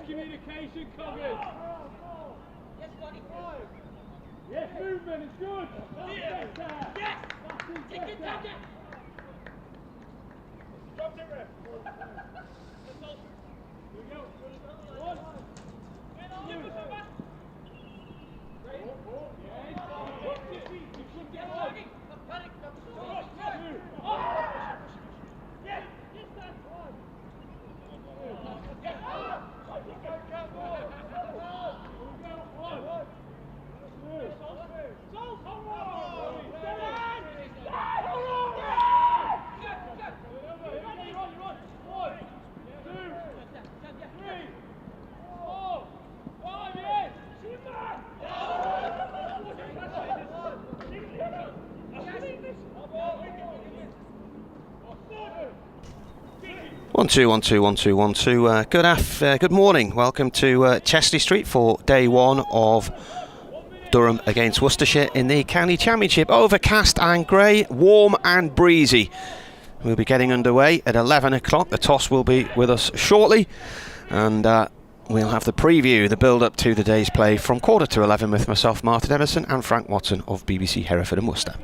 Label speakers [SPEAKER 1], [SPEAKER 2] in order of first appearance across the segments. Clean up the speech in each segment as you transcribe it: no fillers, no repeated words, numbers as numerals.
[SPEAKER 1] Communication covered. Yes, movement is good. Yes. Take it down. Drop it, ref. Here we go. One.
[SPEAKER 2] One, two, 1, 2, 1, 2, 1, 2. Good morning. Welcome to Chester Street for day one of Durham against Worcestershire in the County Championship. Overcast and grey, warm and breezy. We'll be getting underway at 11 o'clock. The toss will be with us shortly, and we'll have the preview, the build-up to the day's play from 11:15 with myself, Martin Emerson, and Frank Watson of BBC Hereford and Worcester.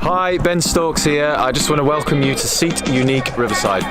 [SPEAKER 3] Hi, Ben Stokes here. I just want to welcome you to Seat Unique Riverside.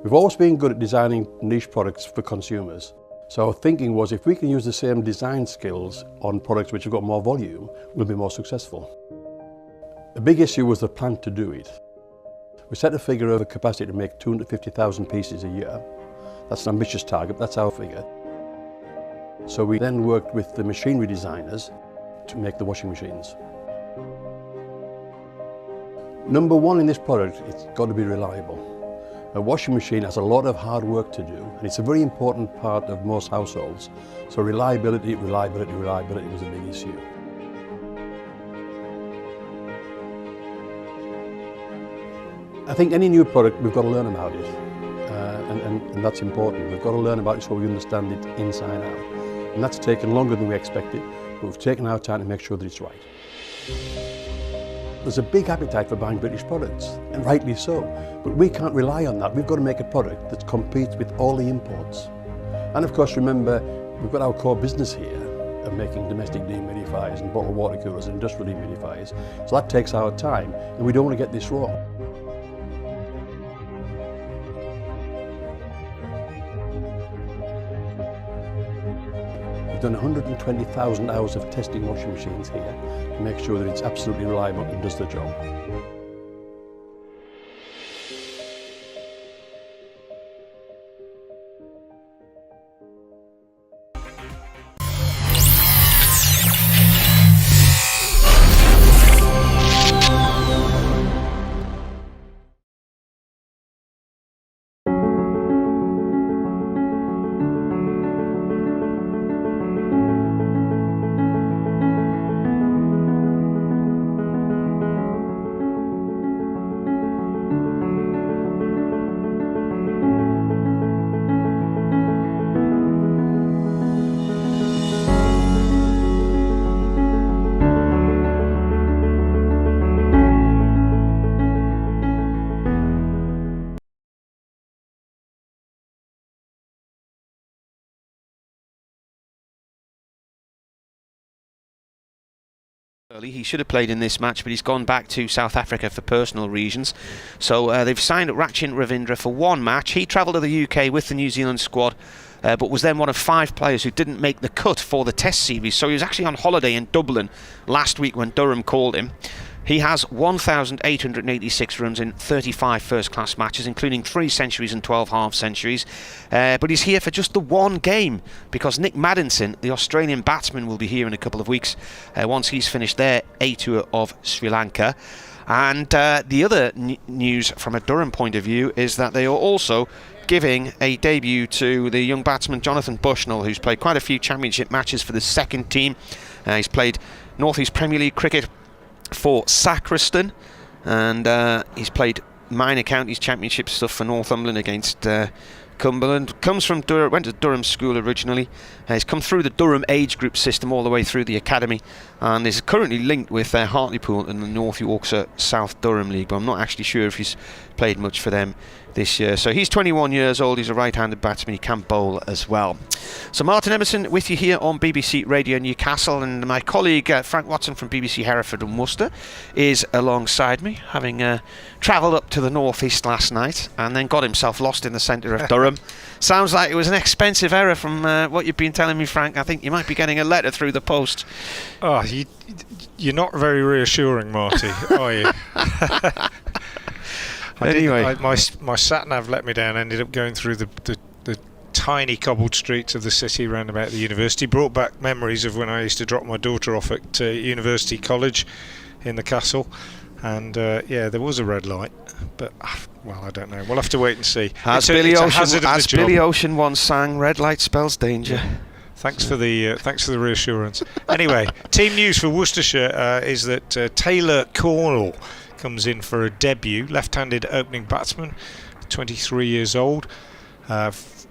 [SPEAKER 4] We've always been good at designing niche products for consumers. So our thinking was, if we can use the same design skills on products which have got more volume, we'll be more successful. The big issue was the plan to do it. We set a figure of a capacity to make 250,000 pieces a year. That's an ambitious target, that's our figure. So we then worked with the machinery designers to make the washing machines. Number one in this product, it's got to be reliable. A washing machine has a lot of hard work to do, and it's a very important part of most households. So reliability was a big issue. I think any new product, we've got to learn about it, and that's important. We've got to learn about it so we understand it inside out. And that's taken longer than we expected, but we've taken our time to make sure that it's right. There's a big appetite for buying British products, and rightly so, but we can't rely on that. We've got to make a product that competes with all the imports. And of course, remember, we've got our core business here of making domestic dehumidifiers and bottled water coolers and industrial dehumidifiers, so that takes our time, and we don't want to get this wrong. We've done 120,000 hours of testing washing machines here to make sure that it's absolutely reliable and does the job.
[SPEAKER 2] He should have played in this match, but he's gone back to South Africa for personal reasons. So they've signed Rachin Ravindra for one match. He travelled to the UK with the New Zealand squad, but was then one of 5 players who didn't make the cut for the Test series. So he was actually on holiday in Dublin last week when Durham called him. He has 1,886 runs in 35 first-class matches, including 3 centuries and 12 half-centuries. But he's here for just the one game, because Nick Maddinson, the Australian batsman, will be here in a couple of weeks once he's finished their A tour of Sri Lanka. And the other news from a Durham point of view is that they are also giving a debut to the young batsman Jonathan Bushnell, who's played quite a few championship matches for the second team. He's played North East Premier League cricket for Sacriston, and he's played minor counties championship stuff for Northumberland against Cumberland. Comes from Durham, went to Durham school originally. He's come through the Durham age group system all the way through the academy, and is currently linked with Hartlepool in the North Yorkshire South Durham League, but I'm not actually sure if he's played much for them this year. So he's 21 years old, he's a right-handed batsman, he can bowl as well. So Martin Emerson with you here on BBC Radio Newcastle, and my colleague Frank Watson from BBC Hereford and Worcester is alongside me, having travelled up to the North East last night and then got himself lost in the centre of Durham. Sounds like it was an expensive error from what you've been telling me, Frank. I think you might be getting a letter through the post.
[SPEAKER 5] Oh, you're not very reassuring, Marty, are you?
[SPEAKER 2] Anyway,
[SPEAKER 5] my sat-nav let me down. Ended up going through the tiny cobbled streets of the city round about the university. Brought back memories of when I used to drop my daughter off at University College in the castle. And yeah, there was a red light, but well, I don't know. We'll have to wait and see.
[SPEAKER 2] As Billy Ocean once sang, "Red light spells danger."
[SPEAKER 5] Yeah. Thanks for the reassurance. Anyway, team news for Worcestershire is that Taylor Cornell comes in for a debut. Left-handed opening batsman, 23 years old,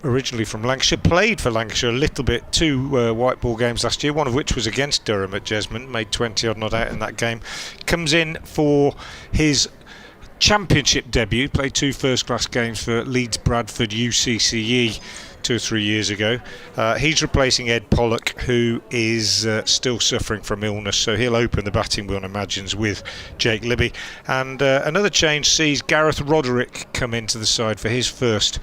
[SPEAKER 5] originally from Lancashire. Played for Lancashire a little bit, 2 white ball games last year, one of which was against Durham at Jesmond. Made 20 odd not out in that game. Comes in for his Championship debut. Played 2 first-class games for Leeds Bradford UCCE 2 or 3 years ago. He's replacing Ed Pollock, who is still suffering from illness, so he'll open the batting, one imagines, with Jake Libby. And another change sees Gareth Roderick come into the side for his first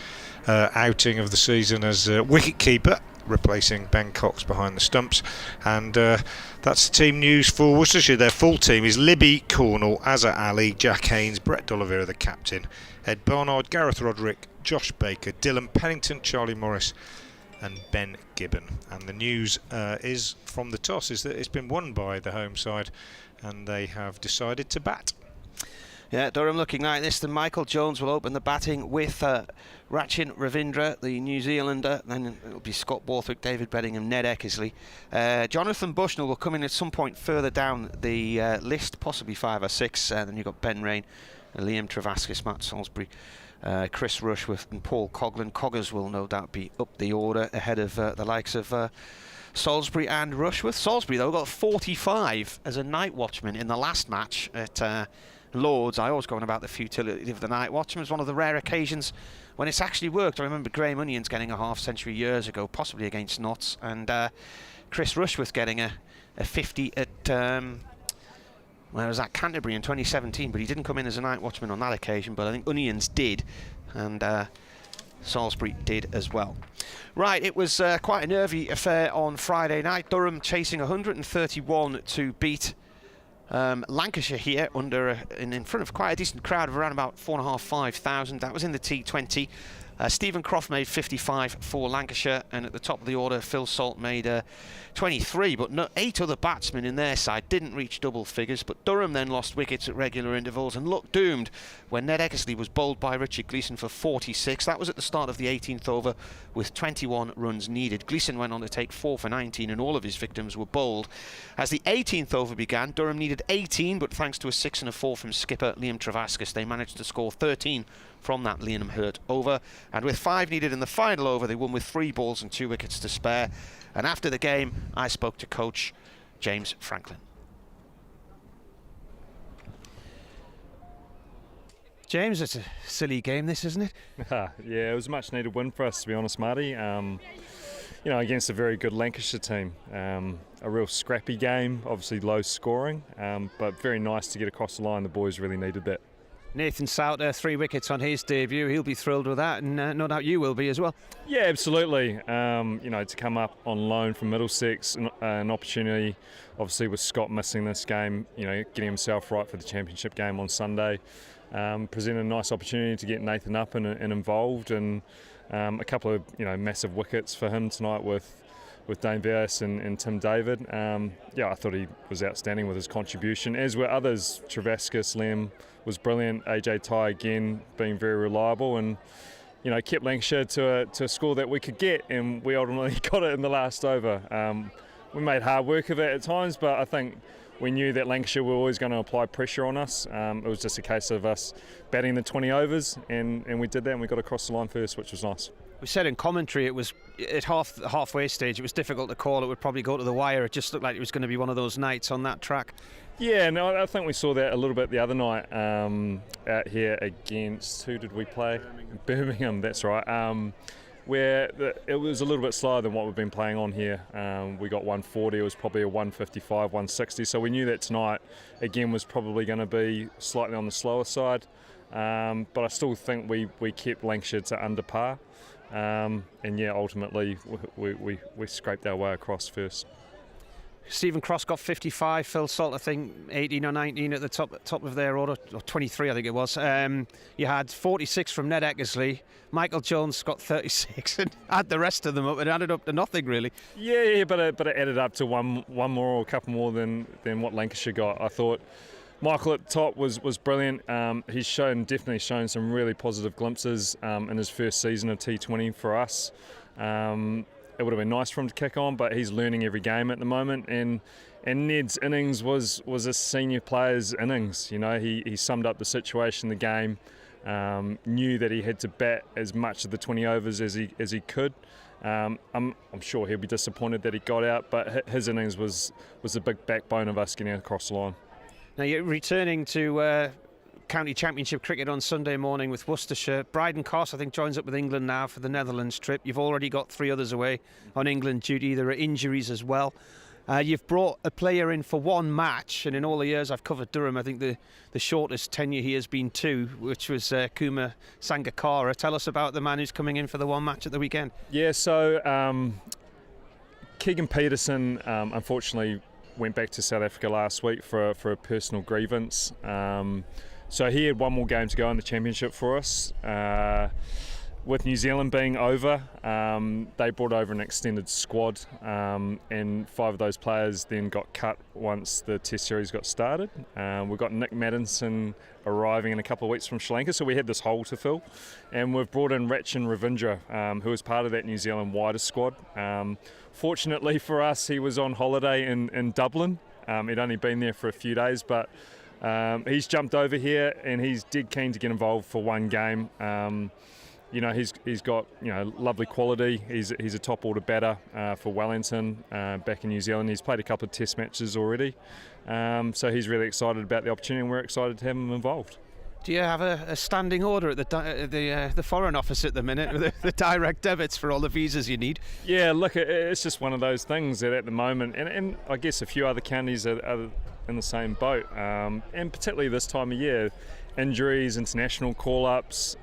[SPEAKER 5] outing of the season as wicket-keeper, replacing Ben Cox behind the stumps. And that's the team news for Worcestershire. Their full team is Libby, Cornell, Azhar Ali, Jack Haynes, Brett D'Oliveira the captain, Ed Barnard, Gareth Roderick, Josh Baker, Dylan Pennington, Charlie Morris and Ben Gibbon. And the news is from the toss is that it's been won by the home side and they have decided to bat.
[SPEAKER 2] Yeah, Durham looking like this. Then Michael Jones will open the batting with Rachin Ravindra, the New Zealander. Then it'll be Scott Borthwick, David Bedingham, Ned Eckersley. Jonathan Bushnell will come in at some point further down the list, possibly 5 or 6. Then you've got Ben Rain, Liam Travaskis, Matt Salisbury, Chris Rushworth and Paul Coghlan. Coggers will no doubt be up the order ahead of the likes of Salisbury and Rushworth. Salisbury, though, got 45 as a night watchman in the last match at Lords. I always go on about the futility of the night watchman. It was one of the rare occasions when it's actually worked. I remember Graham Onions getting a half-century years ago, possibly against Notts, and Chris Rushworth getting a 50 at where was that, Canterbury in 2017, but he didn't come in as a night watchman on that occasion, but I think Onions did, and Salisbury did as well. Right, it was quite a nervy affair on Friday night. Durham chasing 131 to beat Lancashire here in front of quite a decent crowd of around about 4,500-5,000. That was in the T20. Stephen Croft made 55 for Lancashire, and at the top of the order Phil Salt made 23, but 8 other batsmen in their side didn't reach double figures. But Durham then lost wickets at regular intervals and looked doomed when Ned Eckersley was bowled by Richard Gleeson for 46. That was at the start of the 18th over with 21 runs needed. Gleeson went on to take 4 for 19 and all of his victims were bowled. As the 18th over began, Durham needed 18, but thanks to a 6 and a 4 from skipper Liam Travaskis, they managed to score 13 from that Liam Hurt over, and with 5 needed in the final over, they won with 3 balls and 2 wickets to spare. And after the game, I spoke to coach James Franklin. James, it's a silly game, this, isn't it?
[SPEAKER 6] Yeah, it was a much needed win for us, to be honest, Marty. You know, against a very good Lancashire team. A real scrappy game, obviously low scoring, but very nice to get across the line. The boys really needed that.
[SPEAKER 2] Nathan Souter, 3 wickets on his debut. He'll be thrilled with that, and no doubt you will be as well.
[SPEAKER 6] Yeah, absolutely. You know, to come up on loan from Middlesex, an opportunity, obviously with Scott missing this game, you know, getting himself right for the championship game on Sunday, presented a nice opportunity to get Nathan up and involved, and a couple of, you know, massive wickets for him tonight with Dane Vias and Tim David. Yeah, I thought he was outstanding with his contribution, as were others. Travaskis, Liam was brilliant. AJ Ty again being very reliable, and you know, kept Lancashire to a score that we could get, and we ultimately got it in the last over. We made hard work of it at times, but I think we knew that Lancashire were always going to apply pressure on us. It was just a case of us batting the 20 overs, and we did that, and we got across the line first, which was nice.
[SPEAKER 2] We said in commentary it was at the halfway stage, it was difficult to call. It would probably go to the wire. It just looked like it was going to be one of those nights on that track.
[SPEAKER 6] Yeah, no, I think we saw that a little bit the other night out here against, who did we play? Birmingham, that's right. Where it was a little bit slower than what we've been playing on here. We got 140, it was probably a 155, 160, so we knew that tonight again was probably going to be slightly on the slower side, but I still think we kept Lancashire to under par, and yeah, ultimately we scraped our way across first.
[SPEAKER 2] Stephen Cross got 55, Phil Salt I think 18 or 19 at the top of their order, or 23 I think it was. You had 46 from Ned Eckersley, Michael Jones got 36, and add the rest of them up, it added up to nothing really.
[SPEAKER 6] Yeah, but it added up to one more or a couple more than what Lancashire got. I thought Michael at the top was brilliant. He's definitely shown some really positive glimpses in his first season of T20 for us. It would have been nice for him to kick on, but he's learning every game at the moment. And Ned's innings was a senior player's innings. You know, he summed up the situation, the game, knew that he had to bat as much of the 20 overs as he could. I'm sure he'll be disappointed that he got out, but his innings was a big backbone of us getting across the line.
[SPEAKER 2] Now you're returning to County Championship cricket on Sunday morning with Worcestershire. Bryden Koss, I think, joins up with England now for the Netherlands trip. You've already got 3 others away on England duty. There are injuries as well. You've brought a player in for 1 match, and in all the years I've covered Durham, I think the shortest tenure he has been 2, which was Kumar Sangakkara. Tell us about the man who's coming in for the 1 match at the weekend.
[SPEAKER 6] Yeah, so Keegan Peterson unfortunately went back to South Africa last week for a personal grievance. So he had 1 more game to go in the championship for us. With New Zealand being over, they brought over an extended squad, and 5 of those players then got cut once the Test series got started. We've got Nick Maddinson arriving in a couple of weeks from Sri Lanka, so we had this hole to fill. And we've brought in Rachin Ravindra, who was part of that New Zealand wider squad. Fortunately for us, he was on holiday in Dublin. He'd only been there for a few days, but he's jumped over here and he's dead keen to get involved for 1 game. He's got lovely quality. He's a top order batter for Wellington back in New Zealand. He's played a couple of Test matches already, so he's really excited about the opportunity, and we're excited to have him involved.
[SPEAKER 2] Do you have a standing order at the Foreign Office at the minute with the direct debits for all the visas you need?
[SPEAKER 6] Yeah, look, it's just one of those things that at the moment, and I guess a few other counties are in the same boat, and particularly this time of year, injuries, international call-ups,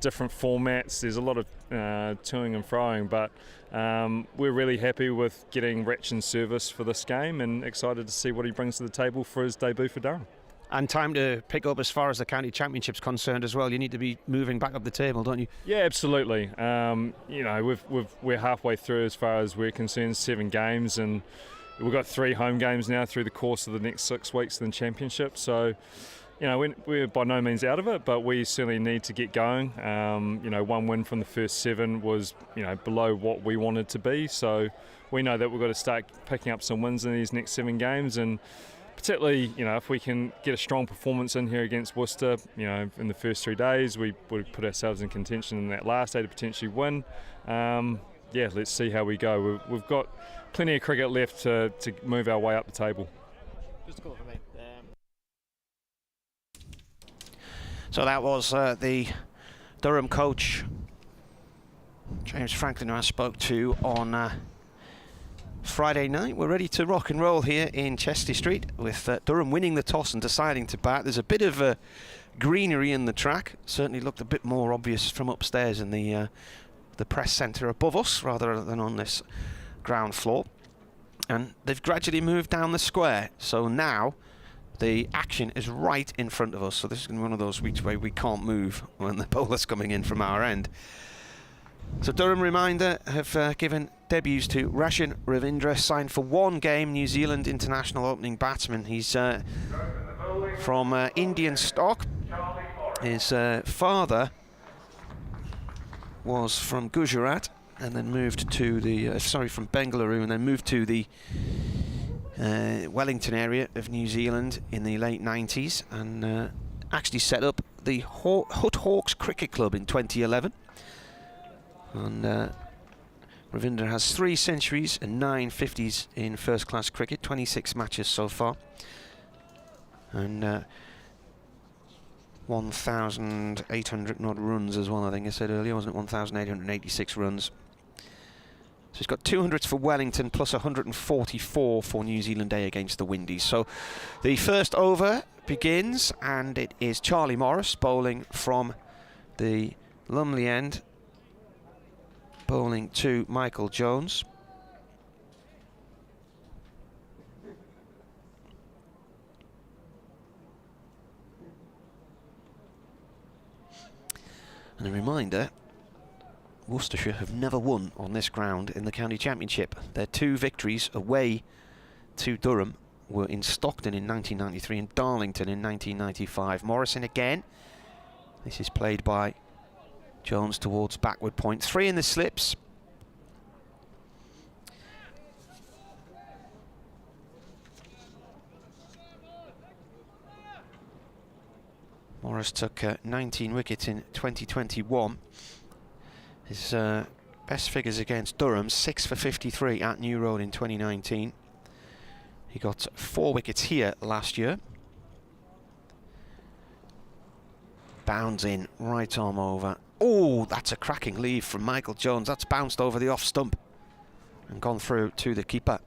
[SPEAKER 6] different formats. There's a lot of toing and froing, but we're really happy with getting Rachin's service for this game and excited to see what he brings to the table for his debut for Durham.
[SPEAKER 2] And time to pick up as far as the county championship's concerned as well. You need to be moving back up the table, don't you?
[SPEAKER 6] Yeah, absolutely. We're halfway through as far as we're concerned, 7 games, and we've got 3 home games now through the course of the next 6 weeks in the championship. So, we're by no means out of it, but we certainly need to get going. 1 win from the first 7 was, below what we wanted to be. So we know that we've got to start picking up some wins in these next 7 games, and particularly, if we can get a strong performance in here against Worcester, in the first 3 days, we would put ourselves in contention in that last day to potentially win. Let's see how we go. We've got plenty of cricket left to move our way up the table.
[SPEAKER 2] Just a call for me. So that was the Durham coach, James Franklin, who I spoke to on Friday night. We're ready to rock and roll here in Chester Street with Durham winning the toss and deciding to bat. There's a bit of greenery in the track. Certainly looked a bit more obvious from upstairs in the press centre above us rather than on this ground floor. And they've gradually moved down the square. So now the action is right in front of us. So this is going to be one of those weeks where we can't move when the bowler's coming in from our end. So Durham, reminder, have given debuts to Rachin Ravindra, signed for 1 game, New Zealand international opening batsman. He's from Indian stock. His father was from Gujarat and then moved to the from Bengaluru, and then moved to the Wellington area of New Zealand in the late 90s, and actually set up the Hutt Hawks Cricket Club in 2011. And Ravindra has 3 centuries and 9 50s in first class cricket, 26 matches so far, and 1,800 odd runs as well. I think I said earlier, wasn't it? 1,886 runs. So he's got 200s for Wellington plus 144 for New Zealand Day against the Windies. So the first over begins, and it is Charlie Morris bowling from the Lumley end, bowling to Michael Jones. And a reminder, Worcestershire have never won on this ground in the county championship. Their 2 victories away to Durham were in Stockton in 1993 and Darlington in 1995. Morrison again. This is played by Jones towards backward point. 3 in the slips. Morris took 19 wickets in 2021. His best figures against Durham, 6 for 53 at New Road in 2019. He got 4 wickets here last year. Bounds in, right arm over. Oh, that's a cracking leave from Michael Jones. That's bounced over the off stump and gone through to the keeper.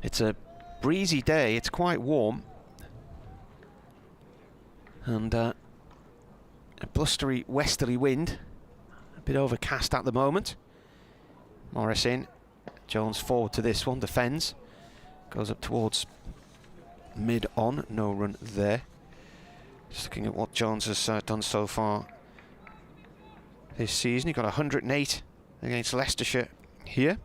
[SPEAKER 2] It's a breezy day, it's quite warm, and a blustery westerly wind, a bit overcast at the moment. Morris in, Jones forward to this one, defends, goes up towards mid-on, no run there. Just looking at what Jones has done so far this season. He got 108 against Leicestershire here.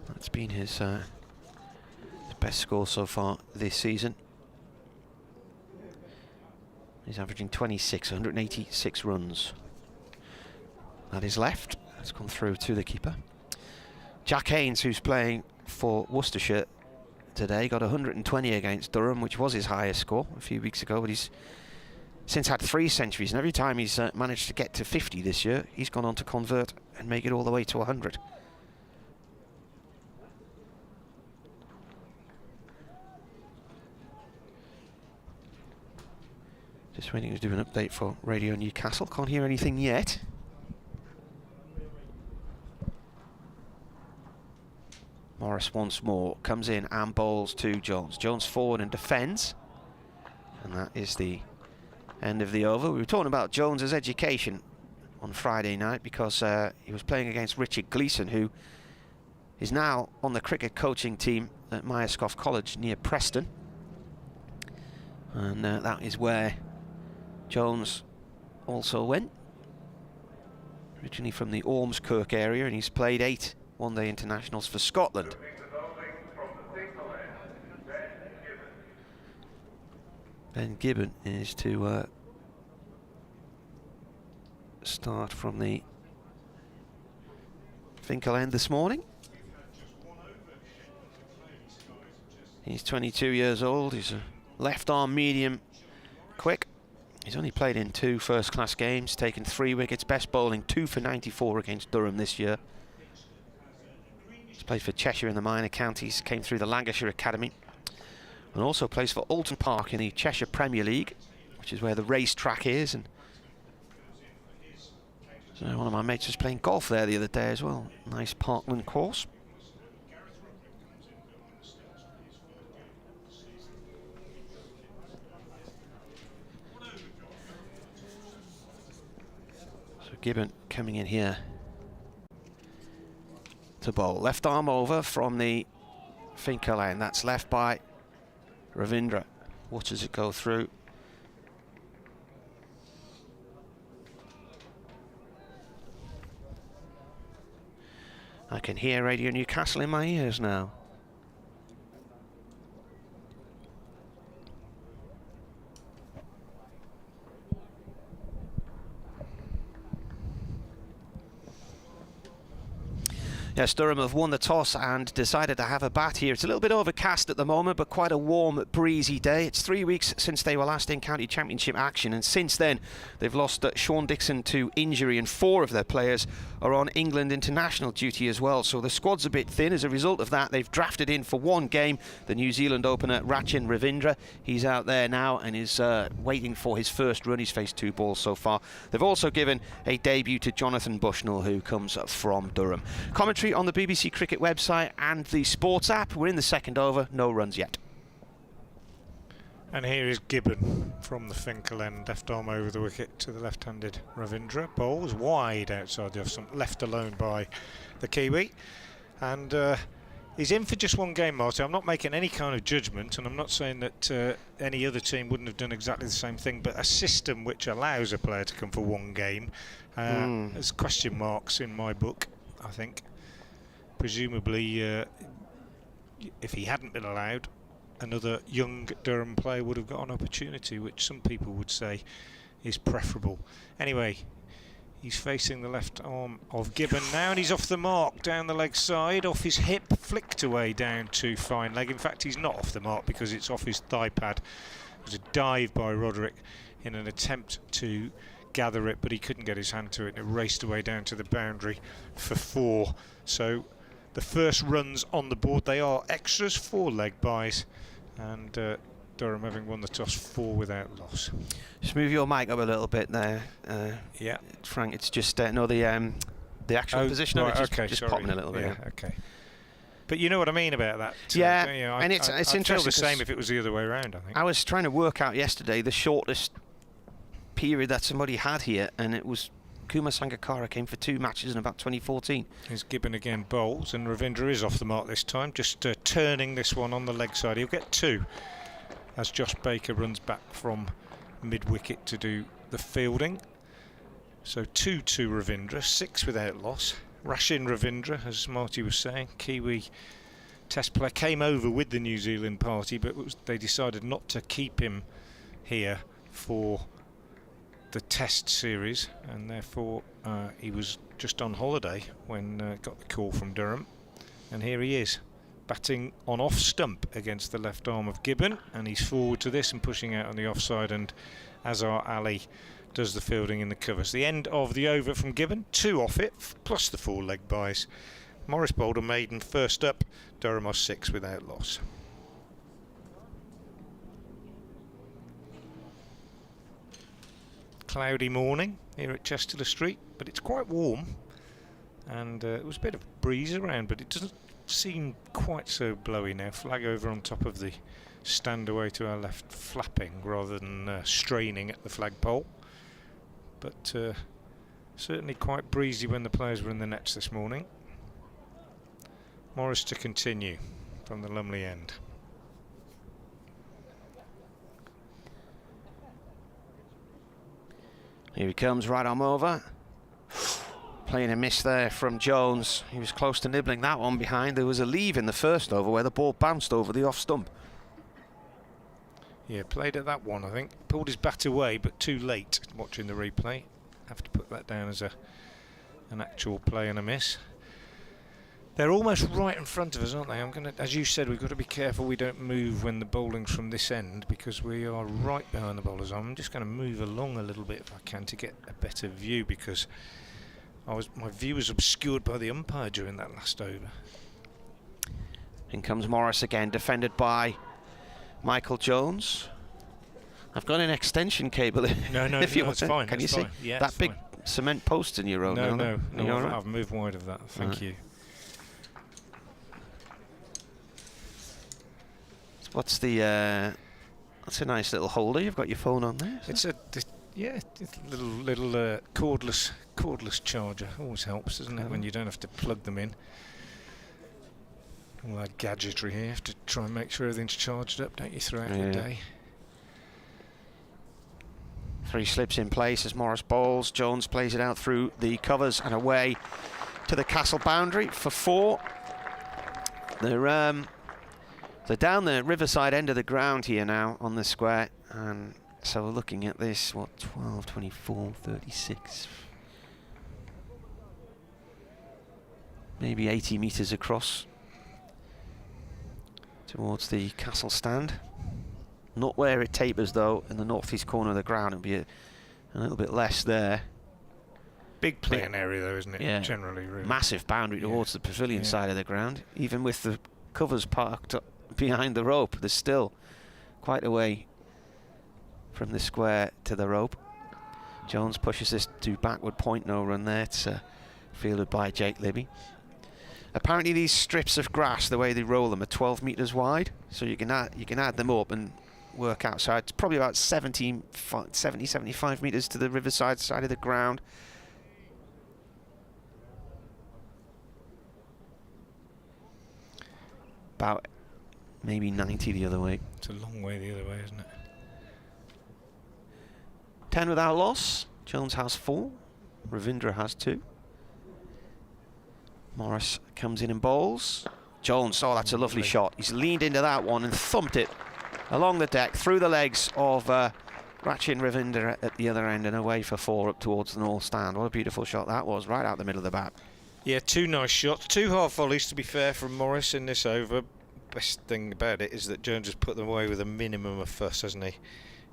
[SPEAKER 2] That's been his best score so far this season. He's averaging 26, 186 runs. That is left. That's gone through to the keeper. Jack Haynes, who's playing for Worcestershire today, got 120 against Durham, which was his highest score a few weeks ago, but he's since had 3 centuries, and every time he's managed to get to 50 this year, he's gone on to convert and make it all the way to 100. Just waiting to do an update for Radio Newcastle. Can't hear anything yet. Morris once more comes in and bowls to Jones. Jones forward and defends. And that is the end of the over. We were talking about Jones's education on Friday night because he was playing against Richard Gleeson, who is now on the cricket coaching team at Myerscough College near Preston. And that is where Jones also went, originally from the Ormskirk area, and he's played 8 one-day internationals for Scotland. Ben Gibbon is to start from the Finkel end this morning. He's 22 years old, he's a left-arm medium quick. He's only played in 2 first-class games, taken 3 wickets, best bowling 2 for 94 against Durham this year. He's played for Cheshire in the minor counties, came through the Lancashire Academy, and also plays for Alton Park in the Cheshire Premier League, which is where the race track is. And so one of my mates was playing golf there the other day as well. Nice parkland course. Gibbon coming in here to bowl. Left arm over from the Finkel end. That's left by Ravindra. Watches it go through. I can hear Radio Newcastle in my ears now. Yes, Durham have won the toss and decided to have a bat here. It's a little bit overcast at the moment, but quite a warm, breezy day. It's 3 weeks since they were last in county championship action, and since then they've lost Sean Dixon to injury, and 4 of their players are on England international duty as well. So the squad's a bit thin. As a result of that, they've drafted in for 1 game the New Zealand opener, Rachin Ravindra. He's out there now and is waiting for his first run. He's faced 2 balls so far. They've also given a debut to Jonathan Bushnell, who comes from Durham. Commentary on the BBC Cricket website and the sports app. We're in the second over, no runs yet.
[SPEAKER 5] And here is Gibbon from the Finkel end, left arm over the wicket to the left-handed Ravindra. Bowls wide outside the off-stump, left alone by the Kiwi. And he's in for just 1 game, Marty. I'm not making any kind of judgment, and I'm not saying that any other team wouldn't have done exactly the same thing, but a system which allows a player to come for 1 game, there's question marks in my book, I think. Presumably, if he hadn't been allowed, another young Durham player would have got an opportunity, which some people would say is preferable. Anyway, He's facing the left arm of Gibbon now, and he's off the mark down the leg side, off his hip, flicked away down to fine leg. In fact, he's not off the mark because it's off his thigh pad. It was a dive by Roderick in an attempt to gather it, but he couldn't get his hand to it, and it raced away down to the boundary for 4. So the first runs on the board, they are extras, 4 leg byes, and Durham having won the toss, 4 without loss.
[SPEAKER 2] Just move your mic up a little bit there.
[SPEAKER 5] Yeah,
[SPEAKER 2] Frank. It's just the actual position of it just
[SPEAKER 5] sorry.
[SPEAKER 2] popping a little bit.
[SPEAKER 5] Yeah, okay. But you know what I mean about that.
[SPEAKER 2] Yeah,
[SPEAKER 5] you know,
[SPEAKER 2] and it's interesting.
[SPEAKER 5] I'd feel the same if it was the other way around, I think.
[SPEAKER 2] I was trying to work out yesterday the shortest period that somebody had here, and it was Kumar Sangakkara came for 2 matches in about 2014.
[SPEAKER 5] Here's Gibbon again bowls, and Ravindra is off the mark this time, just turning this one on the leg side. He'll get 2 as Josh Baker runs back from mid-wicket to do the fielding. So 2 to Ravindra, 6 without loss. Rashin Ravindra, as Marty was saying, Kiwi test player, came over with the New Zealand party, but they decided not to keep him here for the test series, and therefore he was just on holiday when got the call from Durham, and here he is batting on off stump against the left arm of Gibbon, and he's forward to this and pushing out on the offside, and Azhar Ali does the fielding in the covers. The end of the over from Gibbon, 2 off it plus the 4 leg byes. Morris bowled a maiden first up. Durham are 6 without loss. Cloudy morning here at Chester Street, but it's quite warm, and it was a bit of breeze around, but it doesn't seem quite so blowy now. Flag over on top of the stand away to our left, flapping rather than straining at the flagpole, but certainly quite breezy when the players were in the nets this morning. Morris to continue from the Lumley end.
[SPEAKER 2] Here he comes, right arm over. Playing a miss there from Jones. He was close to nibbling that one behind. There was a leave in the first over where the ball bounced over the off stump.
[SPEAKER 5] Yeah, played at that one, I think. Pulled his bat away, but too late. Watching the replay, have to put that down as an actual play and a miss. They're almost right in front of us, aren't they? I'm gonna, as you said, we've got to be careful we don't move when the bowling's from this end, because we are right behind the bowlers. I'm just going to move along a little bit if I can to get a better view, because my view was obscured by the umpire during that last over.
[SPEAKER 2] In comes Morris again, defended by Michael Jones. I've got an extension cable.
[SPEAKER 5] No,
[SPEAKER 2] if you
[SPEAKER 5] no,
[SPEAKER 2] want
[SPEAKER 5] it's fine.
[SPEAKER 2] Can
[SPEAKER 5] it's
[SPEAKER 2] you
[SPEAKER 5] fine.
[SPEAKER 2] see
[SPEAKER 5] Yeah,
[SPEAKER 2] that big cement post in your road?
[SPEAKER 5] No,
[SPEAKER 2] right?
[SPEAKER 5] I've moved wide of that. Thank you.
[SPEAKER 2] What's the? That's a nice little holder. You've got your phone on there.
[SPEAKER 5] It's a little cordless charger. Always helps, doesn't it, when you don't have to plug them in. All that gadgetry here. You have to try and make sure everything's charged up, don't you, throughout the day?
[SPEAKER 2] 3 slips in place as Morris bowls. Jones plays it out through the covers and away to the castle boundary for 4. They're down the riverside end of the ground here now on the square, and so we're looking at this, what, 12, 24, 36, maybe 80 metres across towards the castle stand. Not where it tapers though, in the northeast corner of the ground. It'll be a little bit less there.
[SPEAKER 5] Big playing area though, isn't it?
[SPEAKER 2] Yeah.
[SPEAKER 5] Generally, really.
[SPEAKER 2] Massive boundary towards the pavilion side of the ground. Even with the covers parked up behind the rope, there's still quite a way from the square to the rope. Jones pushes this to backward point, no run there. It's fielded by Jake Libby. Apparently these strips of grass, the way they roll them, are 12 metres wide, so you can add them up and work out. So it's probably about 70, 75 metres to the riverside side of the ground. About maybe 90 the other way.
[SPEAKER 5] It's a long way the other way, isn't it?
[SPEAKER 2] 10 without loss. Jones has 4. Ravindra has 2. Morris comes in and bowls. Jones, oh, that's a lovely shot. He's leaned into that one and thumped it along the deck through the legs of Ratchin Ravinder at the other end and away for 4 up towards the north stand. What a beautiful shot that was, right out the middle of the bat.
[SPEAKER 5] Yeah, 2 nice shots, 2 half volleys to be fair from Morris in this over. Best thing about it is that Jones has put them away with a minimum of fuss, hasn't he?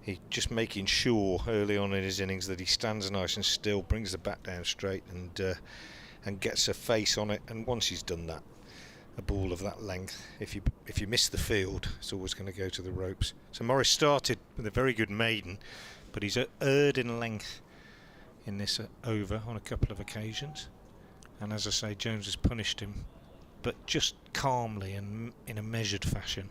[SPEAKER 5] He's just making sure early on in his innings that he stands nice and still, brings the bat down straight and gets a face on it. And once he's done that, a ball of that length, if you miss the field, it's always going to go to the ropes. So Morris started with a very good maiden, but he's erred in length in this over on a couple of occasions. And as I say, Jones has punished him, but just calmly and in a measured fashion.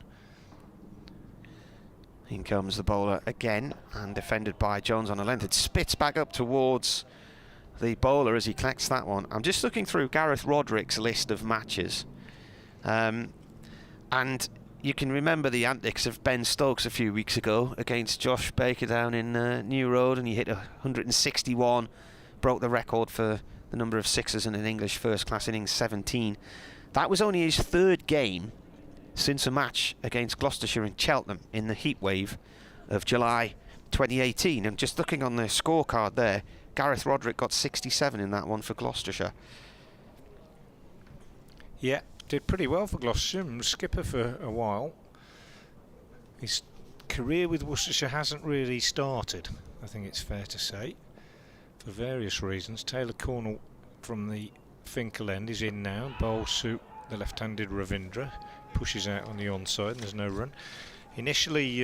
[SPEAKER 2] In comes the bowler again, and defended by Jones on a length. It spits back up towards the bowler as he collects that one. I'm just looking through Gareth Roderick's list of matches, and you can remember the antics of Ben Stokes a few weeks ago against Josh Baker down in New Road, and he hit 161, broke the record for the number of sixes in an English first class innings, 17. That was only his 3rd game since a match against Gloucestershire in Cheltenham in the heatwave of July 2018. And just looking on the scorecard there, Gareth Roderick got 67 in that one for Gloucestershire.
[SPEAKER 5] Yeah, did pretty well for Gloucestershire, skipper for a while. His career with Worcestershire hasn't really started, I think it's fair to say, for various reasons. Taylor Cornell from the Finkel end is in now. Bowls suit the left-handed Ravindra, pushes out on the onside and there's no run. Initially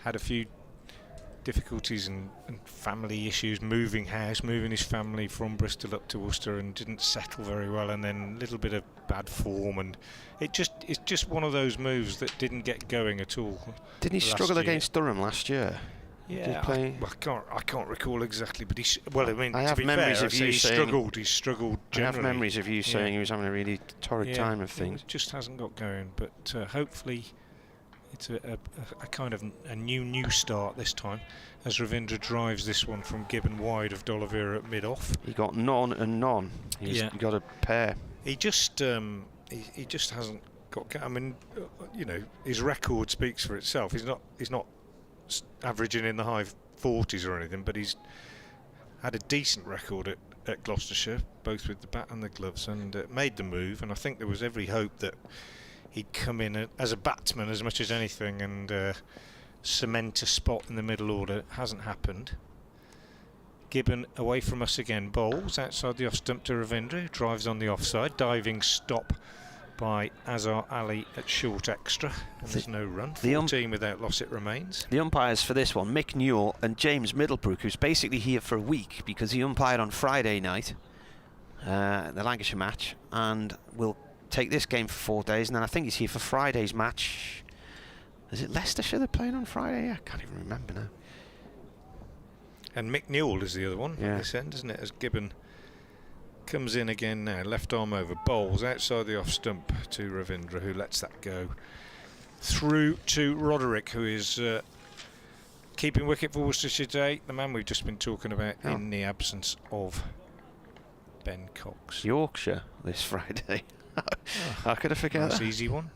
[SPEAKER 5] had a few difficulties and family issues, moving his family from Bristol up to Worcester, and didn't settle very well, and then a little bit of bad form, and it's just one of those moves that didn't get going at all.
[SPEAKER 2] Didn't he struggle against Durham last year?
[SPEAKER 5] Yeah, I can't recall exactly, but
[SPEAKER 2] I have memories of you saying
[SPEAKER 5] he struggled generally.
[SPEAKER 2] I have memories of you saying he was having a really torrid time of things.
[SPEAKER 5] It just hasn't got going, but hopefully it's a kind of a new start this time, as Ravindra drives this one from Gibbon wide of D'Oliveira at mid-off.
[SPEAKER 2] He got none and none. He got a pair.
[SPEAKER 5] He just hasn't got. I mean, his record speaks for itself. He's not averaging in the high 40s or anything, but he's had a decent record at Gloucestershire, both with the bat and the gloves, and made the move. And I think there was every hope that he'd come in as a batsman as much as anything and cement a spot in the middle order. It hasn't happened. Gibbon away from us again, bowls outside the off stump to Ravindra, who drives on the offside. Diving stop by Azhar Ali at short extra, and there's no run. 14 without loss it remains.
[SPEAKER 2] The umpires for this one, Mick Newell and James Middlebrook, who's basically here for a week because he umpired on Friday night, the Lancashire match, and will take this game for 4 days, and then I think he's here for Friday's match. Is it Leicestershire they're playing on Friday? I can't even remember now.
[SPEAKER 5] And Mick Newell is the other one at this end, isn't it? As Gibbon comes in again now, left arm over, bowls outside the off stump to Ravindra, who lets that go through to Roderick, who is keeping wicket for Worcestershire today, the man we've just been talking about in the absence of Ben Cox.
[SPEAKER 2] Yorkshire this Friday. How could I forget that?
[SPEAKER 5] That's an easy one.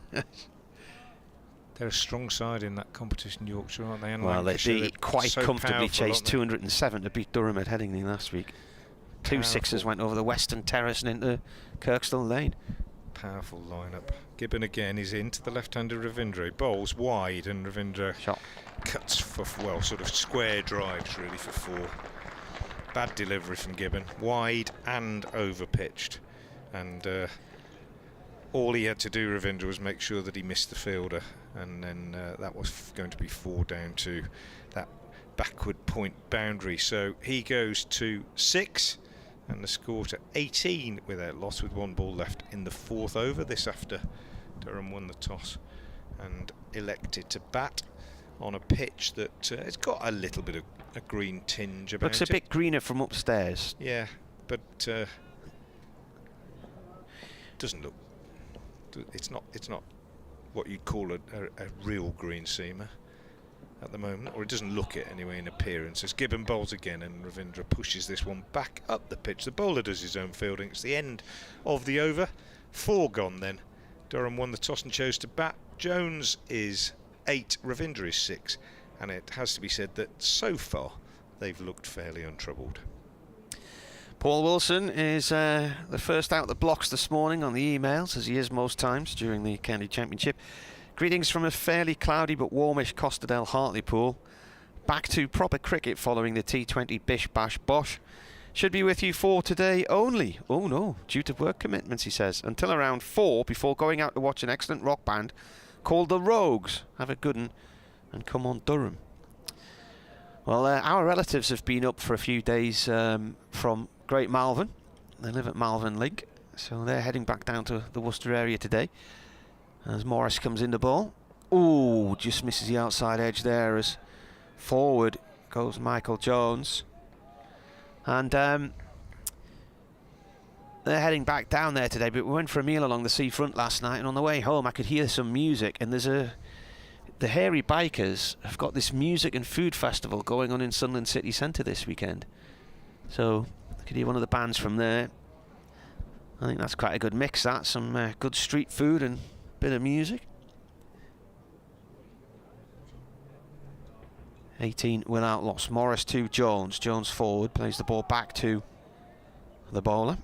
[SPEAKER 5] They're a strong side in that competition, Yorkshire, aren't they? And
[SPEAKER 2] well, they quite
[SPEAKER 5] so
[SPEAKER 2] comfortably
[SPEAKER 5] powerful,
[SPEAKER 2] chased 207 to beat Durham at Headingley last week. Two sixes went over the Western Terrace and into Kirkstall Lane.
[SPEAKER 5] Powerful lineup. Gibbon again is into the left-hander Ravindra. Bowls wide, and Ravindra cuts for, well, sort of square drives really for 4. Bad delivery from Gibbon, wide and over pitched, and all he had to do, Ravindra, was make sure that he missed the fielder, and then that was going to be 4 down to that backward point boundary. So he goes to 6, and the score to 18 without loss, with 1 ball left in the 4th over. This after Durham won the toss and elected to bat on a pitch that it's got a little bit of a green tinge about it.
[SPEAKER 2] Looks a bit greener from upstairs.
[SPEAKER 5] Yeah, but doesn't look. It's not what you'd call a real green seamer at the moment, or it doesn't look it anyway in appearance. As Gibbon bowls again, and Ravindra pushes this one back up the pitch. The bowler does his own fielding. It's the end of the over. 4 gone then. Durham won the toss and chose to bat. Jones is 8, Ravindra is 6, and it has to be said that so far they've looked fairly untroubled.
[SPEAKER 2] Paul Wilson is the first out the blocks this morning on the emails, as he is most times during the County Championship. Greetings from a fairly cloudy but warmish Costadale Hartlepool. Back to proper cricket following the T20 Bish Bash Bosh. Should be with you for today only. Oh no, due to work commitments, he says. Until around 4 before going out to watch an excellent rock band called The Rogues. Have a good one and come on Durham. Well, our relatives have been up for a few days from Great Malvern. They live at Malvern Link, so they're heading back down to the Worcester area today. As Morris comes in the ball. Ooh, just misses the outside edge there as forward goes Michael Jones. And they're heading back down there today, but we went for a meal along the seafront last night, and on the way home I could hear some music, and the Hairy Bikers have got this music and food festival going on in Sunderland City Centre this weekend. So I could hear one of the bands from there. I think that's quite a good mix, that. Some good street food and a bit of music. 18 without loss. Morris to Jones. Jones forward, plays the ball back to the bowler.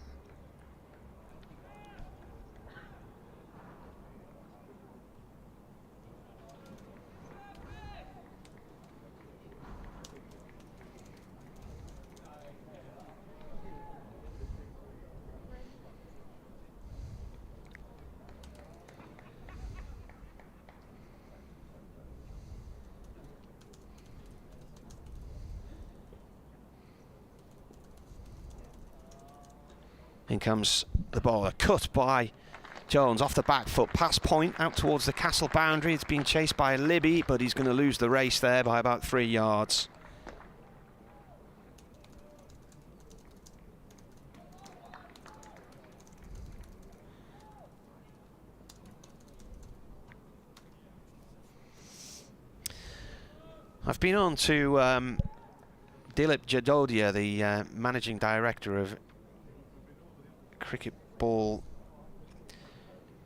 [SPEAKER 2] In comes the bowler, cut by Jones off the back foot, pass point out towards the castle boundary. It's being chased by Libby, but he's going to lose the race there by about 3 yards. I've been on to Dilip Jadodia, the managing director of Cricket Ball,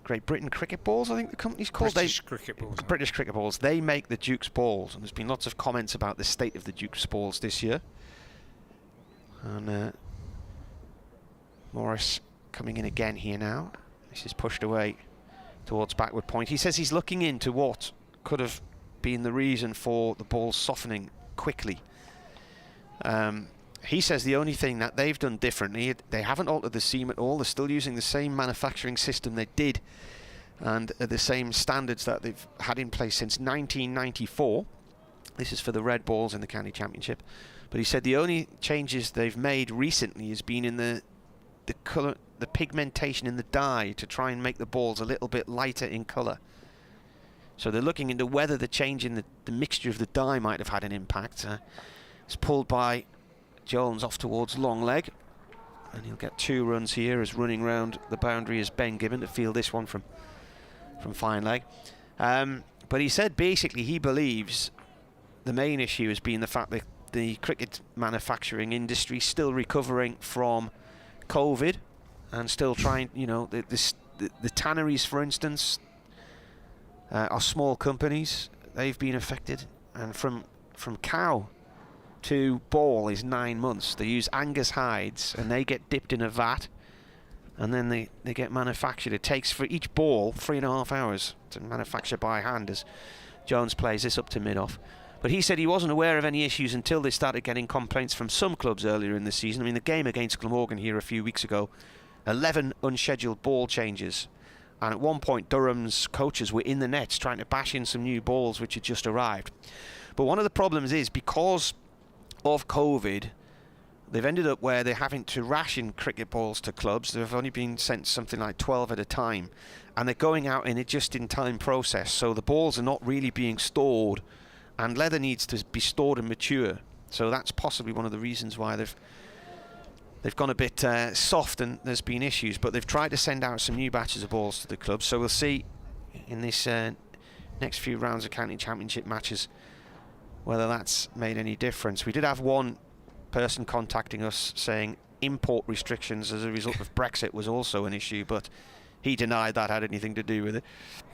[SPEAKER 2] Great Britain Cricket Balls, I think the company's called.
[SPEAKER 5] British Cricket Balls.
[SPEAKER 2] British Cricket Balls. They make the Duke's balls, and there's been lots of comments about the state of the Duke's balls this year. And Morris coming in again here now. This is pushed away towards backward point. He says he's looking into what could have been the reason for the ball softening quickly. He says the only thing that they've done differently, they haven't altered the seam at all. They're still using the same manufacturing system they did and the same standards that they've had in place since 1994. This is for the red balls in the county championship. But he said the only changes they've made recently has been in the colour, the pigmentation in the dye to try and make the balls a little bit lighter in colour. So they're looking into whether the change in the mixture of the dye might have had an impact. It's pulled by Jones off towards long leg, and he'll get 2 runs here as running round the boundary is Ben Gibbon to field this one from fine leg. But he said basically he believes the main issue has been the fact that the cricket manufacturing industry is still recovering from COVID and still trying, you know, the tanneries, for instance, are small companies. They've been affected, and from cow to ball is 9 months. They use Angus hides and they get dipped in a vat and then they get manufactured. It takes for each ball 3.5 hours to manufacture by hand as Jones plays this up to mid-off. But he said he wasn't aware of any issues until they started getting complaints from some clubs earlier in the season. I mean, the game against Glamorgan here a few weeks ago, 11 unscheduled ball changes, and at one point Durham's coaches were in the nets trying to bash in some new balls which had just arrived. But one of the problems is because of COVID, they've ended up where they're having to ration cricket balls to clubs. They've only been sent something like 12 at a time, and they're going out in a just-in-time process, so the balls are not really being stored, and leather needs to be stored and mature. So that's possibly one of the reasons why they've gone a bit soft and there's been issues. But they've tried to send out some new batches of balls to the clubs, so we'll see in this next few rounds of county championship matches whether that's made any difference. We did have one person contacting us saying import restrictions as a result of Brexit was also an issue, but he denied that had anything to do with it.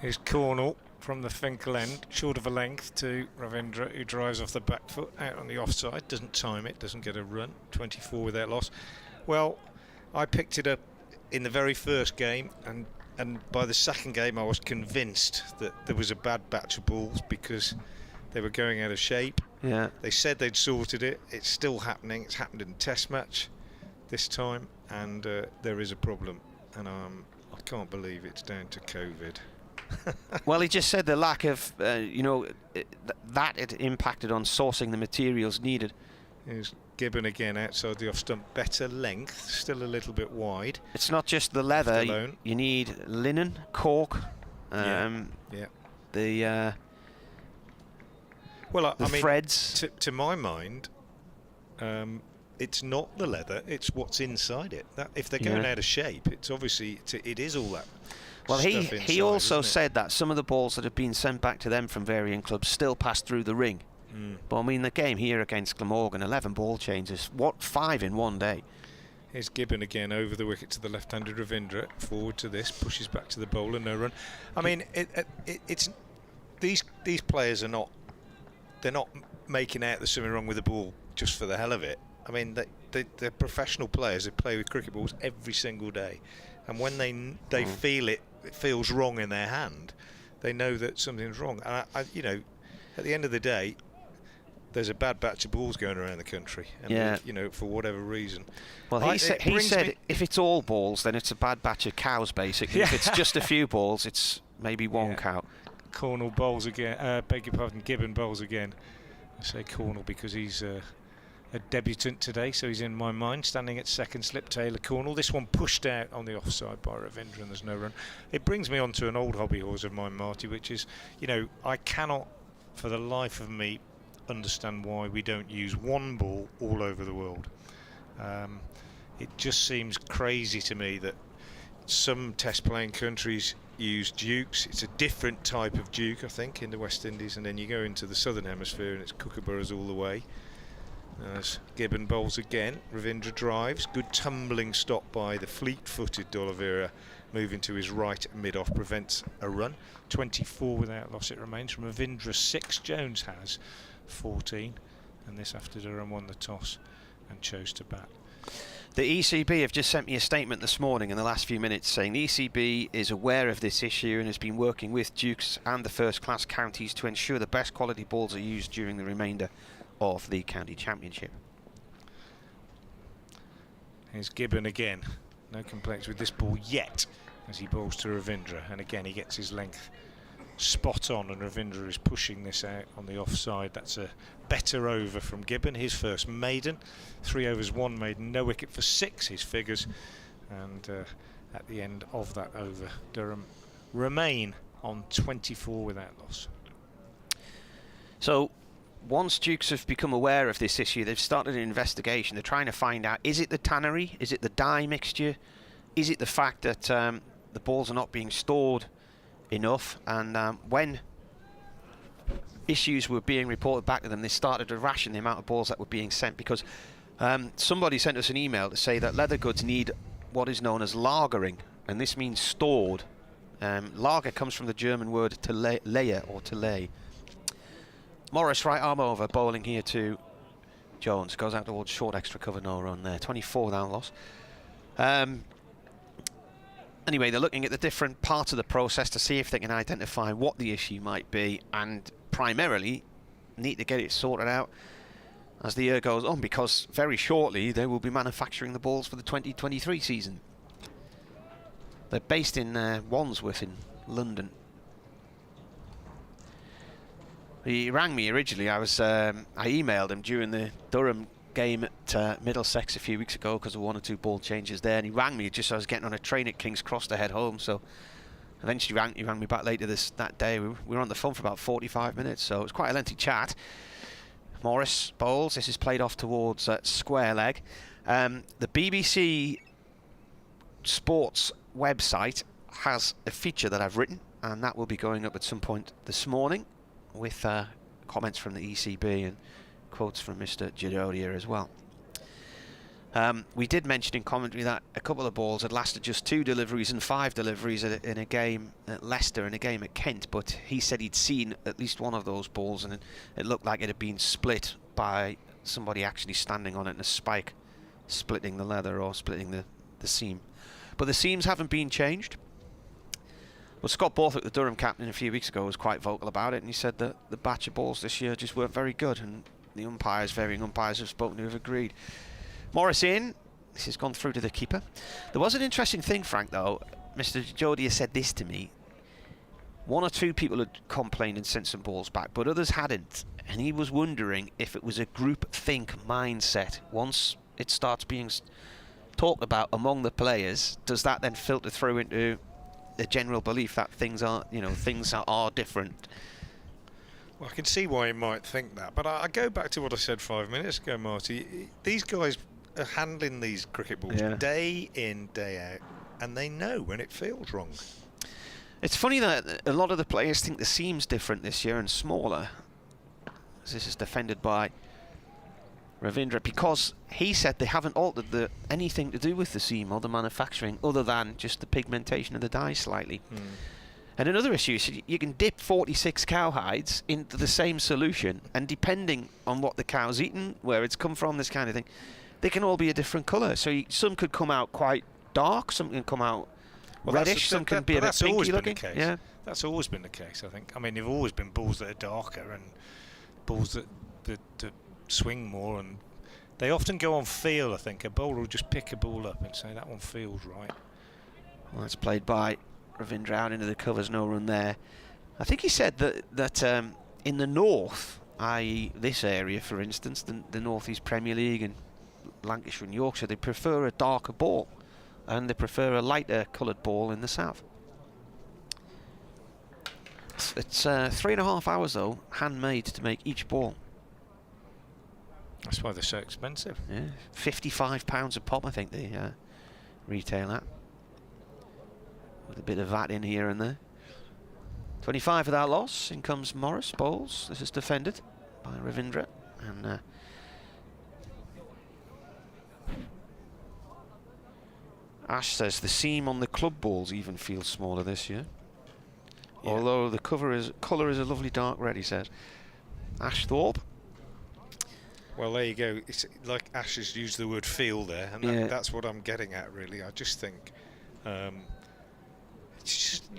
[SPEAKER 5] Here's Cornell from the Finkel end, short of a length to Ravindra, who drives off the back foot out on the offside, doesn't time it, doesn't get a run. 24 without loss. Well, I picked it up in the very first game, and by the second game I was convinced that there was a bad batch of balls because they were going out of shape.
[SPEAKER 2] Yeah.
[SPEAKER 5] They said they'd sorted it. It's still happening. It's happened in Test match this time, and there is a problem, and I can't believe it's down to COVID.
[SPEAKER 2] Well, he just said the lack of, that it impacted on sourcing the materials needed.
[SPEAKER 5] Here's Gibbon again outside the off stump. Better length, still a little bit wide.
[SPEAKER 2] It's not just the leather. You need linen, cork,
[SPEAKER 5] Yeah.
[SPEAKER 2] the
[SPEAKER 5] Well, I mean,
[SPEAKER 2] threads.
[SPEAKER 5] To my mind, it's not the leather; it's what's inside it. That if they're going out of shape, it's obviously it is all that.
[SPEAKER 2] Well,
[SPEAKER 5] stuff
[SPEAKER 2] he
[SPEAKER 5] inside,
[SPEAKER 2] also
[SPEAKER 5] isn't it?
[SPEAKER 2] said that some of the balls that have been sent back to them from varying clubs still pass through the ring. But I mean, the game here against Glamorgan, 11 ball changes, 5 in one day.
[SPEAKER 5] Here's Gibbon again over the wicket to the left-handed Ravindra. Forward to this, pushes back to the bowler, no run. I mean, it's these players are not. They're not making out there's something wrong with the ball just for the hell of it. I mean, they're professional players. They play with cricket balls every single day, and when they feel it feels wrong in their hand, they know that something's wrong. And at the end of the day, there's a bad batch of balls going around the country, and for whatever reason.
[SPEAKER 2] Well, he said if it's all balls, then it's a bad batch of cows, basically. If it's just a few balls, it's maybe one cow.
[SPEAKER 5] Cornell bowls again. Beg your pardon, Gibbon bowls again. I say Cornell because he's a debutant today, so he's in my mind. Standing at second slip, Taylor Cornell. This one pushed out on the offside by Ravindra, and there's no run. It brings me on to an old hobby horse of mine, Marty, which is, I cannot, for the life of me, understand why we don't use one ball all over the world. It just seems crazy to me that some test playing countries use dukes. It's a different type of duke, I think, in the West Indies, and then you go into the southern hemisphere and it's kookaburras all the way. As Gibbon bowls again, Ravindra drives, good tumbling stop by the fleet-footed D'Oliveira, moving to his right mid-off, prevents a run. 24 without loss it remains from Ravindra 6, Jones has 14, and this after Durham won the toss and chose to bat.
[SPEAKER 2] The ECB have just sent me a statement this morning in the last few minutes saying the ECB is aware of this issue and has been working with Dukes and the first-class counties to ensure the best quality balls are used during the remainder of the county championship.
[SPEAKER 5] Here's Gibbon again. No complaints with this ball yet as he bowls to Ravindra, and again he gets his length spot on, and Ravindra is pushing this out on the offside. That's a better over from Gibbon, his first maiden. 3 overs, 1 maiden, no wicket for 6, his figures. And at the end of that over, Durham remain on 24 without loss.
[SPEAKER 2] So once Dukes have become aware of this issue, they've started an investigation. They're trying to find out, is it the tannery, is it the dye mixture, is it the fact that the balls are not being stored enough? And when issues were being reported back to them, they started to ration the amount of balls that were being sent, because somebody sent us an email to say that leather goods need what is known as lagering, and this means stored. Lager comes from the German word to layer or to lay. Morris right arm over, bowling here to Jones, goes out towards short, extra cover, no run there. 24 without loss. Anyway, they're looking at the different parts of the process to see if they can identify what the issue might be, and primarily need to get it sorted out as the year goes on, because very shortly they will be manufacturing the balls for the 2023 season. They're based in Wandsworth in London. He rang me originally. I emailed him during the Durham game at Middlesex a few weeks ago because of 1 or 2 ball changes there, and he rang me just as I was getting on a train at King's Cross to head home. So eventually he rang me back later that day. We were on the phone for about 45 minutes, so it was quite a lengthy chat. Morris bowls. This is played off towards square leg. The BBC Sports website has a feature that I've written, and that will be going up at some point this morning with comments from the ECB and quotes from Mr. Jadodia as well. We did mention in commentary that a couple of balls had lasted just 2 deliveries and 5 deliveries in a game at Leicester and a game at Kent, but he said he'd seen at least one of those balls and it looked like it had been split by somebody actually standing on it and a spike splitting the leather or splitting the seam. But the seams haven't been changed. Well, Scott Borthwick, the Durham captain, a few weeks ago was quite vocal about it, and he said that the batch of balls this year just weren't very good, and the umpires, varying umpires I've spoken to, have agreed. Morris in. This has gone through to the keeper. There was an interesting thing, Frank, though. Mr. Jodia said this to me. 1 or 2 people had complained and sent some balls back, but others hadn't. And he was wondering if it was a group think mindset. Once it starts being talked about among the players, does that then filter through into the general belief that things are different?
[SPEAKER 5] Well, I can see why you might think that, but I go back to what I said 5 minutes ago, Marty. These guys are handling these cricket balls day in, day out, and they know when it feels wrong.
[SPEAKER 2] It's funny that a lot of the players think the seam's different this year and smaller. This is defended by Ravindra, because he said they haven't altered anything to do with the seam or the manufacturing other than just the pigmentation of the dye slightly. And another issue is you can dip 46 cowhides into the same solution, and depending on what the cow's eaten, where it's come from, this kind of thing, they can all be a different colour. So some could come out quite dark, some can come out reddish, some can be a bit pinky looking. Yeah,
[SPEAKER 5] that's always been the case, I think. I mean, there've always been balls that are darker and balls that swing more, and they often go on feel. I think a bowler will just pick a ball up and say that one feels right.
[SPEAKER 2] Well, it's played by Ravindra out into the covers, no run there. I think he said that in the north, i.e. this area for instance, the North East Premier League and Lancashire and Yorkshire, they prefer a darker ball and they prefer a lighter coloured ball in the south. It's 3.5 hours though, handmade to make each ball.
[SPEAKER 5] That's why they're so expensive.
[SPEAKER 2] Yeah, £55 a pop I think they retail at, with a bit of VAT in here and there. 25 for that loss. In comes Morris, bowls. This is defended by Ravindra, and Ash says the seam on the club balls even feels smaller this year. Yeah. Although the colour is a lovely dark red, he says. Ash Thorpe.
[SPEAKER 5] Well, there you go. It's like Ash has used the word feel there, and that's what I'm getting at, really. I just think, it's just,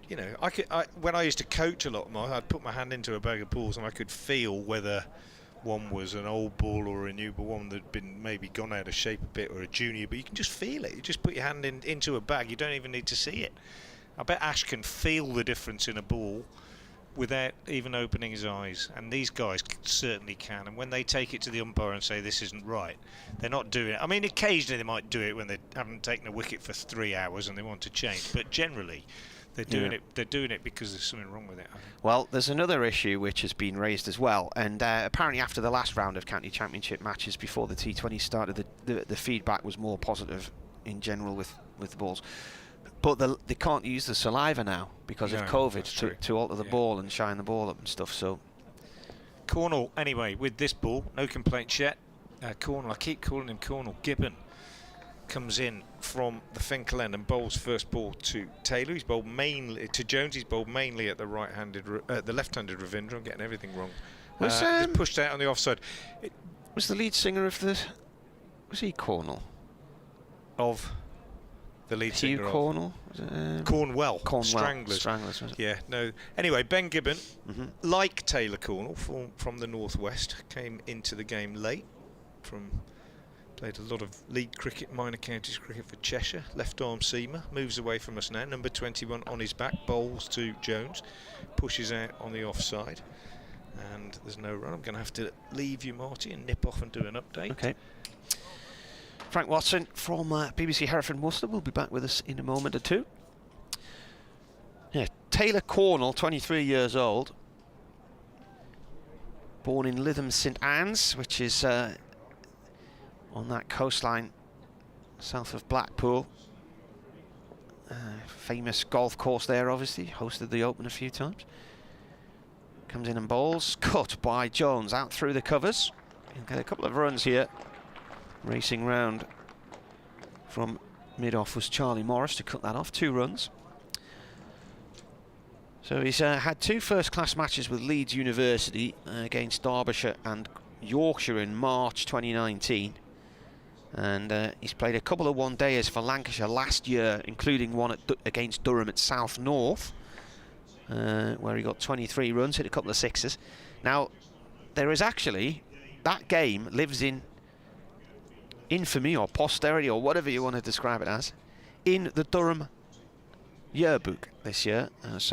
[SPEAKER 5] you know, when I used to coach a lot more, I'd put my hand into a bag of balls and I could feel whether one was an old ball or a new ball, one that had been maybe gone out of shape a bit, or a junior, but you can just feel it. You just put your hand into a bag, you don't even need to see it. I bet Ash can feel the difference in a ball without even opening his eyes, and these guys certainly can. And when they take it to the umpire and say this isn't right, they're not doing it. I mean, occasionally they might do it when they haven't taken a wicket for 3 hours and they want to change, but generally they're doing it. They're doing it because there's something wrong with it, I think.
[SPEAKER 2] Well, there's another issue which has been raised as well, and apparently after the last round of county championship matches before the T20 started, the feedback was more positive in general with the balls. But they can't use the saliva now because of COVID to alter the ball and shine the ball up and stuff. So
[SPEAKER 5] Cornell, anyway, with this ball, no complaints yet. Cornell, I keep calling him Cornell. Gibbon comes in from the Finkel end and bowls first ball to Taylor. He's bowled mainly to Jones. He's bowled mainly at the the left-handed Ravindra. I'm getting everything wrong. Just pushed out on the offside.
[SPEAKER 2] Was the lead singer of was he Cornell?
[SPEAKER 5] Of the lead singer
[SPEAKER 2] Hugh Cornell?
[SPEAKER 5] Cornwell.
[SPEAKER 2] Stranglers.
[SPEAKER 5] Was it? Yeah, no. Anyway, Ben Gibbon, like Taylor Cornell, from the northwest, came into the game late. Played a lot of league cricket, minor counties cricket for Cheshire. Left arm seamer, moves away from us now. Number 21 on his back, bowls to Jones, pushes out on the offside, and there's no run. I'm going to have to leave you, Marty, and nip off and do an update.
[SPEAKER 2] Okay. Frank Watson from BBC Hereford Worcester will be back with us in a moment or two. Yeah, Taylor Cornell, 23 years old, born in Lytham St Anne's, which is on that coastline south of Blackpool. Famous golf course there, obviously, hosted the Open a few times. Comes in and bowls, cut by Jones out through the covers. He'll get a couple of runs here. Racing round from mid-off was Charlie Morris to cut that off. 2 runs. So he's had 2 first-class matches with Leeds University against Derbyshire and Yorkshire in March 2019. And he's played a couple of one-dayers for Lancashire last year, including one against Durham at South North, where he got 23 runs, hit a couple of sixes. Now, there is actually, that game lives in infamy or posterity or whatever you want to describe it as, in the Durham yearbook this year, as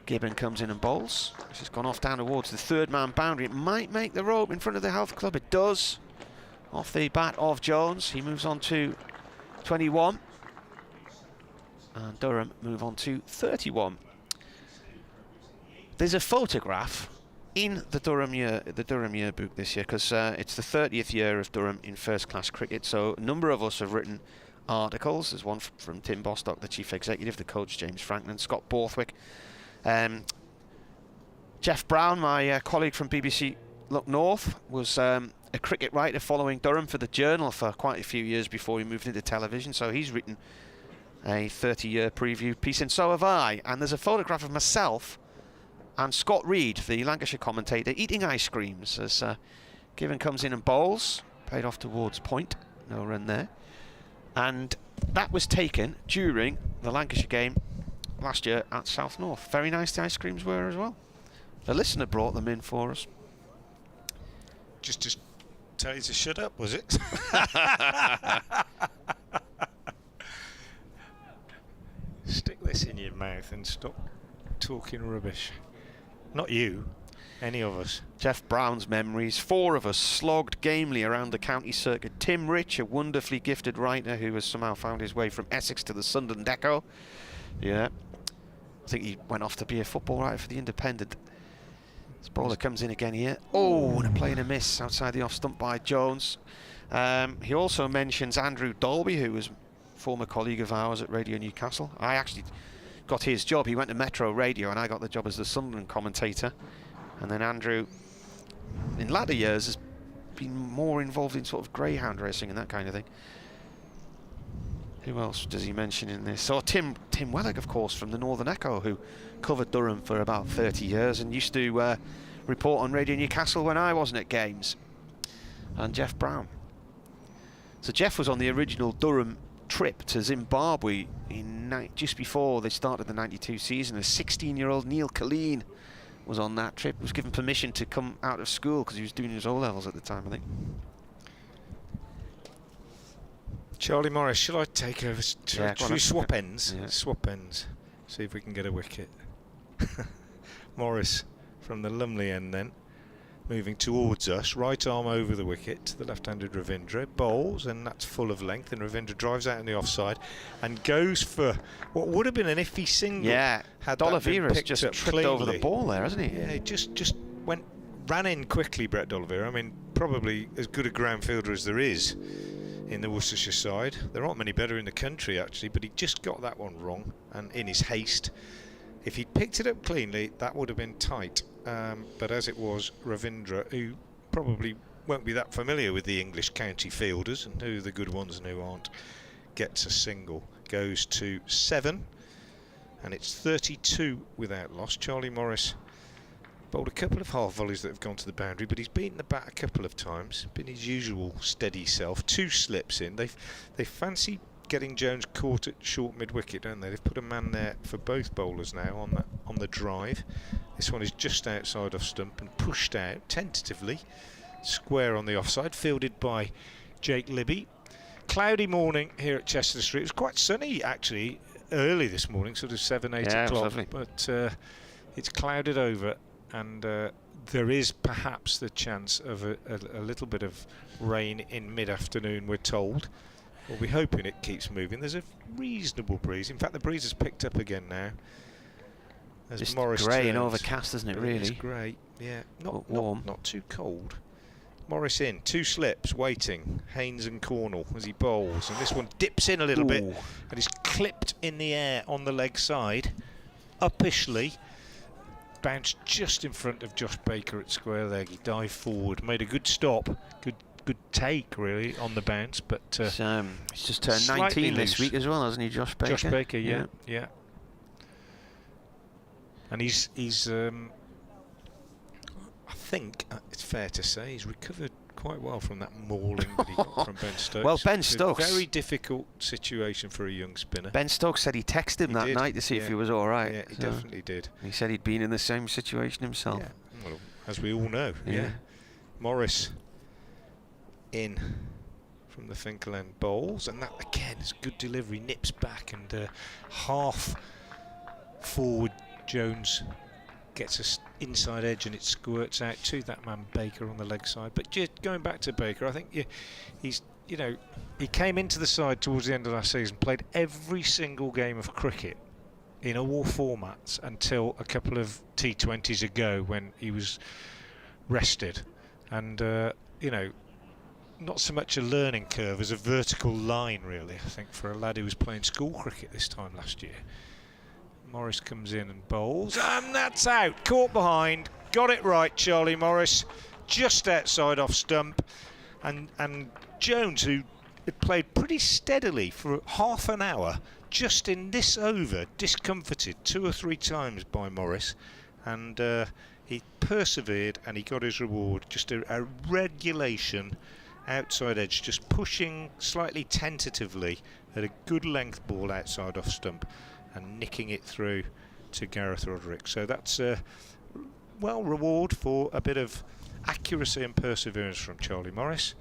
[SPEAKER 2] Gibbon comes in and bowls. This has gone off down towards the 3rd-man boundary. It might make the rope in front of the Health Club. It does. Off the bat of Jones. He moves on to 21. And Durham move on to 31. There's a photograph in the Durham yearbook this year, because it's the 30th year of Durham in first-class cricket. So a number of us have written articles. There's one from Tim Bostock, the chief executive, the coach James Franklin, Scott Borthwick. Jeff Brown, my colleague from BBC Look North, was a cricket writer following Durham for the Journal for quite a few years before he moved into television, so he's written a 30-year preview piece, and so have I. And there's a photograph of myself and Scott Reed, the Lancashire commentator, eating ice creams as Given comes in and bowls, played off towards point, no run there. And that was taken during the Lancashire game last year at South North. Very nice the ice creams were as well. The listener brought them in for us.
[SPEAKER 5] Just tell you to shut up, was it? Stick this in your mouth and stop talking rubbish. Not you, any of us.
[SPEAKER 2] Jeff Brown's memories. 4 of us slogged gamely around the county circuit. Tim Rich, a wonderfully gifted writer who has somehow found his way from Essex to the Sunderland Echo. Yeah. I think he went off to be a football writer for the Independent. This bowler comes in again here. Oh, and a play and a miss outside the off stump by Jones. He also mentions Andrew Dolby, who was a former colleague of ours at Radio Newcastle. I actually got his job. He went to Metro Radio and I got the job as the Sunderland commentator. And then Andrew, in latter years, has been more involved in sort of greyhound racing and that kind of thing. Who else does he mention in this? Oh, Tim Wellick, of course, from the Northern Echo, who covered Durham for about 30 years and used to report on Radio Newcastle when I wasn't at games. And Jeff Brown. So Jeff was on the original Durham trip to Zimbabwe in just before they started the 92 season. A 16-year-old Neil Colleen was on that trip. Was given permission to come out of school because he was doing his O-levels at the time, I think.
[SPEAKER 5] Charlie Morris, shall I take over? Should we swap ends?
[SPEAKER 2] Yeah.
[SPEAKER 5] Swap ends. See if we can get a wicket. Morris from the Lumley end then, moving towards us, right arm over the wicket to the left-handed Ravindra, bowls, and that's full of length, and Ravindra drives out on the offside and goes for what would have been an iffy single.
[SPEAKER 2] Yeah,
[SPEAKER 5] had
[SPEAKER 2] D'Oliveira's just tripped
[SPEAKER 5] cleanly
[SPEAKER 2] over the ball there, hasn't he?
[SPEAKER 5] Yeah, he just ran in quickly, Brett D'Oliveira. I mean, probably as good a ground fielder as there is in the Worcestershire side. There aren't many better in the country, actually, but he just got that one wrong, and in his haste. If he'd picked it up cleanly, that would have been tight. But as it was, Ravindra, who probably won't be that familiar with the English county fielders and who are the good ones and who aren't, gets a single. Goes to 7, and it's 32 without loss. Charlie Morris bowled a couple of half volleys that have gone to the boundary, but he's beaten the bat a couple of times. Been his usual steady self. 2 slips in. They fancy getting Jones caught at short mid-wicket, don't they? They've put a man there for both bowlers now on the drive. This one is just outside off stump and pushed out tentatively, square on the offside, fielded by Jake Libby. Cloudy morning here at Chester Street. It was quite sunny actually early this morning, sort of 7-8 o'clock, but it's clouded over, and there is perhaps the chance of a little bit of rain in mid-afternoon, we're told. We'll be hoping it keeps moving. There's a reasonable breeze. In fact, the breeze has picked up again now. As
[SPEAKER 2] Just
[SPEAKER 5] Morris
[SPEAKER 2] grey
[SPEAKER 5] turns.
[SPEAKER 2] and overcast, isn't it, really?
[SPEAKER 5] It's grey, yeah.
[SPEAKER 2] But warm.
[SPEAKER 5] Not too cold. Morris in, 2 slips, waiting. Haynes and Cornell as he bowls. And this one dips in a little bit and is clipped in the air on the leg side. Uppishly. bounced just in front of Josh Baker at square leg. He dived forward, made a good stop, good take really on the bounce, but
[SPEAKER 2] he's just turned 19 this week as well, hasn't he, Josh Baker?
[SPEAKER 5] Josh Baker, yeah. And he's I think it's fair to say he's recovered quite well from that mauling that he got from Ben Stokes.
[SPEAKER 2] Well, Ben Stokes,
[SPEAKER 5] a very difficult situation for a young spinner.
[SPEAKER 2] Ben Stokes said he texted him that night to see if he was all right.
[SPEAKER 5] Yeah, he definitely did.
[SPEAKER 2] He said he'd been in the same situation himself.
[SPEAKER 5] Yeah, well, as we all know. Yeah. Morris in from the Finkel end, bowls, and that again is good delivery, nips back, and half forward Jones gets us inside edge and it squirts out to that man Baker on the leg side. But just going back to Baker, I think he came into the side towards the end of last season, played every single game of cricket in all formats until a couple of T20s ago when he was rested, and not so much a learning curve as a vertical line really, I think, for a lad who was playing school cricket this time last year. Morris comes in and bowls, and that's out. Caught behind, got it right, Charlie Morris, just outside off stump, and Jones, who had played pretty steadily for half an hour, just in this over, discomforted 2 or 3 times by Morris, and he persevered and he got his reward. Just a regulation outside edge, just pushing slightly tentatively at a good length ball outside off stump and nicking it through to Gareth Roderick. So that's reward for a bit of accuracy and perseverance from Charlie Morris.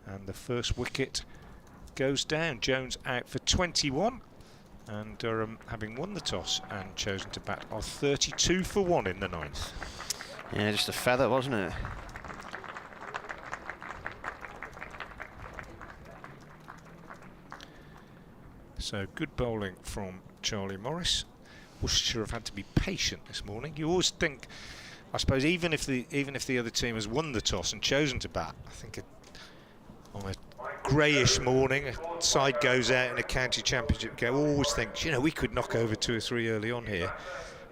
[SPEAKER 5] And the first wicket goes down. Jones out for 21, and Durham, having won the toss and chosen to bat, are 32 for 1 in the 9th.
[SPEAKER 2] Yeah, just a feather, wasn't it?
[SPEAKER 5] So good bowling from Charlie Morris. Worcestershire have had to be patient this morning. You always think, I suppose, even if the other team has won the toss and chosen to bat, I think on a greyish morning, a side goes out in a county championship game, always thinks, we could knock over 2 or 3 early on here.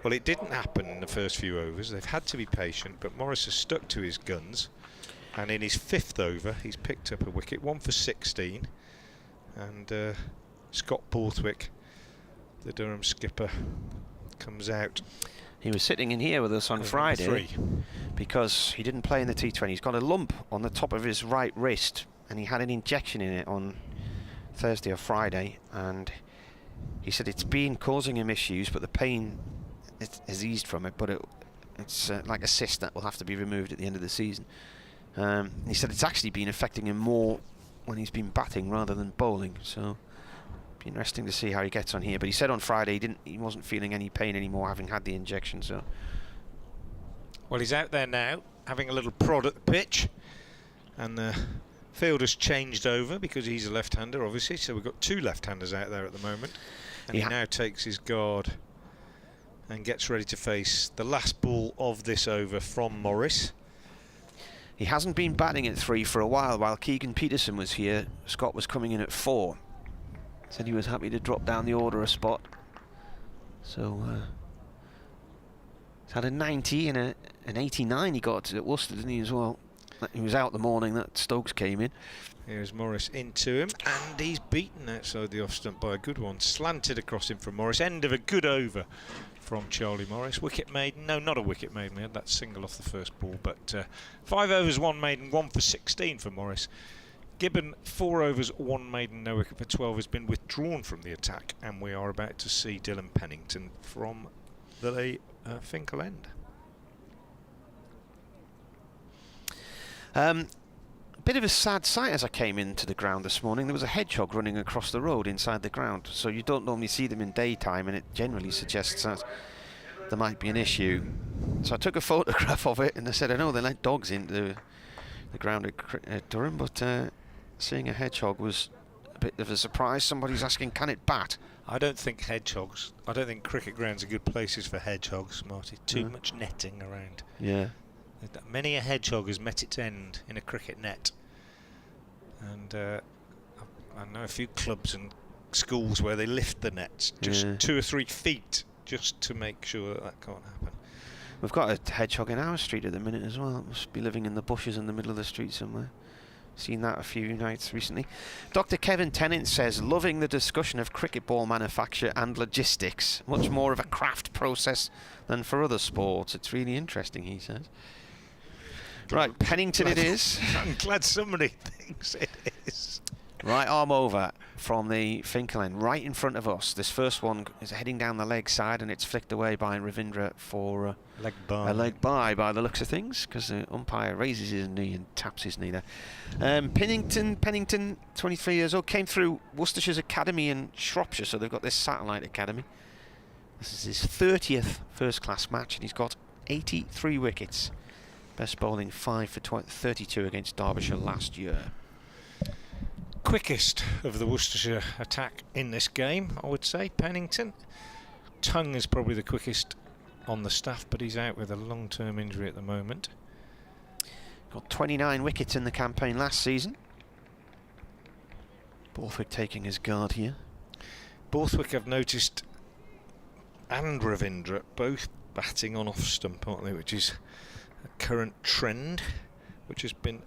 [SPEAKER 5] Well, it didn't happen in the first few overs. They've had to be patient, but Morris has stuck to his guns, and in his 5th over he's picked up a wicket, 1 for 16, and Scott Borthwick, the Durham skipper, comes out.
[SPEAKER 2] He was sitting in here with us on Friday because he didn't play in the T20. He's got a lump on the top of his right wrist, and he had an injection in it on Thursday or Friday, and he said it's been causing him issues, but the pain has eased from it, but it's like a cyst that will have to be removed at the end of the season. He said it's actually been affecting him more when he's been batting rather than bowling, so interesting to see how he gets on here. But he said on Friday he wasn't feeling any pain anymore, having had the injection. So,
[SPEAKER 5] well, he's out there now having a little prod at the pitch, and the fielder's changed over because he's a left-hander, obviously. So we've got 2 left-handers out there at the moment, and he now takes his guard and gets ready to face the last ball of this over from Morris.
[SPEAKER 2] He hasn't been batting at 3 for a while Keegan Peterson was here. Scott was coming in at 4. Said he was happy to drop down the order a spot. So he's had a 90 and an 89 he got at Worcester, didn't he, as well? He was out the morning that Stokes came in.
[SPEAKER 5] Here's Morris into him, and he's beaten outside the off stump by a good one. Slanted across him from Morris. End of a good over from Charlie Morris. Wicket maiden. No, not a wicket maiden. We had that single off the first ball, but 5 overs, 1 maiden, 1 for 16 for Morris. Gibbon, 4 overs, 1 maiden, no wicket for 12, has been withdrawn from the attack, and we are about to see Dylan Pennington from the Finkel end.
[SPEAKER 2] Bit of a sad sight as I came into the ground this morning. There was a hedgehog running across the road inside the ground, so you don't normally see them in daytime, and it generally suggests that there might be an issue. So I took a photograph of it, and I said, I know they let dogs into the ground at Durham, but seeing a hedgehog was a bit of a surprise. Somebody's asking, can it bat?
[SPEAKER 5] I don't think cricket grounds are good places for hedgehogs, Marty. Too much netting around.
[SPEAKER 2] Yeah.
[SPEAKER 5] Many a hedgehog has met its end in a cricket net. And I know a few clubs and schools where they lift the nets just 2 or 3 feet just to make sure that can't happen.
[SPEAKER 2] We've got a hedgehog in our street at the minute as well. It must be living in the bushes in the middle of the street somewhere. Seen that a few nights recently. Dr. Kevin Tennant says, loving the discussion of cricket ball manufacture and logistics. Much more of a craft process than for other sports. It's really interesting, he says. Right, Pennington it is.
[SPEAKER 5] I'm glad somebody thinks it is.
[SPEAKER 2] Right arm over from the Finkel end, right in front of us. This first one is heading down the leg side, and it's flicked away by Ravindra for
[SPEAKER 5] Leg by.
[SPEAKER 2] a leg by the looks of things, because the umpire raises his knee and taps his knee there. Pennington, 23 years old, came through Worcestershire's academy in Shropshire, so they've got this satellite academy. This is his 30th first-class match, and he's got 83 wickets. Best bowling 5 for 32 against Derbyshire last year.
[SPEAKER 5] Quickest of the Worcestershire attack in this game, I would say, Pennington. Tongue is probably the quickest on the staff, but he's out with a long-term injury at the moment.
[SPEAKER 2] Got 29 wickets in the campaign last season. Borthwick taking his guard here.
[SPEAKER 5] Borthwick, I've noticed, and Ravindra both batting on off-stump, aren't they, which is a current trend, which has been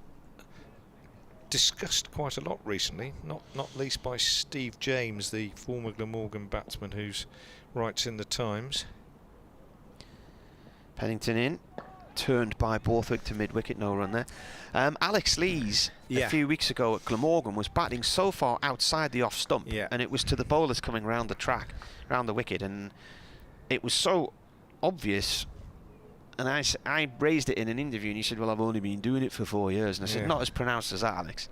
[SPEAKER 5] discussed quite a lot recently, not least by Steve James, the former Glamorgan batsman who's writes in the Times.
[SPEAKER 2] Pennington in, turned by Borthwick to mid-wicket, no run there. Alex Lees, a few weeks ago at Glamorgan, was batting so far outside the off-stump, and it was to the bowlers coming round the track, round the wicket, and it was so obvious. And I raised it in an interview, and he said, well, I've only been doing it for 4 years. And I said, not as pronounced as that, Alex.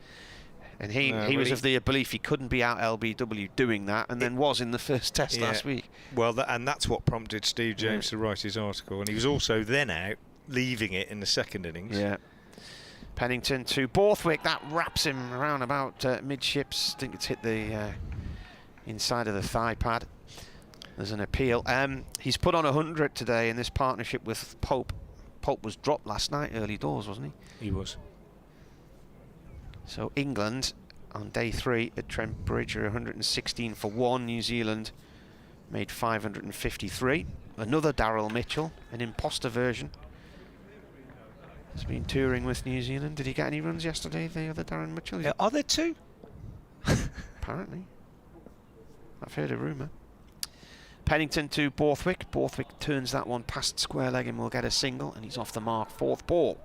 [SPEAKER 2] And he was of the belief he couldn't be out LBW doing that, and then was in the first test last week.
[SPEAKER 5] Well, and that's what prompted Steve James to write his article. And he was also then out, leaving it in the second innings.
[SPEAKER 2] Yeah. Pennington to Borthwick. That wraps him around about midships. I think it's hit the inside of the thigh pad. There's an appeal. He's put on 100 today in this partnership with Pope. Pope was dropped last night, early doors, wasn't he?
[SPEAKER 5] He was.
[SPEAKER 2] So England on day 3 at Trent Bridge are 116 for 1. New Zealand made 553. Another Daryl Mitchell, an imposter version, has been touring with New Zealand. Did he get any runs yesterday, the other Darren Mitchell?
[SPEAKER 5] Are there two?
[SPEAKER 2] Apparently. I've heard a rumour. Pennington to Borthwick. Borthwick turns that one past square leg and will get a single, and he's off the mark. 4th ball.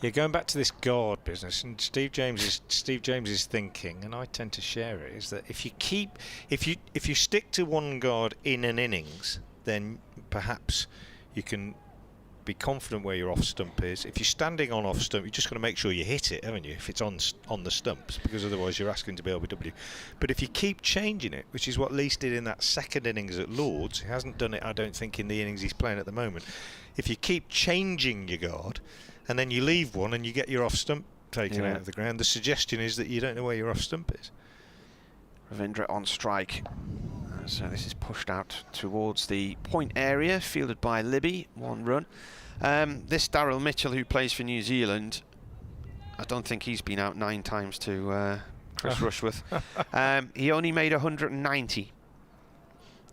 [SPEAKER 5] Yeah, going back to this guard business, and Steve James's thinking, and I tend to share it, is that if you stick to one guard in an innings, then perhaps you can be confident where your off stump is. If you're standing on off stump, you just got to make sure you hit it, haven't you? If it's on the stumps, because otherwise you're asking to be LBW. But if you keep changing it, which is what Lees did in that second innings at Lords, he hasn't done it, I don't think, in the innings he's playing at the moment. If you keep changing your guard, and then you leave one and you get your off stump taken out of the ground, the suggestion is that you don't know where your off stump is.
[SPEAKER 2] Ravindra on strike. So this is pushed out towards the point area, fielded by Libby, 1 run. This Daryl Mitchell, who plays for New Zealand, I don't think he's been out 9 times to Chris Rushworth. He only made 190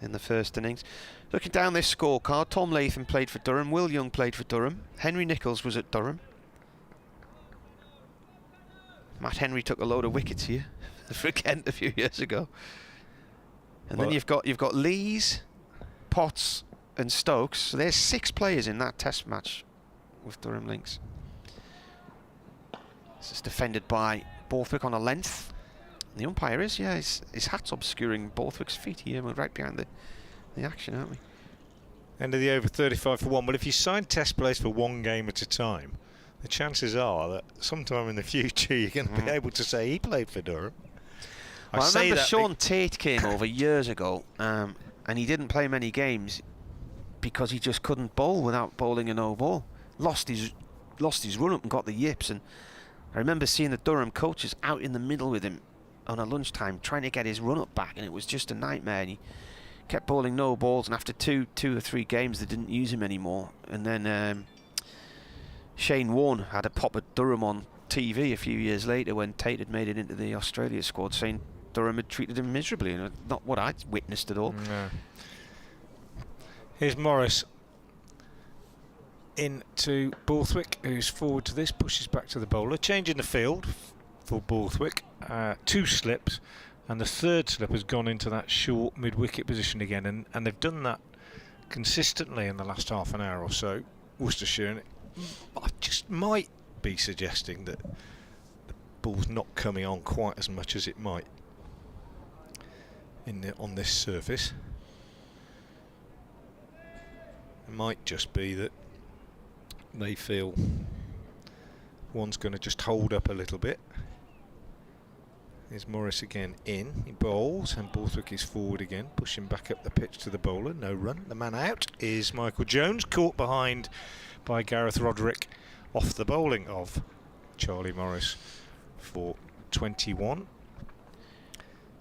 [SPEAKER 2] in the first innings. Looking down this scorecard, Tom Latham played for Durham, Will Young played for Durham, Henry Nichols was at Durham. Matt Henry took a load of wickets here for Kent a few years ago. And then you've got Lees, Potts and Stokes. So there's 6 players in that test match with Durham Lynx. This is defended by Borthwick on a length. And the umpire is, his hat's obscuring Borthwick's feet here. We're right behind the action, aren't we?
[SPEAKER 5] End of the over, 35 for 1. But if you sign test players for 1 game at a time, the chances are that sometime in the future you're going to be able to say he played for Durham.
[SPEAKER 2] Well, I remember Sean Tate came over years ago, and he didn't play many games because he just couldn't bowl without bowling a no ball. Lost his run up and got the yips. And I remember seeing the Durham coaches out in the middle with him on a lunchtime trying to get his run up back, and it was just a nightmare. And he kept bowling no balls, and after two or three games they didn't use him anymore. And then Shane Warne had a pop at Durham on TV a few years later when Tate had made it into the Australia squad, saying Durham had treated him miserably, and not what I'd witnessed at all.
[SPEAKER 5] No. Here's Morris into Borthwick, who's forward to this, pushes back to the bowler. Change in the field for Borthwick. 2 slips, and the 3rd slip has gone into that short mid-wicket position again, and they've done that consistently in the last half an hour or so, Worcestershire, and I just might be suggesting that the ball's not coming on quite as much as it might on this surface. It might just be that they feel one's going to just hold up a little bit. Here's Morris again in, he bowls, and Borthwick is forward again, pushing back up the pitch to the bowler, no run. The man out is Michael Jones, caught behind by Gareth Roderick off the bowling of Charlie Morris for 21.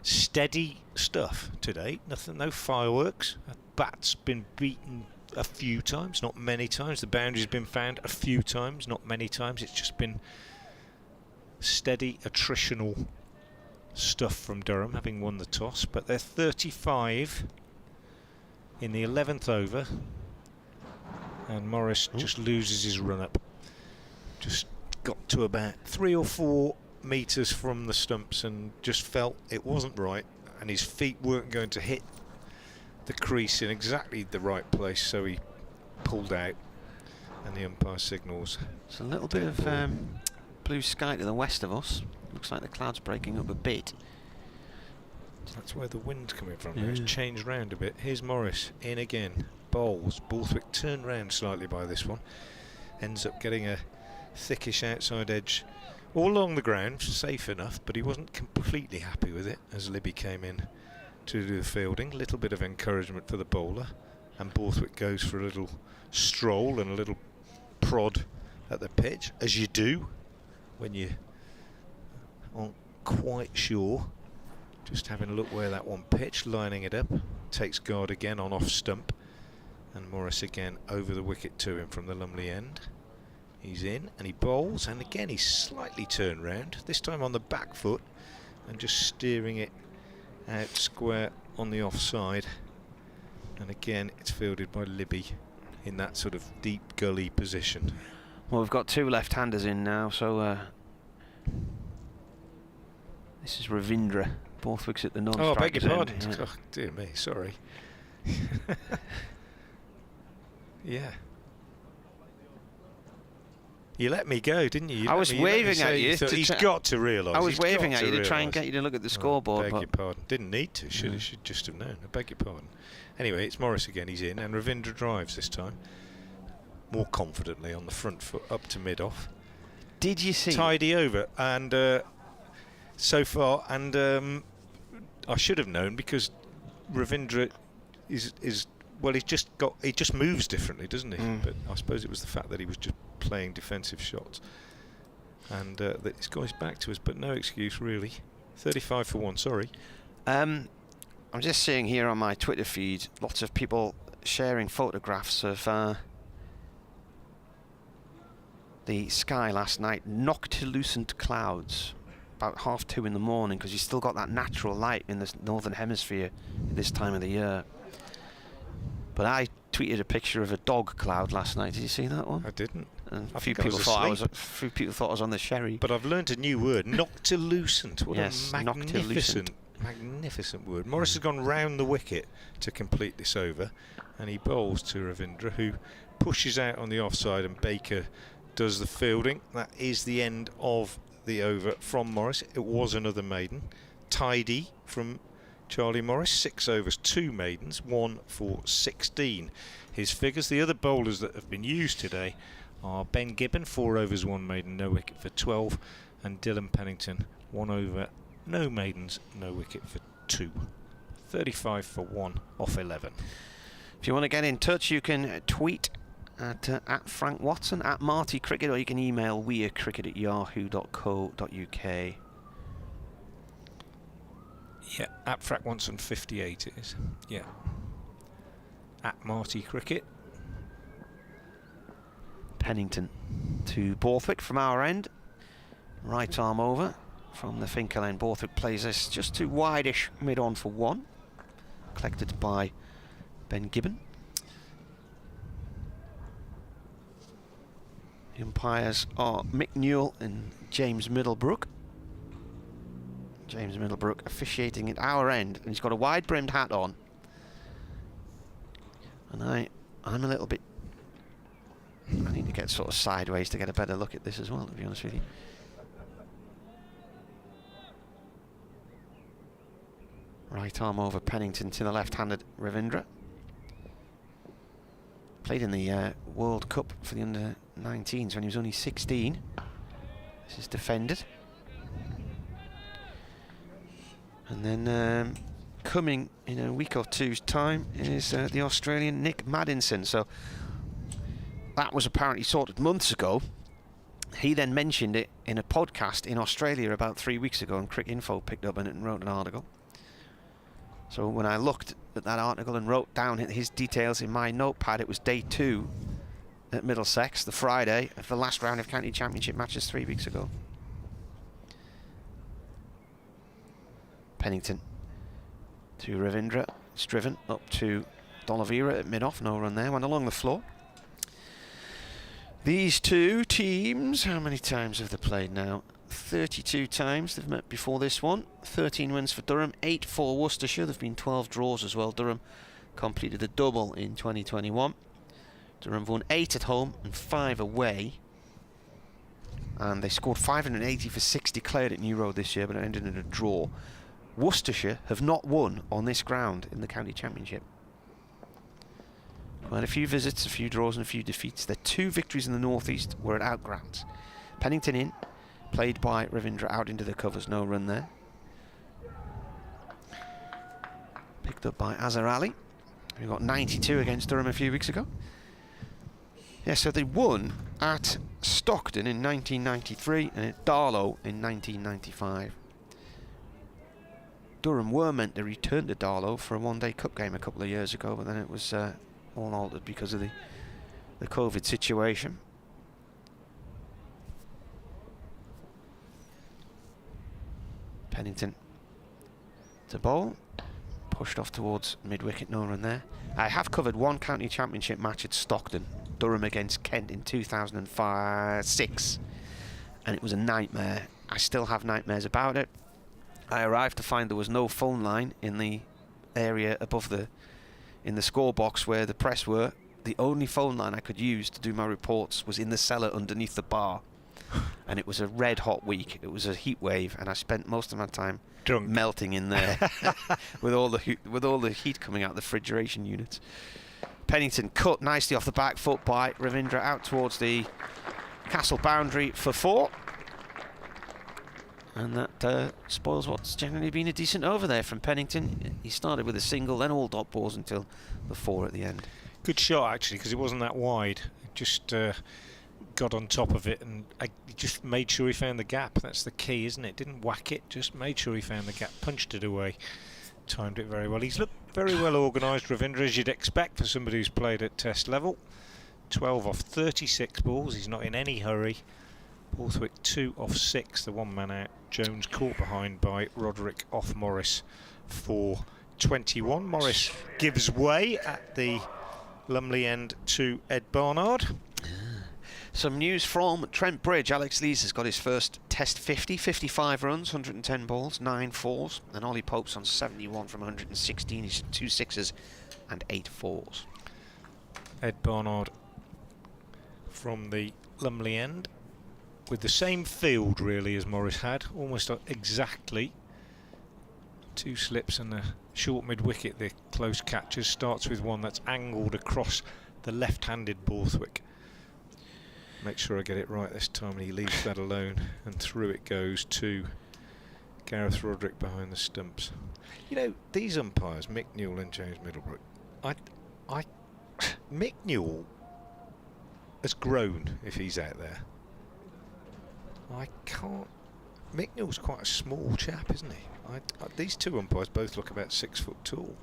[SPEAKER 5] Steady stuff today, nothing, no fireworks. A bat's been beaten a few times, not many times. The boundary's been found a few times, not many times. It's just been steady, attritional stuff from Durham, having won the toss. But they're 35 in the 11th over, and Morris just loses his run up. Just got to about 3 or 4 metres from the stumps and just felt it wasn't right, and his feet weren't going to hit the crease in exactly the right place, so he pulled out, and the umpire signals.
[SPEAKER 2] It's a little bit of blue sky to the west of us. Looks like the clouds breaking up a bit.
[SPEAKER 5] That's where the wind's coming from. It's changed round a bit. Here's Morris in again, bowls. Borthwick turned round slightly by this one, ends up getting a thickish outside edge all along the ground, safe enough, but he wasn't completely happy with it as Libby came in to do the fielding. Little bit of encouragement for the bowler, and Borthwick goes for a little stroll and a little prod at the pitch, as you do when you aren't quite sure. Just having a look where that one pitched, lining it up, takes guard again on off stump, and Morris again over the wicket to him from the Lumley end. He's in and he bowls, and again he's slightly turned round, this time on the back foot, and just steering it out square on the offside. And again it's fielded by Libby in that sort of deep gully position.
[SPEAKER 2] Well, we've got 2 left-handers in now, so this is Ravindra. Borthwick's at the non-strikers.
[SPEAKER 5] Oh, I beg your pardon.
[SPEAKER 2] Yeah.
[SPEAKER 5] Oh, dear me, sorry. Yeah. You let me go, didn't you?
[SPEAKER 2] I was waving at you.
[SPEAKER 5] He's got to realise.
[SPEAKER 2] I was waving at you to try and get you to look at the scoreboard.
[SPEAKER 5] I beg your pardon. Didn't need to. Should just have known. I beg your pardon. Anyway, it's Morris again. He's in, and Ravindra drives this time. More confidently on the front foot, up to mid-off.
[SPEAKER 2] Did you see?
[SPEAKER 5] Tidy over, and so far, and I should have known, because Ravindra is well, he just moves differently, doesn't he? But I suppose it was the fact that he was just playing defensive shots, and that this guy's back to us, but no excuse really. 35 for 1. Sorry.
[SPEAKER 2] I'm just seeing here on my Twitter feed lots of people sharing photographs of the sky last night. Noctilucent clouds about 2:30 in the morning, because you still got that natural light in the northern hemisphere at this time of the year. But I tweeted a picture of a dog cloud last night. Did you see that one?
[SPEAKER 5] I didn't.
[SPEAKER 2] And a few people thought I was on the sherry.
[SPEAKER 5] But I've learned a new word, noctilucent. What
[SPEAKER 2] yes,
[SPEAKER 5] a magnificent word. Morris has gone round the wicket to complete this over, and he bowls to Ravindra, who pushes out on the offside, and Baker does the fielding. That is the end of the over from Morris. It was another maiden. Tidy from Charlie Morris. 6 overs, 2 maidens, 1 for 16. His figures. The other bowlers that have been used today are Ben Gibbon, 4 overs, 1 maiden, no wicket for 12, and Dylan Pennington, 1 over, no maidens, no wicket for 2. 35 for 1 off 11.
[SPEAKER 2] If you want to get in touch, you can tweet at Frank Watson, at Marty Cricket, or you can email wearecricket@yahoo.co.uk.
[SPEAKER 5] Yeah, at Frank Watson 58 it is. Yeah. At Marty Cricket.
[SPEAKER 2] Pennington to Borthwick from our end. Right arm over from the Finkel end. Borthwick plays this just too wide-ish mid-on for 1. Collected by Ben Gibbon. The umpires are Mick Newell and James Middlebrook. James Middlebrook officiating at our end, and he's got a wide-brimmed hat on. And I'm a little bit... I need to get sort of sideways to get a better look at this as well, to be honest with you. Right arm over Pennington to the left-handed Ravindra. Played in the World Cup for the under-19s when he was only 16. This is defended. And then coming in a week or two's time is the Australian Nick Maddinson. So that was apparently sorted months ago. He then mentioned it in a podcast in Australia about 3 weeks ago, and Cricket Info picked up on it and wrote an article. So when I looked at that article and wrote down his details in my notepad, it was day 2 at Middlesex, the Friday of the last round of county championship matches 3 weeks ago. Pennington to Ravindra. It's driven up to Dolavira at mid-off. No run there. Went along the floor. These two teams, how many times have they played now? 32 times they've met before this one. 13 wins for Durham, 8 for Worcestershire. There have been 12 draws as well. Durham completed a double in 2021. Durham won 8 at home and 5 away. And they scored 580 for 6 declared at New Road this year, but it ended in a draw. Worcestershire have not won on this ground in the county championship. Quite a few visits, a few draws and a few defeats. Their 2 victories in the northeast were at outgrounds. Pennington in, played by Ravindra out into the covers, no run there. Picked up by Azhar Ali, who got 92 against Durham a few weeks ago. Yeah, so they won at Stockton in 1993 and at Darlow in 1995. Durham were meant to return to Darlow for a one-day cup game a couple of years ago, but then it was all altered because of the COVID situation. Pennington to bowl, pushed off towards mid-wicket, no run there. I have covered one county championship match at Stockton, Durham against Kent in 2006, and it was a nightmare. I still have nightmares about it. I arrived to find there was no phone line in the area above in the score box where the press were. The only phone line I could use to do my reports was in the cellar underneath the bar. And it was a red hot week. It was a heat wave, and I spent most of my time
[SPEAKER 5] drunk,
[SPEAKER 2] melting in there with all the heat coming out of the refrigeration units. Pennington cut nicely off the back foot by Ravindra out towards the castle boundary for 4. And that spoils what's generally been a decent over there from Pennington. He started with a single, then all dot balls until the 4 at the end.
[SPEAKER 5] Good shot, actually, because it wasn't that wide. It just got on top of it, and he just made sure he found the gap. That's the key, isn't it? Didn't whack it, just made sure he found the gap, punched it away. Timed it very well. He's looked very well organised, Ravindra, as you'd expect for somebody who's played at test level. 12 off 36 balls. He's not in any hurry. Borthwick 2 off 6, the 1 man out. Jones caught behind by Roderick off Morris for 21. Morris gives way at the Lumley end to Ed Barnard.
[SPEAKER 2] Some news from Trent Bridge. Alex Lees has got his first Test 50, 55 runs, 110 balls, 9 fours, and Ollie Pope's on 71 from 116. He's 2 sixes and 8 fours.
[SPEAKER 5] Ed Barnard from the Lumley end, with the same field really as Morris had, almost exactly. 2 slips and a short mid-wicket. The close catches starts with one that's angled across the left-handed Borthwick. Make sure I get it right this time, and he leaves that alone, and through it goes to Gareth Roderick behind the stumps. You know, these umpires, Mick Newell and James Middlebrook, Mick Newell has grown if he's out there. I can't. Mick Newell's quite a small chap, isn't he? These two umpires both look about 6 foot tall.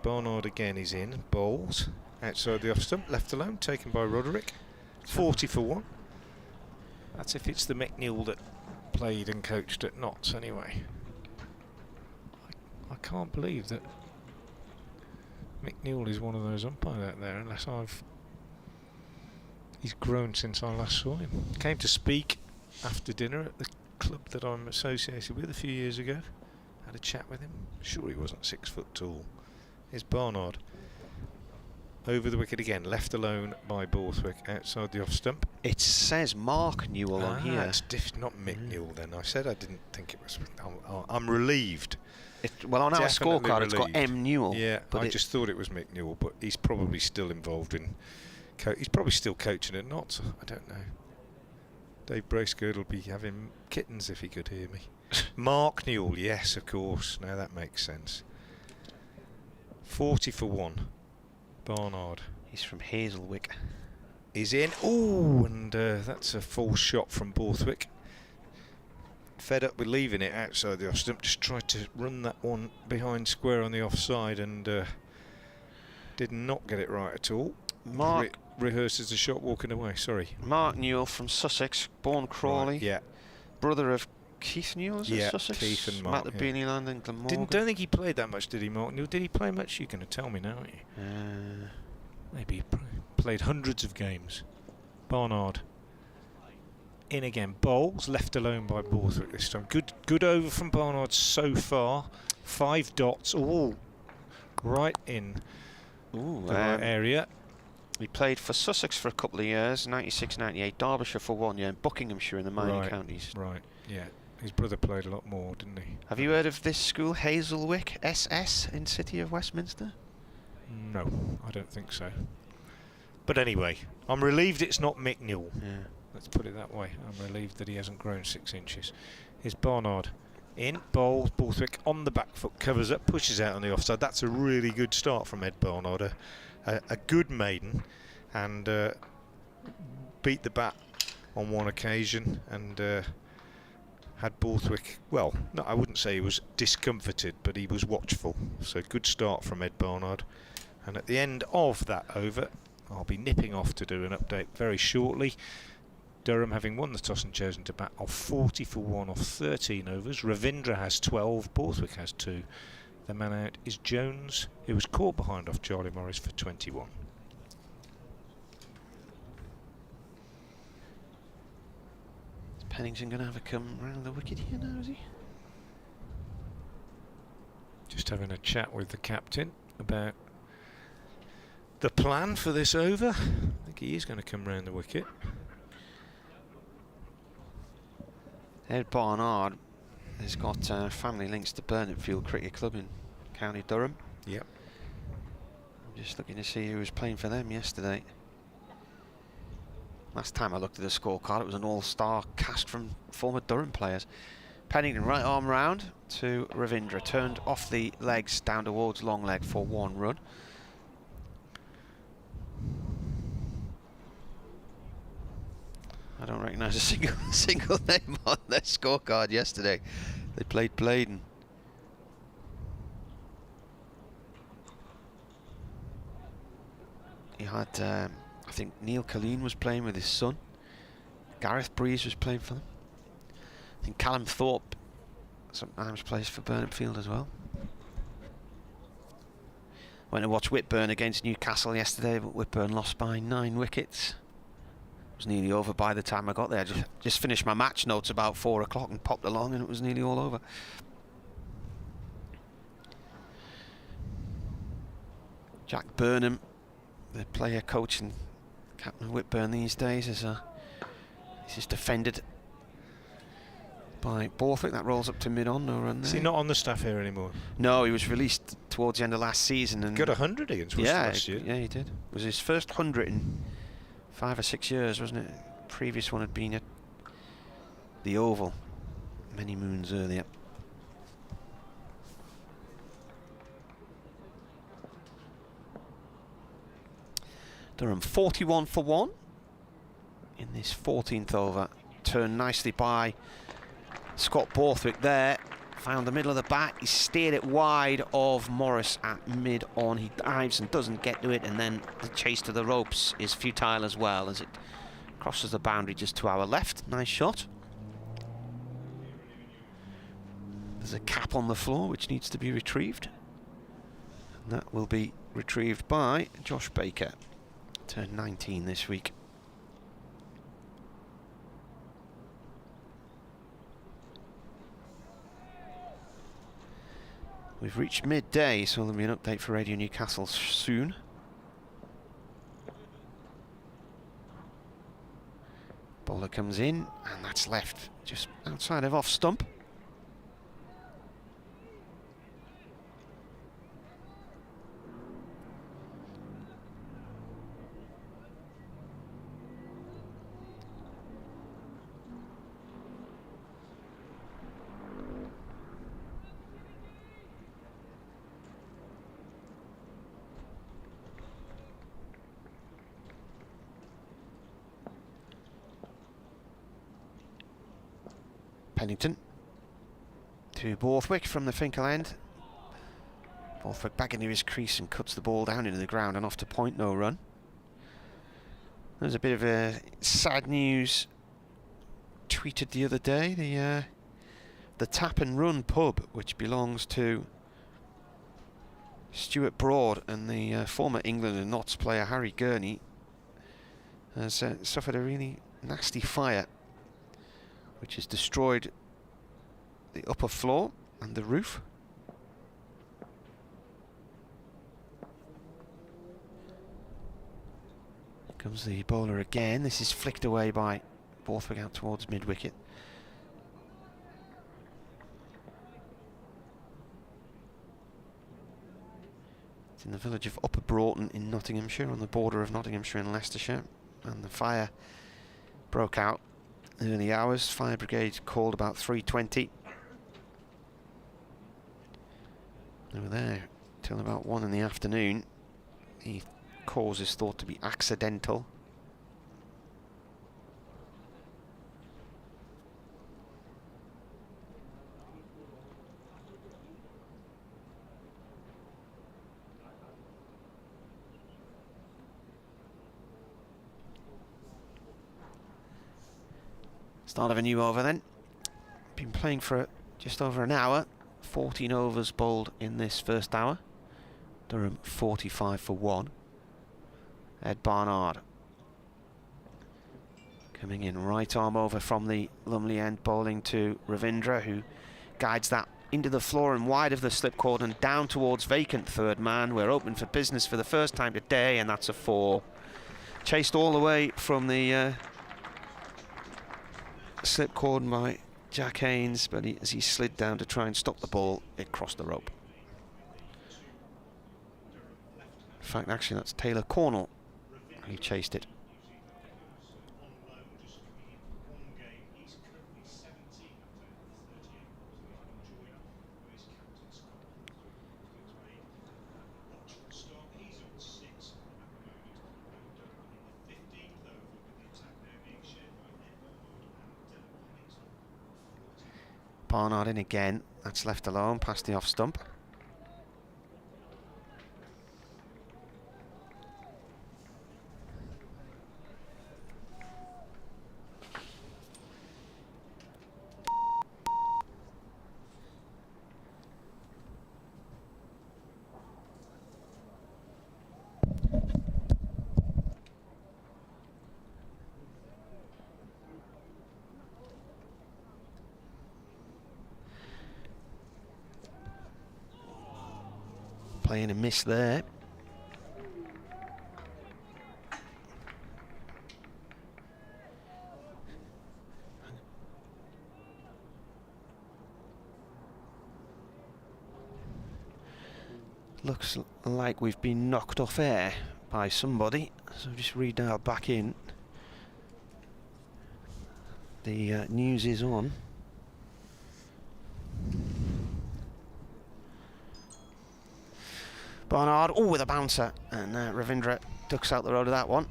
[SPEAKER 5] Barnard again is in, bowls outside the off stump, left alone, taken by Roderick. 40 for 1. That's if it's the Mick Newell that played and coached at Notts anyway. I can't believe that Mick Newell is one of those umpires out there, unless I've He's grown since I last saw him. Came to speak after dinner at the club that I'm associated with a few years ago. Had a chat with him. Sure he wasn't 6 foot tall. Here's Barnard. Over the wicket again, left alone by Borthwick outside the off stump.
[SPEAKER 2] It says Mark Newell on here.
[SPEAKER 5] It's not Mick Newell then. I said I didn't think it was. I'm relieved.
[SPEAKER 2] Well, on our
[SPEAKER 5] Definitely
[SPEAKER 2] scorecard it's got
[SPEAKER 5] relieved.
[SPEAKER 2] M Newell.
[SPEAKER 5] Yeah,
[SPEAKER 2] but
[SPEAKER 5] I just thought it was Mick Newell, but he's probably still involved in. He's probably still coaching at Notts. I don't know. Dave Bracegirdle will be having kittens if he could hear me. Mark Newell, yes, of course. Now that makes sense. 40 for 1. Barnard.
[SPEAKER 2] He's from Hazelwick.
[SPEAKER 5] He's in. Ooh, and that's a false shot from Borthwick. Fed up with leaving it outside the off stump, just tried to run that one behind square on the offside and did not get it right at all.
[SPEAKER 2] Mark
[SPEAKER 5] rehearses the shot walking away. Sorry.
[SPEAKER 2] Mark Newell from Sussex, born Crawley.
[SPEAKER 5] Right, yeah.
[SPEAKER 2] Brother of Keith Newell, is it, Sussex?
[SPEAKER 5] Keith and Mark.
[SPEAKER 2] Matt the Beanie Land and Glamorgan.
[SPEAKER 5] Don't think he played that much, did he, Mark Newell? Did he play much? You're going to tell me now, aren't you? Maybe he played hundreds of games. Barnard. In again. Bowles, left alone by Borthwick this time. Good over from Barnard so far. 5 dots. All right in the right area.
[SPEAKER 2] He played for Sussex for a couple of years, 96, 98, Derbyshire for 1 year, and Buckinghamshire in the minor counties.
[SPEAKER 5] Right, yeah. His brother played a lot more, didn't he?
[SPEAKER 2] Have you heard of this school, Hazelwick SS, in City of Westminster?
[SPEAKER 5] No, I don't think so. But anyway, I'm relieved it's not Mick Newell.
[SPEAKER 2] Yeah.
[SPEAKER 5] Let's put it that way. I'm relieved that he hasn't grown 6 inches. Here's Barnard. In, Bowles, Borthwick on the back foot, covers up, pushes out on the offside. That's a really good start from Ed Barnard. A good maiden, and beat the bat on one occasion, and had Borthwick, well, no, I wouldn't say he was discomforted, but he was watchful. So good start from Ed Barnard. And at the end of that over, I'll be nipping off to do an update very shortly. Durham having won the toss and chosen to bat off 40 for 1 off 13 overs. Ravindra has 12, Borthwick has 2. The man out is Jones, who was caught behind off Charlie Morris for 21.
[SPEAKER 2] Is Pennington going to have a come round the wicket here now, is he?
[SPEAKER 5] Just having a chat with the captain about the plan for this over. I think he is going to come round the wicket.
[SPEAKER 2] Ed Barnard has got family links to Burnetfield Cricket Club in County Durham.
[SPEAKER 5] Yep.
[SPEAKER 2] I'm just looking to see who was playing for them yesterday. Last time I looked at the scorecard, it was an all-star cast from former Durham players. Pennington right arm round to Ravindra, turned off the legs down towards long leg for 1 run. I don't recognise a single name on their scorecard yesterday. They played Bladen. He had, I think Neil Colleen was playing with his son. Gareth Breeze was playing for them. I think Callum Thorpe sometimes plays for Burnetfield as well. Went to watch Whitburn against Newcastle yesterday, but Whitburn lost by 9 wickets. It was nearly over by the time I got there. Just finished my match notes about 4 o'clock and popped along, and it was nearly all over. Jack Burnham, the player coach and captain of Whitburn these days, he's just defended by Borthwick. That rolls up to mid-on, no run there.
[SPEAKER 5] Is he not on the staff here anymore?
[SPEAKER 2] No, he was released towards the end of last season. And
[SPEAKER 5] got 100 against Worcester last year.
[SPEAKER 2] Yeah, he did. It was his first 100 in 5 or 6 years, wasn't it? Previous one had been at the Oval many moons earlier. Durham 41 for 1 in this 14th over. Turned nicely by Scott Borthwick there. Found the middle of the bat. He steered it wide of Morris at mid-on. He dives and doesn't get to it, and then the chase to the ropes is futile as well as it crosses the boundary just to our left. Nice shot. There's a cap on the floor which needs to be retrieved. And that will be retrieved by Josh Baker. Turned 19 this week. We've reached midday, so there'll be an update for Radio Newcastle soon. Bowler comes in, and that's left just outside of off stump. Pennington to Borthwick from the Finkel end. Borthwick back into his crease and cuts the ball down into the ground and off to point, no run. There's a bit of a sad news tweeted the other day. The Tap and Run pub, which belongs to Stuart Broad and the former England and Notts player Harry Gurney, has suffered a really nasty fire, which has destroyed the upper floor and the roof. Here comes the bowler again. This is flicked away by Borthwick out towards mid-wicket. It's in the village of Upper Broughton in Nottinghamshire, on the border of Nottinghamshire and Leicestershire, and the fire broke out early hours. Fire brigade called about 3:20. They were there till about 1 in the afternoon. The cause is thought to be accidental. Start of a new over then. Been playing for just over an hour. 14 overs bowled in this first hour. Durham 45 for 1. Ed Barnard coming in, right arm over from the Lumley end, bowling to Ravindra, who guides that into the floor and wide of the slip cord and down towards vacant third man. We're open for business for the first time today, and that's a 4. Chased all the way from the slip cord by Jack Haynes, but as he slid down to try and stop the ball, it crossed the rope. In fact, actually, that's Taylor Cornell who chased it. Barnard in again. That's left alone past the off stump. Playing a miss there. Looks like we've been knocked off air by somebody, so just redial back in. The news is on. Barnard, oh, with a bouncer, and Ravindra ducks out the road of that one.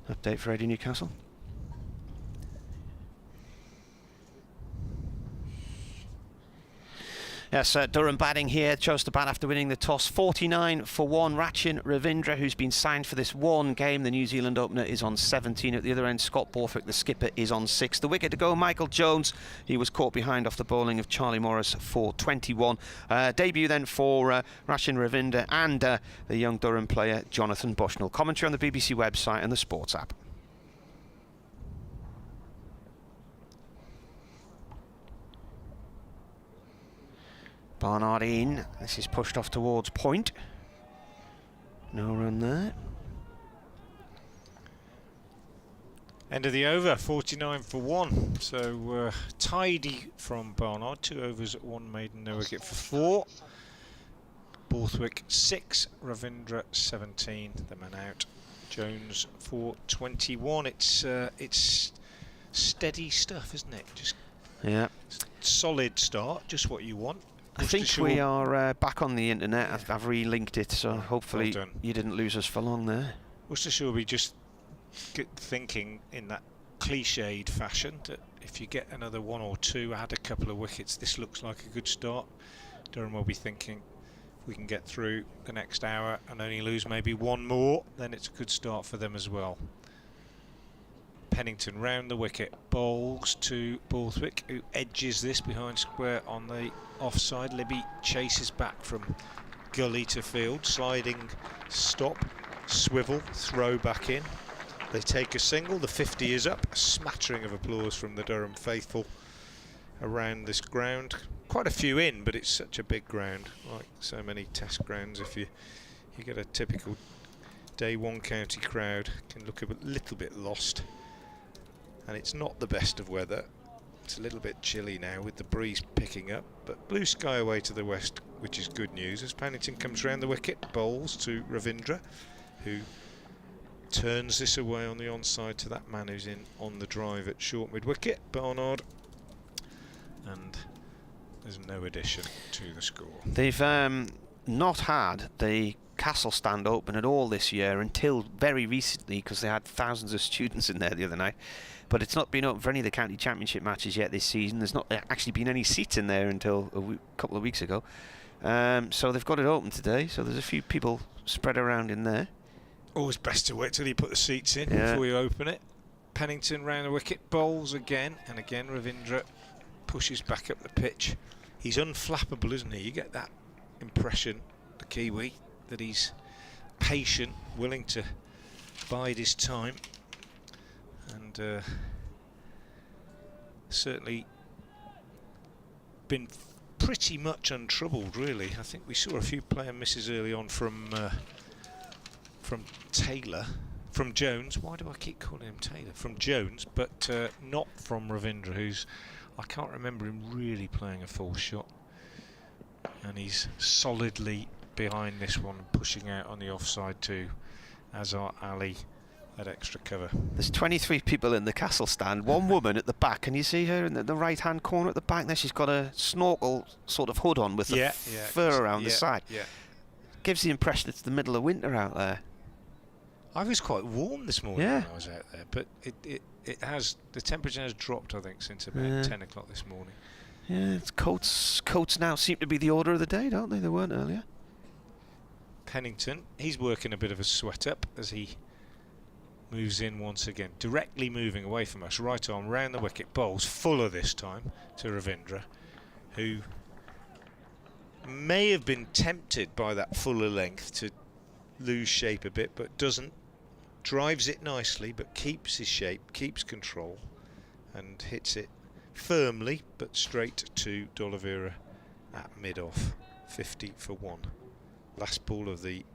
[SPEAKER 2] Update for Radio Newcastle. Yes, Durham batting here, chose to bat after winning the toss. 49 for 1. Rachin Ravindra, who's been signed for this one game. The New Zealand opener is on 17. At the other end, Scott Borthwick, the skipper, is on 6. The wicket to go, Michael Jones. He was caught behind off the bowling of Charlie Morris for 21. Debut then for Rachin Ravindra and the young Durham player Jonathan Bushnell. Commentary on the BBC website and the Sports app. Barnard in. This is pushed off towards point. No run there.
[SPEAKER 5] End of the over, 49 for 1. So tidy from Barnard. 2 overs at 1 maiden, no wicket for 4. Borthwick 6, Ravindra 17. The man out. Jones for 21. It's steady stuff, isn't it? Just solid start. Just what you want.
[SPEAKER 2] I think we are back on the internet. I've relinked it, so hopefully you didn't lose us for long there.
[SPEAKER 5] Worcestershire will be just thinking in that cliched fashion that if you get another 1 or 2, add a couple of wickets, this looks like a good start. Durham will be thinking if we can get through the next hour and only lose maybe 1 more, then it's a good start for them as well. Pennington round the wicket, bowls to Borthwick, who edges this behind square on the offside. Libby chases back from gully to field, sliding stop, swivel, throw back in. They take a single, the 50 is up. A smattering of applause from the Durham faithful around this ground. Quite a few in, but it's such a big ground, like so many test grounds. If you get a typical day 1 county crowd, can look a little bit lost. And it's not the best of weather. It's a little bit chilly now with the breeze picking up, but blue sky away to the west, which is good news as Pennington comes round the wicket, bowls to Ravindra, who turns this away on the onside to that man who's in on the drive at short mid-wicket, Barnard, and there's no addition to the score.
[SPEAKER 2] They've not had the Castle stand open at all this year until very recently, because they had thousands of students in there the other night, but it's not been open for any of the county championship matches yet this season. There's not actually been any seats in there until a couple of weeks ago, so they've got it open today, so there's a few people spread around in there.
[SPEAKER 5] Always best to wait till you put the seats in before you open it. Pennington round the wicket, bowls again, and again Ravindra pushes back up the pitch. He's unflappable, isn't he? You get that impression, the Kiwi, that he's patient, willing to bide his time, and certainly been pretty much untroubled, really. I think we saw a few player misses early on from Taylor, from Jones. Why do I keep calling him Taylor? From Jones, but not from Ravindra, who's, I can't remember him really playing a full shot, and he's solidly behind this one, pushing out on the offside too, as are Ali at extra cover.
[SPEAKER 2] There's 23 people in the Castle stand, 1 woman at the back. Can you see her in the right hand corner at the back there? She's got a snorkel sort of hood on with the fur around the side. Gives the impression it's the middle of winter out there.
[SPEAKER 5] I was quite warm this morning when I was out there, but it has, the temperature has dropped, I think, since about 10 o'clock this morning.
[SPEAKER 2] Yeah, it's coats now seem to be the order of the day, don't they? They weren't earlier.
[SPEAKER 5] Pennington, he's working a bit of a sweat up as he moves in once again, directly moving away from us, right arm round the wicket, bowls fuller this time to Ravindra, who may have been tempted by that fuller length to lose shape a bit, but doesn't. Drives it nicely, but keeps his shape, keeps control, and hits it firmly but straight to D'Oliveira at mid-off. 50 for 1. Last ball of the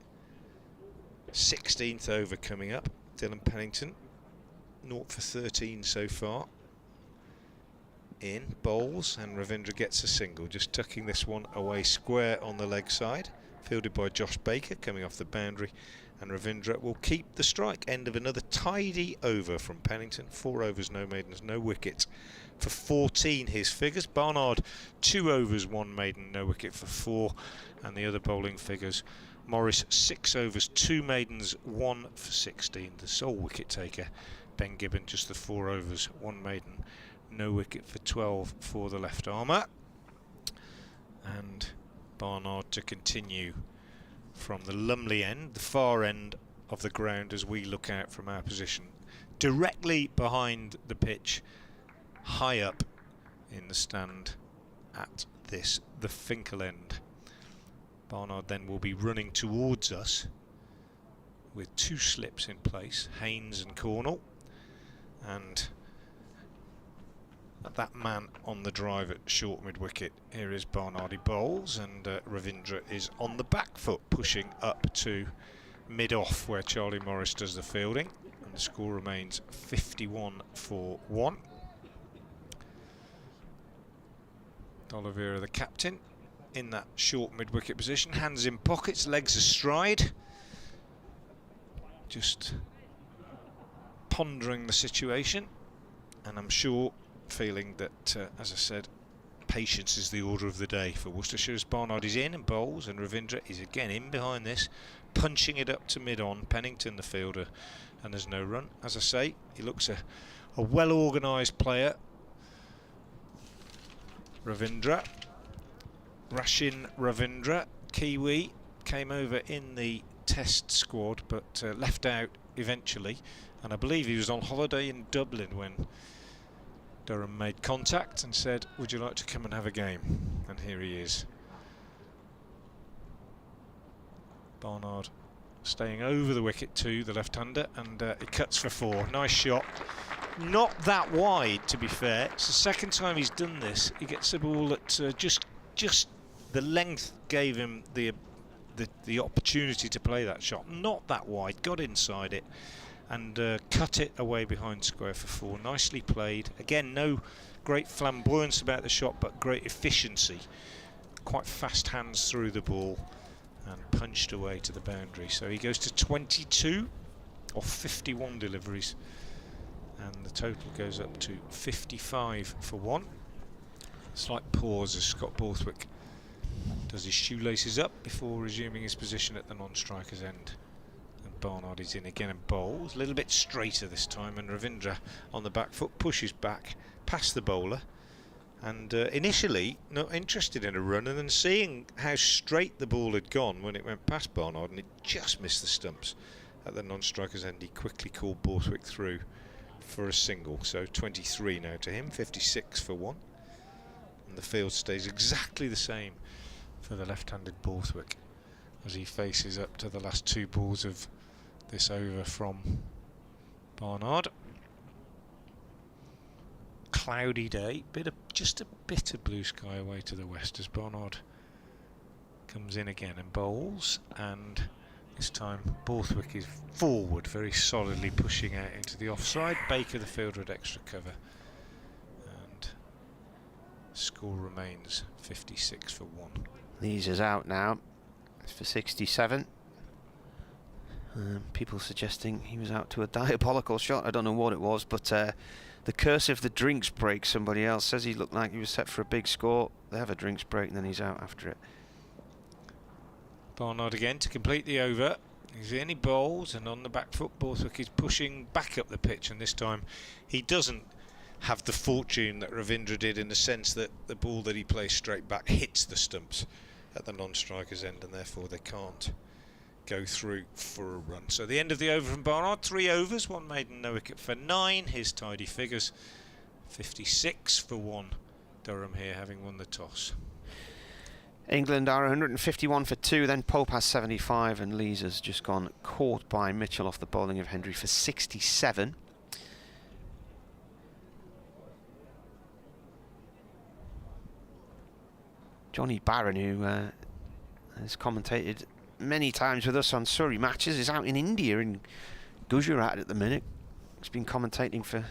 [SPEAKER 5] 16th over coming up. Dylan Pennington 0 for 13 so far. In bowls, and Ravindra gets a single, just tucking this one away square on the leg side, fielded by Josh Baker coming off the boundary, and Ravindra will keep the strike. End of another tidy over from Pennington. 4 overs, no maidens, no wickets for 14 his figures. Barnard 2 overs, 1 maiden, no wicket for 4, and the other bowling figures, Morris 6 overs, 2 maidens, 1 for 16. The sole wicket taker, Ben Gibbon, just the 4 overs, 1 maiden, no wicket for 12 for the left armour. And Barnard to continue from the Lumley end, the far end of the ground as we look out from our position, directly behind the pitch, high up in the stand at this, the Finkel end. Barnard then will be running towards us with 2 slips in place, Haynes and Cornell, and that man on the drive at short mid-wicket. Here is Barnard. He bowls, and Ravindra is on the back foot, pushing up to mid-off where Charlie Morris does the fielding, and the score remains 51 for 1. D'Oliveira, the captain, in that short mid-wicket position, hands in pockets, legs astride, just pondering the situation, and I'm sure feeling that, as I said, patience is the order of the day for Worcestershire. As Barnard is in and bowls, and Ravindra is again in behind this, punching it up to mid-on. Pennington the fielder, and there's no run. As I say, he looks a well-organised player, Ravindra. Rashin Ravindra, Kiwi, came over in the test squad but left out eventually, and I believe he was on holiday in Dublin when Durham made contact and said, would you like to come and have a game? And here he is. Barnard staying over the wicket to the left-hander, and he cuts for 4. Nice shot. Not that wide, to be fair. It's the second time he's done this. He gets a ball that just the length gave him the opportunity to play that shot. Not that wide, got inside it and cut it away behind square for 4. Nicely played. Again, no great flamboyance about the shot, but great efficiency. Quite fast hands through the ball and punched away to the boundary. So he goes to 22 off 51 deliveries, and the total goes up to 55 for 1. Slight pause as Scott Borthwick does his shoelaces up before resuming his position at the non-striker's end. And Barnard is in again and bowls, a little bit straighter this time, and Ravindra on the back foot pushes back past the bowler, and initially not interested in a run, and then seeing how straight the ball had gone when it went past Barnard and it just missed the stumps at the non-striker's end, he quickly called Borthwick through for a single. So 23 now to him, 56 for 1, and the field stays exactly the same for the left-handed Borthwick as he faces up to the last 2 balls of this over from Barnard. Cloudy day, just a bit of blue sky away to the west as Barnard comes in again and bowls, and this time Borthwick is forward, very solidly pushing out into the offside. Baker, the fielder, had extra cover, and score remains 56 for 1.
[SPEAKER 2] Lees is out now. It's for 67. People suggesting he was out to a diabolical shot. I don't know what it was, but the curse of the drinks break, somebody else says. He looked like he was set for a big score. They have a drinks break and then he's out after it.
[SPEAKER 5] Barnard again to complete the over. He's in, he bowls, and on the back foot Borthwick is pushing back up the pitch, and this time he doesn't have the fortune that Ravindra did, in the sense that the ball that he plays straight back hits the stumps at the non-striker's end, and therefore they can't go through for a run. So the end of the over from Barnard, 3 overs, 1 maiden, no wicket for 9. His tidy figures, 56 for 1. Durham here having won the toss.
[SPEAKER 2] England are 151 for 2, then Pope has 75, and Lees has just gone caught by Mitchell off the bowling of Hendry for 67. Johnny Barron, who has commentated many times with us on Surrey matches, is out in India, in Gujarat at the minute. He's been commentating for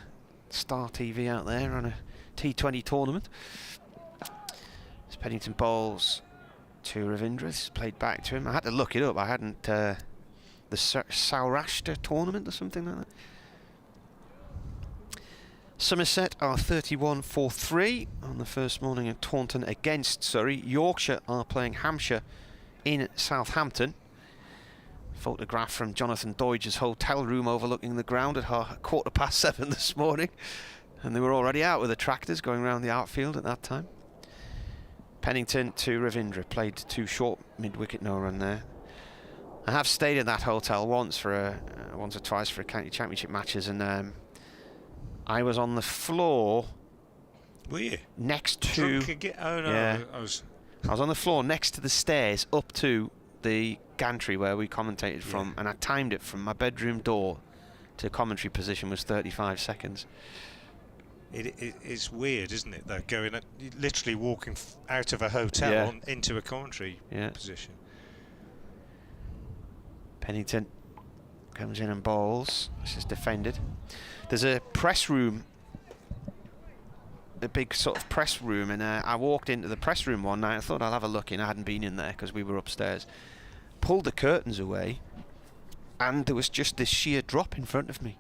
[SPEAKER 2] Star TV out there on a T20 tournament. As Pennington bowls to Ravindra, this is played back to him. I had to look it up. I hadn't the Saurashtra tournament or something like that. Somerset are 31 for 3 on the first morning at Taunton against Surrey. Yorkshire are playing Hampshire in Southampton. Photograph from Jonathan Doidge's hotel room overlooking the ground at 7:15 this morning, and they were already out with the tractors going around the outfield at that time. Pennington to Ravindra, played too short, mid-wicket, no run there. I have stayed in that hotel once or twice for county championship matches, and I was on the floor.
[SPEAKER 5] Were you
[SPEAKER 2] next to?
[SPEAKER 5] Drunk again? Oh no,
[SPEAKER 2] yeah.
[SPEAKER 5] I was
[SPEAKER 2] on the floor next to the stairs up to the gantry where we commentated from, and I timed it from my bedroom door to commentary position was 35 seconds.
[SPEAKER 5] It's weird, isn't it? Though going literally walking out of a hotel into a commentary position.
[SPEAKER 2] Pennington comes in and bowls. This is defended. There's a press room, a big sort of press room, and I walked into the press room one night. I thought I'll have a look in. I hadn't been in there because we were upstairs. Pulled the curtains away, and there was just this sheer drop in front of me,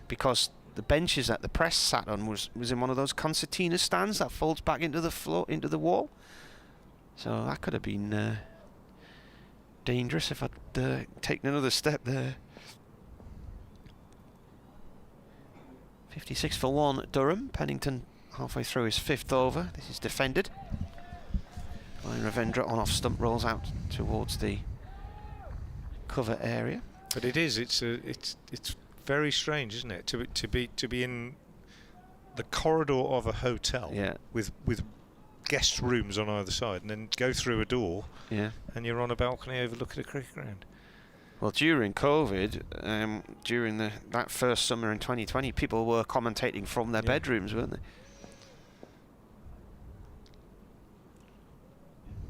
[SPEAKER 2] because the benches that the press sat on was in one of those concertina stands that folds back into the floor, into the wall. So that could have been dangerous if I'd taken another step there. 56 for 1 Durham. Pennington halfway through his 5th over. This is defended. Ravindra on off stump rolls out towards the cover area.
[SPEAKER 5] But it's very strange, isn't it, to be in the corridor of a hotel with guest rooms on either side, and then go through a door and you're on a balcony overlooking a cricket ground.
[SPEAKER 2] Well, during COVID, during that first summer in 2020, people were commentating from their bedrooms, weren't they?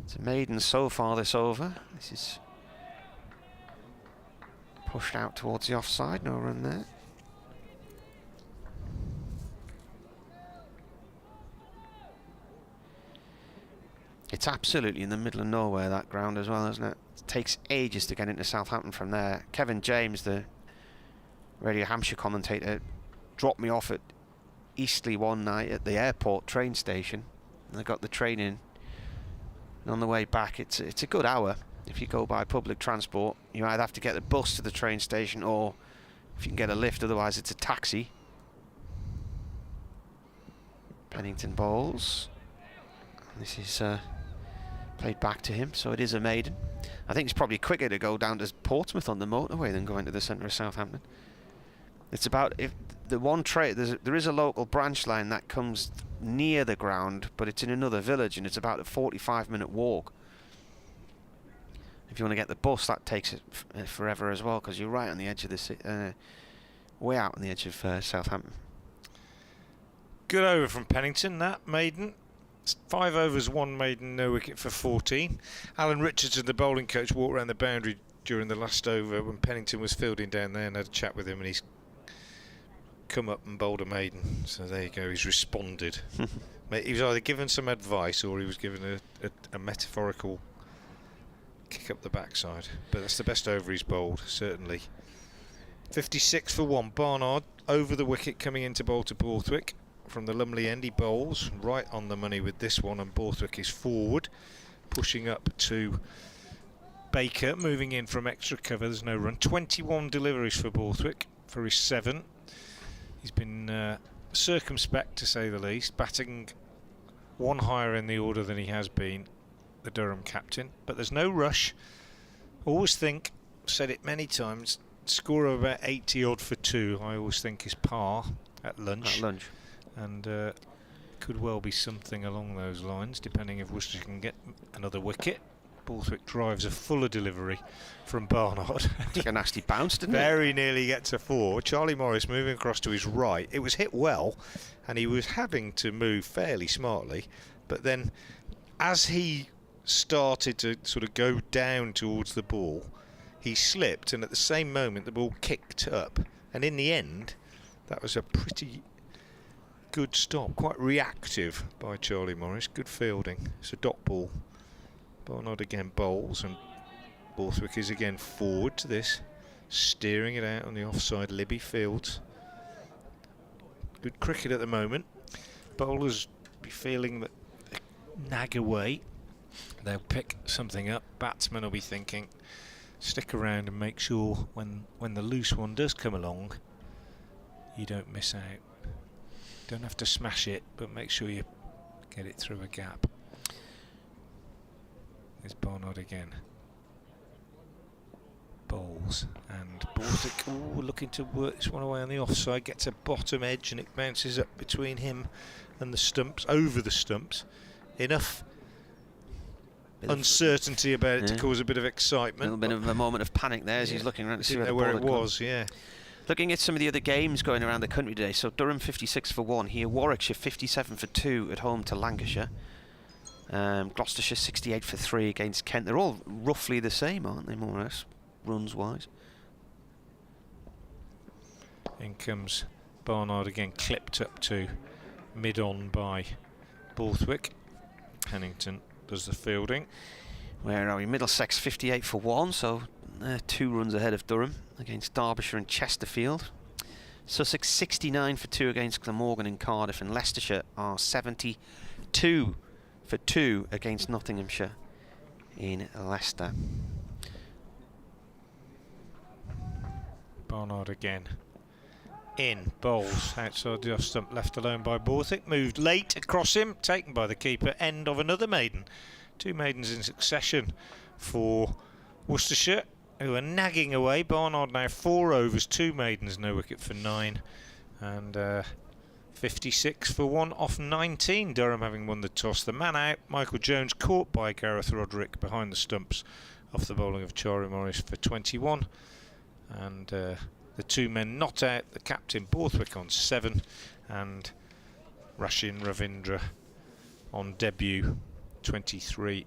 [SPEAKER 2] It's a maiden so far this over. This is pushed out towards the offside, no run there. It's absolutely in the middle of nowhere, that ground as well, isn't it? It takes ages to get into Southampton from there. Kevin James, the Radio Hampshire commentator, dropped me off at Eastleigh one night at the airport train station. And I got the train in. And on the way back, it's a good hour. If you go by public transport, you either have to get the bus to the train station, or if you can get a lift, otherwise it's a taxi. Pennington bowls. This is played back to him, so it is a maiden. I think it's probably quicker to go down to Portsmouth on the motorway than go into the centre of Southampton. It's about, if the one train, there is a local branch line that comes near the ground, but it's in another village, and it's about a 45-minute walk. If you want to get the bus, that takes it forever as well, because you're right on the edge of the way out on the edge of Southampton.
[SPEAKER 5] Good over from Pennington, that maiden. 5 overs, 1 maiden, no wicket for 14. Alan Richardson, the bowling coach, walked around the boundary during the last over when Pennington was fielding down there, and had a chat with him, and he's come up and bowled a maiden. So there you go, he's responded. He was either given some advice or he was given a metaphorical kick up the backside. But that's the best over he's bowled, certainly. 56 for 1. Barnard over the wicket, coming into bowl to Borthwick. From the Lumley end, he bowls right on the money with this one, and Borthwick is forward, pushing up to Baker, moving in from extra cover. There's no run. 21 deliveries for Borthwick for his 7. He's been circumspect, to say the least, batting 1 higher in the order than he has been, the Durham captain. But there's no rush. Always think, said it many times, score of about 80 odd for 2, I always think is par at lunch. And could well be something along those lines, depending if Worcestershire can get another wicket. Borthwick drives a fuller delivery from Barnard.
[SPEAKER 2] Took a nasty bounce, didn't it?
[SPEAKER 5] Very nearly gets a 4. Charlie Morris moving across to his right. It was hit well, and he was having to move fairly smartly. But then, as he started to sort of go down towards the ball, he slipped, and at the same moment the ball kicked up. And in the end, that was a pretty good stop, quite reactive by Charlie Morris. Good fielding. It's a dot ball. Barnard again bowls, and Borthwick is again forward to this, steering it out on the offside. Libby fields. Good cricket at the moment. Bowlers be feeling that they nag away. They'll pick something up. Batsmen will be thinking, stick around and make sure when the loose one does come along, you don't miss out. Don't have to smash it, but make sure you get it through a gap. There's Barnard again. Bowls and Borthwick looking to work this one away on the offside, gets a bottom edge and it bounces up between him and the stumps, over the stumps. Enough uncertainty about it to cause a bit of excitement.
[SPEAKER 2] A little bit of a moment of panic there as he's looking around to see
[SPEAKER 5] where it was, yeah.
[SPEAKER 2] Looking at some of the other games going around the country today, so Durham 56 for 1 here, Warwickshire 57 for 2 at home to Lancashire. Gloucestershire 68 for 3 against Kent. They're all roughly the same, aren't they, more or less, runs wise?
[SPEAKER 5] In comes Barnard again, clipped up to mid-on by Borthwick. Pennington does the fielding.
[SPEAKER 2] Where are we? Middlesex 58 for 1, so 2 runs ahead of Durham against Derbyshire and Chesterfield. Sussex 69 for 2 against Glamorgan and Cardiff, and Leicestershire are 72 for 2 against Nottinghamshire in Leicester.
[SPEAKER 5] Barnard again. In, bowls outside the off stump, left alone by Borthwick, moved late across him, taken by the keeper, end of another maiden. 2 maidens in succession for Worcestershire, who are nagging away. Barnard now 4 overs, 2 maidens, no wicket for 9, and 56 for 1 off 19. Durham having won the toss. The man out, Michael Jones, caught by Gareth Roderick behind the stumps off the bowling of Chari Morris for 21, and the 2 men not out, the captain Borthwick on 7 and Rashin Ravindra on debut 23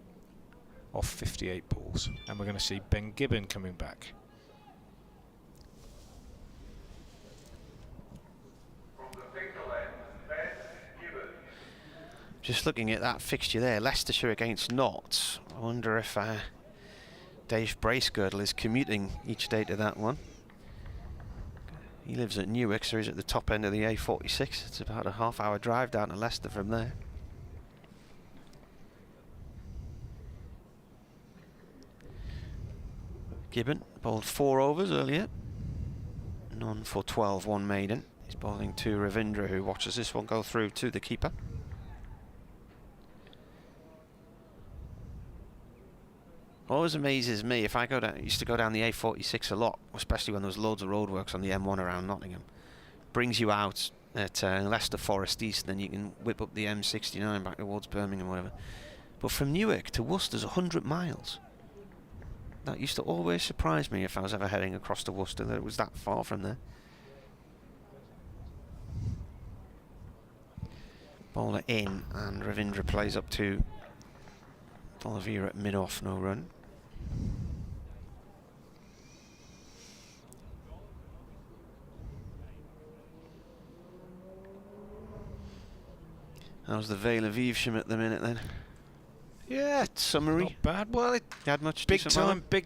[SPEAKER 5] off 58 balls. And we're going to see Ben Gibbon coming back.
[SPEAKER 2] Just looking at that fixture there, Leicestershire against Notts. I wonder if Dave Bracegirdle is commuting each day to that one. He lives at Newark, so he's at the top end of the A46. It's about a half-hour drive down to Leicester from there. Gibbon bowled 4 overs earlier. None for 12, 1 maiden. He's bowling to Ravindra, who watches this one go through to the keeper. Always amazes me, if I go down, used to go down the A46 a lot, especially when there was loads of roadworks on the M1 around Nottingham. Brings you out at Leicester Forest East, then you can whip up the M69 back towards Birmingham, whatever. But from Newark to Worcester's 100 miles. That used to always surprise me if I was ever heading across to Worcester, that it was that far from there. Bowler in, and Ravindra plays up to Olivier at mid-off, no run. How's the Vale of Evesham at the minute then?
[SPEAKER 5] Yeah,
[SPEAKER 2] summary.
[SPEAKER 5] Not bad. Well, it
[SPEAKER 2] had much
[SPEAKER 5] big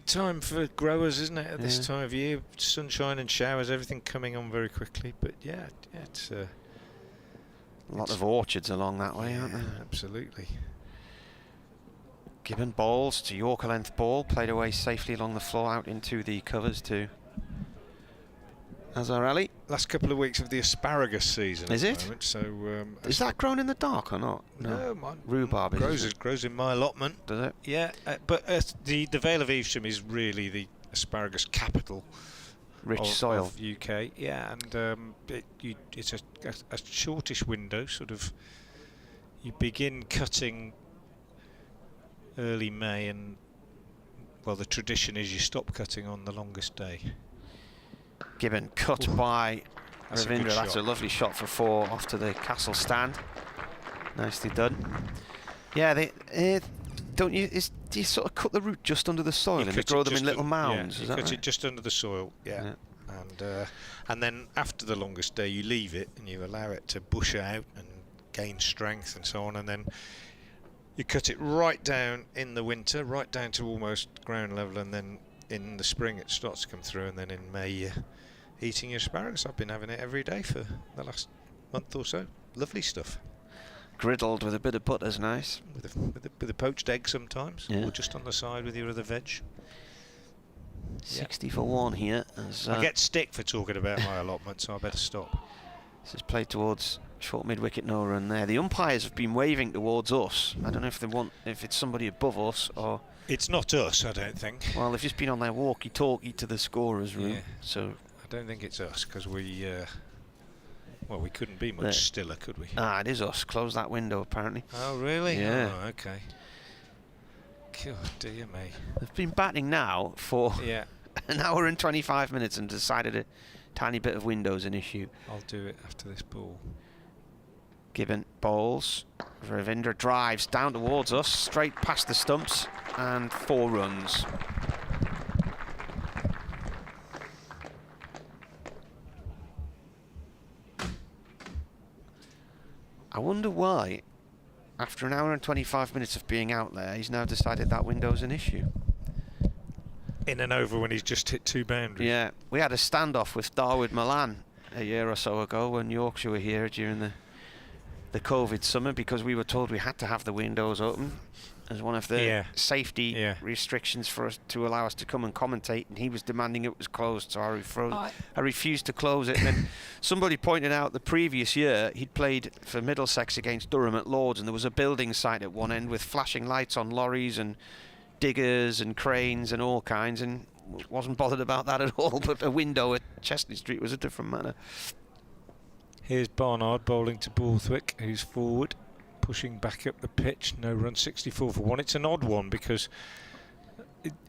[SPEAKER 5] time for growers, isn't it? At this time of year, sunshine and showers, everything coming on very quickly. But yeah, it's
[SPEAKER 2] a lot of orchards along that way, aren't there?
[SPEAKER 5] Absolutely.
[SPEAKER 2] Gibbon bowls to Yorker length ball, played away safely along the floor out into the covers to Azarelli.
[SPEAKER 5] Last couple of weeks of the asparagus season.
[SPEAKER 2] Is it?
[SPEAKER 5] Moment, so
[SPEAKER 2] is that grown in the dark or not?
[SPEAKER 5] No,
[SPEAKER 2] rhubarb
[SPEAKER 5] grows in my allotment.
[SPEAKER 2] Does it?
[SPEAKER 5] Yeah, but the Vale of Evesham is really the asparagus capital.
[SPEAKER 2] Rich soil.
[SPEAKER 5] Of UK, yeah, and it's a shortish window. Sort of, you begin cutting early May, and well, the tradition is you stop cutting on the longest day.
[SPEAKER 2] Gibbon cut by Ravindra. That's a lovely shot for 4 off to the castle stand. Nicely done. Yeah, they don't you? Do you sort of cut the root just under the soil and grow them in little mounds?
[SPEAKER 5] Yeah,
[SPEAKER 2] is
[SPEAKER 5] you
[SPEAKER 2] that
[SPEAKER 5] cut
[SPEAKER 2] right?
[SPEAKER 5] it just under the soil. Yeah. And then after the longest day, you leave it and you allow it to bush out and gain strength and so on, and then you cut it right down in the winter, right down to almost ground level, and then in the spring it starts to come through, and then in May you're eating your asparagus. I've been having it every day for the last month or so. Lovely stuff.
[SPEAKER 2] Griddled with a bit of butter's nice.
[SPEAKER 5] With a poached egg sometimes, or just on the side with your other veg.
[SPEAKER 2] 60 for 1 here.
[SPEAKER 5] I get stick for talking about my allotment, so I better stop.
[SPEAKER 2] This is played towards Short mid-wicket, no run there. The umpires have been waving towards us. I don't know if it's somebody above us or...
[SPEAKER 5] It's not us, I don't think.
[SPEAKER 2] Well, they've just been on their walkie-talkie to the scorer's room.
[SPEAKER 5] Yeah.
[SPEAKER 2] So
[SPEAKER 5] I don't think it's us, because we couldn't be much stiller, could we?
[SPEAKER 2] it is us. Close that window, apparently.
[SPEAKER 5] Oh, really?
[SPEAKER 2] Yeah.
[SPEAKER 5] Oh, okay. God, dear me.
[SPEAKER 2] They've been batting now for an hour and 25 minutes and decided a tiny bit of window's an issue.
[SPEAKER 5] I'll do it after this ball.
[SPEAKER 2] Gibbon bowls. Ravindra drives down towards us, straight past the stumps, and 4 runs. I wonder why, after an hour and 25 minutes of being out there, he's now decided that window's an issue.
[SPEAKER 5] In and over when he's just hit 2 boundaries.
[SPEAKER 2] Yeah, we had a standoff with Darwood Milan a year or so ago when Yorkshire were here during the COVID summer, because we were told we had to have the windows open as one of the safety restrictions for us to allow us to come and commentate, and he was demanding it was closed, so I refused to close it. And then somebody pointed out the previous year he'd played for Middlesex against Durham at Lords, and there was a building site at one end with flashing lights on lorries and diggers and cranes and all kinds, and wasn't bothered about that at all. But a window at Chestney Street was a different matter.
[SPEAKER 5] Here's Barnard bowling to Borthwick, who's forward, pushing back up the pitch. No run, 64 for 1. It's an odd one, because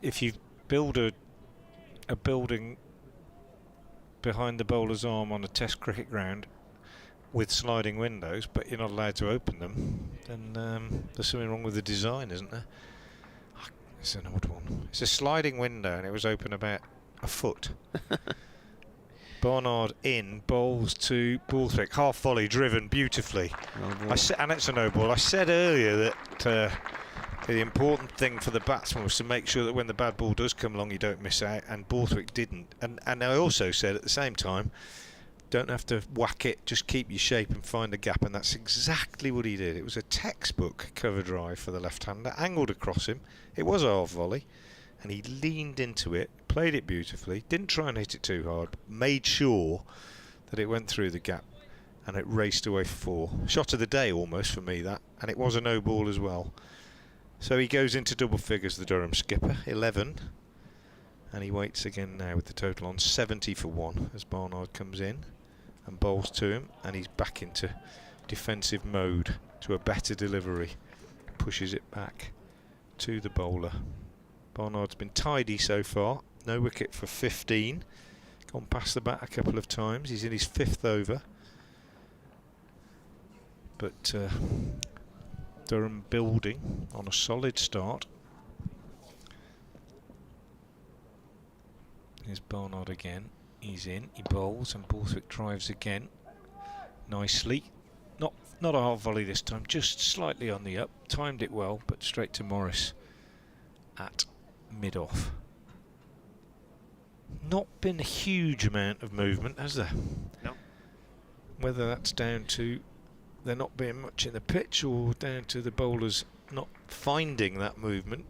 [SPEAKER 5] if you build a building behind the bowler's arm on a test cricket ground with sliding windows, but you're not allowed to open them, then there's something wrong with the design, isn't there? It's an odd one. It's a sliding window, and it was open about a foot. Barnard in, bowls to Borthwick, half volley, driven beautifully. And it's a no ball. I said earlier that the important thing for the batsman was to make sure that when the bad ball does come along, you don't miss out, and Borthwick didn't. And I also said at the same time, don't have to whack it, just keep your shape and find a gap, and that's exactly what he did. It was a textbook cover drive for the left-hander, angled across him. It was a half volley, and he leaned into it, played it beautifully, didn't try and hit it too hard, made sure that it went through the gap, and it raced away for 4. Shot of the day almost for me, that, and it was a no ball as well. So he goes into double figures, the Durham skipper, 11, and he waits again now with the total on 70 for 1 as Barnard comes in and bowls to him, and he's back into defensive mode to a better delivery, pushes it back to the bowler. Barnard's been tidy so far, no wicket for 15, gone past the bat a couple of times. He's in his 5th over, but Durham building on a solid start. Here's Barnard again. He's in, he bowls, and Borthwick drives again nicely. Not a half volley this time, just slightly on the up. Timed it well, but straight to Morris at mid-off. Not been a huge amount of movement, has there?
[SPEAKER 2] No.
[SPEAKER 5] Whether that's down to there not being much in the pitch or down to the bowlers not finding that movement,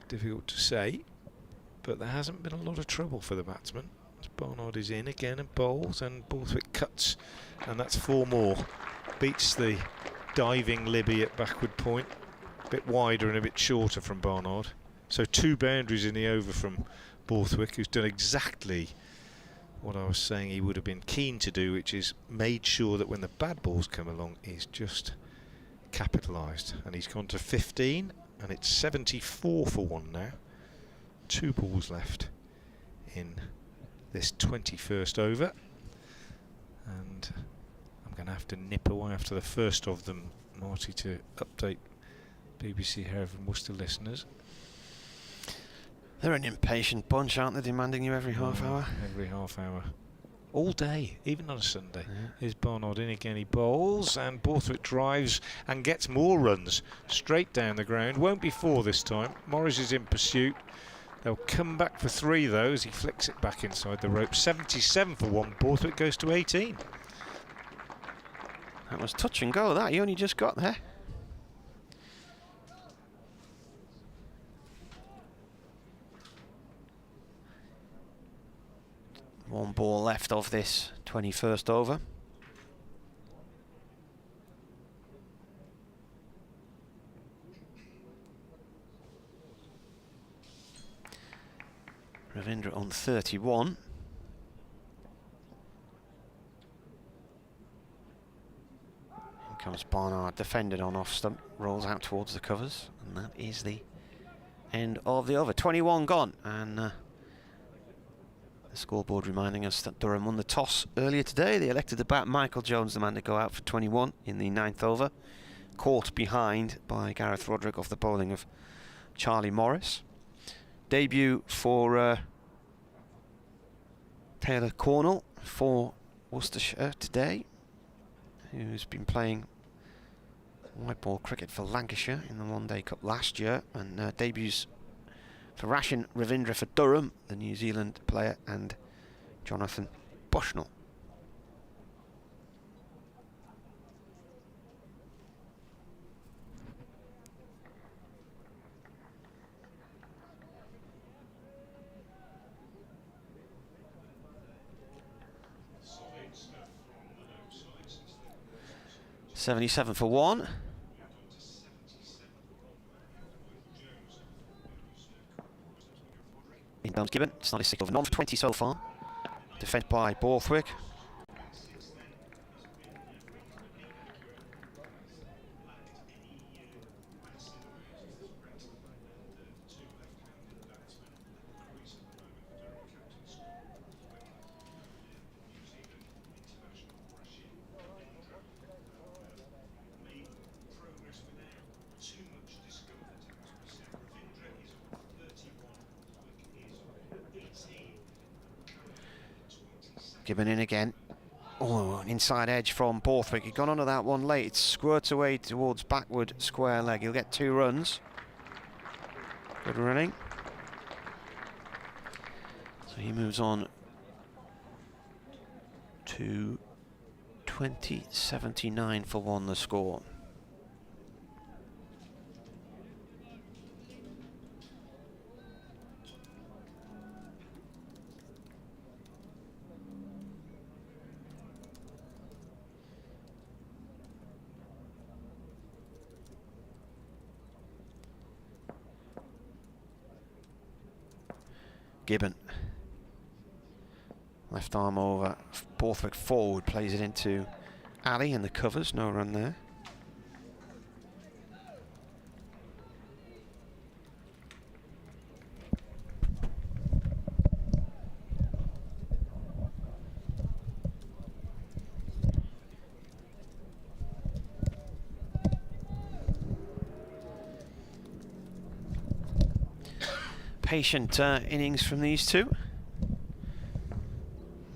[SPEAKER 5] difficult to say. But there hasn't been a lot of trouble for the batsman. As Barnard is in again and bowls, and Borthwick cuts, and that's 4 more. Beats the diving Libby at backward point. A bit wider and a bit shorter from Barnard. So 2 boundaries in the over from Borthwick, who's done exactly what I was saying he would have been keen to do, which is made sure that when the bad balls come along, he's just capitalised. And he's gone to 15, and it's 74 for 1 now. 2 balls left in this 21st over, and I'm going to have to nip away after the first of them, Marty, to update BBC Hereford and Worcester listeners.
[SPEAKER 2] They're an impatient bunch, aren't they, demanding you every half hour?
[SPEAKER 5] Every half hour. All day, even on a Sunday. Yeah. Here's Barnard in again, he bowls, and Borthwick drives and gets more runs straight down the ground. Won't be 4 this time. Morris is in pursuit. They'll come back for 3 though as he flicks it back inside the rope. 77 for 1. Borthwick goes to 18.
[SPEAKER 2] That was touch and go, that. He only just got there. One ball left of this 21st over. Ravindra on 31. Here comes Barnard, defended on off stump, rolls out towards the covers, and that is the end of the over. 21 gone, and the scoreboard reminding us that Durham won the toss earlier today. They elected to bat Michael Jones, the man to go out for 21 in the 9th over, caught behind by Gareth Roderick off the bowling of Charlie Morris. Debut for Taylor Cornell for Worcestershire today, who's been playing white ball cricket for Lancashire in the One Day Cup last year, and debuts for Rashin Ravindra for Durham, the New Zealand player, and Jonathan Bushnell. .77 for 1. In bounds given, it's not a 6 over, non for 20 so far. Defended by Borthwick. Gibbon in again. Oh, an inside edge from Borthwick. He'd gone onto that one late. It squirts away towards backward square leg. He'll get 2 runs. Good running. So he moves on to 20.79 for 1 the score. Gibbon, left arm over, Borthwick forward, plays it into Ali in the covers, no run there. Patient innings from these two.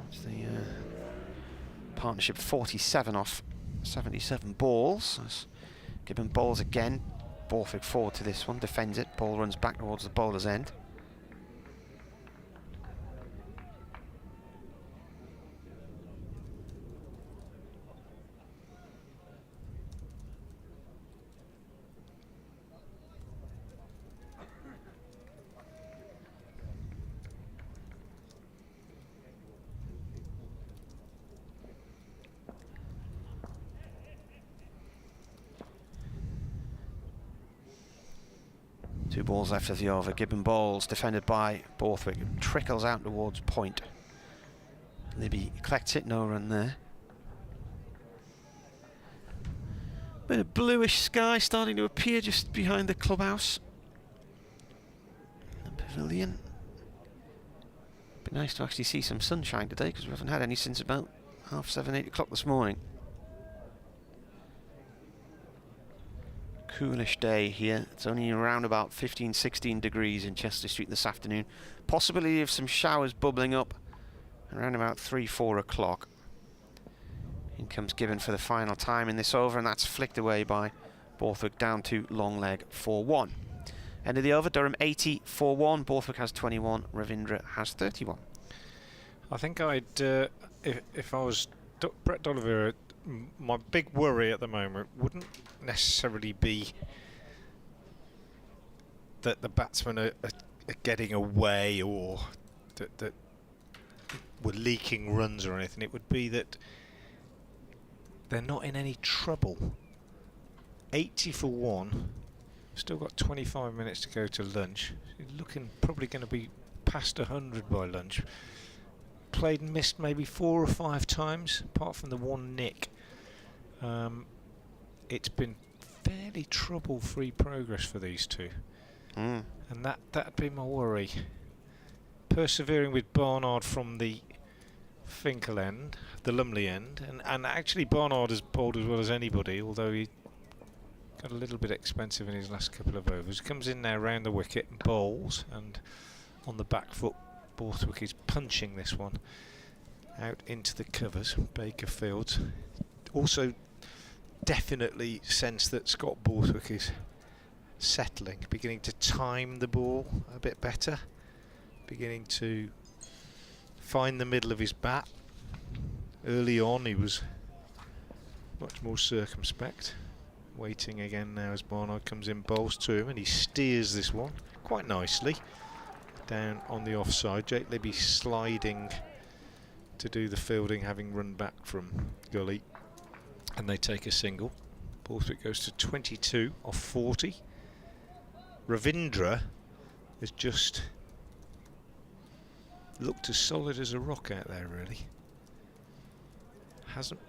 [SPEAKER 2] It's the partnership 47 off 77 balls. As Gibbon bowls again. Borthwick forward to this one, defends it. Ball runs back towards the bowler's end. Two balls left of the over. Gibbon bowls, defended by Borthwick. Trickles out towards point. Libby collects it, no run there. Bit of bluish sky starting to appear just behind the clubhouse. The pavilion. Be nice to actually see some sunshine today, because we haven't had any since about 7:30, 8 o'clock this morning. Coolish day here. It's only around about 15-16 degrees in Chester Street this afternoon. Possibility of some showers bubbling up around about 3-4 o'clock. In comes Gibbon for the final time in this over, and that's flicked away by Borthwick down to long leg for 1. End of the over, Durham 80 for 1. Borthwick has 21, Ravindra has 31.
[SPEAKER 5] I think I'd, if I was Brett D'Oliveira, my big worry at the moment wouldn't necessarily be that the batsmen are getting away, or that we're leaking runs or anything. It would be that they're not in any trouble. 80 for 1. Still got 25 minutes to go to lunch. You're looking probably going to be past 100 by lunch. Played and missed maybe 4 or 5 times, apart from the one nick. It's been fairly trouble-free progress for these two, and that'd be my worry. Persevering with Barnard from the Finkel end, the Lumley end, and actually Barnard has bowled as well as anybody, although he got a little bit expensive in his last couple of overs. Comes in now round the wicket and bowls, and on the back foot Borthwick is punching this one out into the covers. Baker Fields also definitely sense that Scott Borthwick is settling, beginning to time the ball a bit better, beginning to find the middle of his bat. Early on he was much more circumspect. Waiting again now as Barnard comes in, bowls to him, and he steers this one quite nicely down on the offside. Jake Libby sliding to do the fielding, having run back from gully, and they take a single. Borthwick goes to 22 off 40. Ravindra has just looked as solid as a rock out there, really. Hasn't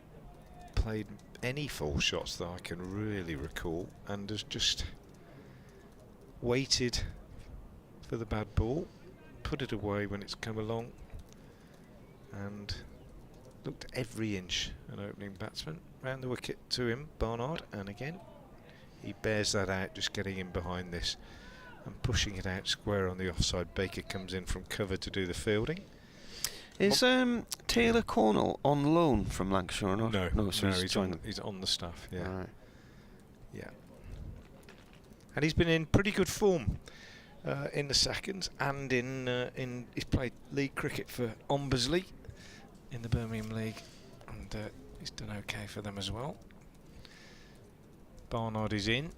[SPEAKER 5] played any full shots that I can really recall, and has just waited for the bad ball, put it away when it's come along, and looked every inch an opening batsman. Round the wicket to him, Barnard, and again he bears that out, just getting in behind this and pushing it out square on the offside. Baker comes in from cover to do the fielding.
[SPEAKER 2] Is Taylor Cornell on loan from Lancashire or not?
[SPEAKER 5] No,
[SPEAKER 2] so
[SPEAKER 5] he's on the staff, yeah.
[SPEAKER 2] Right.
[SPEAKER 5] Yeah. And he's been in pretty good form in the seconds, and he's played league cricket for Ombersley in the Birmingham League, and he's done okay for them as well. Barnard is in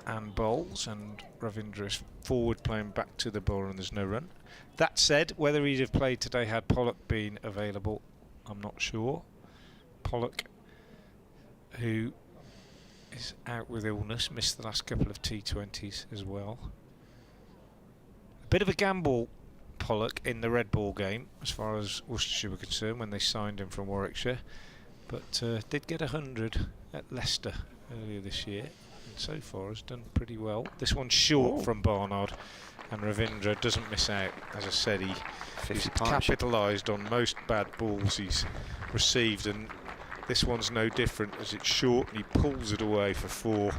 [SPEAKER 5] and bowls, and Ravindra is forward playing back to the bowler, and there's no run. That said, whether he'd have played today had Pollock been available, I'm not sure. Pollock, who is out with illness, missed the last couple of T20s as well. A bit of a gamble, Pollock, in the red ball game as far as Worcestershire were concerned when they signed him from Warwickshire, but did get 100 at Leicester earlier this year, and so far has done pretty well. This one's short from Barnard, and Ravindra doesn't miss out. As I said, he's capitalised on most bad balls he's received, and this one's no different, as it's short and he pulls it away for 4.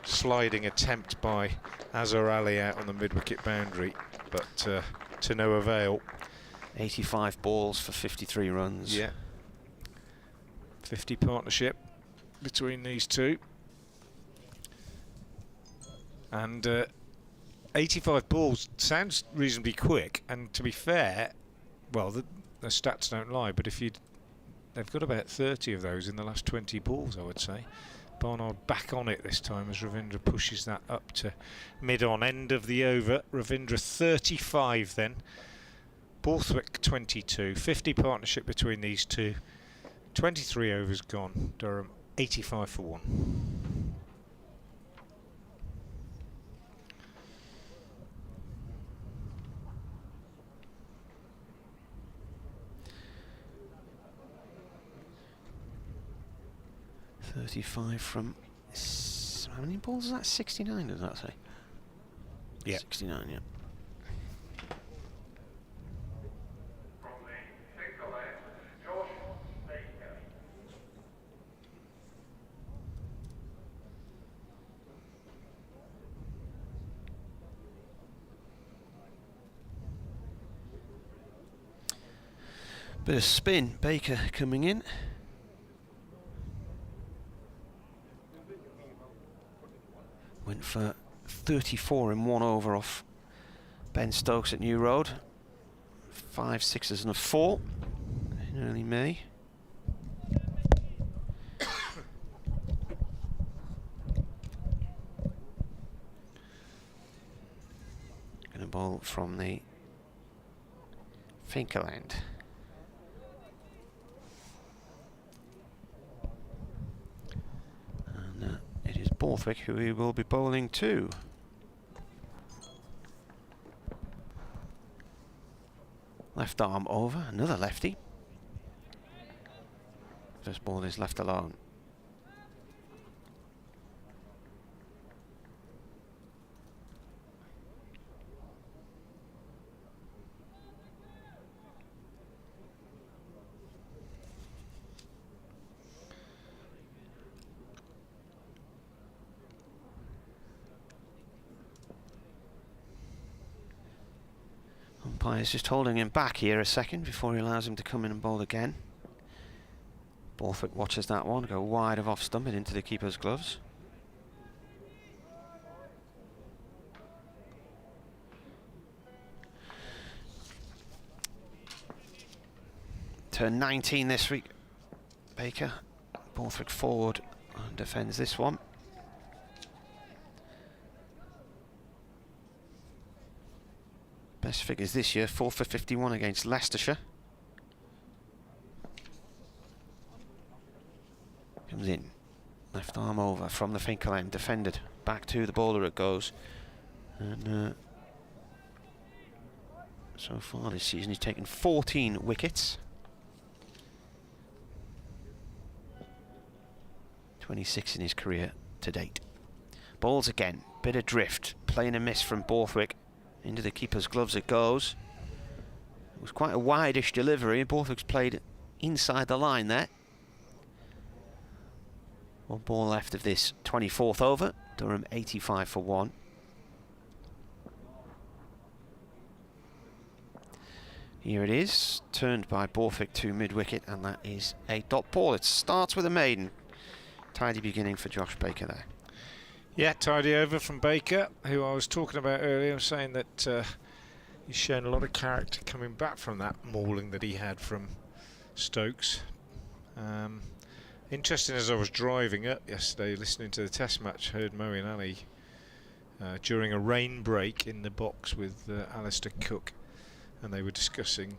[SPEAKER 5] Sliding attempt by Azhar Ali out on the mid-wicket boundary, but to no avail.
[SPEAKER 2] 85 balls for 53 runs.
[SPEAKER 5] Yeah. 50 partnership between these two. And 85 balls sounds reasonably quick, and to be fair, well, the stats don't lie, but they've got about 30 of those in the last 20 balls, I would say. Barnard back on it this time as Ravindra pushes that up to mid-on end of the over. Ravindra 35 then, Borthwick 22, 50 partnership between these two. 23 overs gone, Durham 85 for 1.
[SPEAKER 2] .35 from how many balls is that? 69, does that say?
[SPEAKER 5] Yeah.
[SPEAKER 2] 69, yeah. Bit of spin, Baker coming in. Went for 34 in 1 over off Ben Stokes at New Road. 5 sixes and a 4 in early May. Gonna bowl from the Finkel end. And it is Borthwick who we will be bowling to. Left arm over, another lefty. This ball is left alone. Umpire's just holding him back here a second before he allows him to come in and bowl again. Borthwick watches that one go wide of off stump and into the keeper's gloves. Turn 19 this week. Baker. Borthwick forward and defends this one. Best figures this year, 4 for 51 against Leicestershire. Comes in, left arm over from the Finkel end, defended. Back to the bowler it goes. And so far this season he's taken 14 wickets. 26 in his career to date. Balls again, bit of drift, playing a miss from Borthwick. Into the keeper's gloves it goes. It was quite a wide-ish delivery. Borthwick's played inside the line there. One ball left of this 24th over. Durham 85 for 1. Here it is, turned by Borthwick to mid-wicket, and that is a dot ball. It starts with a maiden. Tidy beginning for Josh Baker there.
[SPEAKER 5] Yeah, tidy over from Baker, who I was talking about earlier. I was saying that he's shown a lot of character coming back from that mauling that he had from Stokes. Interesting, as I was driving up yesterday, listening to the test match, heard Moeen Ali during a rain break in the box with Alistair Cook, and they were discussing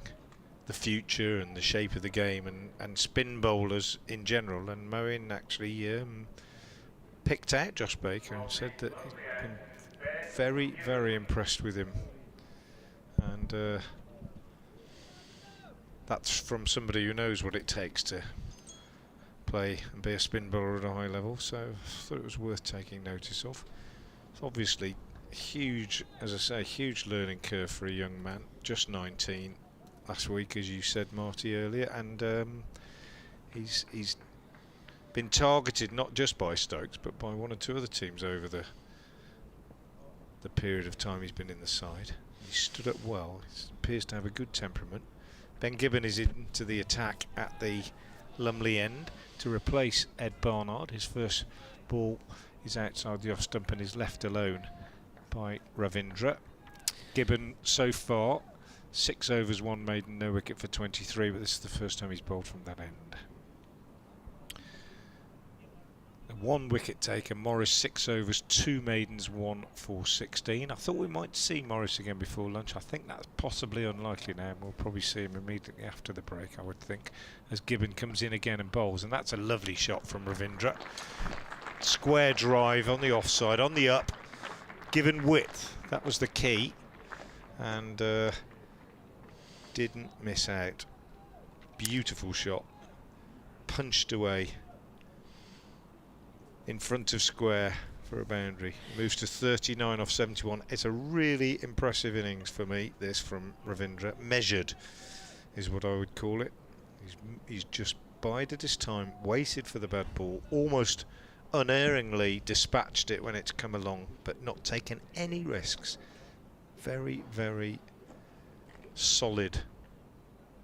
[SPEAKER 5] the future and the shape of the game and spin bowlers in general, and Moeen actually picked out Josh Baker and said that he's been very, very impressed with him, and that's from somebody who knows what it takes to play and be a spin bowler at a high level. So I thought it was worth taking notice of. It's obviously huge, as I say, huge learning curve for a young man, just 19 last week, as you said, Marty, earlier, and he's been targeted not just by Stokes but by one or two other teams over the period of time he's been in the side. He stood up well. He appears to have a good temperament. Ben Gibbon is into the attack at the Lumley end to replace Ed Barnard. His first ball is outside the off stump and is left alone by Ravindra. Gibbon so far 6 overs, 1 maiden, no wicket for 23, but this is the first time he's bowled from that end. 1 wicket taker, Morris 6 overs, 2 maidens, 1 for 16. I thought we might see Morris again before lunch. I think that's possibly unlikely now, and we'll probably see him immediately after the break, I would think, as Gibbon comes in again and bowls. And that's a lovely shot from Ravindra. Square drive on the offside, on the up, given width. That was the key, and didn't miss out. Beautiful shot, punched away in front of square for a boundary. Moves to 39 off 71. It's a really impressive innings for me, this, from Ravindra. Measured is what I would call it. He's just bided his time, waited for the bad ball, almost unerringly dispatched it when it's come along, but not taken any risks. Very, very solid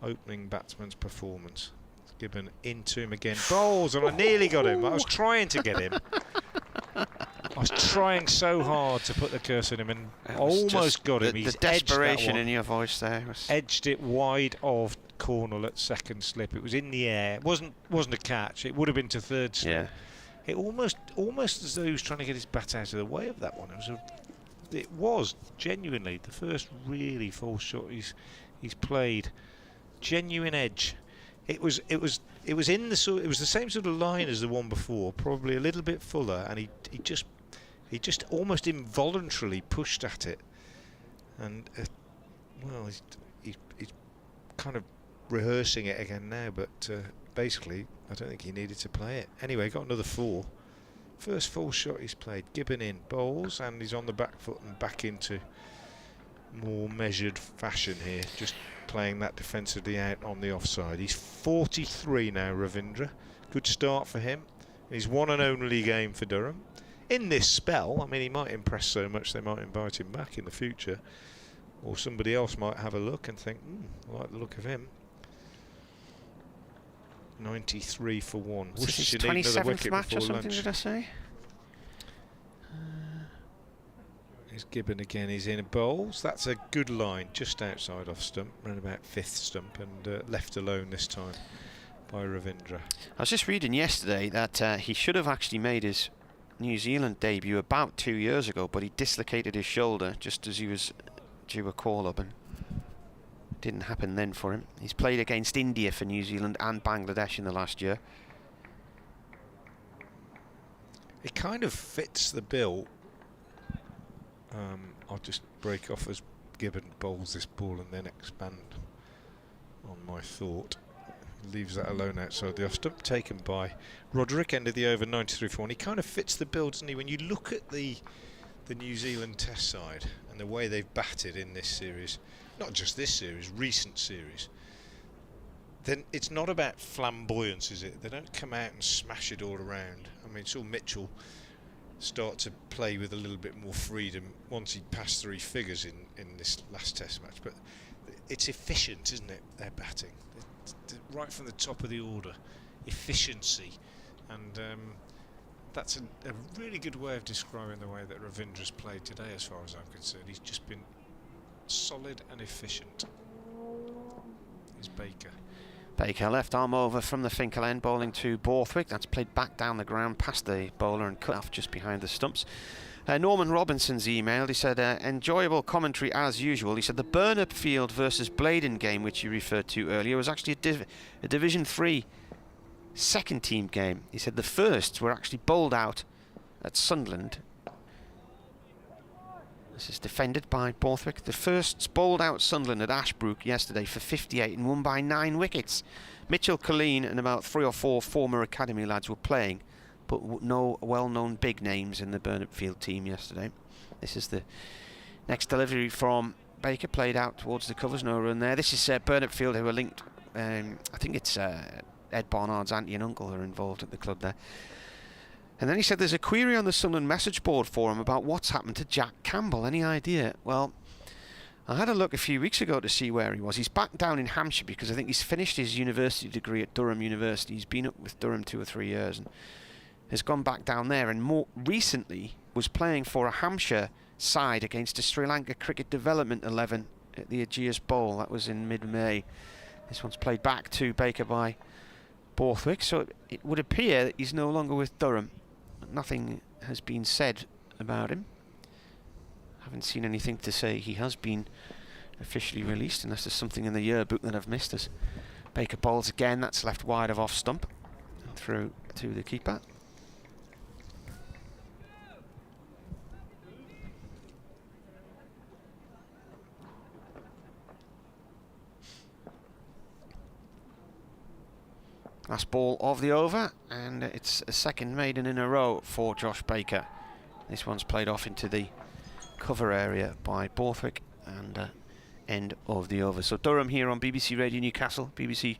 [SPEAKER 5] opening batsman's performance. Gibbon into him again, bowls, and I nearly got him. I was trying to get him. I was trying so hard to put the curse on him, and almost got him.
[SPEAKER 2] The desperation in your voice there was
[SPEAKER 5] edged it wide of Cornell at second slip. It was in the air. It wasn't a catch. It would have been to third slip. Yeah. It almost as though he was trying to get his bat out of the way of that one. It was genuinely the first really full shot he's played. Genuine edge. It was the same sort of line as the one before, probably a little bit fuller, and he just almost involuntarily pushed at it, and well, he's kind of rehearsing it again now, but basically I don't think he needed to play it. Anyway, got another 4. First full shot he's played. Gibbon in, bowls, and he's on the back foot and back into more measured fashion here, just playing that defensively out on the offside. He's 43 now, Ravindra. Good start for him. His one and only game for Durham. In this spell, I mean, he might impress so much they might invite him back in the future, or somebody else might have a look and think, I like the look of him. 93 for 1.
[SPEAKER 2] This is his 27th match or something, did I say?
[SPEAKER 5] Here's Gibbon again, he's in bowls. That's a good line, just outside off stump, around about 5th stump, and left alone this time by Ravindra.
[SPEAKER 2] I was just reading yesterday that he should have actually made his New Zealand debut about 2 years ago, but he dislocated his shoulder just as he was due a call-up, and didn't happen then for him. He's played against India for New Zealand and Bangladesh in the last year.
[SPEAKER 5] It kind of fits the bill. I'll just break off as Gibbon bowls this ball and then expand on my thought. Leaves that alone outside the off stump, taken by Roderick. End of the over, 93 for 1. He kind of fits the bill, doesn't he? When you look at the New Zealand Test side and the way they've batted in this series, not just this series, recent series, then it's not about flamboyance, is it? They don't come out and smash it all around. I mean, saw Mitchell start to play with a little bit more freedom once he passed 3 figures in this last Test match, but it's efficient, isn't it, their batting? Right from the top of the order, efficiency, and that's a really good way of describing the way that Ravindra's played today, as far as I'm concerned. He's just been solid and efficient. Here's Baker.
[SPEAKER 2] Baker left arm over from the Finkel end, bowling to Borthwick. That's played back down the ground past the bowler and cut off just behind the stumps. Norman Robinson's emailed. He said, enjoyable commentary as usual. He said the Burnopfield versus Bladen game, which you referred to earlier, was actually a Division 3 second team game. He said the firsts were actually bowled out at Sunderland. This is defended by Borthwick. The firsts bowled out Sunderland at Ashbrook yesterday for 58 and won by 9 wickets. Mitchell, Colleen and about 3 or 4 former academy lads were playing, but no well-known big names in the Burnopfield team yesterday. This is the next delivery from Baker, played out towards the covers, no run there. This is Burnopfield, who are linked, I think it's Ed Barnard's auntie and uncle are involved at the club there. And then he said there's a query on the Sunderland message board for him about what's happened to Jack Campbell. Any idea? Well, I had a look a few weeks ago to see where he was. He's back down in Hampshire because I think he's finished his university degree at Durham University. He's been up with Durham 2 or 3 years and has gone back down there, and more recently was playing for a Hampshire side against a Sri Lanka Cricket Development 11 at the Aegeus Bowl. That was in mid-May. This one's played back to Baker by Borthwick, so it would appear that he's no longer with Durham. Nothing has been said about him. Haven't seen anything to say he has been officially released, unless there's something in the yearbook that I've missed. As Baker bowls again, that's left wide of off stump and through to the keeper. Last ball of the over, and it's a second maiden in a row for Josh Baker. This one's played off into the cover area by Borthwick, and end of the over. So Durham here on BBC Radio Newcastle, BBC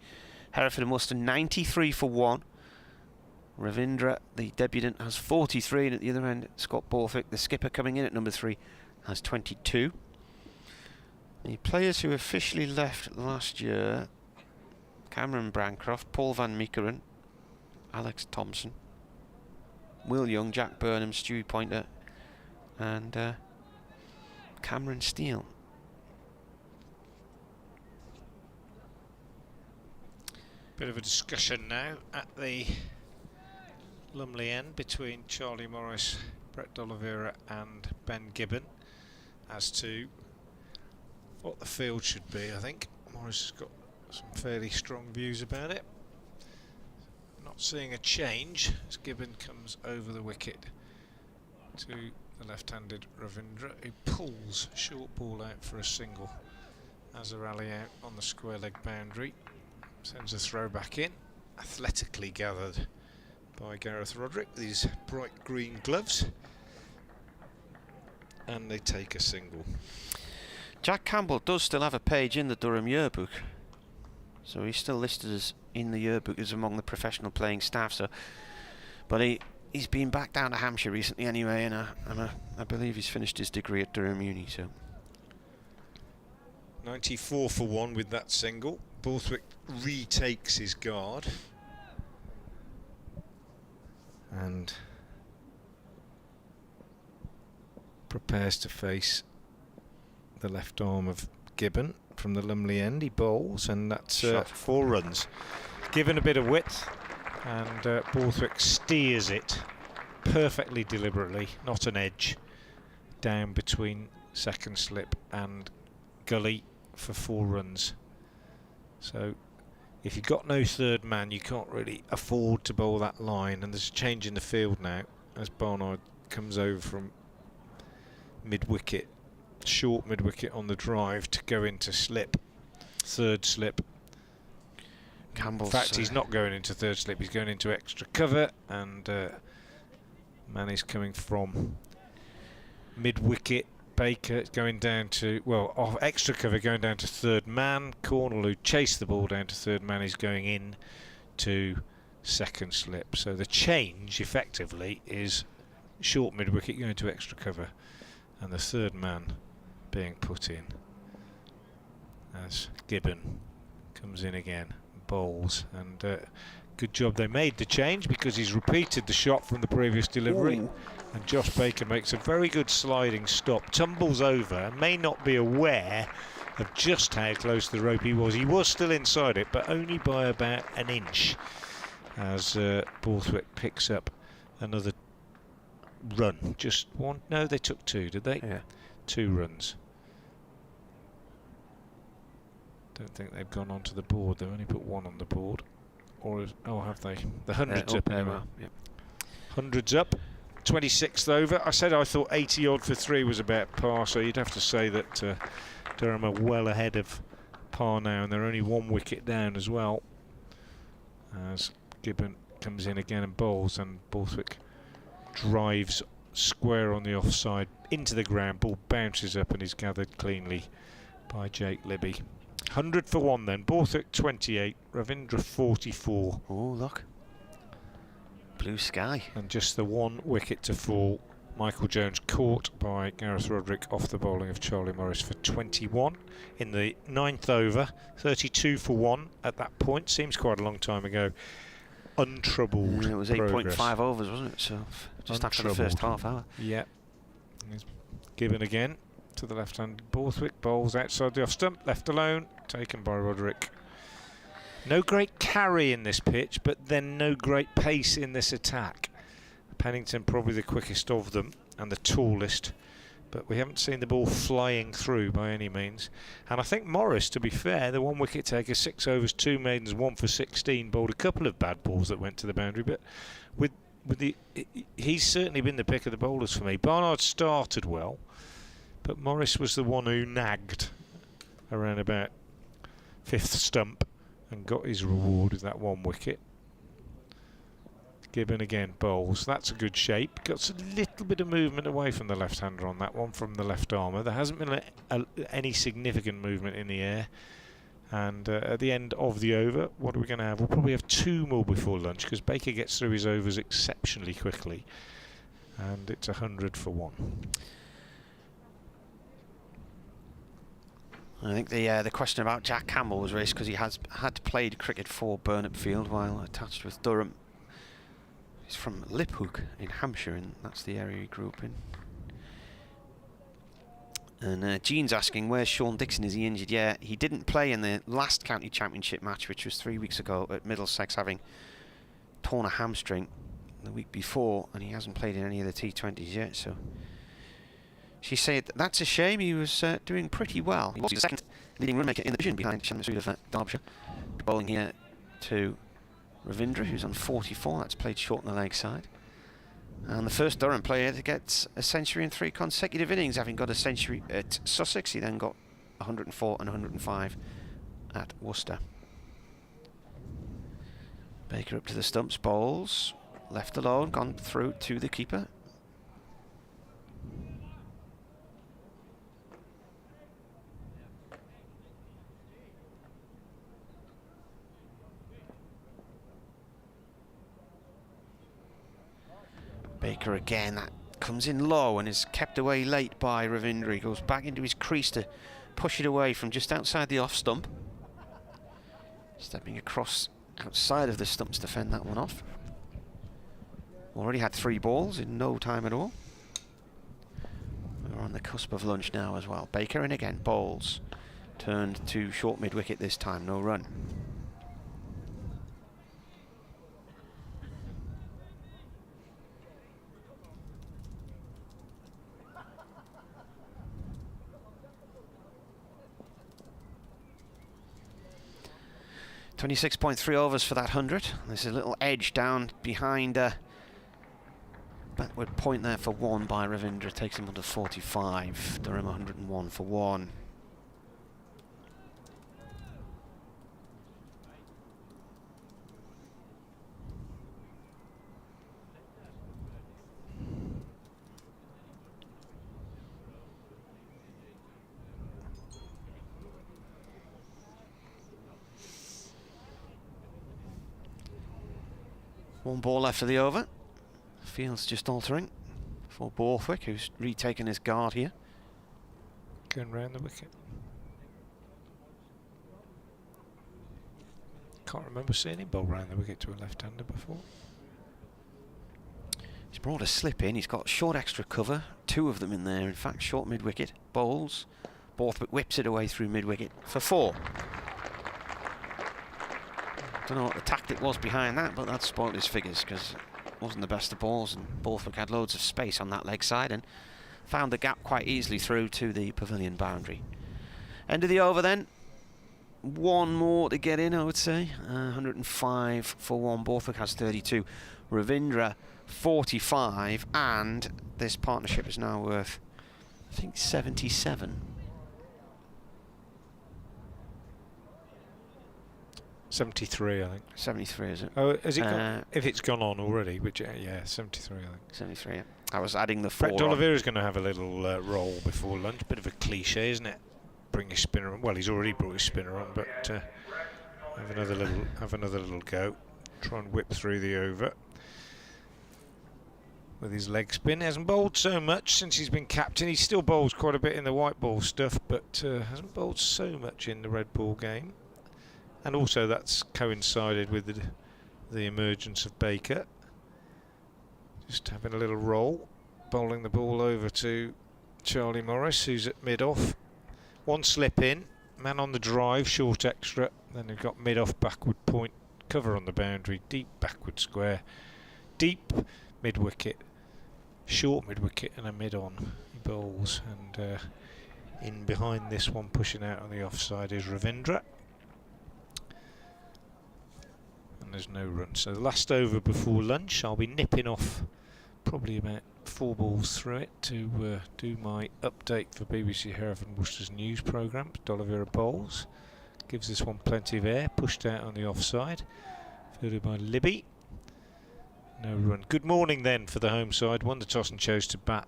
[SPEAKER 2] Hereford and Worcester, 93 for 1. Ravindra, the debutant, has 43, and at the other end, Scott Borthwick, the skipper, coming in at number 3, has 22. The players who officially left last year: Cameron Brancroft, Paul Van Meekeren, Alex Thompson, Will Young, Jack Burnham, Stewie Pointer, and Cameron Steele.
[SPEAKER 5] Bit of a discussion now at the Lumley end between Charlie Morris, Brett D'Oliveira and Ben Gibbon as to what the field should be. I think Morris has got some fairly strong views about it. Not seeing a change as Gibbon comes over the wicket to the left-handed Ravindra, who pulls short ball out for a single as a rally out on the square leg boundary. Sends a throw back in, athletically gathered by Gareth Roderick, these bright green gloves, and they take a single.
[SPEAKER 2] Jack Campbell does still have a page in the Durham yearbook, so he's still listed as in the yearbook as among the professional playing staff. So, but he's been back down to Hampshire recently anyway, and I believe he's finished his degree at Durham Uni. So
[SPEAKER 5] 94 for 1 with that single. Borthwick retakes his guard and prepares to face the left arm of Gibbon from the Lumley end. He bowls, and that's 4 runs. Given a bit of width, and Borthwick steers it perfectly deliberately, not an edge, down between second slip and gully for 4 runs. So if you've got no third man, you can't really afford to bowl that line, and there's a change in the field now as Barnard comes over from mid-wicket, short mid-wicket on the drive to go into slip, third slip.
[SPEAKER 2] Campbell's,
[SPEAKER 5] in fact, he's not going into third slip, he's going into extra cover, and man is coming from mid-wicket. Baker going down to, well, off extra cover, going down to third man. Cornell, who chased the ball down to third man, is going in to second slip. So the change effectively is short mid-wicket going to extra cover, and the third man being put in as Gibbon comes in again, bowls, and good job they made the change, because he's repeated the shot from the previous delivery. Ooh. And Josh Baker makes a very good sliding stop, tumbles over, may not be aware of just how close to the rope he was. He was still inside it, but only by about an inch, as Borthwick picks up another run. Just one? No, they took 2, did they?
[SPEAKER 2] Yeah.
[SPEAKER 5] 2 runs. Don't think they've gone onto the board. They've only put 1 on the board. Or have they? The 100's up anyway.
[SPEAKER 2] Yep.
[SPEAKER 5] 100's up. 26th over. I said I thought 80 odd for 3 was about par, so you'd have to say that Durham are well ahead of par now, and they're only 1 wicket down as well, as Gibbon comes in again and bowls, and Borthwick drives square on the offside into the ground. Ball bounces up and is gathered cleanly by Jake Libby. 100 for 1 then. Borthwick 28, Ravindra 44.
[SPEAKER 2] Oh, look. Blue sky.
[SPEAKER 5] And just the 1 wicket to fall. Michael Jones caught by Gareth Roderick off the bowling of Charlie Morris for 21 in the 9th over. 32 for 1 at that point. Seems quite a long time ago. Untroubled.
[SPEAKER 2] It was 8.5 overs, wasn't it? So just after the first half hour.
[SPEAKER 5] Yeah. Given again to the left hand. Borthwick bowls outside the off stump, left alone, taken by Roderick. No great carry in this pitch, but then no great pace in this attack. Pennington probably the quickest of them and the tallest, but we haven't seen the ball flying through by any means. And I think Morris, to be fair, the 1 wicket taker, 6 overs, 2 maidens, 1 for 16, bowled a couple of bad balls that went to the boundary, but he's certainly been the pick of the bowlers for me. Barnard started well, but Morris was the one who nagged around about 5th stump and got his reward with that 1 wicket. Gibbon again bowls. That's a good shape. Got a little bit of movement away from the left-hander on that one from the left armour. There hasn't been any significant movement in the air. And at the end of the over, what are we going to have? We'll probably have 2 more before lunch, because Baker gets through his overs exceptionally quickly. And it's 100 for 1.
[SPEAKER 2] I think the question about Jack Campbell was raised because he had played cricket for Burnop Field while attached with Durham. He's from Liphook in Hampshire, and that's the area he grew up in. And Jean's asking, where's Sean Dixon? Is he injured? Yeah, he didn't play in the last county championship match, which was 3 weeks ago at Middlesex, having torn a hamstring the week before, and he hasn't played in any of the T20s yet. So she said that's a shame. He was doing pretty well. He was the second leading run maker in the division behind Shamsud of Derbyshire. Bowling here to Ravindra, who's on 44. That's played short on the leg side. And the first Durham player that gets a century in 3 consecutive innings, having got a century at Sussex. He then got 104 and 105 at Worcester. Baker up to the stumps, bowls, left alone, gone through to the keeper. Baker again, that comes in low and is kept away late by Ravindra. He goes back into his crease to push it away from just outside the off stump. Stepping across outside of the stumps to fend that one off. Already had 3 balls in no time at all. We're on the cusp of lunch now as well. Baker in again, bowls. Turned to short mid-wicket this time, no run. .3 overs for that 100. There's a little edge down behind backward point there for 1 by Ravindra. Takes him under 45. Durham 101 for 1. One ball left of the over. Field's just altering for Borthwick, who's retaken his guard here.
[SPEAKER 5] Going round the wicket. Can't remember seeing him bowl round the wicket to a left-hander before.
[SPEAKER 2] He's brought a slip in. He's got short extra cover. 2 of them in there. In fact, short mid-wicket. Bowls. Borthwick whips it away through mid-wicket for 4. Don't know what the tactic was behind that, but that spoiled his figures because it wasn't the best of balls, and Borthwick had loads of space on that leg side and found the gap quite easily through to the pavilion boundary. End of the over then. 1 more to get in, I would say. 105 for 1. Borthwick has 32. Ravindra 45, and this partnership is now worth, I think, 77.
[SPEAKER 5] 73, I think.
[SPEAKER 2] 73, is it?
[SPEAKER 5] Oh, has it gone? If it's gone on already, which, yeah, 73, I think.
[SPEAKER 2] 73, yeah. I was adding the 4
[SPEAKER 5] Brett D'Oliveira's going to have a little roll before lunch. Bit of a cliche, isn't it? Bring his spinner on. Well, he's already brought his spinner on, but have another little go. Try and whip through the over with his leg spin. He hasn't bowled so much since he's been captain. He still bowls quite a bit in the white ball stuff, but hasn't bowled so much in the red ball game. And also that's coincided with the emergence of Baker. Just having a little roll, bowling the ball over to Charlie Morris, who's at mid-off. 1 slip in, man on the drive, short extra. Then they've got mid-off backward point, cover on the boundary, deep backward square, deep mid-wicket, short mid-wicket and a mid-on. He bowls, and in behind this one, pushing out on the offside, is Ravindra. There's no run. So the last over before lunch, I'll be nipping off probably about 4 balls through it to do my update for BBC Hereford Worcester's news programme. D'Oliveira bowls, gives this one plenty of air, pushed out on the offside, fielded by Libby. No run. Good morning then for the home side. Won the toss and chose to bat,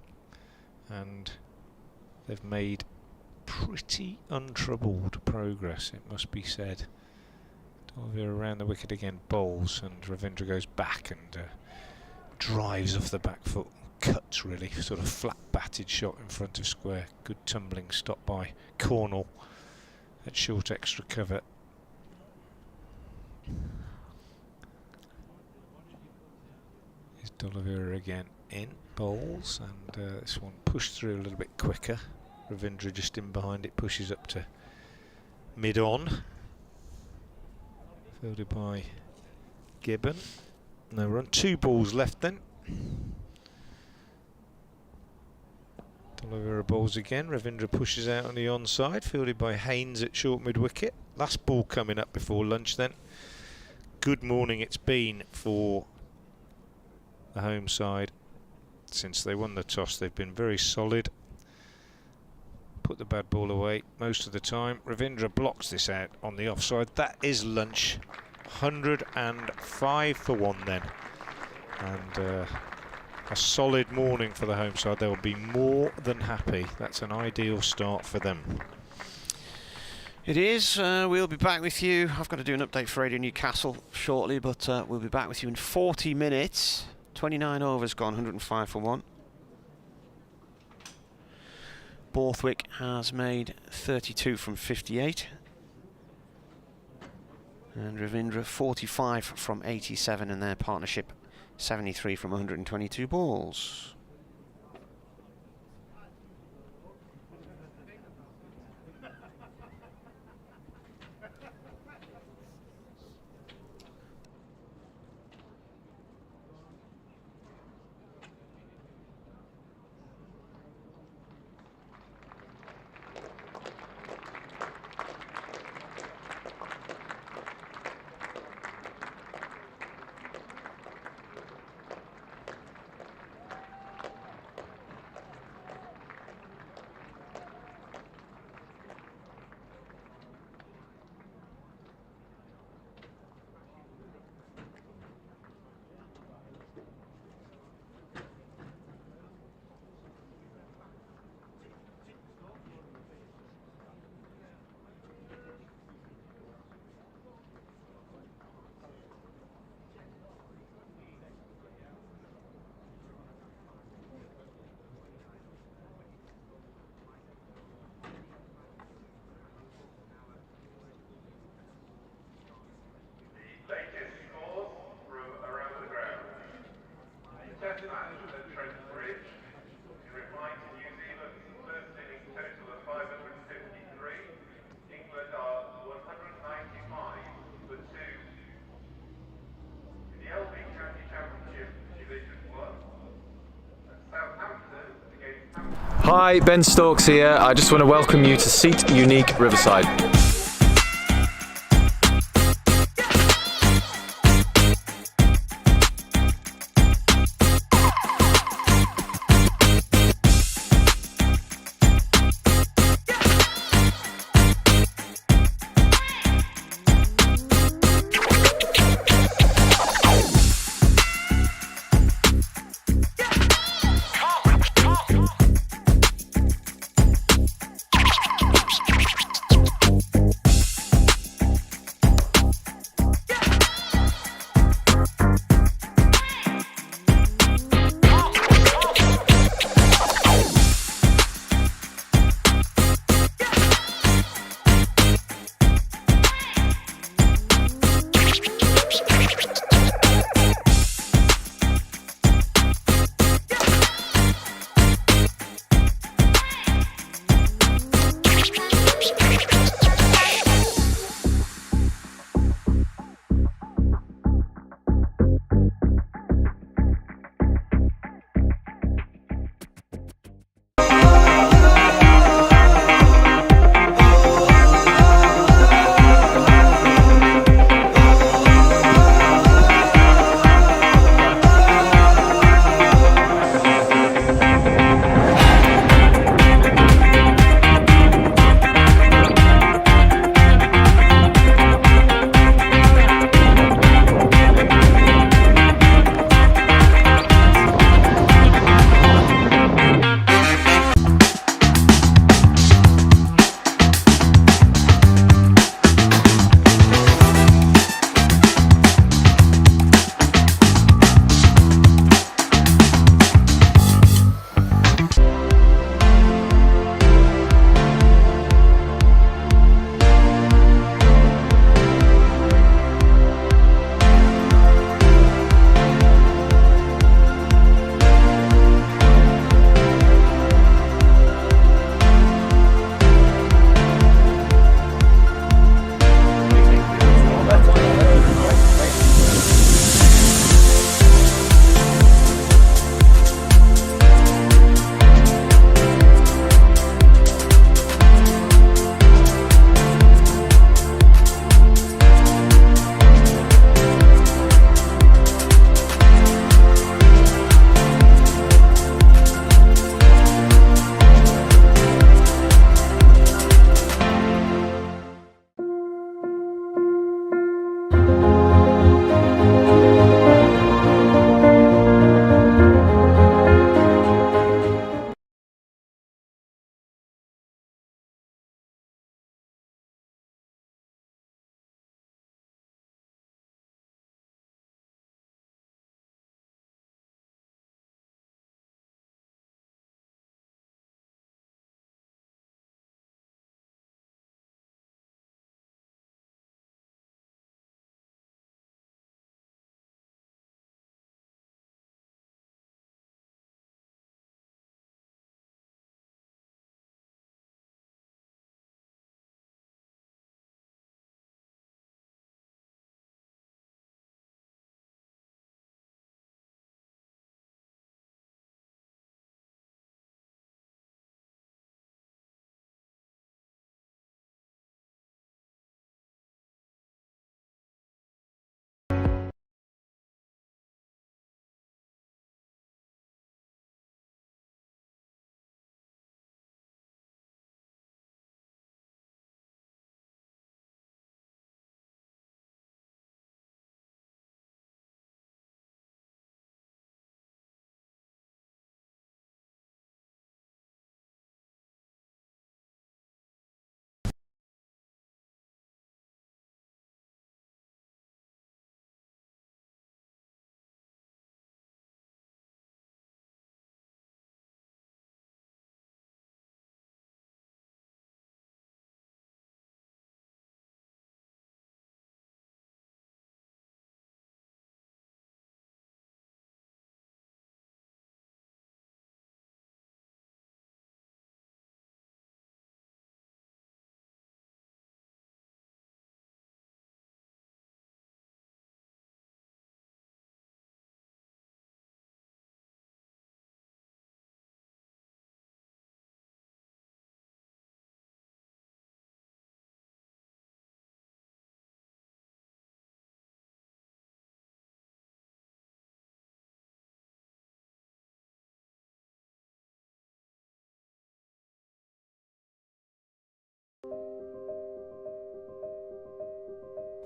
[SPEAKER 5] and they've made pretty untroubled progress, it must be said. D'Oliveira around the wicket again, bowls, and Ravindra goes back and drives off the back foot, cuts really, sort of flat batted shot in front of square. Good tumbling stop by Cornell at short extra cover. Here's D'Oliveira again in, bowls, and this one pushed through a little bit quicker. Ravindra just in behind it, pushes up to mid-on. Fielded by Gibbon. No run. 2 balls left then. D'Oliveira bowls again. Ravindra pushes out on the onside. Fielded by Haynes at short mid-wicket. Last ball coming up before lunch then. Good morning it's been for the home side. Since they won the toss, they've been very solid. put the bad ball away most of the time. Ravindra blocks this out on the offside. That is lunch. 105 for one then. And a solid morning for the home side. They'll be more than happy. That's an ideal start for them.
[SPEAKER 2] It is. We'll be back with you. I've got to do an update for Radio Newcastle shortly, but we'll be back with you in 40 minutes. 29 overs gone, 105 for one. Borthwick has made 32 from 58. And Ravindra 45 from 87 in their partnership, 73 from 122 balls.
[SPEAKER 3] Hi, Ben Stokes here. I just want to welcome you to Seat Unique Riverside.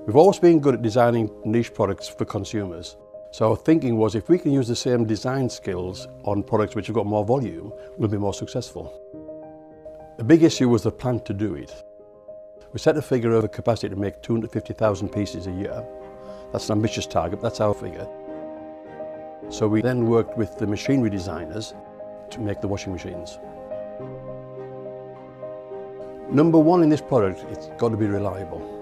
[SPEAKER 4] We've always been good at designing niche products for consumers. So our thinking was if we can use the same design skills on products which have got more volume, we'll be more successful. The big issue was the plan to do it. We set a figure of a capacity to make 250,000 pieces a year. That's an ambitious target, that's our figure. So we then worked with the machinery designers to make the washing machines. Number one in this product, it's got to be reliable.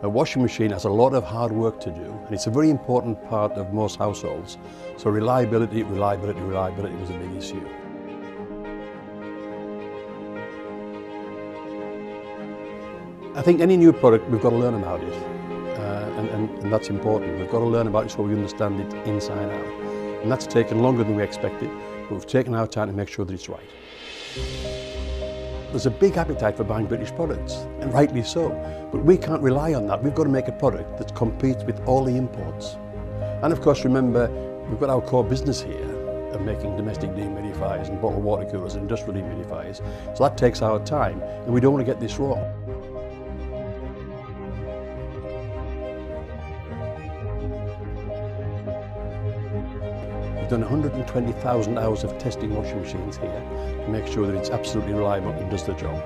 [SPEAKER 4] A washing machine has a lot of hard work to do, and it's a very important part of most households. So reliability was a big issue. I think any new product, we've got to learn about it, and that's important. We've got to learn about it so we understand it inside out. And that's taken longer than we expected, but we've taken our time to make sure that it's right. There's a big appetite for buying British products, and rightly so, but we can't rely on that. We've got to make a product that competes with all the imports. And of course, remember, we've got our core business here of making domestic dehumidifiers and bottled water coolers and industrial dehumidifiers, so that takes our time, and we don't want to get this wrong. We've done 120,000 hours of testing washing machines here to make sure that it's absolutely reliable and does the job.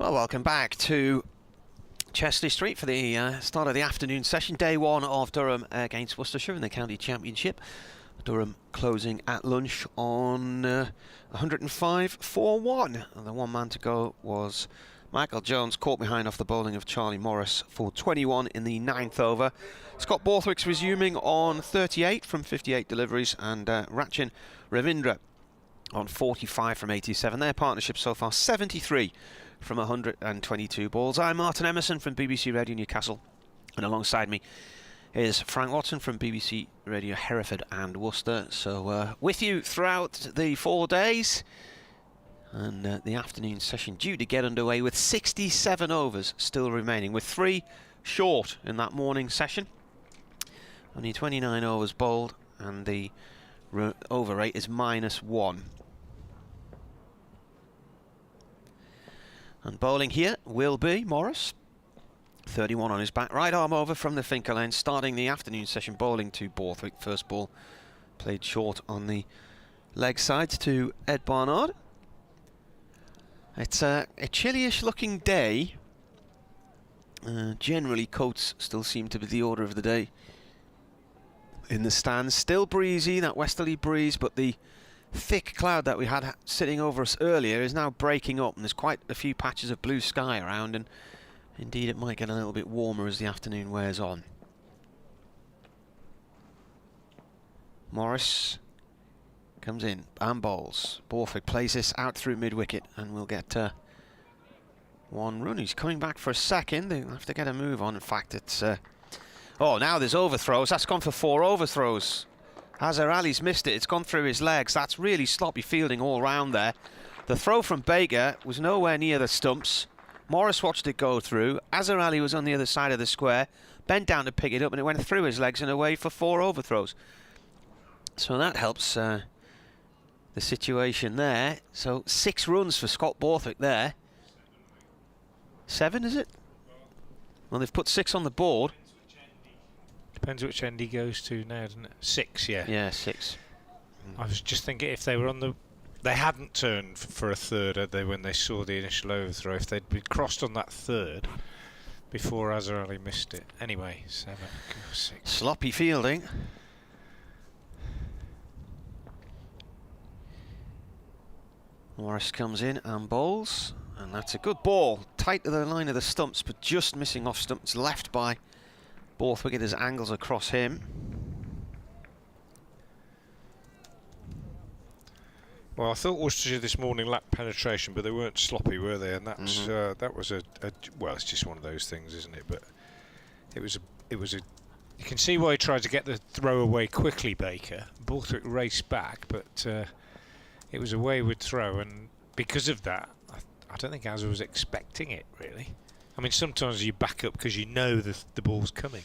[SPEAKER 2] Well, welcome back to Chesley Street for the start of the afternoon session. Day one of Durham against Worcestershire in the County Championship. Durham closing at lunch on 105-4-1. And the one man to go was Michael Jones, caught behind off the bowling of Charlie Morris for 21 in the 9th over. Scott Borthwick's resuming on 38 from 58 deliveries, and Rachin Ravindra on 45 from 87. Their partnership so far 73 from 122 balls. I'm Martin Emerson from BBC Radio Newcastle, and alongside me is Frank Watson from BBC Radio Hereford and Worcester. So with you throughout the 4 days, and the afternoon session due to get underway with 67 overs still remaining, with 3 short in that morning session. Only 29 overs bowled, and the over rate is -1. And bowling here will be Morris, 31 on his back, right arm over from the finger lane, starting the afternoon session bowling to Borthwick. First ball played short on the leg sides to Ed Barnard. It's a chilly-ish looking day. Generally coats still seem to be the order of the day in the stands. Still breezy, that westerly breeze, but the thick cloud that we had sitting over us earlier is now breaking up, and there's quite a few patches of blue sky around, and indeed it might get a little bit warmer as the afternoon wears on. Morris comes in and bowls. Borthwick plays this out through mid-wicket, and we'll get 1 run. He's coming back for a second. They'll have to get a move on. In fact, it's oh, now there's overthrows. That's gone for 4 overthrows. Azhar Ali's missed it. It's gone through his legs. That's really sloppy fielding all round there. The throw from Baker was nowhere near the stumps. Morris watched it go through. Azhar Ali was on the other side of the square, bent down to pick it up, and it went through his legs and away for 4 overthrows. So that helps the situation there. So 6 runs for Scott Borthwick there. 7, is it? Well, they've put 6 on the board.
[SPEAKER 5] Depends which end he goes to now, doesn't it? 6, yeah.
[SPEAKER 2] Yeah, 6.
[SPEAKER 5] I was just thinking if they were on the... They hadn't turned for a third, had they, when they saw the initial overthrow? If they'd been crossed on that third before Azhar Ali missed it. Anyway, 7, 6.
[SPEAKER 2] Sloppy fielding. Morris comes in and bowls, and that's a good ball. Tight to the line of the stumps, but just missing off stumps, left by Borthwick. It has angles across him.
[SPEAKER 5] Well, I thought Worcestershire this morning lacked penetration, but they weren't sloppy, were they? And that's that was a well, it's just one of those things, isn't it? But it was a. You can see why he tried to get the throw away quickly, Baker. Borthwick raced back, but it was a wayward throw, and because of that, I don't think Azhar was expecting it really. I mean, sometimes you back up because you know the ball's coming.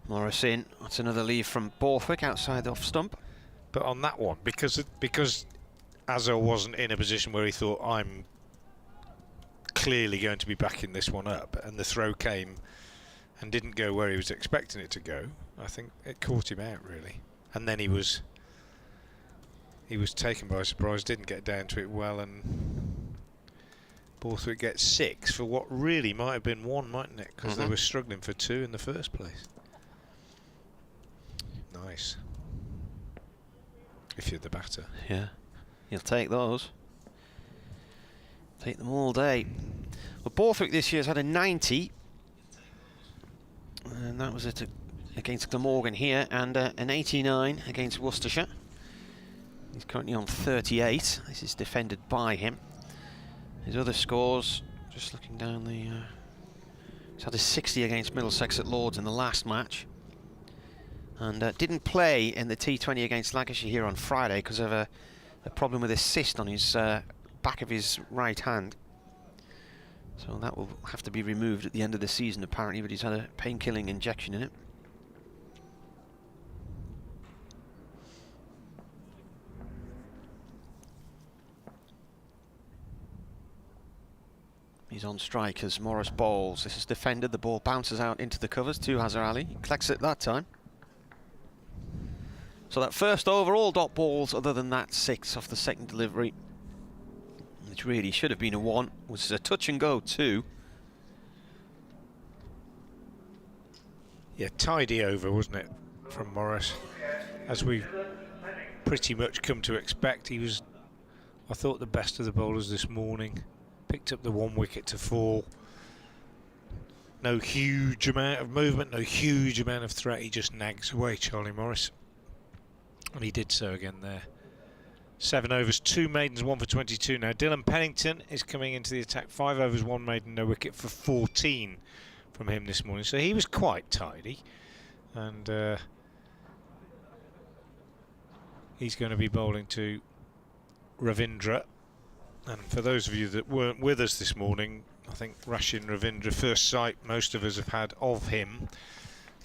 [SPEAKER 2] Morris in. That's another leave from Borthwick outside the off stump.
[SPEAKER 5] But on that one, because Azhar wasn't in a position where he thought, I'm clearly going to be backing this one up, and the throw came and didn't go where he was expecting it to go, I think it caught him out really. And then he was taken by surprise, didn't get down to it well, and Borthwick gets 6 for what really might have been 1, mightn't it? Because they were struggling for 2 in the first place. Nice. If you're the batter.
[SPEAKER 2] Yeah, you'll take those. Take them all day. Well, Borthwick this year has had a 90, and that was it against Glamorgan here, and an 89 against Worcestershire. He's currently on 38. This is defended by him. His other scores, just looking down the... he's had a 60 against Middlesex at Lords in the last match. And didn't play in the T20 against Lancashire here on Friday because of a problem with his cyst on his back of his right hand. So that will have to be removed at the end of the season apparently, but he's had a pain-killing injection in it. He's on strike as Morris bowls. This is defended. The ball bounces out into the covers to Azhar Ali. He collects it that time. So that first over, all dot balls other than that 6 off the second delivery. The which really should have been a 1, was a touch and go 2.
[SPEAKER 5] Yeah, tidy over, wasn't it, from Morris? As we've pretty much come to expect, he was, I thought, the best of the bowlers this morning. Picked up the 1 wicket to fall. No huge amount of movement, no huge amount of threat. He just nags away, Charlie Morris. And he did so again there. 7 overs, 2 maidens, 1 for 22. Now Dylan Pennington is coming into the attack. 5 overs, 1 maiden, no wicket for 14 from him this morning. So he was quite tidy. And he's going to be bowling to Ravindra. And for those of you that weren't with us this morning, I think Rashin Ravindra, first sight most of us have had of him,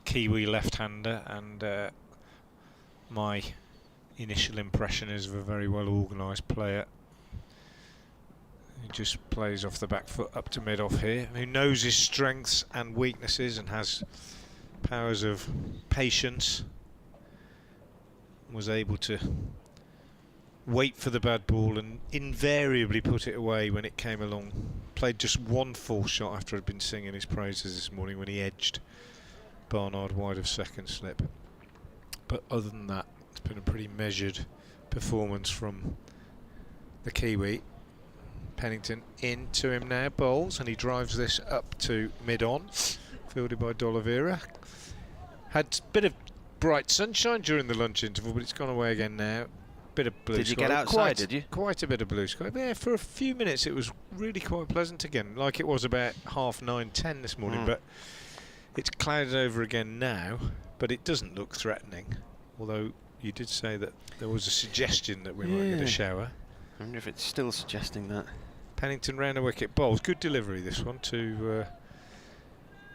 [SPEAKER 5] Kiwi left-hander, and my initial impression is of a very well organised player. He just plays off the back foot up to mid-off here, who knows his strengths and weaknesses and has powers of patience. Was able to wait for the bad ball and invariably put it away when it came along. Played just 1 full shot after I'd been singing his praises this morning when he edged Barnard wide of second slip. But other than that, it's been a pretty measured performance from the Kiwi. Pennington into him now, bowls, and he drives this up to mid-on, fielded by D'Oliveira. Had a bit of bright sunshine during the lunch interval, but it's gone away again now. Bit of blue sky.
[SPEAKER 2] Did you get outside, did you?
[SPEAKER 5] Quite a bit of blue sky. But yeah, for a few minutes it was really quite pleasant again, like it was about 9:30 this morning, but it's clouded over again now, but it doesn't look threatening, although you did say that there was a suggestion that we might get a shower.
[SPEAKER 2] I wonder if it's still suggesting that.
[SPEAKER 5] Pennington round a wicket, bowls. Good delivery this one to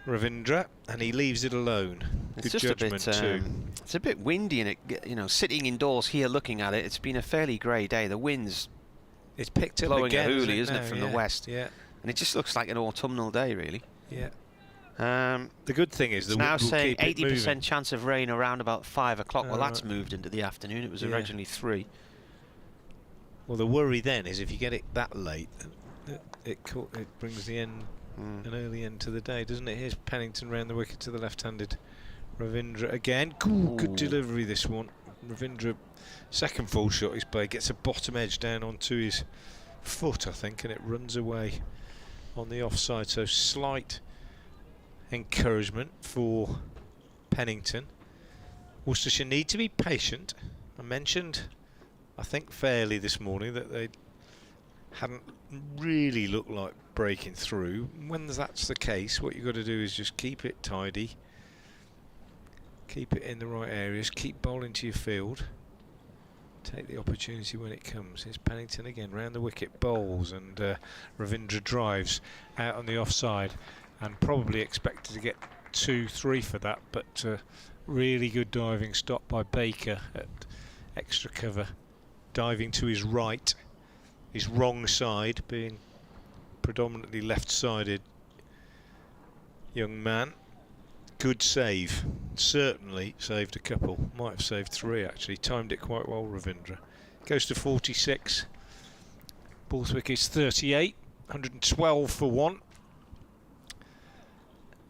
[SPEAKER 5] Ravindra, and he leaves it alone.
[SPEAKER 2] It's
[SPEAKER 5] Good
[SPEAKER 2] just
[SPEAKER 5] judgment
[SPEAKER 2] a bit,
[SPEAKER 5] too.
[SPEAKER 2] it's a bit windy, and it, you know, sitting indoors here looking at it, it's been a fairly grey day. The wind's
[SPEAKER 5] It's picked up
[SPEAKER 2] blowing
[SPEAKER 5] again,
[SPEAKER 2] a hoolie, isn't
[SPEAKER 5] now?
[SPEAKER 2] it, from the west?
[SPEAKER 5] Yeah,
[SPEAKER 2] And it just looks like an autumnal day, really.
[SPEAKER 5] yeah.
[SPEAKER 2] The
[SPEAKER 5] good thing is
[SPEAKER 2] it's
[SPEAKER 5] the
[SPEAKER 2] now
[SPEAKER 5] wind will
[SPEAKER 2] saying
[SPEAKER 5] keep it
[SPEAKER 2] 80%
[SPEAKER 5] moving.
[SPEAKER 2] chance of rain around about 5 o'clock. Well, that's
[SPEAKER 5] right.
[SPEAKER 2] moved into the afternoon. It was
[SPEAKER 5] Yeah.
[SPEAKER 2] originally 3.
[SPEAKER 5] Well, the worry then is if you get it that late, it brings the end, an early end to the day, doesn't it? Here's Pennington round the wicket to the left-handed Ravindra again. Good delivery this one. Ravindra, second full shot he's played, gets a bottom edge down onto his foot, I think, and it runs away on the offside. So slight encouragement for Pennington. Worcestershire need to be patient. I mentioned, I think fairly this morning, that they hadn't really looked like breaking through. When that's the case, what you've got to do is just keep it tidy, keep it in the right areas, keep bowling to your field, take the opportunity when it comes. Here's Pennington again, round the wicket, bowls, and Ravindra drives out on the offside, and probably expected to get 2-3 for that, but really good diving stop by Baker at extra cover, diving to his right, his wrong side, being predominantly left-sided young man. Good save, certainly saved a couple, might have saved 3 actually, timed it quite well, Ravindra. Goes to 46, Borthwick is 38, 112 for 1.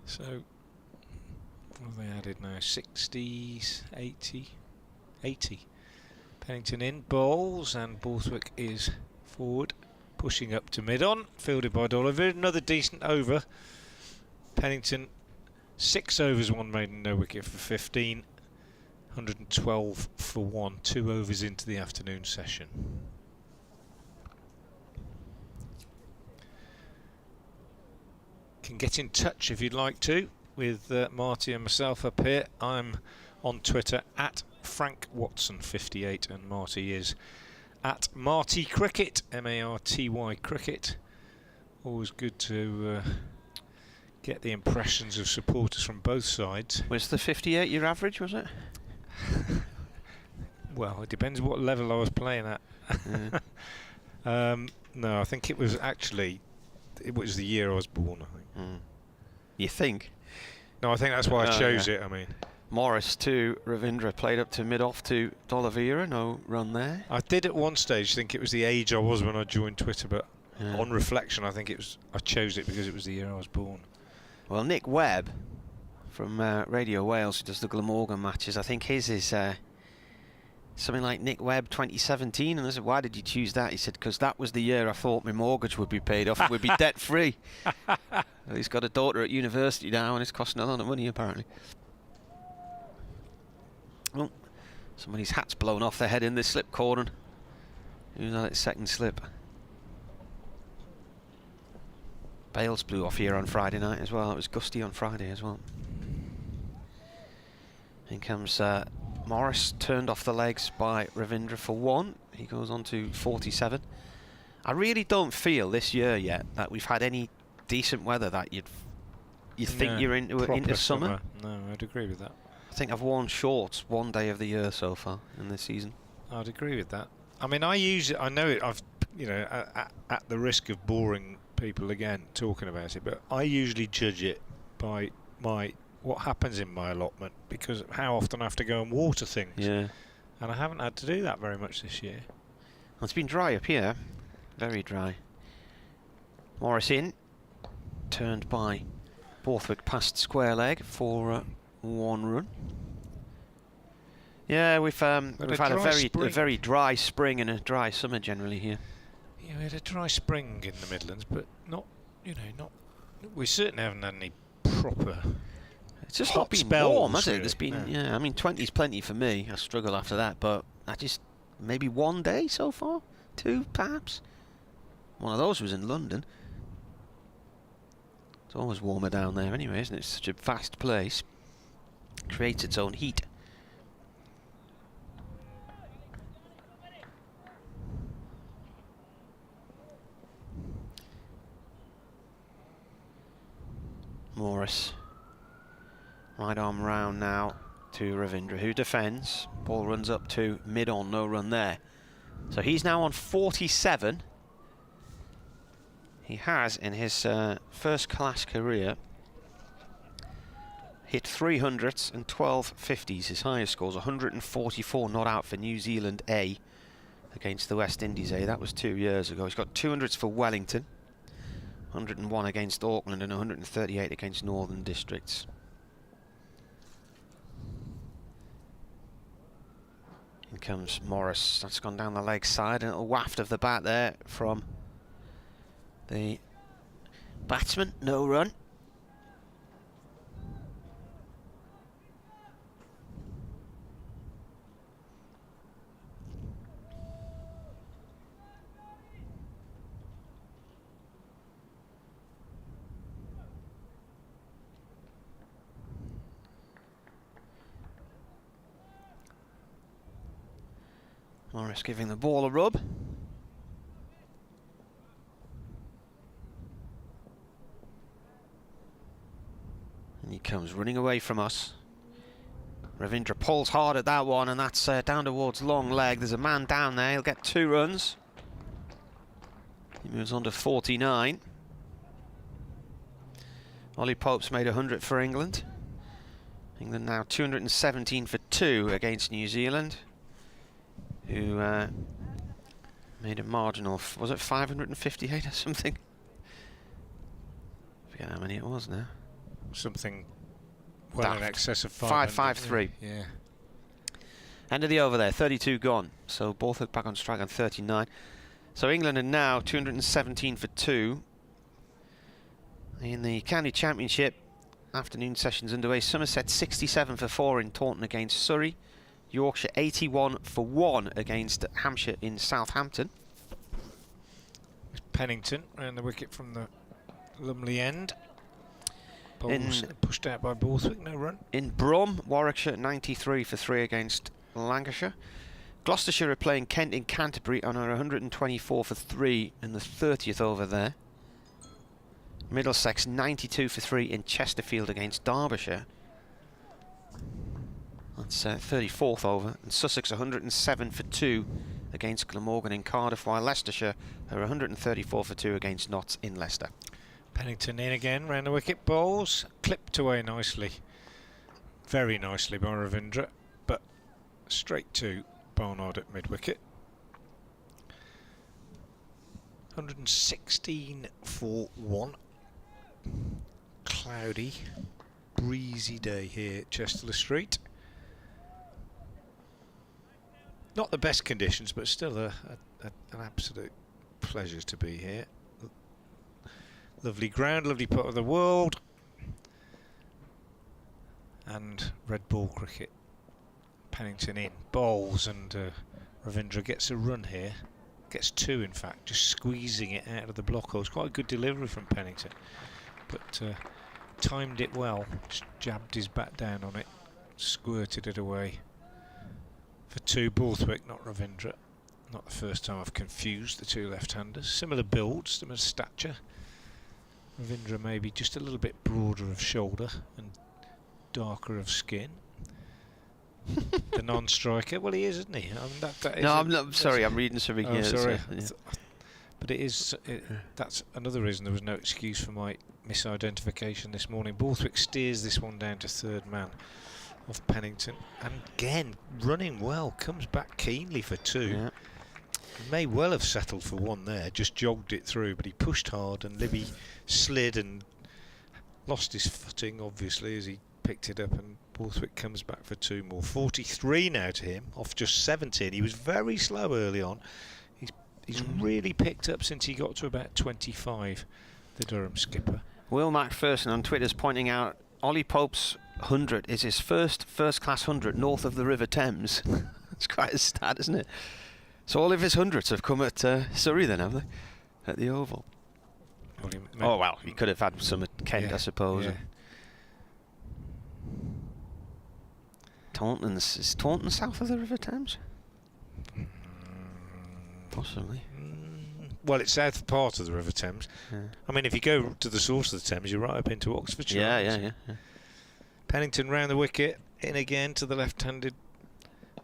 [SPEAKER 5] So, what have they added now? 60s, 80. Pennington in, bowls, and Borthwick is forward, pushing up to mid-on, fielded by D'Oliveira. Another decent over. Pennington, 6 overs, 1 maiden, no wicket for 15. 112 for 1, 2 overs into the afternoon session. Can get in touch if you'd like to with Marty and myself up here. I'm on Twitter at Frank Watson 58, and Marty is at Marty Cricket, M-A-R-T-Y Cricket. Always good to get the impressions of supporters from both sides.
[SPEAKER 2] Was the 58 your average, was it?
[SPEAKER 5] Well, it depends what level I was playing at. No, I think it was actually, it was the year I was born, I think.
[SPEAKER 2] You think?
[SPEAKER 5] No, I think that's why I chose it, I mean.
[SPEAKER 2] Morris to Ravindra, played up to mid-off to D'Oliveira, no run there.
[SPEAKER 5] I did at one stage think it was the age I was when I joined Twitter, but On reflection, I think I chose it because it was the year I was born.
[SPEAKER 2] Well, Nick Webb from Radio Wales, who does the Glamorgan matches, I think his is something like Nick Webb 2017. And I said, why did you choose that? He said, because that was the year I thought my mortgage would be paid off and would be debt free. Well, he's got a daughter at university now and it's costing a lot of money apparently. Well, somebody's hat's blown off their head in this slip corner. Who's on its second slip? Bales blew off here on Friday night as well. It was gusty on Friday as well. In comes Morris, turned off the legs by Ravindra for 1. He goes on to 47. I really don't feel this year yet that we've had any decent weather that you think you're into summer.
[SPEAKER 5] No, I'd agree with that.
[SPEAKER 2] I think I've worn shorts one day of the year so far in this season.
[SPEAKER 5] I'd agree with that. I mean, I use it. I know it. I've, at the risk of boring people again talking about it, but I usually judge it by what happens in my allotment, because of how often I have to go and water things.
[SPEAKER 2] Yeah.
[SPEAKER 5] And I haven't had to do that very much this year.
[SPEAKER 2] Well, it's been dry up here, very dry. Morris in, turned by Borthwick past square leg for 1 run. Yeah, we've had a very dry spring and a dry summer generally here.
[SPEAKER 5] Yeah, we had a dry spring in the Midlands, but not. We certainly haven't had any proper.
[SPEAKER 2] It's just
[SPEAKER 5] hot
[SPEAKER 2] not been
[SPEAKER 5] spells,
[SPEAKER 2] warm, has it?
[SPEAKER 5] really.
[SPEAKER 2] There's been, yeah. I mean, 20's plenty for me. I struggle after that, but maybe 1 day so far, 2 perhaps. One of those was in London. It's always warmer down there anyway, isn't it? It's such a vast place. Creates its own heat. Morris. Right arm round now to Ravindra, who defends. Ball runs up to mid-on, no run there. So he's now on 47. He has, in his first class career, hit 300s and 12 50s. His highest scores 144 not out for New Zealand A against the West Indies A. That was 2 years ago. He's got 200s for Wellington, 101 against Auckland and 138 against Northern Districts. In comes Morris. That's gone down the leg side, and a little waft of the bat there from the batsman. No run. Morris giving the ball a rub. And he comes running away from us. Ravindra pulls hard at that one, and that's down towards long leg. There's a man down there. He'll get 2 runs. He moves on to 49. Ollie Pope's made 100 for England. England now 217 for 2 against New Zealand, who made a marginal, was it 558 or something? I forget how many it was now.
[SPEAKER 5] Something well in excess of
[SPEAKER 2] 553.
[SPEAKER 5] Yeah.
[SPEAKER 2] End of the over there, 32 gone. So Borthwick back on strike on 39. So England are now 217 for 2. In the County Championship, afternoon sessions underway. Somerset 67 for 4 in Taunton against Surrey. Yorkshire 81 for 1 against Hampshire in Southampton.
[SPEAKER 5] Pennington round the wicket from the Lumley end. Ball's pushed out by Borthwick, no run.
[SPEAKER 2] In Brum, Warwickshire 93 for 3 against Lancashire. Gloucestershire are playing Kent in Canterbury and are 124 for 3 in the 30th over there. Middlesex 92 for 3 in Chesterfield against Derbyshire. That's 34th over. And Sussex 107 for 2 against Glamorgan in Cardiff, while Leicestershire are 134 for 2 against Notts in Leicester.
[SPEAKER 5] Pennington in again, round the wicket. Balls clipped away nicely, very nicely by Ravindra, but straight to Barnard at mid-wicket. 116 for 1. Cloudy, breezy day here at Chester Street. Not the best conditions, but still an absolute pleasure to be here. Lovely ground, lovely part of the world. And red ball cricket. Pennington in, bowls, and Ravindra gets a run here. Gets 2 in fact, just squeezing it out of the block hole. It's quite a good delivery from Pennington, but timed it well, just jabbed his bat down on it, squirted it away for 2. Borthwick, not Ravindra. Not the first time I've confused the 2 left-handers. Similar build, similar stature. Ravindra maybe just a little bit broader of shoulder and darker of skin. The non-striker, well, he is, isn't he? I mean, that
[SPEAKER 2] No, I'm not. Sorry, I'm reading something here.
[SPEAKER 5] Sorry.
[SPEAKER 2] Yeah.
[SPEAKER 5] But it is. That's another reason there was no excuse for my misidentification this morning. Borthwick steers this one down to 3rd man off Pennington, and again running well, comes back keenly for 2.
[SPEAKER 2] Yeah.
[SPEAKER 5] May well have settled for 1 there, just jogged it through, but he pushed hard, and Libby slid and lost his footing, obviously, as he picked it up, and Borthwick comes back for 2 more. 43 now to him, off just 17. He was very slow early on. He's really picked up since he got to about 25, the Durham skipper.
[SPEAKER 2] Will MacPherson on Twitter's pointing out Ollie Pope's 100 is his first-class 100 north of the River Thames. It's quite a stat, isn't it? So all of his hundreds have come at Surrey then, have they? At the Oval.
[SPEAKER 5] Well,
[SPEAKER 2] Oh, well, he could have had some at Kent,
[SPEAKER 5] yeah,
[SPEAKER 2] I suppose.
[SPEAKER 5] yeah.
[SPEAKER 2] Is Taunton south of the River Thames? Possibly.
[SPEAKER 5] Well, it's south part of the River Thames.
[SPEAKER 2] Yeah.
[SPEAKER 5] I mean, if you go to the source of the Thames, you're right up into Oxfordshire.
[SPEAKER 2] Yeah.
[SPEAKER 5] Pennington round the wicket, in again to the left-handed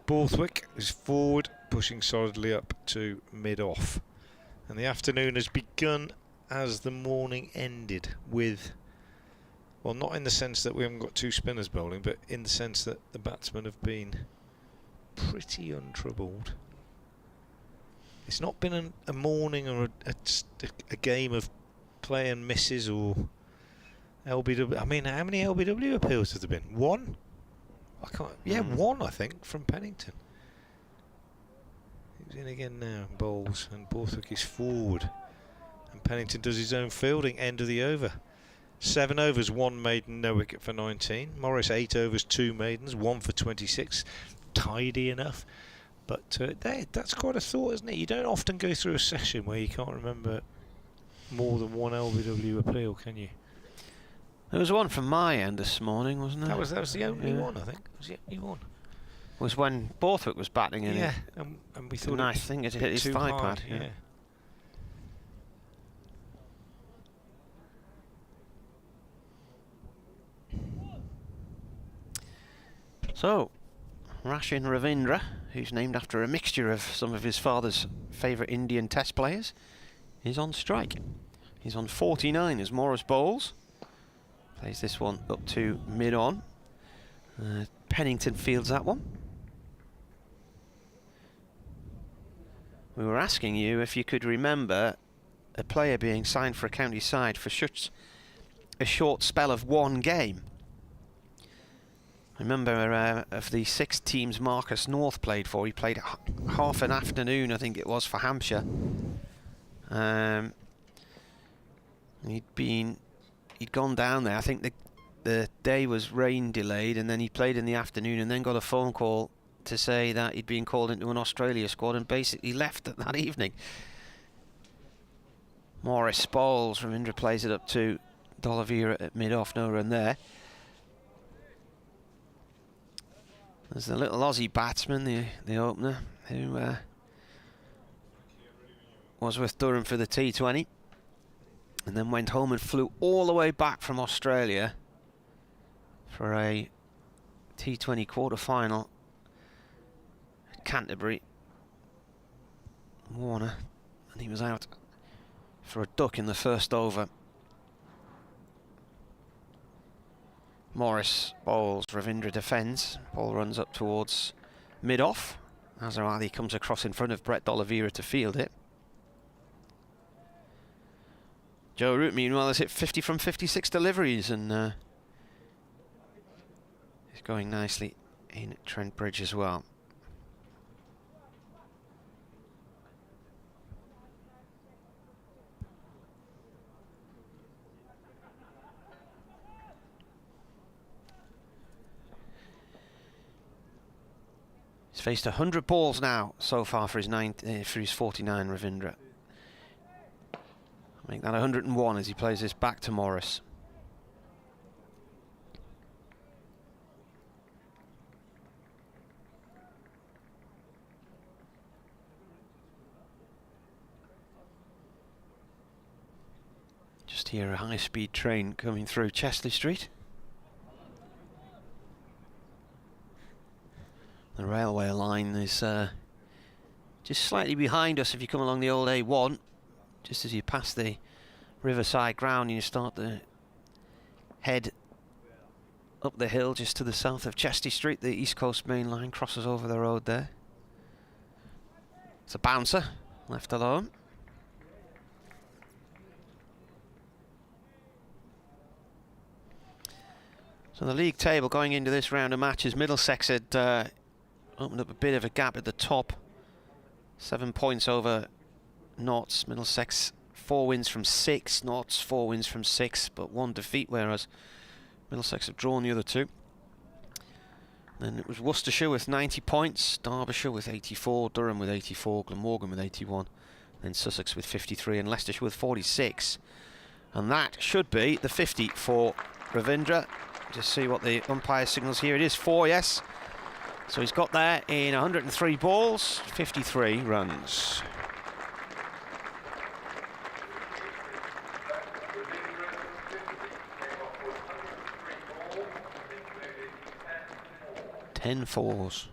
[SPEAKER 5] Borthwick, is forward, pushing solidly up to mid-off. And the afternoon has begun as the morning ended with, well, not in the sense that we haven't got 2 spinners bowling, but in the sense that the batsmen have been pretty untroubled. It's not been a morning or a game of play and misses or LBW. I mean, how many LBW appeals have there been? 1? I can't. Yeah, 1 I think from Pennington. He's in again now, bowls, and Borthwick is forward, and Pennington does his own fielding. End of the over. 7 overs, 1 maiden, no wicket for 19. Morris 8 overs, 2 maidens, 1 for 26. Tidy enough. But that's quite a thought, isn't it? You don't often go through a session where you can't remember more than 1 LBW appeal, can you?
[SPEAKER 2] There was one from my end this morning, wasn't there?
[SPEAKER 5] That was the only one, I think. It was the only one.
[SPEAKER 2] Was when Borthwick was batting in.
[SPEAKER 5] Yeah, and we thought
[SPEAKER 2] nice thing it hit his thigh pad.
[SPEAKER 5] Yeah.
[SPEAKER 2] So, Rashin Ravindra, who's named after a mixture of some of his father's favourite Indian Test players, is on strike. He's on 49 as Morris bowls. Plays this one up to mid-on. Pennington fields that one. We were asking you if you could remember a player being signed for a county side for such a short spell of 1 game. I remember of the 6 teams Marcus North played for, he played half an afternoon, I think it was, for Hampshire. He'd gone down there. I think the day was rain delayed, and then he played in the afternoon, and then got a phone call to say that he'd been called into an Australia squad and basically left that evening. Morris bowls. Ravindra plays it up to Dolavira at mid-off, no run there. There's the little Aussie batsman, the opener, who was with Durham for the T20 and then went home and flew all the way back from Australia for a T20 quarter-final at Canterbury. Warner, and he was out for a duck in the first over. Morris bowls, Ravindra defends. Ball runs up towards mid-off. Azhar Ali comes across in front of Brett Dolavira to field it. Joe Root, meanwhile, has hit 50 from 56 deliveries and is going nicely in Trent Bridge as well. He's faced 100 balls now so far for his 49, Ravindra. Make that 101 as he plays this back to Morris. Just hear a high-speed train coming through Chesley Street. The railway line is just slightly behind us if you come along the old A1. Just as you pass the Riverside ground and you start to head up the hill just to the south of Chester Street, the East Coast Main Line crosses over the road there. It's a bouncer, left alone. So the league table going into this round of matches, Middlesex had opened up a bit of a gap at the top. 7 points over Notts. Middlesex 4 wins from 6, Notts 4 wins from 6, but 1 defeat, whereas Middlesex have drawn the other 2. Then it was Worcestershire with 90 points, Derbyshire with 84, Durham with 84, Glamorgan with 81, then Sussex with 53 and Leicestershire with 46. And that should be the 50 for Ravindra. Just see what the umpire signals here. It is 4, yes. So he's got there in 103 balls, 53 runs. Ten fours.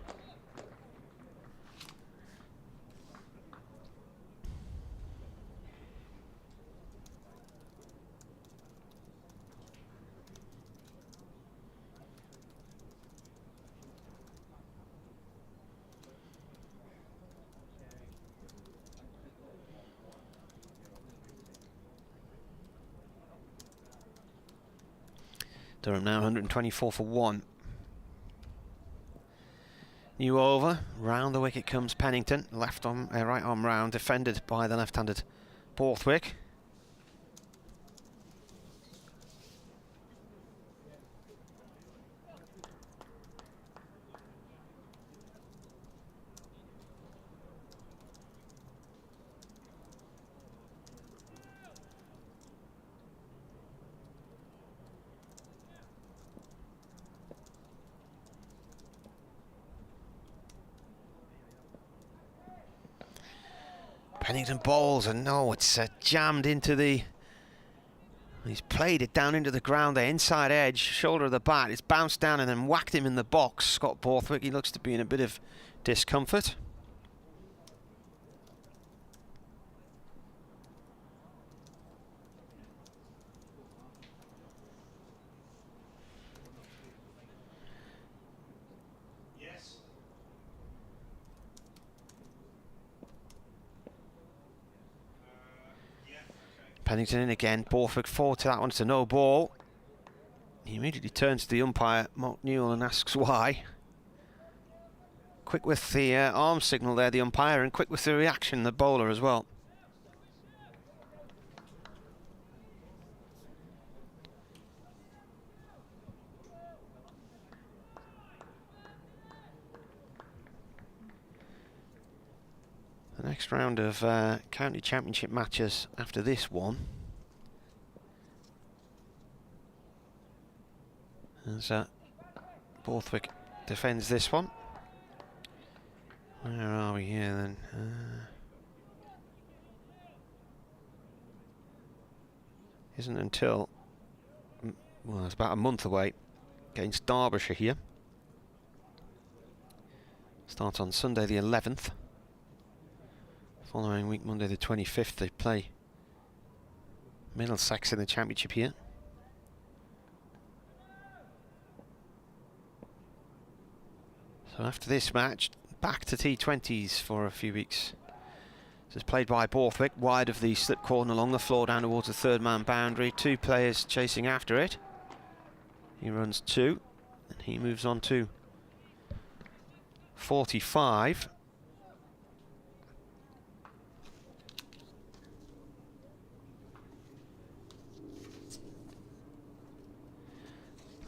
[SPEAKER 2] Durham now 124 for 1. New over, round the wicket comes Pennington, left arm, right arm round, defended by the left-handed Borthwick. Pennington bowls, and no, it's jammed into the... He's played it down into the ground there, inside edge, shoulder of the bat. It's bounced down and then whacked him in the box. Scott Borthwick, he looks to be in a bit of discomfort. Pennington in again, Borthwick forward to that one, it's a no ball. He immediately turns to the umpire, Mark Newell, and asks why. Quick with the arm signal there, the umpire, and quick with the reaction, the bowler as well. The next round of county championship matches after this one, as Borthwick defends this one. Where are we here then? Isn't until, well, it's about a month away against Derbyshire here. Starts on Sunday the 11th. Following week, Monday the 25th, they play Middlesex in the championship here. So after this match, back to T20s for a few weeks. So it's played by Borthwick, wide of the slip corner along the floor down towards the third man boundary. 2 players chasing after it. He runs 2 and he moves on to 45.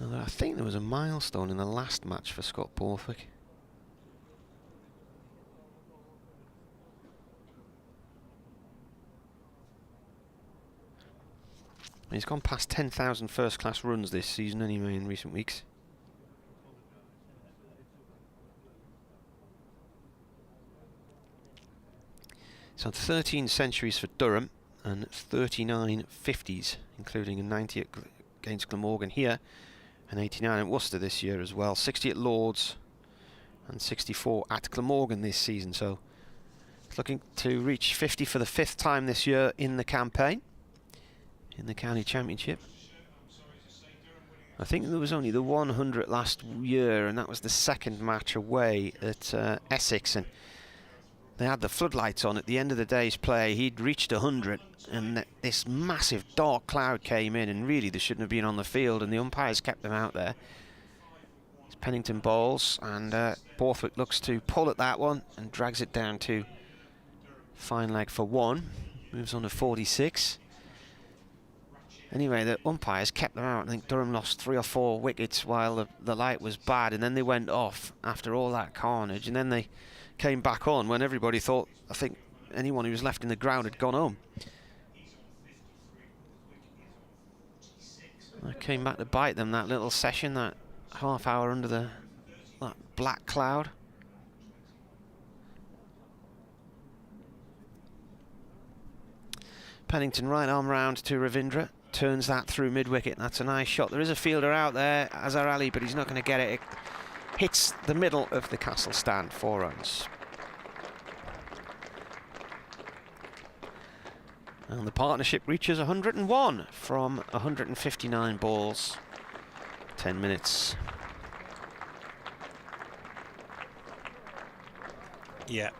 [SPEAKER 2] Now, I think there was a milestone in the last match for Scott Borthwick. He's gone past 10,000 first-class runs this season anyway in recent weeks. So 13 centuries for Durham and 39 50s, including a 90 against Glamorgan here, and 89 at Worcester this year as well. 60 at Lords and 64 at Glamorgan this season. So it's looking to reach 50 for the 5th time this year in the campaign, in the county championship. I think there was only the 100 last year, and that was the 2nd match away at Essex, and they had the floodlights on at the end of the day's play. He'd reached 100, and this massive dark cloud came in, and really they shouldn't have been on the field, and the umpires kept them out there. It's Pennington bowls, and Borthwick looks to pull at that one and drags it down to fine leg for 1. Moves on to 46. Anyway, the umpires kept them out. I think Durham lost 3 or 4 wickets while the light was bad, and then they went off after all that carnage, and then they came back on when everybody thought, I think anyone who was left in the ground had gone home. I came back to bite them, that little session, that half hour under that black cloud. Pennington right arm round to Ravindra, turns that through mid-wicket. That's a nice shot. There is a fielder out there, Azhar Ali, but he's not going to get it. It hits the middle of the castle stand, 4 runs. And the partnership reaches 101 from 159 balls, 10 minutes.
[SPEAKER 5] Yeah,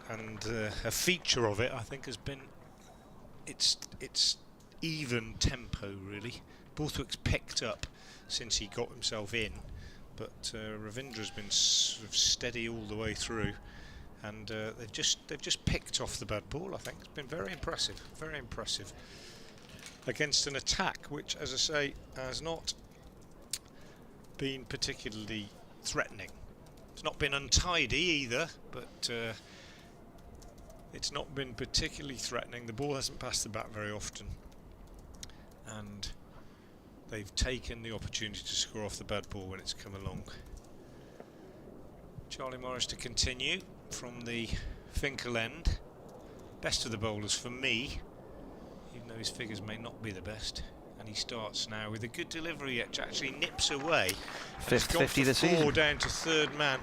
[SPEAKER 5] and a feature of it, I think, has been it's even tempo, really. Borthwick's picked up since he got himself in, but Ravindra's been sort of steady all the way through, and they've just picked off the bad ball. I think it's been very impressive against an attack which, as I say, has not been particularly threatening. It's not been untidy either, but it's not been particularly threatening. The ball hasn't passed the bat very often, and they've taken the opportunity to score off the bad ball when it's come along. Charlie Morris to continue from the Finkel end. Best of the bowlers for me, even though his figures may not be the best. And he starts now with a good delivery, which actually nips away.
[SPEAKER 2] 5th 50 this season.
[SPEAKER 5] 4 down to third man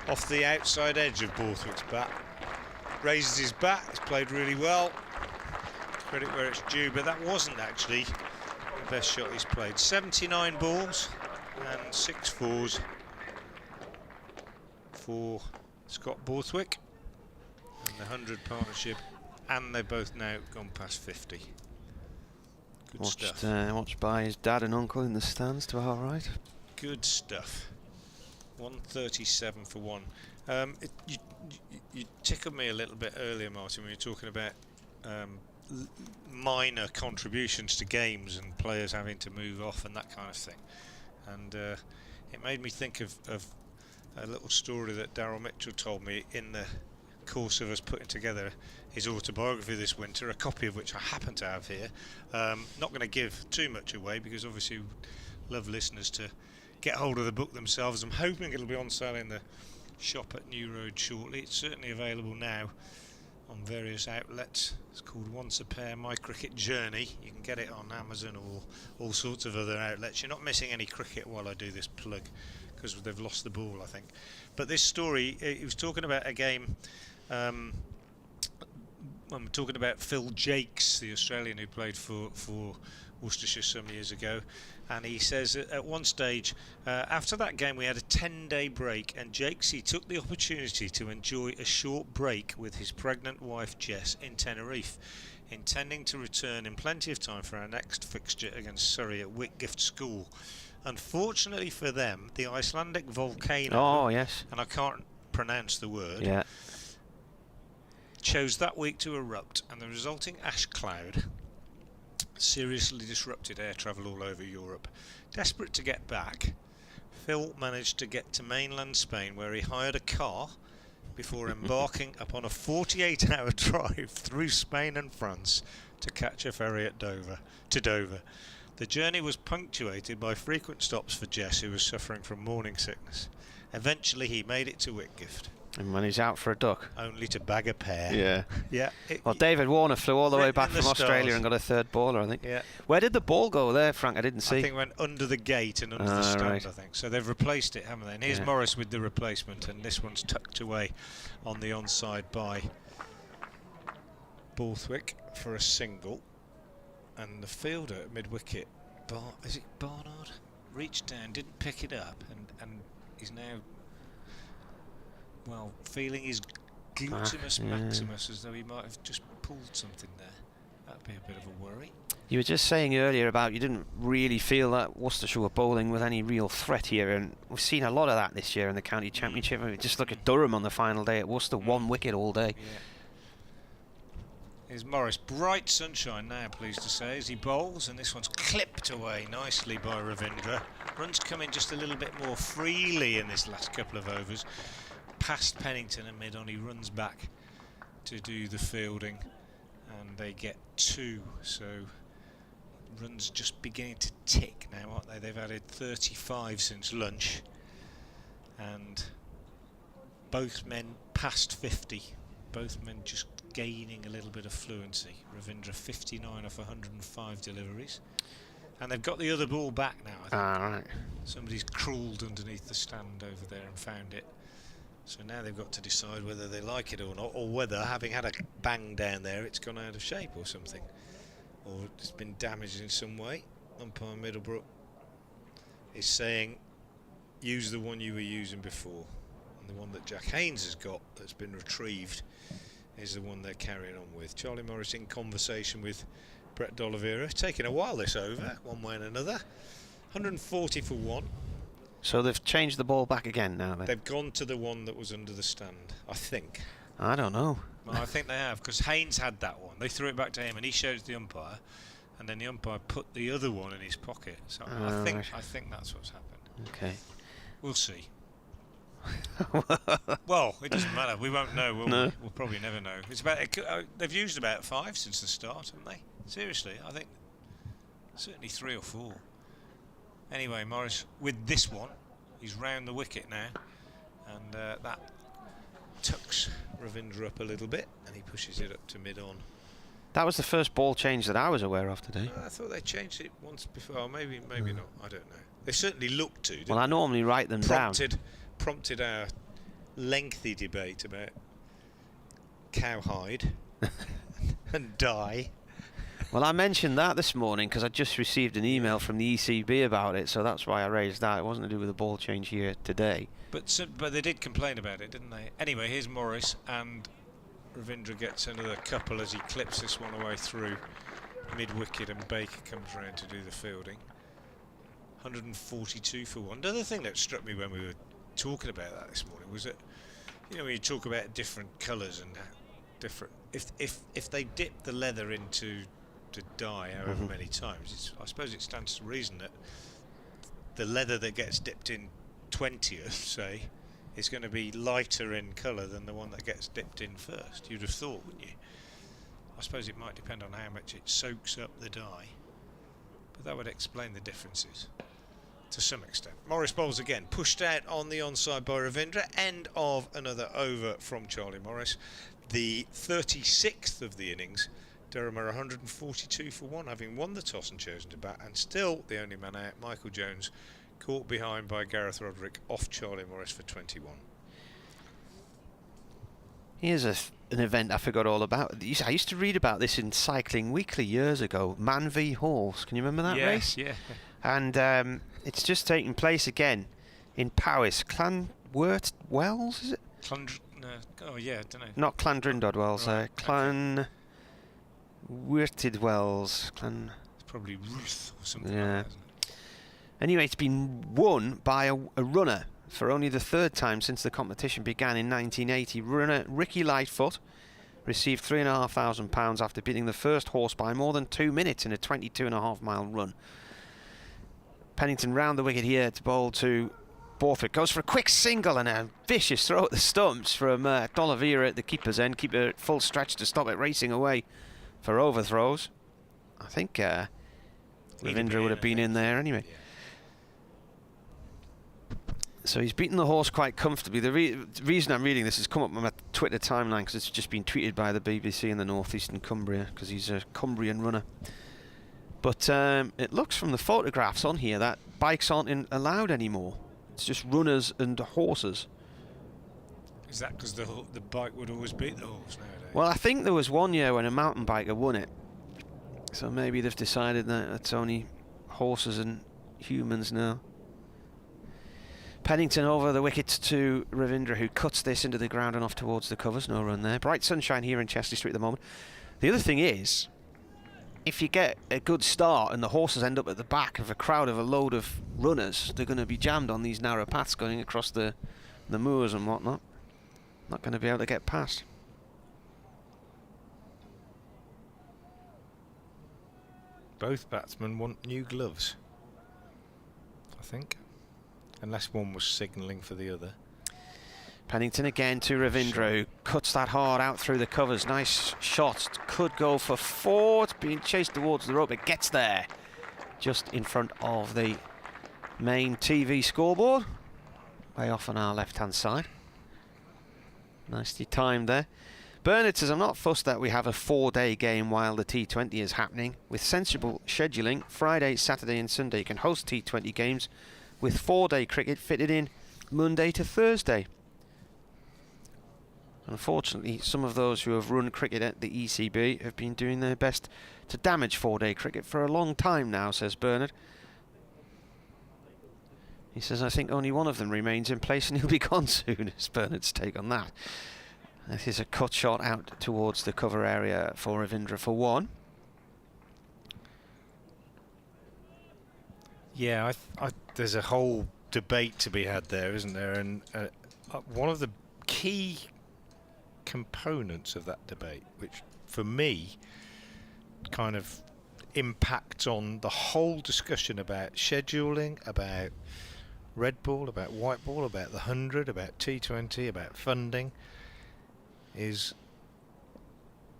[SPEAKER 5] off the outside edge of Borthwick's bat. Raises his bat, he's played really well. Credit where it's due, but that wasn't actually the best shot he's played. 79 balls and 6 fours for Scott Borthwick and the 100 partnership, and they've both now gone past 50. Good stuff.
[SPEAKER 2] Watched by his dad and uncle in the stands to our right.
[SPEAKER 5] Good stuff. 137 for 1. You tickled me a little bit earlier, Martin, when you were talking about minor contributions to games and players having to move off and that kind of thing. And it made me think of a little story that Daryl Mitchell told me in the course of us putting together his autobiography this winter, a copy of which I happen to have here. Not going to give too much away because obviously we love listeners to get hold of the book themselves. I'm hoping it'll be on sale in the shop at New Road shortly. It's certainly available now on various outlets. It's called Once a Pair, My Cricket Journey. You can get it on Amazon or all sorts of other outlets. You're not missing any cricket while I do this plug, because they've lost the ball, I think. But this story, he was talking about a game, I'm talking about Phil Jakes, the Australian who played for Worcestershire some years ago, and he says that at one stage after that game we had a 10-day break, and Jakesy took the opportunity to enjoy a short break with his pregnant wife Jess in Tenerife, intending to return in plenty of time for our next fixture against Surrey at Whitgift School. Unfortunately for them, the Icelandic volcano, and I can't pronounce the word, chose that week to erupt, and the resulting ash cloud seriously disrupted air travel all over Europe. Desperate to get back, Phil managed to get to mainland Spain, where he hired a car before embarking upon a 48-hour drive through Spain and France to catch a ferry at Dover. The journey was punctuated by frequent stops for Jess, who was suffering from morning sickness. Eventually he made it to Whitgift.
[SPEAKER 2] And when he's out for a duck.
[SPEAKER 5] Only to bag a pair.
[SPEAKER 2] Yeah.
[SPEAKER 5] Yeah.
[SPEAKER 2] Well, David Warner flew all the way back from Australia and got a third baller, I think.
[SPEAKER 5] Yeah.
[SPEAKER 2] Where did the ball go there, Frank? I didn't see.
[SPEAKER 5] I think it went under the gate and under the stand,
[SPEAKER 2] right.
[SPEAKER 5] I think. So they've replaced it, haven't they? And here's Morris with the replacement, and this one's tucked away on the onside by Borthwick for a single. And the fielder at mid-wicket, is it Barnard? Reached down, didn't pick it up, and he's now, well, feeling his glutimus maximus, as though he might have just pulled something there. That'd be a bit of a worry.
[SPEAKER 2] You were just saying earlier about you didn't really feel that Worcestershire were bowling with any real threat here, and we've seen a lot of that this year in the county championship. I mean, just look at Durham on the final day at Worcester, 1 wicket all day.
[SPEAKER 5] Yeah. Here's Morris, bright sunshine now, pleased to say, as he bowls, and this one's clipped away nicely by Ravindra. Runs come in just a little bit more freely in this last couple of overs. Past Pennington and mid-on, he runs back to do the fielding, and they get 2, so runs just beginning to tick now, aren't they? They've added 35 since lunch, and both men past 50, both men just gaining a little bit of fluency. Ravindra 59 off 105 deliveries, and they've got the other ball back now, I think.
[SPEAKER 2] Right.
[SPEAKER 5] Somebody's crawled underneath the stand over there and found it, so now they've got to decide whether they like it or not, or whether, having had a bang down there, it's gone out of shape or something, or it's been damaged in some way. Umpire Middlebrook is saying use the one you were using before, and the one that Jack Haynes has got that's been retrieved is the one they're carrying on with. Charlie Morris in conversation with Brett D'Oliveira. Taking a while this over, one way and another. 140 for 1.
[SPEAKER 2] So they've changed the ball back again now then?
[SPEAKER 5] They've gone to the one that was under the stand, I think.
[SPEAKER 2] I don't know.
[SPEAKER 5] Well, I think they have, because Haynes had that one. They threw it back to him and he showed it to the umpire, and then the umpire put the other one in his pocket. So I think that's what's happened.
[SPEAKER 2] Okay.
[SPEAKER 5] We'll see. Well, it doesn't matter. We won't know, will we? We'll probably never know. It's about they've used about 5 since the start, haven't they? Seriously, I think certainly 3 or 4. Anyway, Morris with this one, he's round the wicket now, and that tucks Ravindra up a little bit, and he pushes it up to mid-on.
[SPEAKER 2] That was the first ball change that I was aware of today.
[SPEAKER 5] I thought they changed it once before. Maybe not. I don't know. They certainly looked to.
[SPEAKER 2] Well, I normally write them down.
[SPEAKER 5] Prompted our lengthy debate about cowhide and dye.
[SPEAKER 2] Well, I mentioned that this morning because I just received an email from the ECB about it, so that's why I raised that. It wasn't to do with the ball change here today.
[SPEAKER 5] But they did complain about it, didn't they? Anyway, here's Morris, and Ravindra gets another couple as he clips this one away through mid-wicket, and Baker comes round to do the fielding. 142 for 1. Another thing that struck me when we were talking about that this morning was that, you know, when you talk about different colours and different, if they dip the leather into the dye however many times, I suppose it stands to reason that the leather that gets dipped in 20th, say, is going to be lighter in colour than the one that gets dipped in first. You'd have thought, wouldn't you? I suppose it might depend on how much it soaks up the dye, but that would explain the differences to some extent. Morris bowls again, pushed out on the onside by Ravindra. End of another over from Charlie Morris. The 36th of the innings. Durham are 142 for 1, having won the toss and chosen to bat, and still the only man out, Michael Jones, caught behind by Gareth Roderick off Charlie Morris for 21.
[SPEAKER 2] Here's an event I forgot all about. I used to read about this in Cycling Weekly years ago. Man v Horse. Can you remember that race?
[SPEAKER 5] Yeah.
[SPEAKER 2] And it's just taking place again in Powys. Clanwert Wells, is it?
[SPEAKER 5] Oh yeah, I don't know.
[SPEAKER 2] Not Clandrindod Wells.
[SPEAKER 5] Right,
[SPEAKER 2] Clanwirted Wells.
[SPEAKER 5] It's probably Ruth or something
[SPEAKER 2] Yeah.
[SPEAKER 5] like that, isn't it?
[SPEAKER 2] Anyway, it's been won by a runner for only the third time since the competition began in 1980. Runner Ricky Lightfoot received £3,500 after beating the first horse by more than 2 minutes in a 22.5-mile run. Pennington round the wicket here to bowl to Borthwick. Goes for a quick single and a vicious throw at the stumps from D'Oliveira at the keeper's end. Keeper at full stretch to stop it racing away for overthrows. I think Ravindra would have been in there anyway.
[SPEAKER 5] Yeah.
[SPEAKER 2] So he's beaten the horse quite comfortably. The reason I'm reading this has come up on my Twitter timeline because it's just been tweeted by the BBC in the northeastern Cumbria because he's a Cumbrian runner. But it looks from the photographs on here that bikes aren't allowed anymore. It's just runners and horses.
[SPEAKER 5] Is that because the bike would always beat the horse nowadays?
[SPEAKER 2] Well, I think there was one year when a mountain biker won it. So maybe they've decided that it's only horses and humans now. Pennington over the wicket to Ravindra, who cuts this into the ground and off towards the covers. No run there. Bright sunshine here in Chester Street at the moment. The other thing is, if you get a good start and the horses end up at the back of a crowd of a load of runners, they're going to be jammed on these narrow paths going across the moors and whatnot. Not going to be able to get past.
[SPEAKER 5] Both batsmen want new gloves, I think. Unless one was signalling for the other.
[SPEAKER 2] Pennington again to Ravindra, who cuts that hard out through the covers. Nice shot. Could go for 4. It's being chased towards the rope. It gets there. Just in front of the main TV scoreboard. Way off on our left-hand side. Nicely timed there. Bernard says, I'm not fussed that we have a 4-day game while the T20 is happening. With sensible scheduling, Friday, Saturday and Sunday you can host T20 games with 4-day cricket fitted in Monday to Thursday. Unfortunately, some of those who have run cricket at the ECB have been doing their best to damage 4-day cricket for a long time now, says Bernard. He says, I think only one of them remains in place and he'll be gone soon, is Bernard's take on that. This is a cut shot out towards the cover area for Ravindra for 1.
[SPEAKER 5] Yeah, there's a whole debate to be had there, isn't there? And one of the key components of that debate, which for me kind of impacts on the whole discussion about scheduling, about red ball, about white ball, about the 100, about T20, about funding, is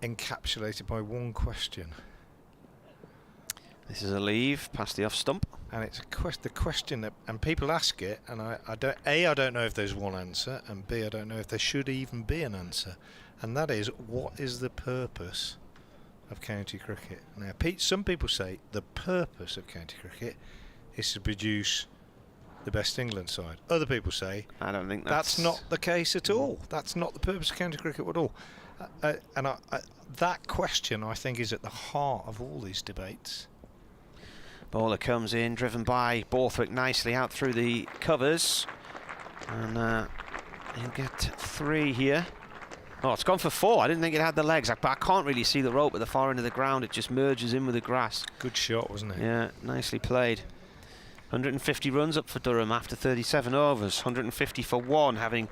[SPEAKER 5] encapsulated by one question.
[SPEAKER 2] This is a leave past the off stump.
[SPEAKER 5] And it's the question that, and people ask it, and I don't know if there's one answer, and B, I don't know if there should even be an answer, and that is, what is the purpose of county cricket? Now, some people say the purpose of county cricket is to produce the best England side. Other people say
[SPEAKER 2] I don't think
[SPEAKER 5] that's not the case at all. That's not the purpose of county cricket at all. And that question, I think, is at the heart of all these debates.
[SPEAKER 2] Bowler comes in, driven by Borthwick nicely out through the covers. And he'll get 3 here. Oh, it's gone for 4. I didn't think it had the legs, but I can't really see the rope at the far end of the ground. It just merges in with the grass.
[SPEAKER 5] Good shot, wasn't it?
[SPEAKER 2] Yeah, nicely played. 150 runs up for Durham after 37 overs. 150 for 1, having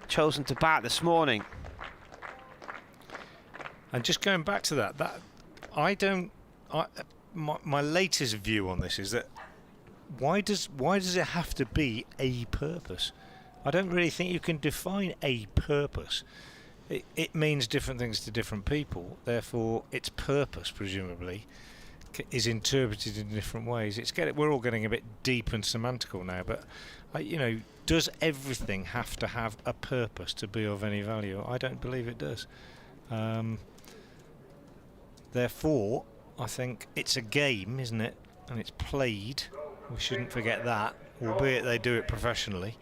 [SPEAKER 2] chosen to bat this morning.
[SPEAKER 5] And just going back to that my latest view on this is that why does it have to be a purpose? I don't really think you can define a purpose. It means different things to different people. Therefore, its purpose, presumably, is interpreted in different ways. We're all getting a bit deep and semantical now, but does everything have to have a purpose to be of any value? I don't believe it does. Therefore, I think it's a game, isn't it? And it's played. We shouldn't forget that, albeit they do it professionally.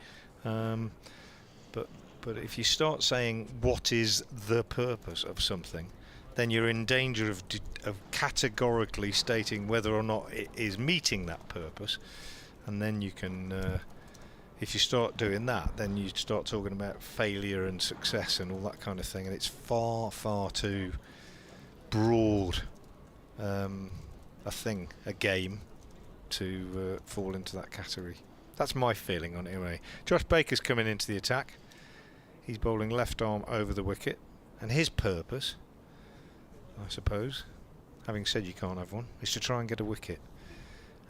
[SPEAKER 5] But But if you start saying what is the purpose of something, then you're in danger of categorically stating whether or not it is meeting that purpose. And then you can, if you start doing that, then you start talking about failure and success and all that kind of thing. And it's far, far too broad a game to fall into that category. That's my feeling on it anyway. Josh Baker's coming into the attack. He's bowling left arm over the wicket, and his purpose, I suppose, having said you can't have one, is to try and get a wicket.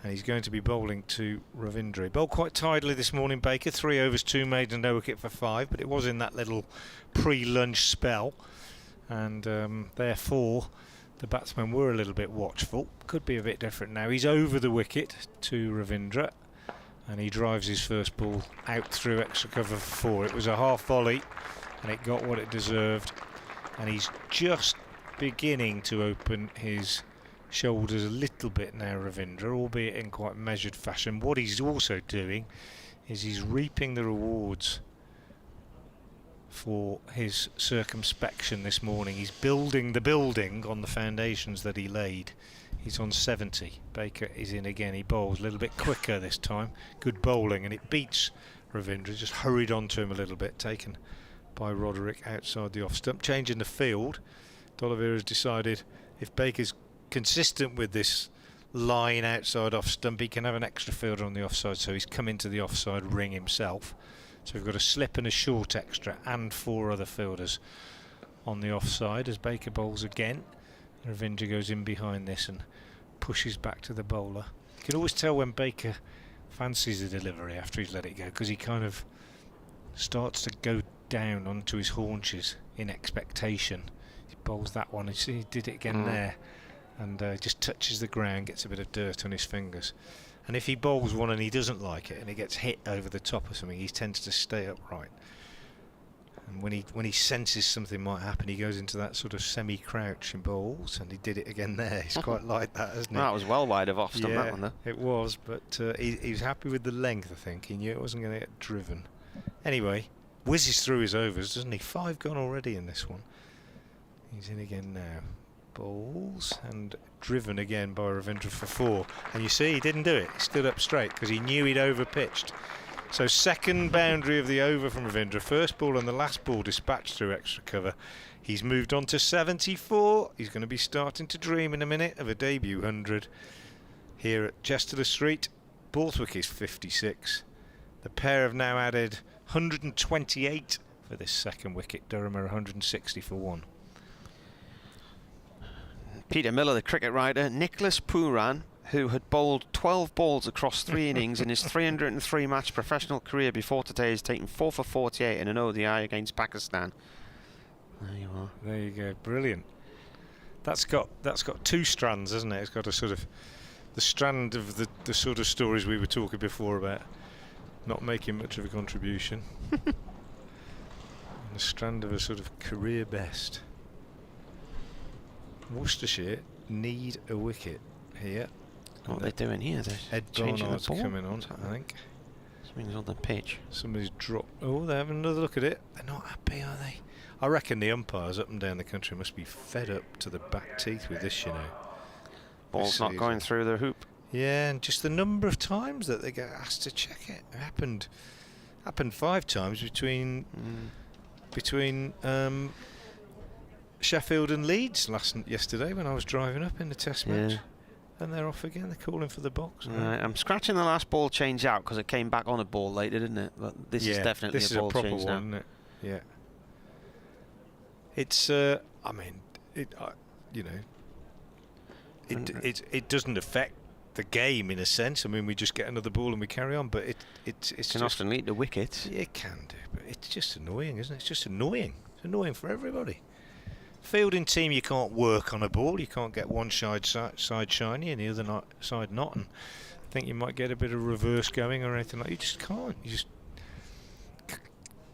[SPEAKER 5] And he's going to be bowling to Ravindra. He bowled quite tidily this morning, Baker. 3 overs, 2 maidens, no wicket for 5, but it was in that little pre-lunch spell, and therefore the batsmen were a little bit watchful. Could be a bit different now. He's over the wicket to Ravindra, and he drives his first ball out through extra cover for 4. It was a half volley, and it got what it deserved. And he's just beginning to open his shoulders a little bit now, Ravindra, albeit in quite measured fashion. What he's also doing is he's reaping the rewards for his circumspection this morning. He's building the building on the foundations that he laid. He's on 70. Baker is in again. He bowls a little bit quicker this time. Good bowling, and it beats Ravindra. Just hurried onto him a little bit, taken by Roderick outside the off stump. Changing the field, D'Oliveira has decided if Baker's consistent with this line outside off stump, he can have an extra fielder on the offside, so he's come into the offside ring himself. So we've got a slip and a short extra and 4 other fielders on the offside as Baker bowls again. Ravindra goes in behind this and pushes back to the bowler. You can always tell when Baker fancies the delivery after he's let it go, because he kind of starts to go down onto his haunches in expectation. He bowls that one, you see he did it again there, and just touches the ground, gets a bit of dirt on his fingers. And if he bowls one and he doesn't like it and it gets hit over the top or something, he tends to stay upright. And when he senses something might happen, he goes into that sort of semi-crouch and bowls, and he did it again there. He's quite like that, isn't he?
[SPEAKER 2] That was well wide of off stump,
[SPEAKER 5] yeah,
[SPEAKER 2] that one, though.
[SPEAKER 5] It was, but he was happy with the length, I think. He knew it wasn't going to get driven. Anyway, whizzes through his overs, doesn't he? 5 gone already in this one. He's in again now. Bowls, and driven again by Ravindra for 4. And you see, he didn't do it. He stood up straight because he knew he'd over-pitched. So second boundary of the over from Ravindra. First ball and the last ball dispatched through extra cover. He's moved on to 74. He's going to be starting to dream in a minute of a debut 100 here at Chester Street. Borthwick is 56. The pair have now added 128 for this second wicket. Durham are 160 for 1.
[SPEAKER 2] Peter Miller, the cricket writer, Nicholas Pooran, who had bowled 12 balls across 3 innings in his 303 match professional career before today, has taken 4 for 48 in an ODI against Pakistan. There you are.
[SPEAKER 5] There you go, brilliant. That's got 2 strands, hasn't it? It's got a sort of the strand of the sort of stories we were talking before about not making much of a contribution, and a strand of a sort of career best. Worcestershire need a wicket here.
[SPEAKER 2] What are they doing here? They're
[SPEAKER 5] Ed
[SPEAKER 2] changing
[SPEAKER 5] Barnard's
[SPEAKER 2] the ball.
[SPEAKER 5] coming on, I think.
[SPEAKER 2] Something's on the pitch.
[SPEAKER 5] Somebody's dropped. Oh, they're having another look at it. They're not happy, are they? I reckon the umpires up and down the country must be fed up to the back teeth with this, you know.
[SPEAKER 2] Ball's not going through the hoop.
[SPEAKER 5] Yeah, and just the number of times that they get asked to check it. It happened 5 times between Sheffield and Leeds yesterday when I was driving up in the test match. And they're off again. They're calling for the box.
[SPEAKER 2] Right, I'm scratching the last ball change out because it came back on a ball later, didn't it? But this is definitely a ball
[SPEAKER 5] proper
[SPEAKER 2] change
[SPEAKER 5] one,
[SPEAKER 2] now.
[SPEAKER 5] isn't it? Yeah. It's I mean, it you know, it doesn't affect the game in a sense. I mean, we just get another ball and we carry on. But it
[SPEAKER 2] can often lead to wickets.
[SPEAKER 5] Yeah, it can do, but it's just annoying, isn't it? It's just annoying. It's annoying for everybody. Fielding team, you can't work on a ball. You can't get one side shiny and the other side not. And I think you might get a bit of reverse going or anything like that. You just can't. You just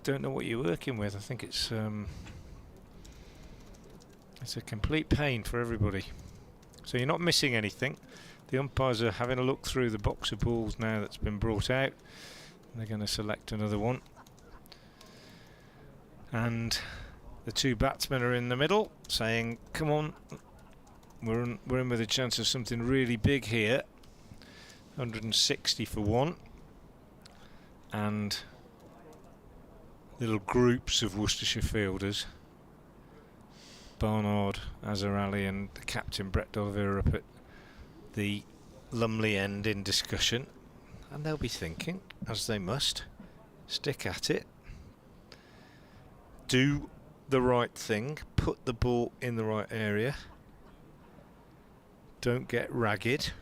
[SPEAKER 5] don't know what you're working with. I think it's a complete pain for everybody. So you're not missing anything. The umpires are having a look through the box of balls now that's been brought out. And they're going to select another one. And the two batsmen are in the middle saying, come on, we're in with a chance of something really big here. 160 for one. And little groups of Worcestershire fielders, Barnard, Azhar Ali and the captain Brett D'Oliveira up at the Lumley end in discussion, and they'll be thinking, as they must, stick at it, do the right thing, put the ball in the right area, don't get ragged.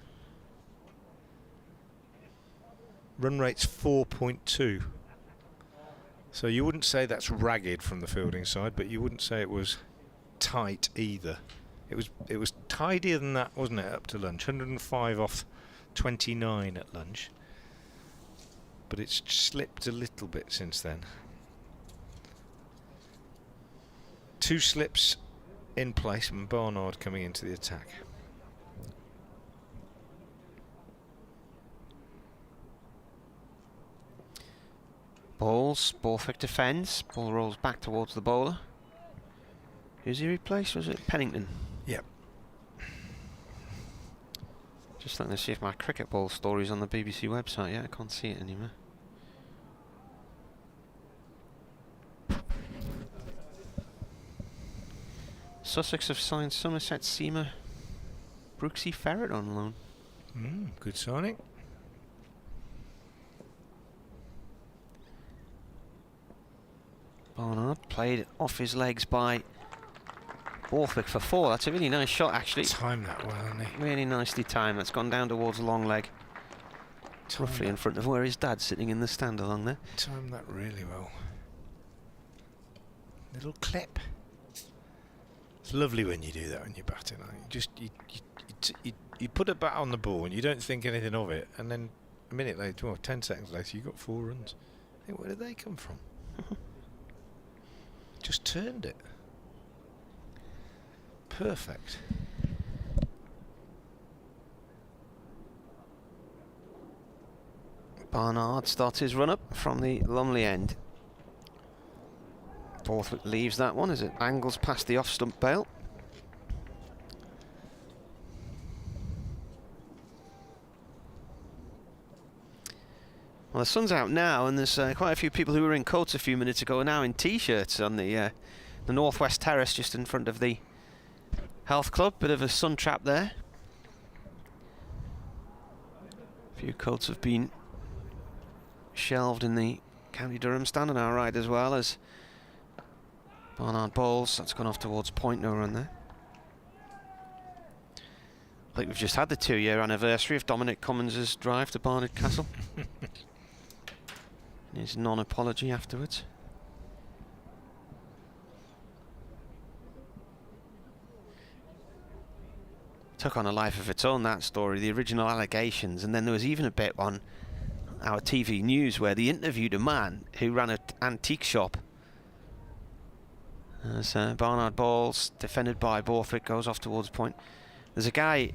[SPEAKER 5] Run rate's 4.2. So you wouldn't say that's ragged from the fielding side, but you wouldn't say it was tight either. It was tidier than that, wasn't it, up to lunch? 105 off 29 at lunch. But it's slipped a little bit since then. 2 slips in place and Barnard coming into the attack.
[SPEAKER 2] Balls, Borthwick defends, ball rolls back towards the bowler. Who's he replaced? Was it Pennington?
[SPEAKER 5] Yep.
[SPEAKER 2] Just looking to see if my cricket ball story's on the BBC website. Yeah, I can't see it anymore. Sussex have signed Somerset seamer Brooksy Ferret on loan.
[SPEAKER 5] Good signing.
[SPEAKER 2] Barnard played off his legs by Borthwick for 4. That's a really nice shot, actually.
[SPEAKER 5] Timed that well, hasn't he?
[SPEAKER 2] Really nicely timed. That's gone down towards the long leg. It's roughly in front of where his dad's sitting in the stand along there.
[SPEAKER 5] Timed that really well. Little clip. It's lovely when you do that when you're batting. You put a bat on the ball and you don't think anything of it, and then a minute later, well, 10 seconds later, you got 4 runs. I think, where did they come from? Just turned it. Perfect.
[SPEAKER 2] Barnard starts his run up from the Lumley end. Borthwick leaves that one as it angles past the off stump bail. Well, the sun's out now, and there's quite a few people who were in coats a few minutes ago are now in t-shirts on the Northwest Terrace just in front of the Health Club. Bit of a sun trap there. A few coats have been shelved in the County Durham stand on our right as well as Barnard bowls. That's gone off towards point, no run there. I think we've just had the 2-year anniversary of Dominic Cummins' drive to Barnard Castle. His non-apology afterwards. Took on a life of its own, that story, the original allegations, and then there was even a bit on our TV news where they interviewed a man who ran an antique shop. As Barnard balls, defended by Borthwick, goes off towards point. There's a guy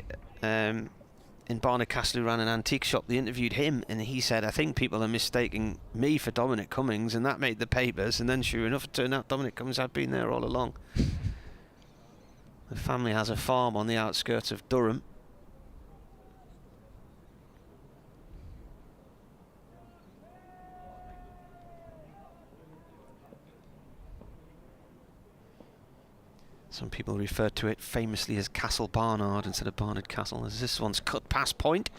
[SPEAKER 2] in Barnard Castle who ran an antique shop. They interviewed him and he said, I think people are mistaking me for Dominic Cummings, and that made the papers, and then sure enough it turned out Dominic Cummings had been there all along. The family has a farm on the outskirts of Durham. Some people refer to it famously as Castle Barnard instead of Barnard Castle, as this one's cut past point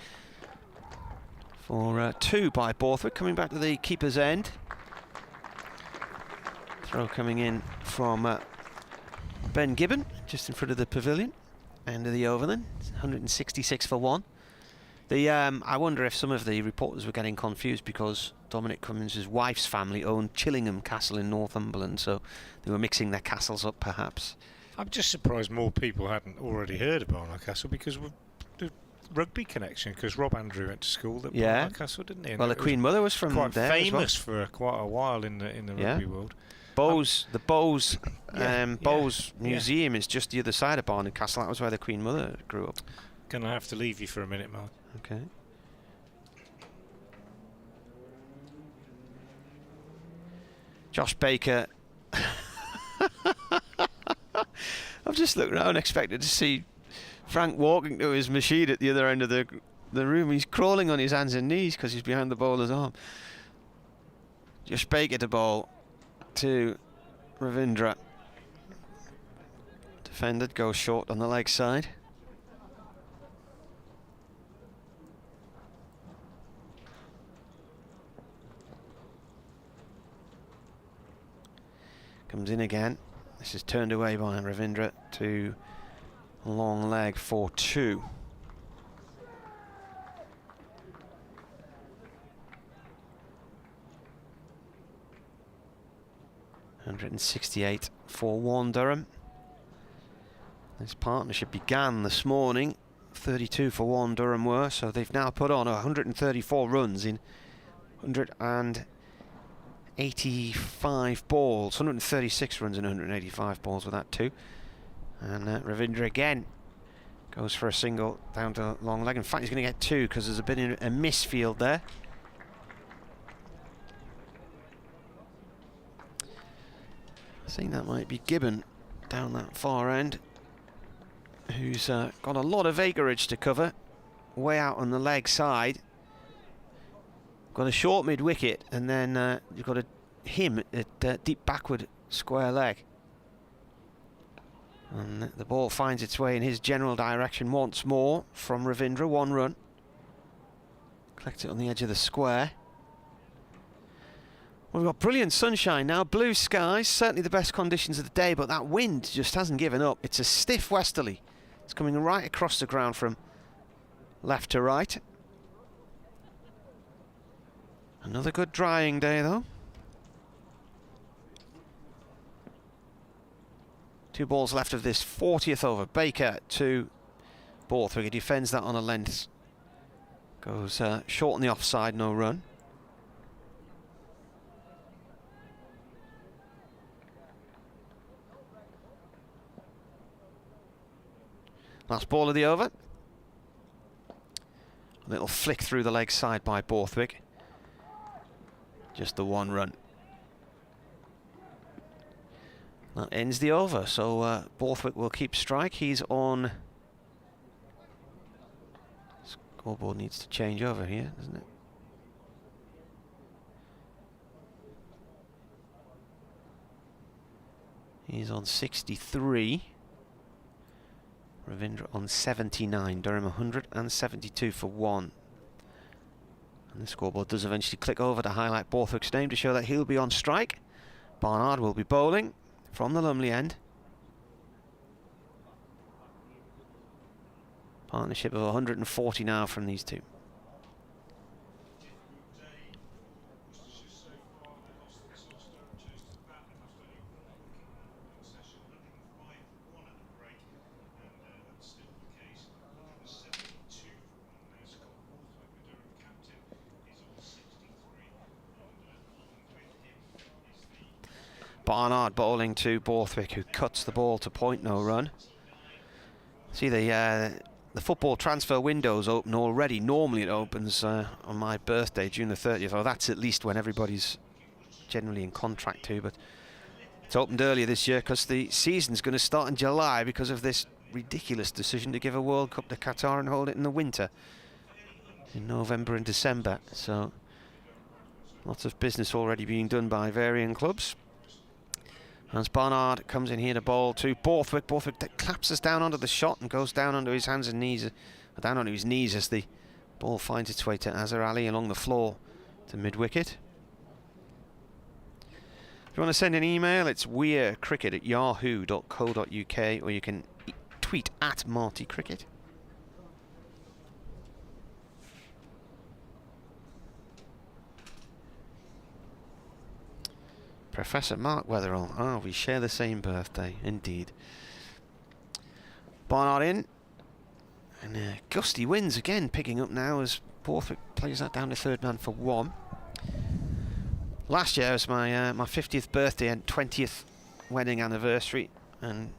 [SPEAKER 2] for 2 by Borthwick, coming back to the keeper's end. Throw coming in from Ben Gibbon, just in front of the pavilion, end of the over then, 166 for 1. I wonder if some of the reporters were getting confused because Dominic Cummins' wife's family owned Chillingham Castle in Northumberland, so they were mixing their castles up perhaps.
[SPEAKER 5] I'm just surprised more people hadn't already heard of Barnard Castle because of the rugby connection, because Rob Andrew went to school at Barnard Castle, didn't he? And
[SPEAKER 2] well, the Queen Mother was from
[SPEAKER 5] quite
[SPEAKER 2] there
[SPEAKER 5] famous for quite a while in the rugby world.
[SPEAKER 2] The Bowes Museum is just the other side of Barnard Castle. That was where the Queen Mother grew up.
[SPEAKER 5] Gonna have to leave you for a minute, Mark.
[SPEAKER 2] Okay. Josh Baker just looked around, expected to see Frank walking to his machine at the other end of the room. He's crawling on his hands and knees because he's behind the bowler's arm. Just Baker to bowl to Ravindra. Defended, goes short on the leg side. Comes in again. This is turned away by Ravindra to long leg for 2. .168 for 1 Durham. This partnership began this morning. 32 for 1 Durham were, so they've now put on 134 runs in 185 balls. 136 runs in 185 balls with that too. And Ravindra again goes for a single down to long leg. In fact, he's going to get 2 because there's been a misfield there. I think that might be Gibbon down that far end, who's got a lot of acreage to cover, way out on the leg side. Got a short mid wicket, and then you've got him at deep backward square leg. And the ball finds its way in his general direction once more from Ravindra. 1 run. Collects it on the edge of the square. We've got brilliant sunshine now, blue skies, certainly the best conditions of the day, but that wind just hasn't given up. It's a stiff westerly. It's coming right across the ground from left to right. Another good drying day though. 2 balls left of this 40th over. Baker to Borthwick. He defends that on a length. Goes short on the offside, no run. Last ball of the over. A little flick through the leg side by Borthwick. Just the 1 run. That ends the over, so Borthwick will keep strike. He's on... Scoreboard needs to change over here, doesn't it? He's on 63. Ravindra on 79. Durham 172 for 1. And the scoreboard does eventually click over to highlight Borthwick's name to show that he'll be on strike. Barnard will be bowling from the Lumley end. Partnership of 140 now from these two. Barnard bowling to Borthwick, who cuts the ball to point, no run. See, the football transfer window's open already. Normally it opens on my birthday, June the 30th. Oh, that's at least when everybody's generally in contract to, but it's opened earlier this year because the season's going to start in July because of this ridiculous decision to give a World Cup to Qatar and hold it in the winter, in November and December. So lots of business already being done by varying clubs. As Barnard comes in here to bowl to Borthwick. Borthwick collapses down onto the shot and goes down onto his hands and knees, down onto his knees as the ball finds its way to Azhar Ali along the floor to mid-wicket. If you want to send an email, it's weircricket@yahoo.co.uk, or you can tweet at Marty Cricket. Professor Mark Weatherall. Ah, we share the same birthday, indeed. Barnard in. And gusty winds again picking up now as Borthwick plays that down to 3rd man for 1. Last year was my my 50th birthday and 20th wedding anniversary, and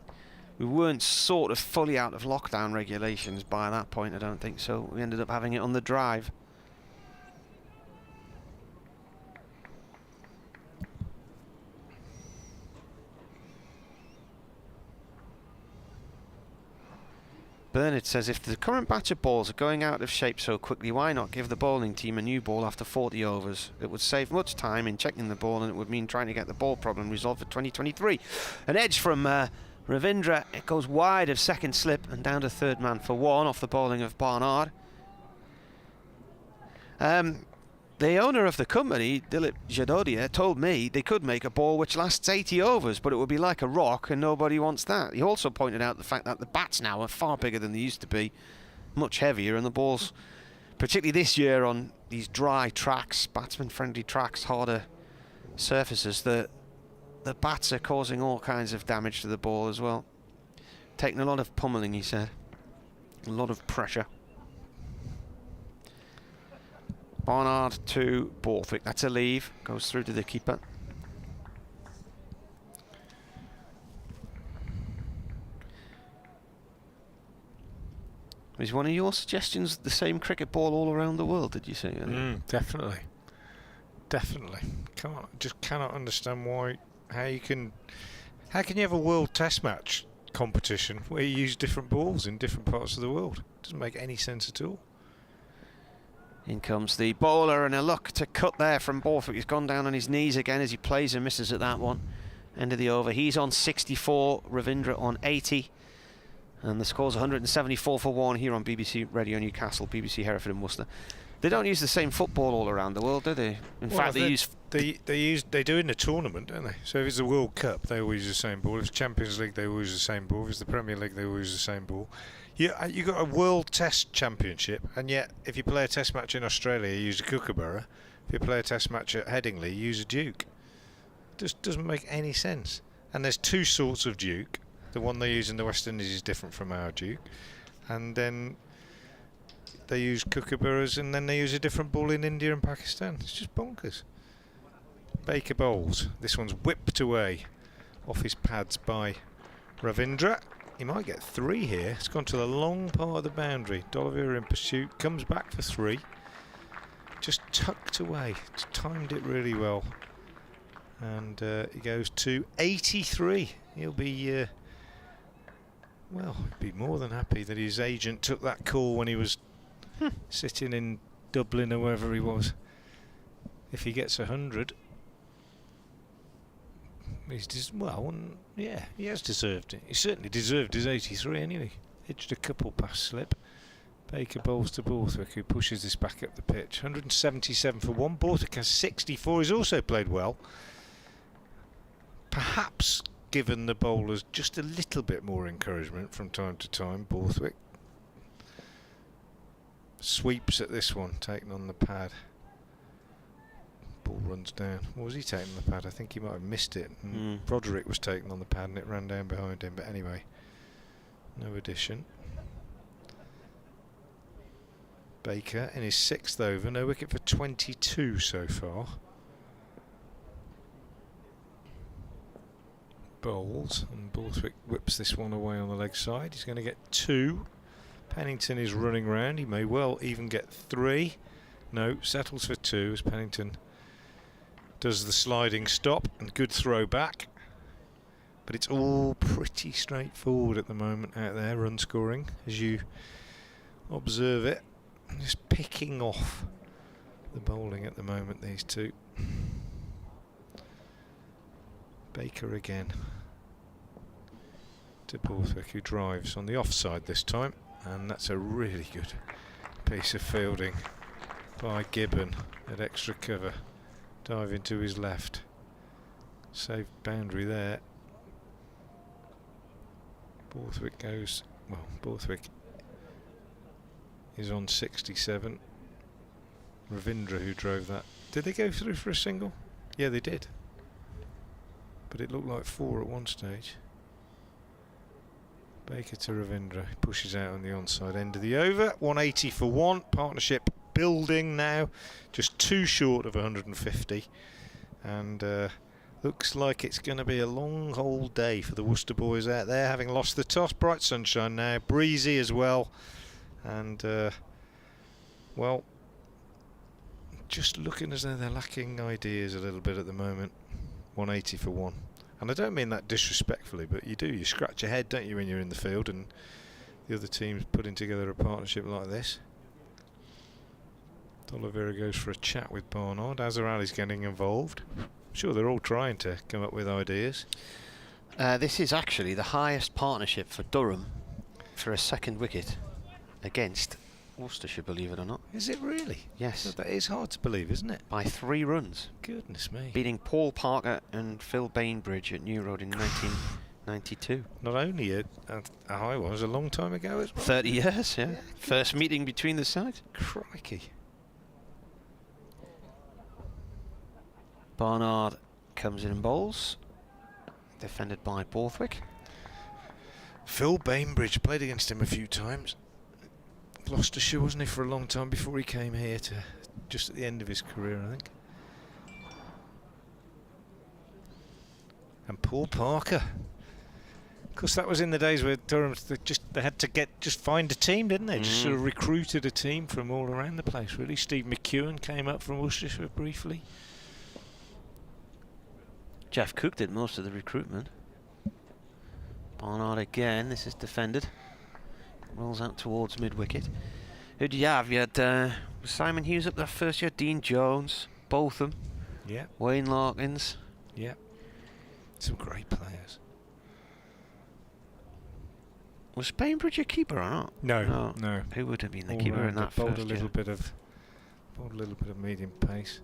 [SPEAKER 2] we weren't sort of fully out of lockdown regulations by that point, I don't think, so we ended up having it on the drive. Bernard says, if the current batch of balls are going out of shape so quickly, why not give the bowling team a new ball after 40 overs? It would save much time in checking the ball, and it would mean trying to get the ball problem resolved for 2023. An edge from Ravindra. It goes wide of second slip and down to third man for one off the bowling of Barnard. The owner of the company, Dilip Jadodia, told me they could make a ball which lasts 80 overs, but it would be like a rock, and nobody wants that. He also pointed out the fact that the bats now are far bigger than they used to be, much heavier, and the balls, particularly this year on these dry tracks, batsman-friendly tracks, harder surfaces, the bats are causing all kinds of damage to the ball as well. Taking a lot of pummeling, he said. A lot of pressure. Barnard to Borthwick. That's a leave. Goes through to the keeper. Is one of your suggestions the same cricket ball all around the world, did you say?
[SPEAKER 5] Definitely. Definitely. Just cannot understand how can you have a world test match competition where you use different balls in different parts of the world? Doesn't make any sense at all.
[SPEAKER 2] In comes the bowler, and a look to cut there from Borthwick. He's gone down on his knees again as he plays and misses at that one. End of the over. He's on 64, Ravindra on 80. And the score's 174 for 1 here on BBC Radio Newcastle, BBC Hereford and Worcester. They don't use the same football all around the world, do they? In fact, they
[SPEAKER 5] do in the tournament, don't they? So if it's the World Cup, they always use the same ball. If it's Champions League, they always use the same ball. If it's the Premier League, they always use the same ball. You got a World Test Championship, and yet if you play a Test match in Australia, you use a Kookaburra. If you play a Test match at Headingley, you use a Duke. Just doesn't make any sense. And there's two sorts of Duke. The one they use in the West Indies is different from our Duke, and then they use Kookaburras, and then they use a different ball in India and Pakistan. It's just bonkers. Baker bowls. This one's whipped away off his pads by Ravindra. He might get 3 here. It's gone to the long part of the boundary. Dolivere in pursuit, comes back for 3. Just tucked away. Just timed it really well. And he goes to 83. He'll be be more than happy that his agent took that call when he was sitting in Dublin or wherever he was. If he gets 100, he has deserved it. He certainly deserved his 83 anyway. Edged a couple past slip. Baker bowls to Borthwick, who pushes this back up the pitch. 177 for 1. Borthwick has 64. He's also played well. Perhaps given the bowlers just a little bit more encouragement from time to time. Borthwick sweeps at this one, taken on the pad. Ball runs down. What was he taking on the pad? I think he might have missed it. Broderick was taken on the pad and it ran down behind him. But anyway, no addition. Baker in his 6th over, no wicket for 22 so far. Bowls, and Borthwick whips this one away on the leg side. He's going to get 2. Pennington is running round. He may well even get 3. No, settles for 2 as Pennington does the sliding stop, and good throw back. But it's all pretty straightforward at the moment out there, run scoring, as you observe it. Just picking off the bowling at the moment, these two. Baker again to Borthwick, who drives on the offside this time, and that's a really good piece of fielding by Gibbon at extra cover. Diving to his left. Saved boundary there. Borthwick goes, Borthwick is on 67. Ravindra, who drove that. Did they go through for a single? Yeah, they did. But it looked like 4 at one stage. Baker to Ravindra. Pushes out on the onside end of the over. 180 for 1. Partnership building now. Just 2 short of 150. And looks like it's going to be a long whole day for the Worcester boys out there, having lost the toss. Bright sunshine now. Breezy as well. And, just looking as though they're lacking ideas a little bit at the moment. 180 for 1. And I don't mean that disrespectfully, but you scratch your head, don't you, when you're in the field, and the other teams putting together a partnership like this. Oliveira goes for a chat with Barnard. Azarali's getting involved. I'm sure they're all trying to come up with ideas.
[SPEAKER 2] This is actually the highest partnership for Durham for a second wicket against Worcestershire, believe it or not.
[SPEAKER 5] Is it really?
[SPEAKER 2] Yes.
[SPEAKER 5] So that is hard to believe, isn't it?
[SPEAKER 2] By 3 runs.
[SPEAKER 5] Goodness me.
[SPEAKER 2] Beating Paul Parker and Phil Bainbridge at New Road in 1992.
[SPEAKER 5] Not only a high one, it was a long time ago as well.
[SPEAKER 2] 30 years, yeah. First meeting between the sides.
[SPEAKER 5] Crikey.
[SPEAKER 2] Barnard comes in and bowls. Defended by Borthwick.
[SPEAKER 5] Phil Bainbridge, played against him a few times. Gloucestershire, wasn't he, for a long time before he came here to just at the end of his career, I think. And Paul Parker. Of course, that was in the days where Durham they had to find a team, didn't they? Just sort of recruited a team from all around the place, really. Steve McEwen came up from Worcestershire briefly.
[SPEAKER 2] Jeff Cook did most of the recruitment. Barnard again, this is defended. Rolls out towards mid-wicket. Who do you have? You had Simon Hughes up there first year, Dean Jones, Botham,
[SPEAKER 5] Yeah,
[SPEAKER 2] Wayne Larkins.
[SPEAKER 5] yeah. Some great players.
[SPEAKER 2] Was Bainbridge a keeper or not?
[SPEAKER 5] No.
[SPEAKER 2] Who would have been the
[SPEAKER 5] All
[SPEAKER 2] keeper in
[SPEAKER 5] rounder,
[SPEAKER 2] that
[SPEAKER 5] bowled
[SPEAKER 2] first
[SPEAKER 5] a little
[SPEAKER 2] year?
[SPEAKER 5] bit of medium pace.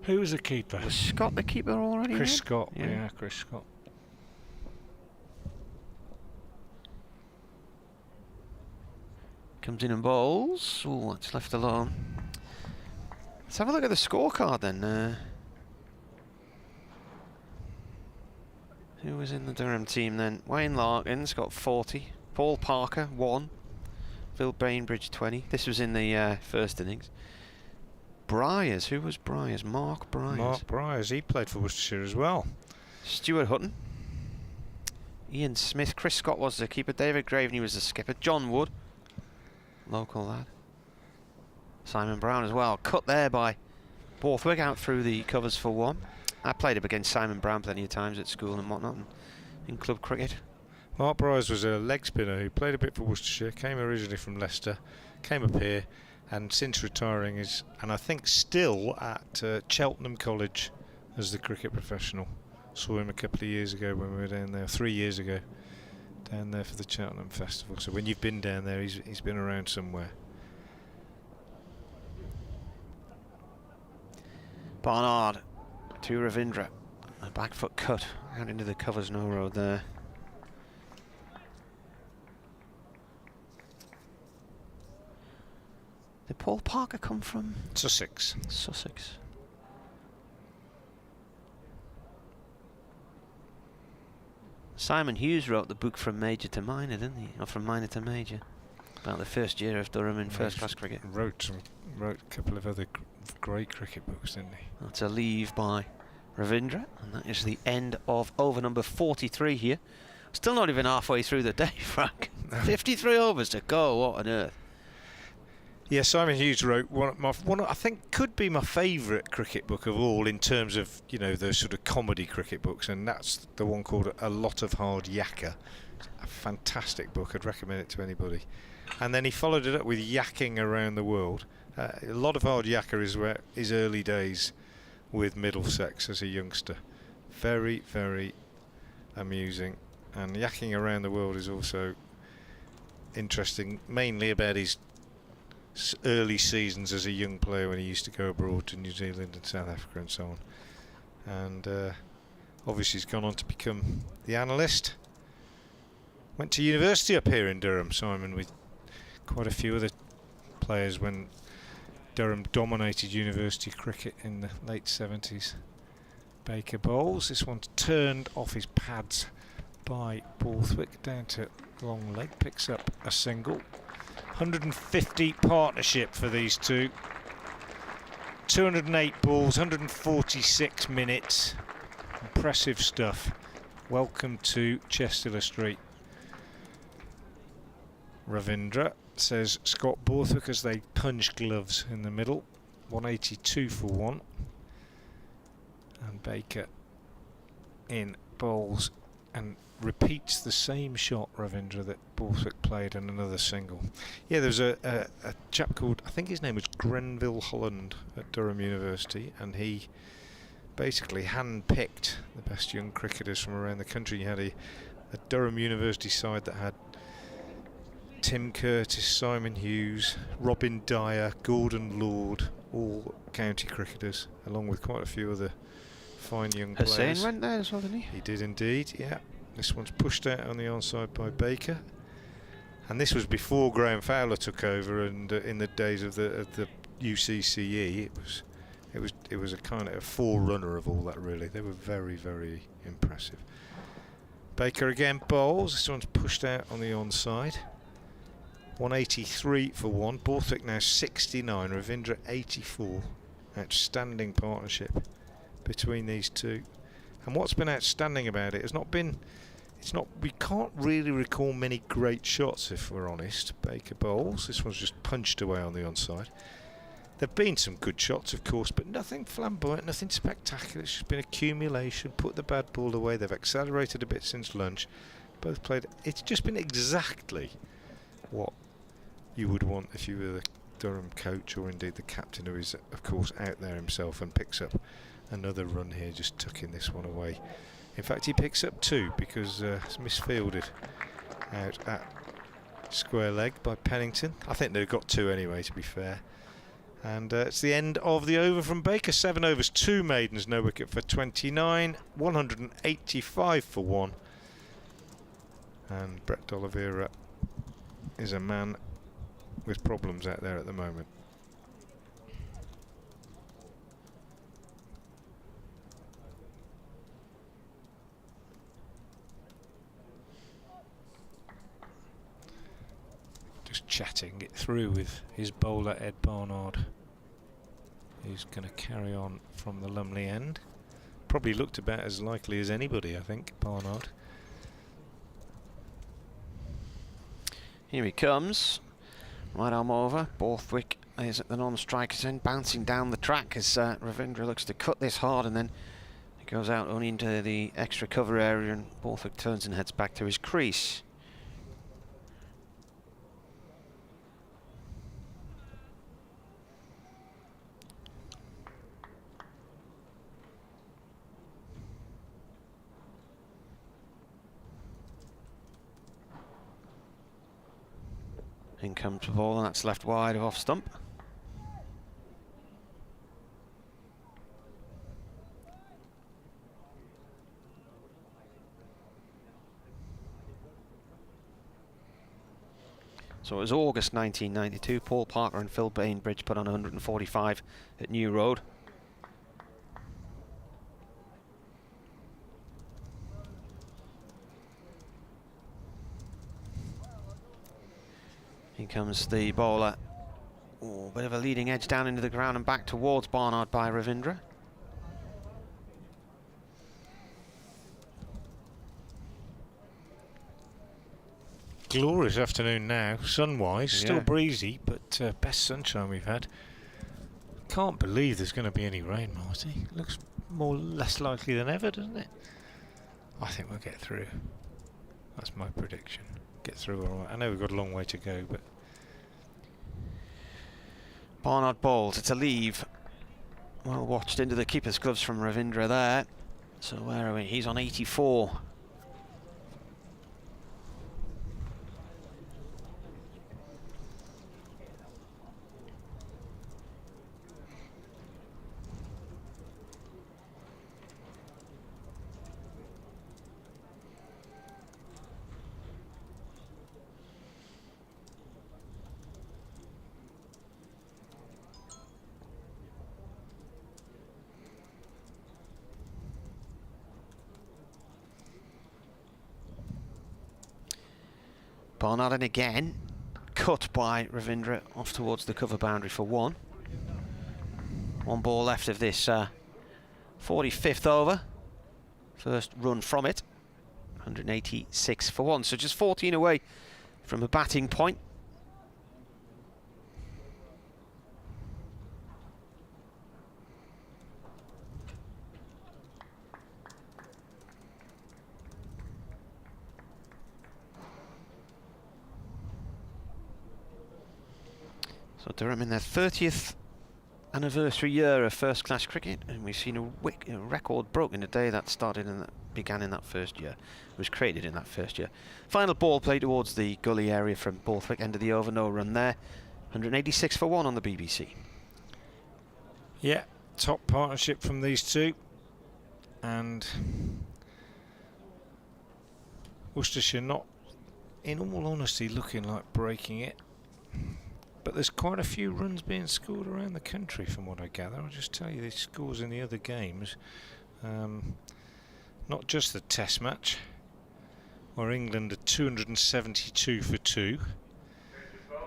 [SPEAKER 5] Who was the keeper?
[SPEAKER 2] Was Scott the keeper already?
[SPEAKER 5] Chris
[SPEAKER 2] then?
[SPEAKER 5] Scott. Yeah, Chris Scott.
[SPEAKER 2] Comes in and bowls. Oh, it's left alone. Let's have a look at the scorecard then. Who was in the Durham team then? Wayne Larkins got 40. Paul Parker 1. Phil Bainbridge 20. This was in the first innings. Bryers, who was Bryers? Mark Bryers.
[SPEAKER 5] Mark Bryers, he played for Worcestershire as well.
[SPEAKER 2] Stuart Hutton. Ian Smith. Chris Scott was the keeper. David Graveney was the skipper. John Wood, local lad. Simon Brown as well. Cut there by Borthwick out through the covers for 1. I played up against Simon Brown plenty of times at school and whatnot, and in club cricket.
[SPEAKER 5] Mark Bryers was a leg spinner who played a bit for Worcestershire, came originally from Leicester, came up here, and since retiring is, and I think still at Cheltenham College as the cricket professional. Saw him a couple of years ago when we were down there, 3 years ago, down there for the Cheltenham Festival. So when you've been down there, he's been around somewhere.
[SPEAKER 2] Barnard to Ravindra. A back foot cut out into the covers, no road there. Did Paul Parker come from
[SPEAKER 5] Sussex.
[SPEAKER 2] Sussex? Simon Hughes wrote the book From Major to Minor, didn't he? Or From Minor to Major, about the first year of Durham in first-class cricket.
[SPEAKER 5] Wrote a couple of other great cricket books, didn't he?
[SPEAKER 2] That's a leave by Ravindra, and that is the end of over number 43 here. Still not even halfway through the day, Frank. 53 overs to go. What on earth?
[SPEAKER 5] Yeah, Simon Hughes wrote one I think could be my favourite cricket book of all in terms of, you know, those sort of comedy cricket books, and that's the one called A Lot of Hard Yakka. A fantastic book, I'd recommend it to anybody. And then he followed it up with Yakking Around the World. A Lot of Hard Yakka is where his early days with Middlesex as a youngster. Very, very amusing. And Yakking Around the World is also interesting, mainly about his early seasons as a young player when he used to go abroad to New Zealand and South Africa and so on. And obviously he's gone on to become the analyst. Went to university up here in Durham, Simon, with quite a few other players when Durham dominated university cricket in the late 70s. Baker bowls. This one's turned off his pads by Borthwick down to long leg. Picks up a single. 150 partnership for these two. 208 balls, 146 minutes. Impressive stuff. Welcome to Chester Street. Ravindra, says Scott Borthwick as they punch gloves in the middle. 182 for 1. And Baker in bowls and repeats the same shot, Ravindra, that Borthwick played in another single. Yeah, there was a chap called, I think his name was Grenville Holland at Durham University, and he basically hand-picked the best young cricketers from around the country. You had a Durham University side that had Tim Curtis, Simon Hughes, Robin Dyer, Gordon Lord, all county cricketers, along with quite a few other fine young players.
[SPEAKER 2] Hussain went there as well, didn't he?
[SPEAKER 5] He did indeed, yeah. This one's pushed out on the onside by Baker, and this was before Graham Fowler took over, and in the days of the UCCE, it was a kind of a forerunner of all that. Really, they were very, very impressive. Baker again bowls. This one's pushed out on the onside. 183 for one. Borthwick now 69. Ravindra 84. Outstanding partnership between these two. And what's been outstanding about it has not been. We can't really recall many great shots, if we're honest. Baker bowls. This one's just punched away on the onside. There've been some good shots, of course, but nothing flamboyant, nothing spectacular. It's just been accumulation. Put the bad ball away. They've accelerated a bit since lunch. Both played. It's just been exactly what you would want if you were the Durham coach, or indeed the captain, who is, of course, out there himself and picks up another run here, just tucking this one away. In fact, he picks up two because it's misfielded out at square leg by Pennington. I think they've got two anyway, to be fair. And it's the end of the over from Baker. 7 overs, 2 maidens, no wicket for 29, 185 for one. And Brett D'Oliveira is a man with problems out there at the moment. Just chatting it through with his bowler Ed Barnard, who's going to carry on from the Lumley end. Probably looked about as likely as anybody, I think, Barnard.
[SPEAKER 2] Here he comes. Right arm over. Borthwick is at the non-striker's end, bouncing down the track as Ravindra looks to cut this hard, and then it goes out only into the extra cover area, and Borthwick turns and heads back to his crease. In comes the ball, and that's left wide of off stump. So it was August 1992. Paul Parker and Phil Bainbridge put on 145 at New Road. Here comes the bowler. Oh, bit of a leading edge down into the ground and back towards Barnard by Ravindra.
[SPEAKER 5] Glorious afternoon now, sun-wise, still breezy, but best sunshine we've had. Can't believe there's going to be any rain, Marty. Looks less likely than ever, doesn't it? I think we'll get through. That's my prediction. Get through all right. I know we've got a long way to go, but
[SPEAKER 2] Barnard bowls. It's a leave. Well watched into the keeper's gloves from Ravindra there. So where are we? He's on 84. Barnard in again, cut by Ravindra off towards the cover boundary for one. One ball left of this 45th over. First run from it, 186 for one. So just 14 away from a batting point. So Durham in their 30th anniversary year of first class cricket, and we've seen a record broken the day that began in that first year, was created in that first year. Final ball played towards the gully area from Borthwick, end of the over, no run there. 186 for 1 on the BBC.
[SPEAKER 5] Yeah, top partnership from these two, and Worcestershire not, in all honesty, looking like breaking it. But there's quite a few runs being scored around the country from what I gather. I'll just tell you the scores in the other games. Not just the Test match, where England are 272 for 2.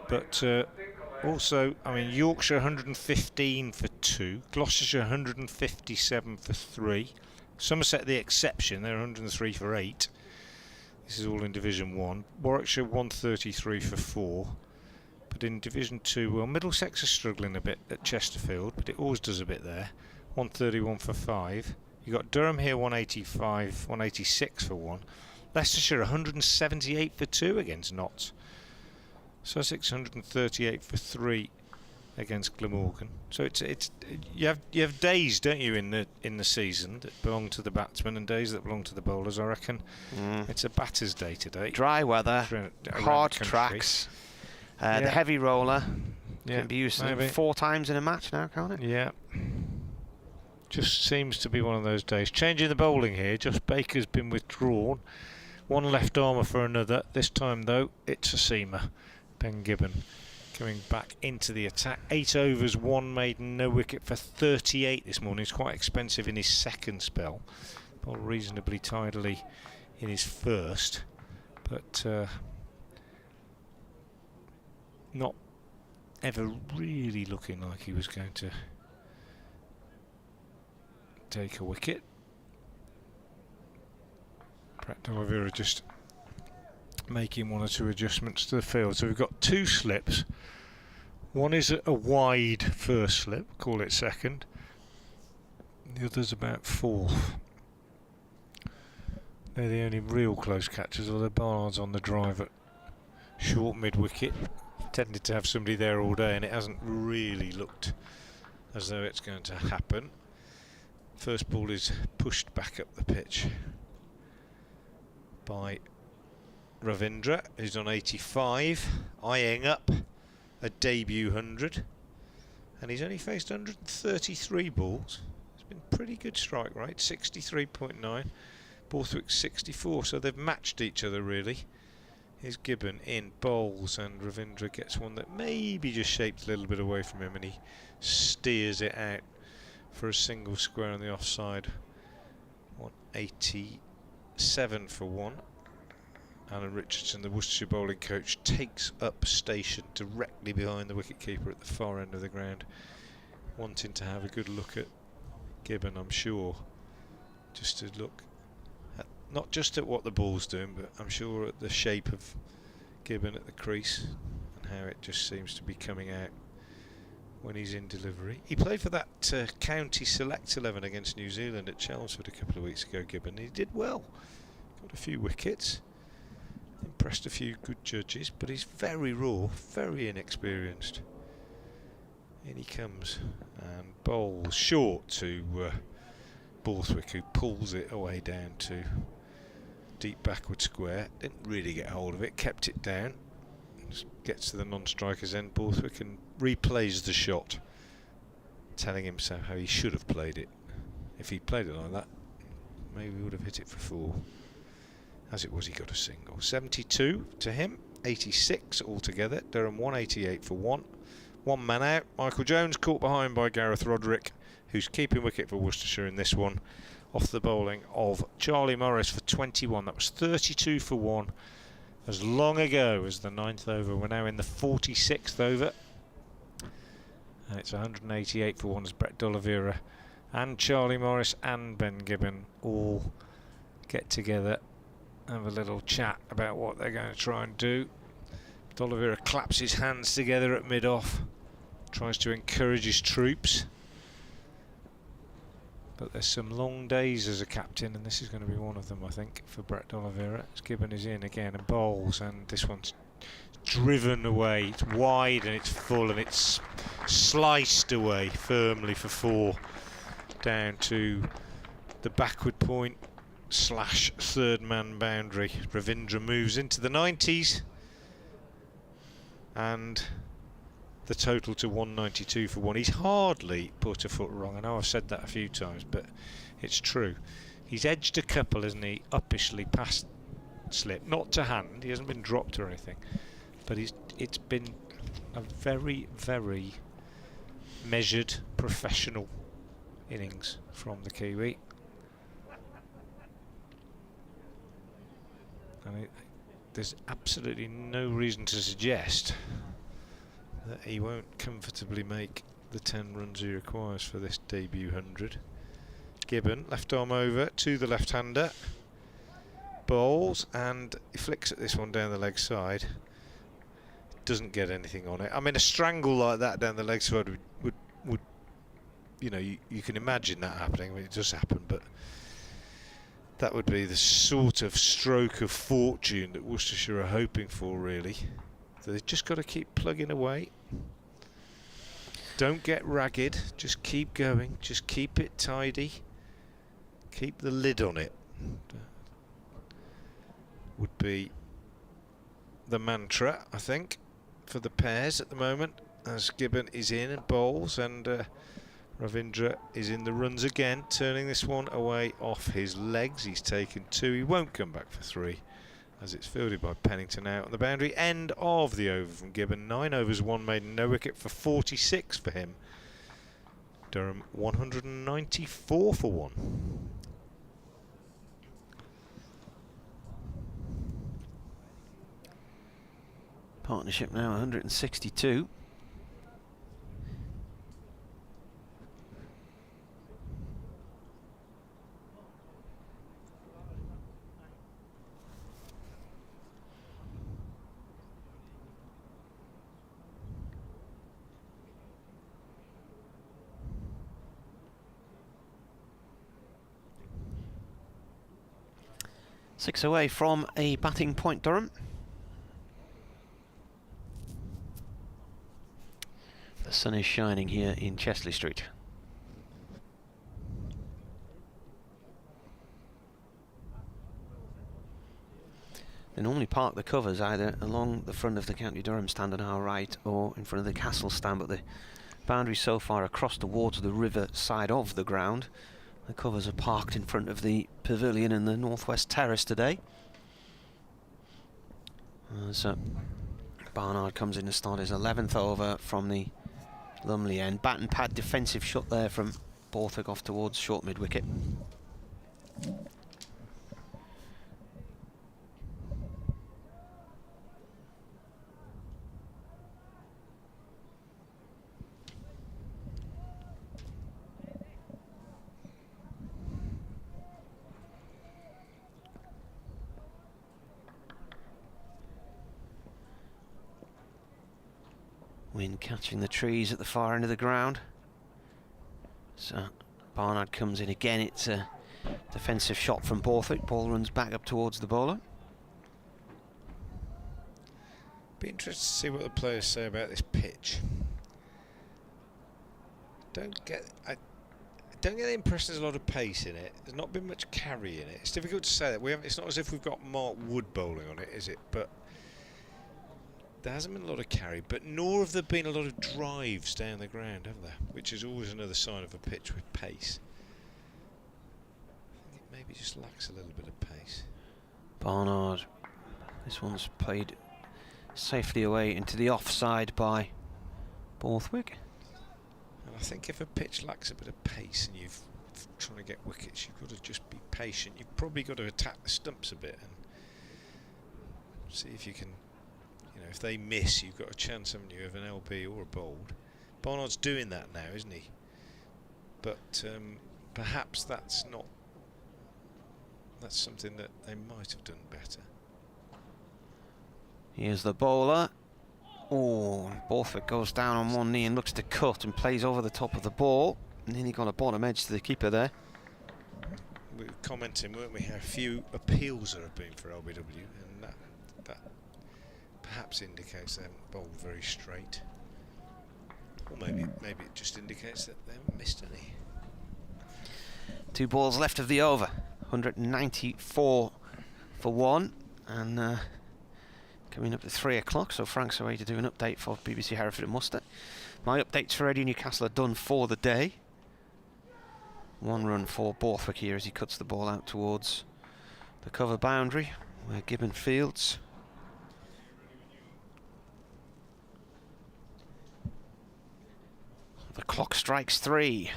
[SPEAKER 5] But also, I mean, Yorkshire 115 for 2. Gloucestershire 157 for 3. Somerset the exception, they're 103 for 8. This is all in Division 1. Warwickshire 133 for 4. But in Division 2, well, Middlesex are struggling a bit at Chesterfield, but it always does a bit there. 131 for 5. You've got Durham here 185, 186 for 1. Leicestershire 178 for 2 against Notts. Sussex 138 for 3 against Glamorgan. So it's you have days, don't you, in the season that belong to the batsmen and days that belong to the bowlers. I reckon it's a batter's day today.
[SPEAKER 2] Dry weather, hard
[SPEAKER 5] the
[SPEAKER 2] tracks. The heavy roller can be used
[SPEAKER 5] maybe
[SPEAKER 2] 4 times in a match now, can't it?
[SPEAKER 5] Yeah. Just seems to be one of those days. Changing the bowling here. Josh Baker's been withdrawn. One left armour for another. This time, though, it's a seamer. Ben Gibbon coming back into the attack. 8 overs, 1 maiden, no wicket for 38 this morning. He's quite expensive in his second spell. Bowled reasonably tidily in his first. But not ever really looking like he was going to take a wicket. Brett D'Oliveira just making 1 or 2 adjustments to the field. So we've got 2 slips. One is a wide first slip, call it second. The other's about 4th. They're the only real close catches, although Barnard's on the drive at short mid-wicket. Tended to have somebody there all day, and it hasn't really looked as though it's going to happen. First ball is pushed back up the pitch by Ravindra, who's on 85, eyeing up a debut 100, and he's only faced 133 balls. It's been pretty good strike rate, 63.9, Borthwick 64, so they've matched each other really. Here's Gibbon in, bowls, and Ravindra gets one that maybe just shaped a little bit away from him, and he steers it out for a single square on the offside. 187 for 1. Alan Richardson, the Worcestershire bowling coach, takes up station directly behind the wicketkeeper at the far end of the ground, wanting to have a good look at Gibbon, I'm sure, just to look at, not just at what the ball's doing, but I'm sure at the shape of Gibbon at the crease and how it just seems to be coming out when he's in delivery. He played for that county select 11 against New Zealand at Chelmsford a couple of weeks ago, Gibbon. He did well, got a few wickets, impressed a few good judges, but he's very raw, very inexperienced. In he comes and bowls short to Borthwick, who pulls it away down to deep backward square. Didn't really get hold of it, kept it down. Just gets to the non-striker's end, Borthwick, and replays the shot, telling himself how he should have played it. If he'd played it like that, maybe he would have hit it for 4. As it was, he got a single. 72 to him, 86 altogether. Durham 188 for 1. 1 man out. Michael Jones caught behind by Gareth Roderick, who's keeping wicket for Worcestershire in this one, off the bowling of Charlie Morris for 21. That was 32 for 1 as long ago as the 9th over. We're now in the 46th over, and it's 188 for 1 as Brett D'Oliveira and Charlie Morris and Ben Gibbon all get together, have a little chat about what they're going to try and do. D'Oliveira claps his hands together at mid-off, tries to encourage his troops. But there's some long days as a captain, and this is going to be one of them, I think, for Brett D'Oliveira. As Gibbon is in again and bowls, and this one's driven away. It's wide and it's full and it's sliced away firmly for 4 down to the backward point / third man boundary. Ravindra moves into the 90s and the total to 192 for 1. He's hardly put a foot wrong. I know I've said that a few times, but it's true. He's edged a couple, hasn't he, uppishly past slip, not to hand. He hasn't been dropped or anything, but it's been a very, very measured, professional innings from the Kiwi. And there's absolutely no reason to suggest that he won't comfortably make the 10 runs he requires for this debut 100. Gibbon, left arm over to the left-hander, bowls, and he flicks at this one down the leg side. Doesn't get anything on it. I mean, a strangle like that down the leg side would you know, you can imagine that happening. I mean, it does happen, but that would be the sort of stroke of fortune that Worcestershire are hoping for, really. So they've just got to keep plugging away. Don't get ragged, just keep going, just keep it tidy, keep the lid on it, would be the mantra, I think, for the pairs at the moment, as Gibbon is in and bowls, and Ravindra is in the runs again, turning this one away off his legs. He's taken 2, he won't come back for 3, as it's fielded by Pennington out on the boundary. End of the over from Gibbon. 9 overs, 1 maiden, no wicket for 46 for him. Durham 194 for 1.
[SPEAKER 2] Partnership now 162. Six away from a batting point, Durham. The sun is shining here in Chesley Street. They normally park the covers either along the front of the County Durham stand on our right or in front of the Castle stand, but the boundary so far across towards the river side of the ground. The covers are parked in front of the pavilion in the northwest terrace today. So Barnard comes in to start his 11th over from the Lumley end. Bat and pad defensive shot there from Borthwick off towards short mid wicket. Wind catching the trees at the far end of the ground. So Barnard comes in again. It's a defensive shot from Borthwick. Ball runs back up towards the bowler.
[SPEAKER 5] Be interested to see what the players say about this pitch. I don't get the impression there's a lot of pace in it. There's not been much carry in it. It's difficult to say that. It's not as if we've got Mark Wood bowling on it, is it? But there hasn't been a lot of carry, but nor have there been a lot of drives down the ground, have there? Which is always another sign of a pitch with pace. I think it maybe just lacks a little bit of pace.
[SPEAKER 2] Barnard. This one's played safely away into the offside by Borthwick.
[SPEAKER 5] And I think if a pitch lacks a bit of pace and you're trying to get wickets, you've got to just be patient. You've probably got to attack the stumps a bit and see if you can. You know, if they miss, you've got a chance, haven't you, of an LB or a bowled. Barnard's doing that now, isn't he? But perhaps that's something that they might have done better.
[SPEAKER 2] Here's the bowler. Oh, Borthwick goes down on one knee and looks to cut and plays over the top of the ball. Nearly got a bottom edge to the keeper there.
[SPEAKER 5] We were commenting, weren't we, how few appeals there have been for LBW, and that perhaps indicates they haven't bowled very straight. Or maybe it just indicates that they haven't missed any.
[SPEAKER 2] 2 balls left of the over. 194 for 1. And coming up to 3 o'clock, so Frank's away to do an update for BBC Hereford and Worcester. My updates for Eddie Newcastle are done for the day. 1 run for Borthwick here as he cuts the ball out towards the cover boundary where Gibbon fields. The clock strikes 3.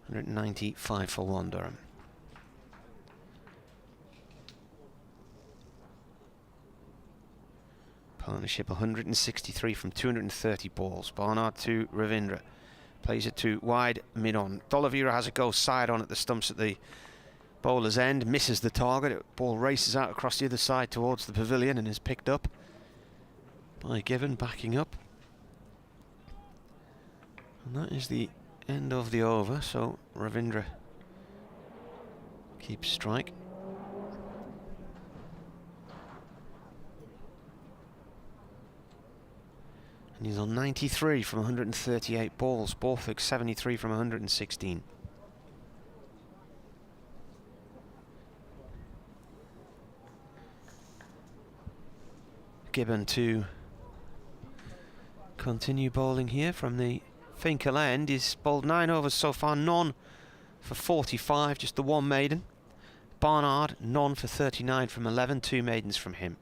[SPEAKER 2] 195 for 1, Durham. Partnership 163 from 230 balls. Barnard to Ravindra. Plays it to wide mid-on. D'Oliveira has a go side on at the stumps at the bowler's end. Misses the target. Ball races out across the other side towards the pavilion and is picked up by Gibbon, backing up. And that is the end of the over, so Ravindra keeps strike. And he's on 93 from 138 balls. Borthwick 73 from 116. Gibbon to continue bowling here from the Finkel end. He's bowled 9 overs so far, none for 45, just the 1 maiden. Barnard, none for 39 from 11, 2 maidens from him.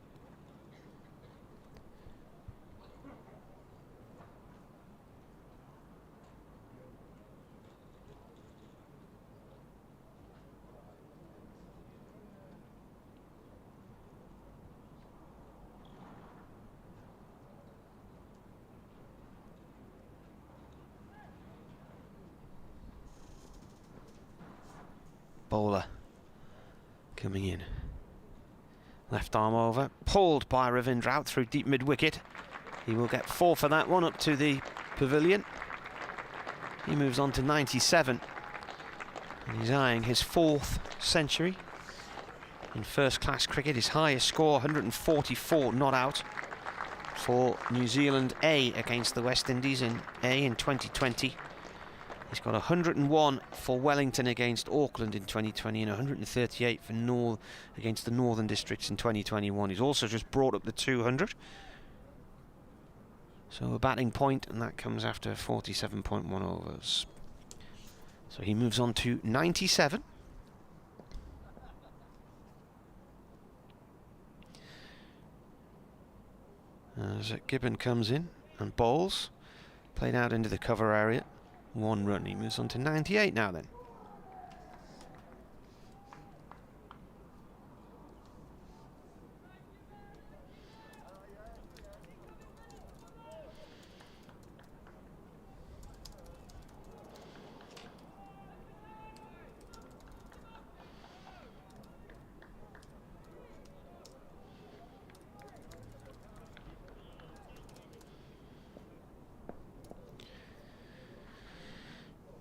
[SPEAKER 2] Bowler coming in. Left arm over. Pulled by Ravindra out through deep mid-wicket. He will get 4 for that one up to the pavilion. He moves on to 97. And he's eyeing his 4th century in first-class cricket. His highest score, 144 not out for New Zealand A against the West Indies in A in 2020. He's got 101 for Wellington against Auckland in 2020 and 138 for against the Northern Districts in 2021. He's also just brought up the 200. So a batting point, and that comes after 47.1 overs. So he moves on to 97. As Gibbon comes in and bowls, played out into the cover area. 1 run. He moves on to 98 now then.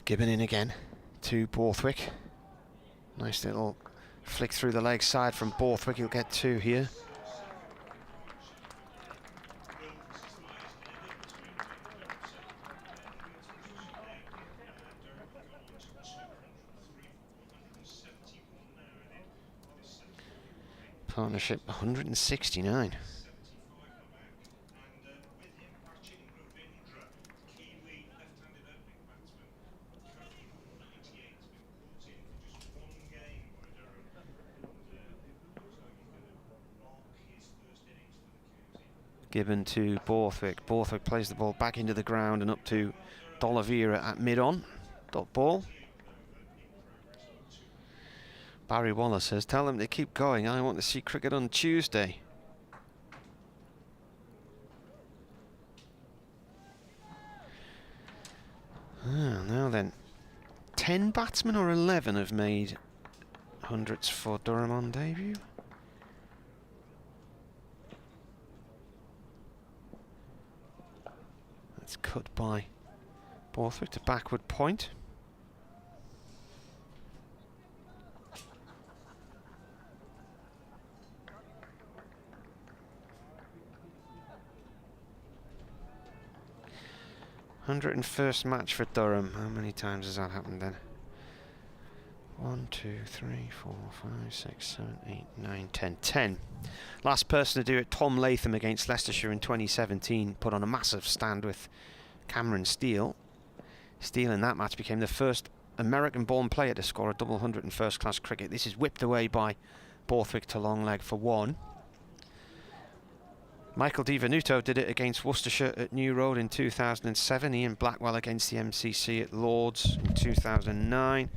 [SPEAKER 2] Gibbon in again to Borthwick. Nice little flick through the leg side from Borthwick. He'll get 2 here. Partnership 169. Gibbon to Borthwick. Borthwick plays the ball back into the ground and up to D'Oliveira at mid-on. Dot ball. Barry Waller says, tell them to keep going. I want to see cricket on Tuesday. Now then. 10 batsmen or 11 have made hundreds for Durham on debut. It's cut by Borthwick to backward point. 101st match for Durham. How many times has that happened then? 1, 2, 3, 4, 5, 6, 7, 8, 9, 10. 10. Last person to do it, Tom Latham against Leicestershire in 2017, put on a massive stand with Cameron Steele. Steele in that match became the first American-born player to score a double 100 in first-class cricket. This is whipped away by Borthwick to long leg for 1. Michael Di Venuto did it against Worcestershire at New Road in 2007. Ian Blackwell against the MCC at Lords in 2009.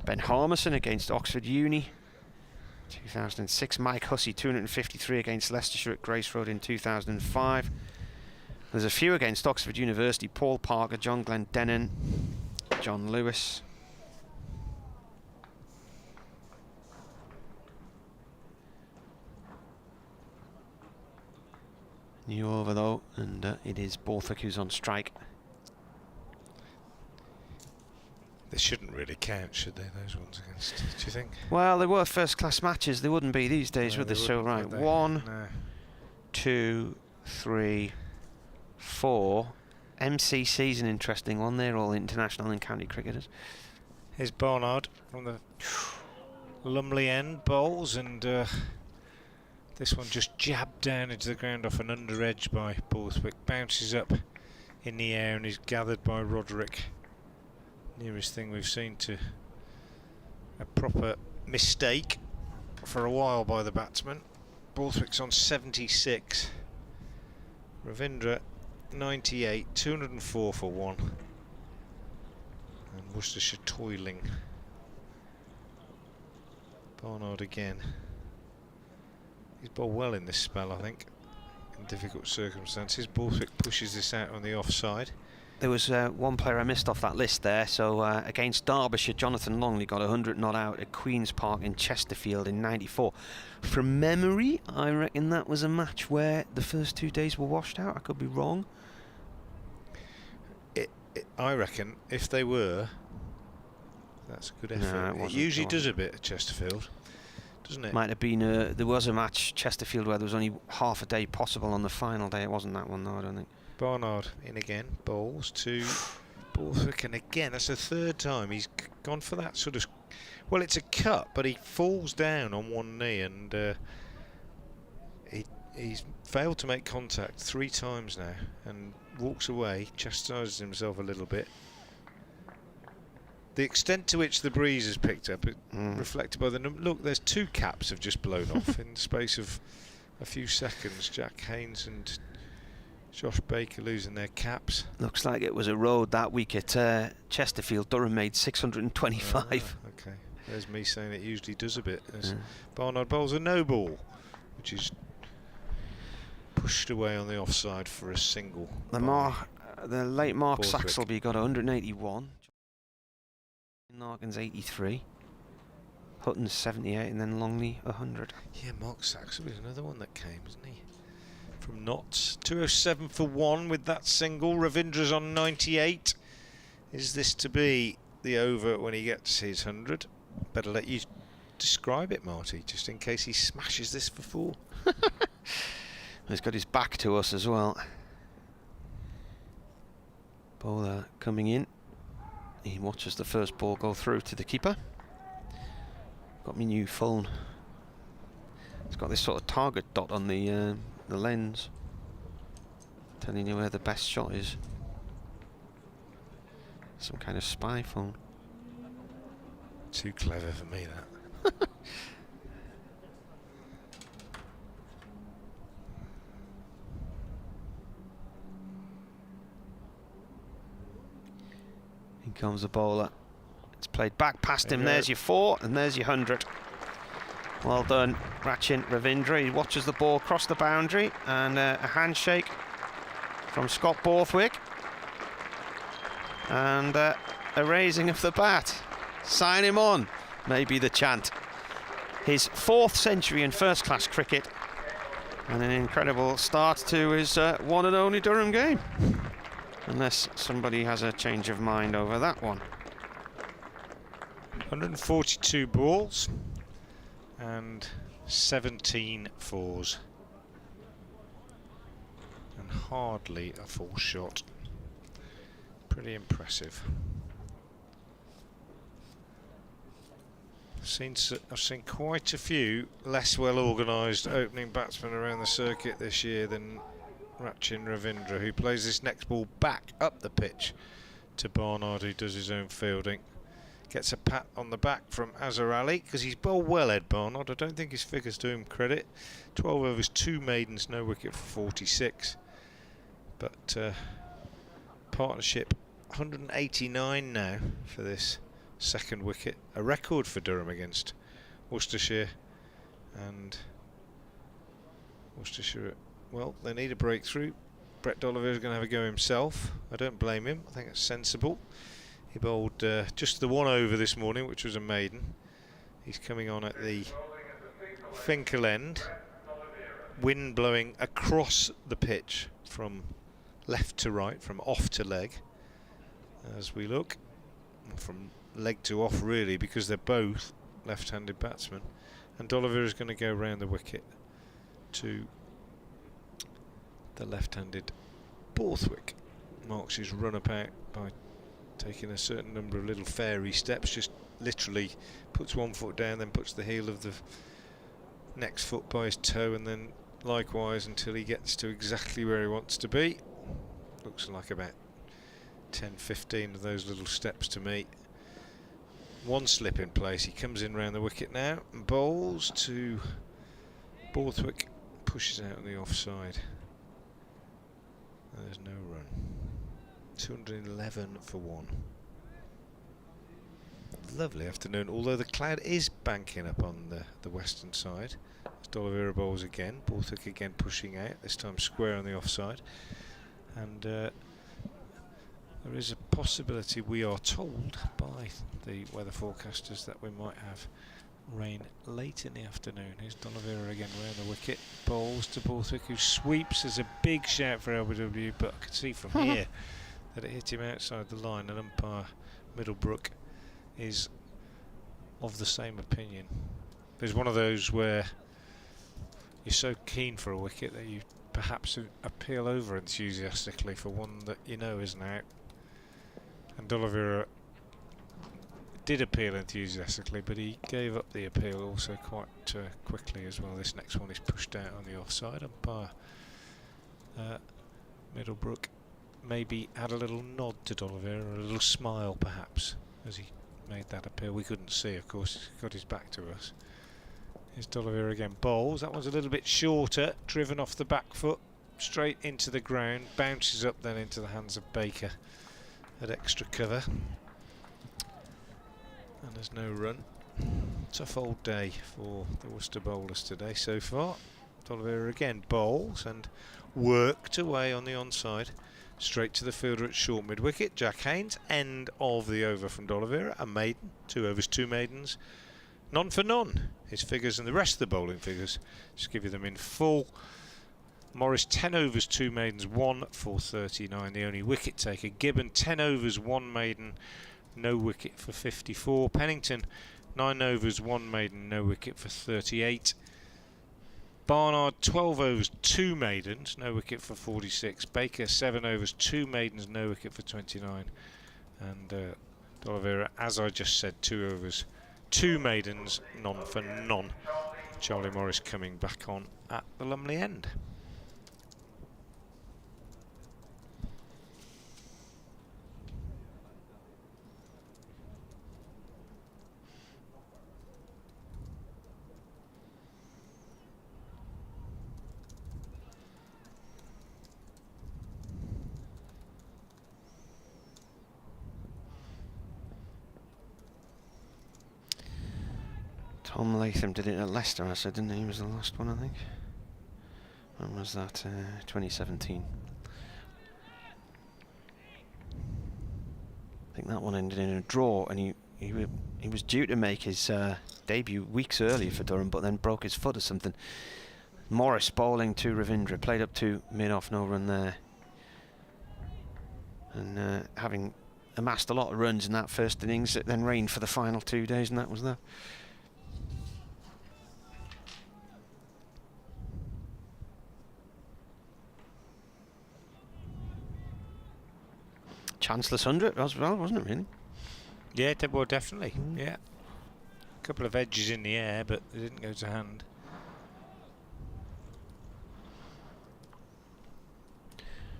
[SPEAKER 2] Ben Harmison against Oxford Uni 2006. Mike Hussey 253 against Leicestershire at Grace Road in 2005. There's a few against Oxford University: Paul Parker, John Glendennan, John Lewis. New over though, and it is Borthwick who's on strike.
[SPEAKER 5] They shouldn't really count, should they, those ones against, do you think?
[SPEAKER 2] Well, they were first-class matches. They wouldn't be these days,
[SPEAKER 5] No,
[SPEAKER 2] would they? So, right,
[SPEAKER 5] would they?
[SPEAKER 2] 1,
[SPEAKER 5] No.
[SPEAKER 2] 2, 3, 4. MCC's an interesting one. They're all international and county cricketers.
[SPEAKER 5] Here's Barnard from the Lumley end, bowls, and this one just jabbed down into the ground off an under edge by Borthwick. Bounces up in the air and is gathered by Roderick. Nearest thing we've seen to a proper mistake for a while by the batsman. Borthwick's on 76. Ravindra 98, 204 for 1. And Worcestershire toiling. Barnard again. He's bowled well in this spell, I think, in difficult circumstances. Borthwick pushes this out on the offside.
[SPEAKER 2] There was one player I missed off that list there. So against Derbyshire, Jonathan Longley got 100 not out at Queen's Park in Chesterfield in '94. From memory, I reckon that was a match where the first 2 days were washed out. I could be wrong.
[SPEAKER 5] I reckon if they were, that's a good effort.
[SPEAKER 2] No,
[SPEAKER 5] it usually does a bit at Chesterfield, doesn't it?
[SPEAKER 2] Might have been there was a match Chesterfield where there was only half a day possible on the final day. It wasn't that one though, I don't think.
[SPEAKER 5] Barnard in again, bowls to Borthwick, and again that's the third time he's gone for that sort of, well, it's a cut, but he falls down on one knee, and he's failed to make contact 3 times now and walks away, chastises himself a little bit. The extent to which the breeze has picked up, reflected by the look, there's 2 caps have just blown off in the space of a few seconds. Jack Haynes and Josh Baker losing their caps.
[SPEAKER 2] Looks like it was a road that week at Chesterfield. Durham made 625.
[SPEAKER 5] Okay, there's me saying it usually does a bit. Barnard bowls a no ball, which is pushed away on the offside for a single.
[SPEAKER 2] The late Mark
[SPEAKER 5] Borthwick.
[SPEAKER 2] Saxelby got 181. Nargan's 83. Hutton's 78, and then Longley 100.
[SPEAKER 5] Yeah, Mark Saxelby's another one that came, isn't he? From Notts. 207 for 1 with that single. Ravindra's on 98. Is this to be the over when he gets his 100? Better let you describe it, Marty, just in case he smashes this for 4.
[SPEAKER 2] He's got his back to us as well. Bowler coming in. He watches the first ball go through to the keeper. Got my new phone. It's got this sort of target dot on the lens, telling you where the best shot is. Some kind of spy phone.
[SPEAKER 5] Too clever for me, that.
[SPEAKER 2] Here comes the bowler. It's played back past him. There's your 4, and there's your 100. Well done, Rachin Ravindra. He watches the ball cross the boundary, and a handshake from Scott Borthwick, and a raising of the bat. Sign him on, maybe the chant. His 4th century in first-class cricket, and an incredible start to his one and only Durham game. Unless somebody has a change of mind over that one.
[SPEAKER 5] 142 balls and 17 fours. And hardly a full shot. Pretty impressive. I've seen quite a few less well organised opening batsmen around the circuit this year than Rachin Ravindra, who plays this next ball back up the pitch to Barnard, who does his own fielding. Gets a pat on the back from Azhar Ali, because he's bowled well, Ed Barnard. I don't think his figures do him credit. 12 overs, 2 maidens, no wicket for 46. But partnership 189 now for this second wicket, a record for Durham against Worcestershire. And Worcestershire, well, they need a breakthrough. Brett D'Oliveira is going to have a go himself. I don't blame him. I think it's sensible. He bowled just the 1 over this morning, which was a maiden. He's coming on at the Finkel end. Wind blowing across the pitch from left to right, from off to leg. As we look, from leg to off really, because they're both left-handed batsmen. And D'Oliveira is going to go round the wicket to the left-handed Borthwick. Marks his run-up out by taking a certain number of little fairy steps, just literally puts one foot down, then puts the heel of the next foot by his toe, and then likewise until he gets to exactly where he wants to be. Looks like about 10-15 of those little steps to me. One slip in place, he comes in round the wicket now and bowls to Borthwick, pushes out on the offside. There's no run. 211 for 1. Lovely afternoon, although the cloud is banking up on the western side. As D'Oliveira bowls again, Borthwick again pushing out, this time square on the offside. And there is a possibility, we are told by the weather forecasters, that we might have rain late in the afternoon. Here's D'Oliveira again round the wicket, bowls to Borthwick, who sweeps. There's a big shout for LBW, but I can see from here that it hit him outside the line, and umpire Middlebrook is of the same opinion. There's one of those where you're so keen for a wicket that you perhaps appeal over enthusiastically for one that you know isn't out. And D'Oliveira did appeal enthusiastically, but he gave up the appeal also quite quickly as well. This next one is pushed out on the offside. Umpire Middlebrook maybe had a little nod to D'Oliveira, a little smile perhaps, as he made that appeal. We couldn't see, of course, he's got his back to us. Here's D'Oliveira again, bowls. That one's a little bit shorter, driven off the back foot, straight into the ground, bounces up then into the hands of Baker at extra cover. And there's no run. Tough old day for the Worcester bowlers today so far. D'Oliveira again bowls and worked away on the onside. Straight to the fielder at short mid-wicket. Jack Haynes, end of the over from D'Oliveira. A maiden, 2 overs, 2 maidens. None for none. His figures and the rest of the bowling figures, just give you them in full. Morris, 10 overs, 2 maidens, 1 for 39, the only wicket taker. Gibbon, 10 overs, 1 maiden, no wicket for 54. Pennington, 9 overs, 1 maiden, no wicket for 38. Barnard, 12 overs, 2 maidens, no wicket for 46. Baker, 7 overs, 2 maidens, no wicket for 29. And D'Oliveira, as I just said, 2 overs, 2 maidens, none for none. Charlie Morris coming back on at the Lumley end.
[SPEAKER 2] Tom Latham did it at Leicester, I said, didn't he? He was the last one, I think. When was that? 2017. I think that one ended in a draw, and he was due to make his debut weeks earlier for Durham, but then broke his foot or something. Morris bowling to Ravindra, played up to mid-off, no run there. And having amassed a lot of runs in that first innings, it then rained for the final 2 days, and that was that. chanceless 100 as well, wasn't it, really?
[SPEAKER 5] Yeah, well, definitely. Yeah. A couple of edges in the air, but they didn't go to hand.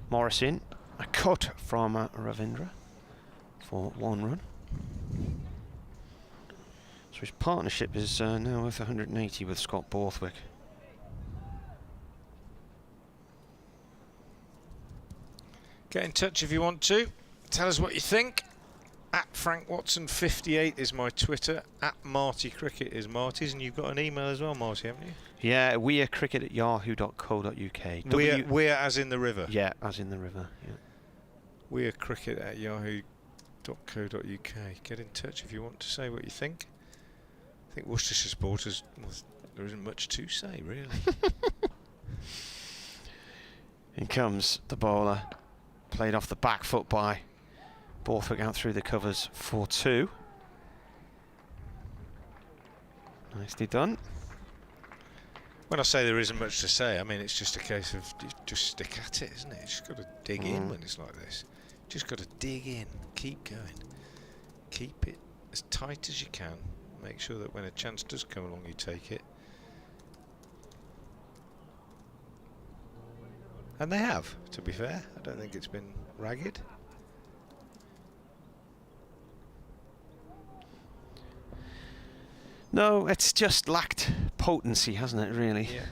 [SPEAKER 2] Morris in. A cut from Ravindra for 1 run. So his partnership is now worth 180 with Scott Borthwick.
[SPEAKER 5] Get in touch if you want to. Tell us what you think. At Frank Watson 58 is my Twitter. At Marty Cricket is Marty's, and you've got an email as well, Marty, haven't you?
[SPEAKER 2] Yeah, wearecricket@yahoo.co.uk.
[SPEAKER 5] We're as in the river.
[SPEAKER 2] Yeah, as in the river. Yeah.
[SPEAKER 5] wearecricket@yahoo.co.uk. Get in touch if you want to say what you think. I think Worcestershire supporters, well, there isn't much to say, really.
[SPEAKER 2] In comes the bowler, played off the back foot by Borthwick, out through the covers for 2. Nicely done.
[SPEAKER 5] When I say there isn't much to say, I mean it's just a case of just stick at it, isn't it? You just got to dig in when it's like this. Just got to dig in, keep going, keep it as tight as you can. Make sure that when a chance does come along, you take it. And they have, to be fair. I don't think it's been ragged.
[SPEAKER 2] No, it's just lacked potency, hasn't it, really?
[SPEAKER 5] Yeah.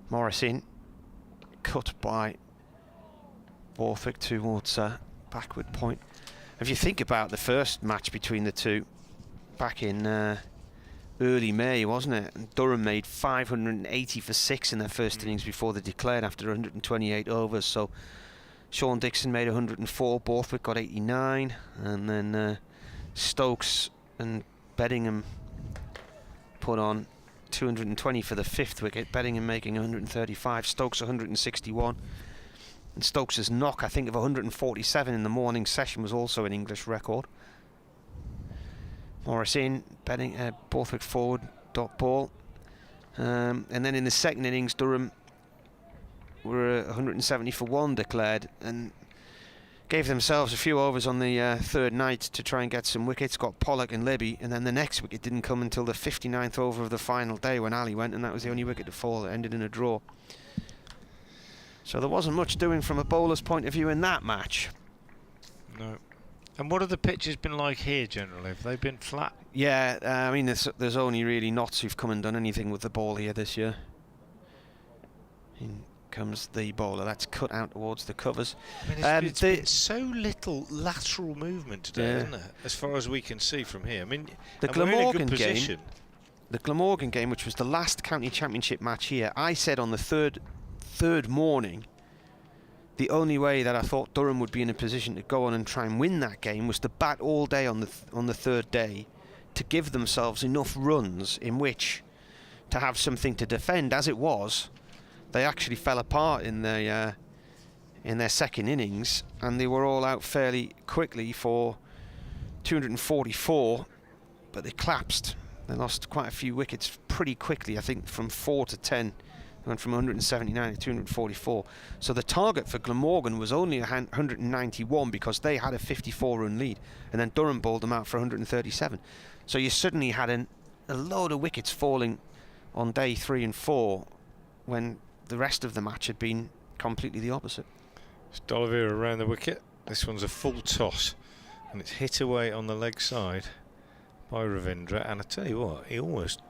[SPEAKER 2] Morris in, cut by Borthwick towards backward point. If you think about the first match between the two, back in early May, wasn't it? And Durham made 580 for 6 in their first innings before they declared after 128 overs. So Sean Dixon made 104, Borthwick got 89, and then Stokes and Beddingham put on 220 for the 5th wicket, Beddingham making 135, Stokes 161, and Stokes' knock, I think, of 147 in the morning session was also an English record. Morris in, Borthwick forward, dot ball, and then in the second innings Durham were 170 for 1 declared, and gave themselves a few overs on the third night to try and get some wickets, got Pollock and Libby, and then the next wicket didn't come until the 59th over of the final day when Ali went, and that was the only wicket to fall. It ended in a draw. So there wasn't much doing from a bowler's point of view in that match.
[SPEAKER 5] No. And what have the pitches been like here generally? Have they been flat?
[SPEAKER 2] Yeah, I mean there's only really Notts who've come and done anything with the ball here this year. In comes the bowler, that's cut out towards the covers.
[SPEAKER 5] I mean, it's been so little lateral movement today, isn't it? As far as we can see from here. I mean,
[SPEAKER 2] the Glamorgan game, which was the last county championship match here, I said on the third morning, the only way that I thought Durham would be in a position to go on and try and win that game was to bat all day on the third day, to give themselves enough runs in which to have something to defend. As it was, they actually fell apart in their second innings, and they were all out fairly quickly for 244, but they collapsed. They lost quite a few wickets pretty quickly, I think from 4 to 10. They went from 179 to 244. So the target for Glamorgan was only 191 because they had a 54-run lead, and then Durham bowled them out for 137. So you suddenly had a load of wickets falling on day 3 and 4 when the rest of the match had been completely the opposite.
[SPEAKER 5] It's D'Oliveira around the wicket. This one's a full toss, and it's hit away on the leg side by Ravindra. And I tell you what, he almost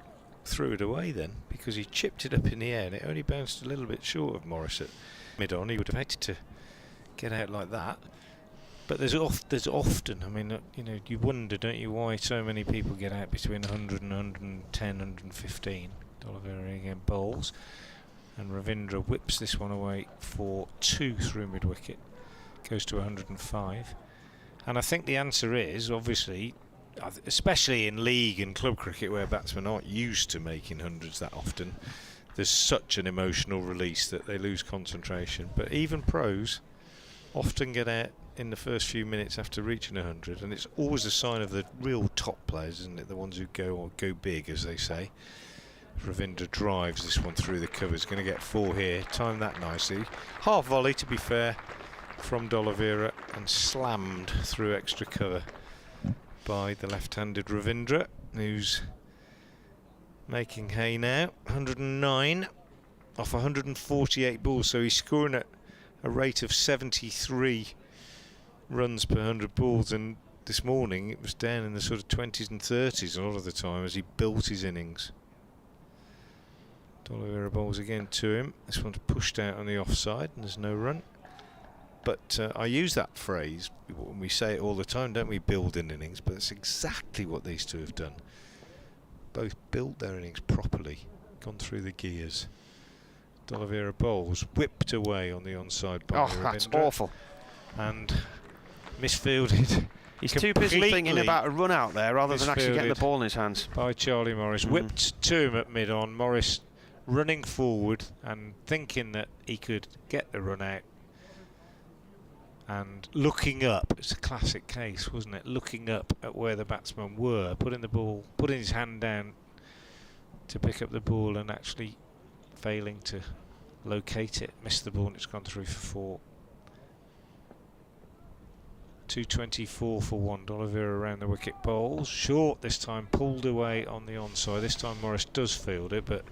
[SPEAKER 5] threw it away then, because he chipped it up in the air and it only bounced a little bit short of Morris at mid-on. He would have hated to get out like that. But there's often, I mean, you know, you wonder, don't you, why so many people get out between 100 and 110, 115. D'Oliveira again bowls, and Ravindra whips this one away for 2 through mid-wicket, goes to 105. And I think the answer is, obviously, especially in league and club cricket where batsmen aren't used to making hundreds that often, there's such an emotional release that they lose concentration. But even pros often get out in the first few minutes after reaching 100, and it's always a sign of the real top players, isn't it? The ones who go big, as they say. Ravindra drives this one through the covers, going to get 4 here, timed that nicely. Half volley, to be fair, from D'Oliveira and slammed through extra cover by the left-handed Ravindra, who's making hay now. 109 off 148 balls, so he's scoring at a rate of 73 runs per 100 balls, and this morning it was down in the sort of 20s and 30s a lot of the time as he built his innings. D'Oliveira bowls again to him. This one's pushed out on the offside and there's no run. But I use that phrase, we say it all the time, don't we, build in innings, but it's exactly what these two have done. Both built their innings properly, gone through the gears. D'Oliveira bowls, whipped away on the onside by
[SPEAKER 2] Oh, that's awful.
[SPEAKER 5] And misfielded.
[SPEAKER 2] He's too busy thinking about a run out there rather than actually getting the ball in his hands.
[SPEAKER 5] By Charlie Morris. Whipped to him at mid-on. Morris running forward and thinking that he could get the run out. And looking up, it's a classic case, wasn't it? Looking up at where the batsmen were, putting his hand down to pick up the ball and actually failing to locate it. Missed the ball and it's gone through for 4. 224 for 1. D'Oliveira around the wicket bowls. Short this time, pulled away on the onside. This time Morris does field it, but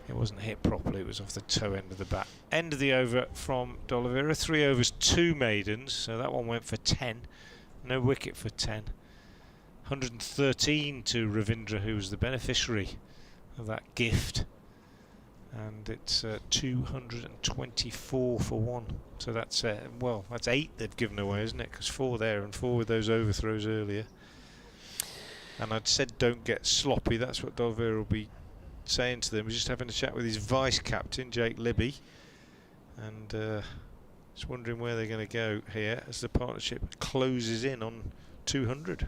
[SPEAKER 5] it wasn't hit properly. It was off the toe end of the bat. End of the over from D'Oliveira. 3 overs, 2 maidens. So that one went for 10. No wicket for 10. 113 to Ravindra, who was the beneficiary of that gift. And it's 224 for 1. So that's well, that's 8 they've given away, isn't it? Because 4 there and 4 with those overthrows earlier. And I'd said don't get sloppy. That's what D'Oliveira will be saying to them. He's just having a chat with his vice captain, Jake Libby, and just wondering where they're going to go here as the partnership closes in on 200.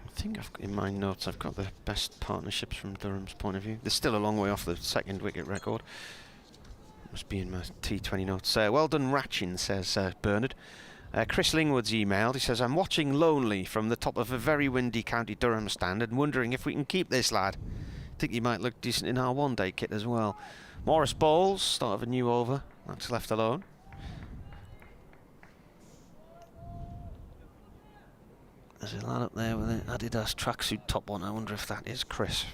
[SPEAKER 2] I think in my notes I've got the best partnerships from Durham's point of view. They're still a long way off the second wicket record. Must be in my T20 notes. Well done, Ratchin, says Bernard. Chris Lingwood's emailed. He says, I'm watching lonely from the top of a very windy County Durham stand and wondering if we can keep this lad. Think he might look decent in our one-day kit as well. Morris bowls, start of a new over. That's left alone. There's a lad up there with an Adidas tracksuit top on. I wonder if that is Chris.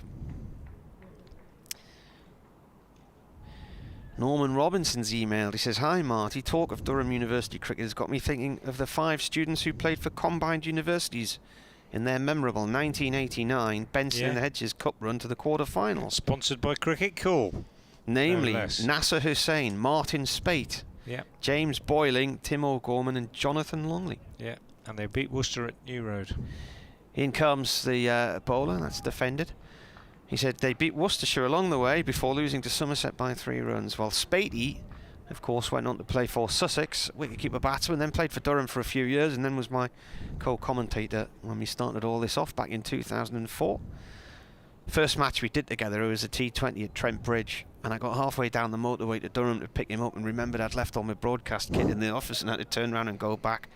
[SPEAKER 2] Norman Robinson's emailed. He says, hi Marty, talk of Durham University cricket has got me thinking of the 5 students who played for combined universities in their memorable 1989 Benson and Hedges Cup run to the quarter-finals.
[SPEAKER 5] Sponsored by Cricket Call.
[SPEAKER 2] Namely, Nasser Hussain, Martin Spate, James Boyling, Tim O'Gorman and Jonathan Longley.
[SPEAKER 5] Yeah, and they beat Worcester at New Road.
[SPEAKER 2] In comes the bowler, that's defended. He said they beat Worcestershire along the way before losing to Somerset by 3 runs, while Spatey, of course, went on to play for Sussex, wicketkeeper batsman, then played for Durham for a few years and then was my co-commentator when we started all this off back in 2004. First match we did together, it was a T20 at Trent Bridge, and I got halfway down the motorway to Durham to pick him up and remembered I'd left all my broadcast kit in the office and had to turn around and go back.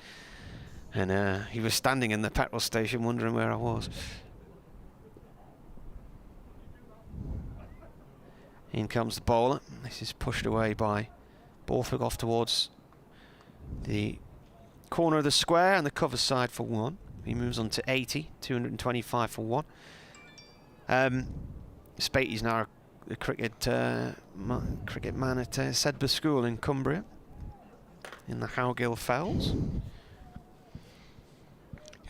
[SPEAKER 2] And he was standing in the petrol station wondering where I was. In comes the bowler. This is pushed away by Borthwick off towards the corner of the square and the cover side for 1. He moves on to 80, 225 for 1. Spatey's now a cricket man at Sedbergh School in Cumbria, in the Howgill Fells.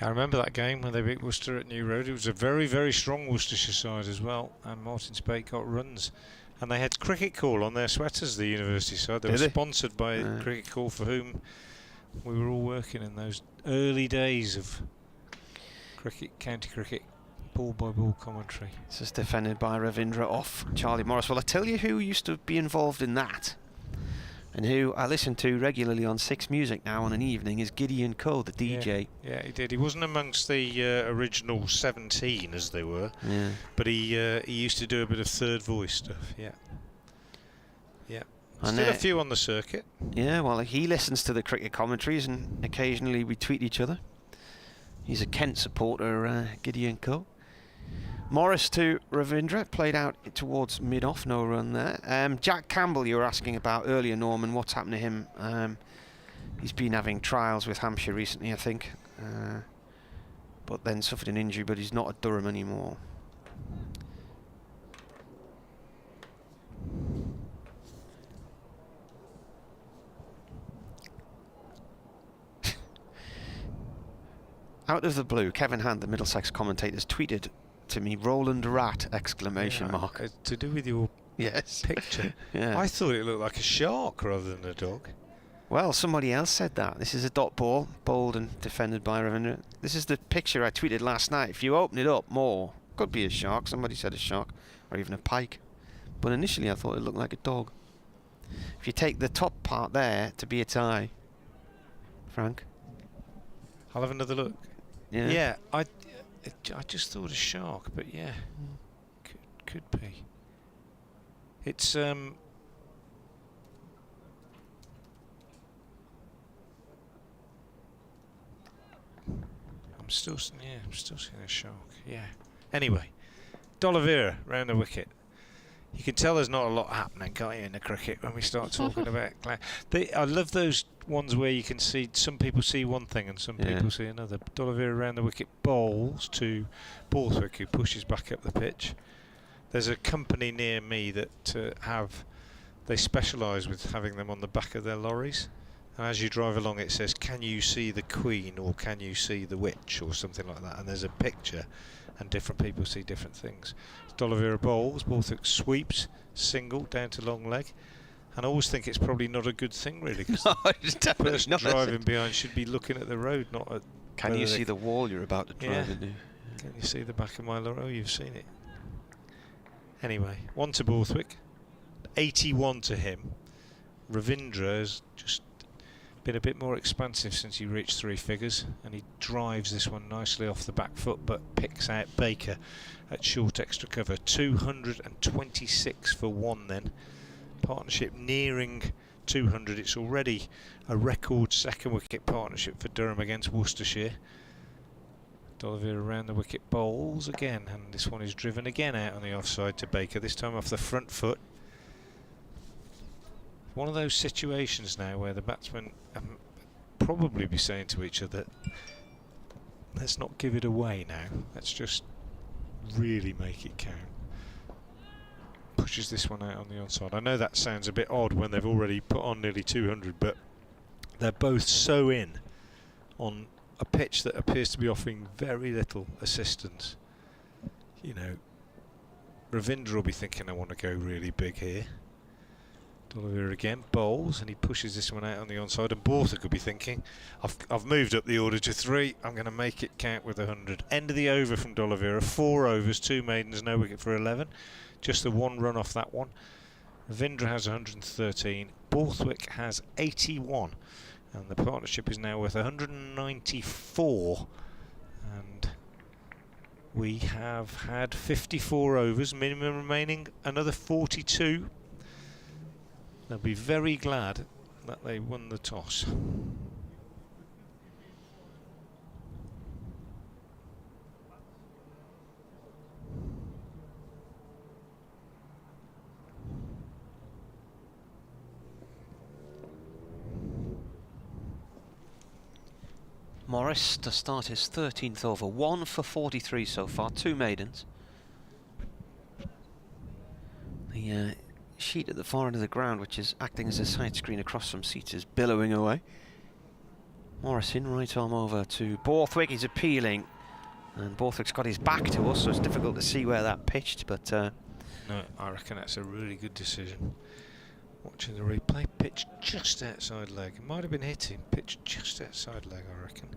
[SPEAKER 5] I remember that game when they beat Worcester at New Road. It was a very, very strong Worcestershire side as well, and Martin Spate got runs. And they had Cricket Call on their sweaters, the university side. They were sponsored by Cricket Call, for whom we were all working in those early days of cricket, county cricket, ball-by-ball commentary.
[SPEAKER 2] This is defended by Ravindra off Charlie Morris. Well, I tell you who used to be involved in that, and who I listen to regularly on 6 Music now on an evening, is Gideon Coe, the DJ.
[SPEAKER 5] Yeah, he did. He wasn't amongst the original 17 as they were, but he used to do a bit of third voice stuff. Yeah. Still a few on the circuit.
[SPEAKER 2] Yeah, well, he listens to the cricket commentaries and occasionally we tweet each other. He's a Kent supporter, Gideon Coe. Morris to Ravindra, played out towards mid-off, no run there. Jack Campbell, you were asking about earlier, Norman, what's happened to him? He's been having trials with Hampshire recently, I think, but then suffered an injury, but he's not at Durham anymore. Out of the blue, Kevin Hand, the Middlesex commentator, tweeted to me, "Roland Rat!" exclamation mark.
[SPEAKER 5] To do with your picture.
[SPEAKER 2] Yeah.
[SPEAKER 5] I thought it looked like a shark rather than a dog.
[SPEAKER 2] Well, somebody else said that. This is a dot ball, bowled and defended by Ravindra. This is the picture I tweeted last night. If you open it up more, could be a shark. Somebody said a shark, or even a pike. But initially I thought it looked like a dog. If you take the top part there to be its eye, Frank.
[SPEAKER 5] I'll have another look.
[SPEAKER 2] Yeah.
[SPEAKER 5] Yeah, I just thought a shark, but yeah, could be. It's I'm still seeing a shark. Yeah. Anyway, D'Oliveira round the wicket. You can tell there's not a lot happening, can't you, in the cricket when we start talking about I love those ones where you can see some people see one thing and some people see another. D'Oliveira around the wicket bowls to Borthwick, who pushes back up the pitch. There's a company near me that they specialise with having them on the back of their lorries. And as you drive along, it says, "Can you see the Queen?" or "Can you see the Witch?" or something like that. And there's a picture, and different people see different things. D'Oliveira bowls, Borthwick sweeps, single down to long leg. And I always think it's probably not a good thing, really, because the person driving behind should be looking at the road, not at...
[SPEAKER 2] Can you see the wall you're about to drive into?
[SPEAKER 5] Can you see the back of my lorry? Oh, you've seen it. Anyway, 1 to Borthwick, 81 to him. Ravindra has just been a bit more expansive since he reached 3 figures, and he drives this one nicely off the back foot, but picks out Baker at short extra cover. 226 for 1 then. Partnership nearing 200. It's already a record second wicket partnership for Durham against Worcestershire. D'Oliveira around the wicket bowls again, and this one is driven again out on the offside to Baker, this time off the front foot. One of those situations now where the batsmen probably be saying to each other, let's not give it away now, let's just really make it count. Pushes this one out on the onside. I know that sounds a bit odd when they've already put on nearly 200, but they're both so in on a pitch that appears to be offering very little assistance. You know, Ravindra will be thinking, I want to go really big here. D'Oliveira again bowls, and he pushes this one out on the onside, and Borthwick could be thinking, I've moved up the order to 3, I'm going to make it count with 100. End of the over from D'Oliveira, 4 overs, 2 maidens, no wicket for 11. Just the 1 run off that one. Ravindra has 113, Borthwick has 81, and the partnership is now worth 194. And we have had 54 overs, minimum remaining another 42. They'll be very glad that they won the toss.
[SPEAKER 2] Morris to start his 13th over, 1 for 43 so far, 2 maidens. The sheet at the far end of the ground, which is acting as a side screen across some seats, is billowing away. Morris in, right arm over to Borthwick, he's appealing, and Borthwick's got his back to us, so it's difficult to see where that pitched, but...
[SPEAKER 5] No, I reckon that's a really good decision. Watching the replay, pitch just outside leg. It might have been hitting, pitch just outside leg, I reckon.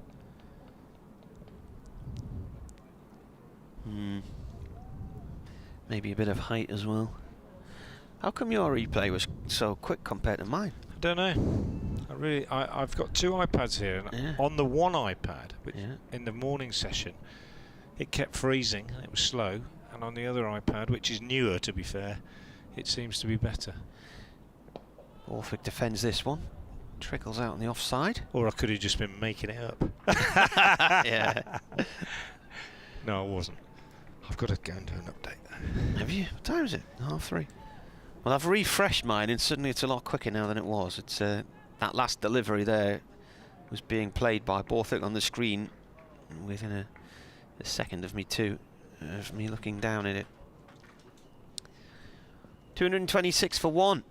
[SPEAKER 2] Maybe a bit of height as well. How come your replay was so quick compared to mine?
[SPEAKER 5] I don't know. I've got 2 iPads here, and on the one iPad, which in the morning session, it kept freezing and it was slow, and on the other iPad, which is newer to be fair, it seems to be better.
[SPEAKER 2] Borthwick defends this one, trickles out on the offside.
[SPEAKER 5] Or I could have just been making it up.
[SPEAKER 2] Yeah.
[SPEAKER 5] No, I wasn't. I've got to go and do an update.
[SPEAKER 2] Have you? What time is it? 3:30. Well, I've refreshed mine, and suddenly it's a lot quicker now than it was. It's that last delivery there was being played by Borthwick on the screen within a second of me looking down at it. 226 for 1.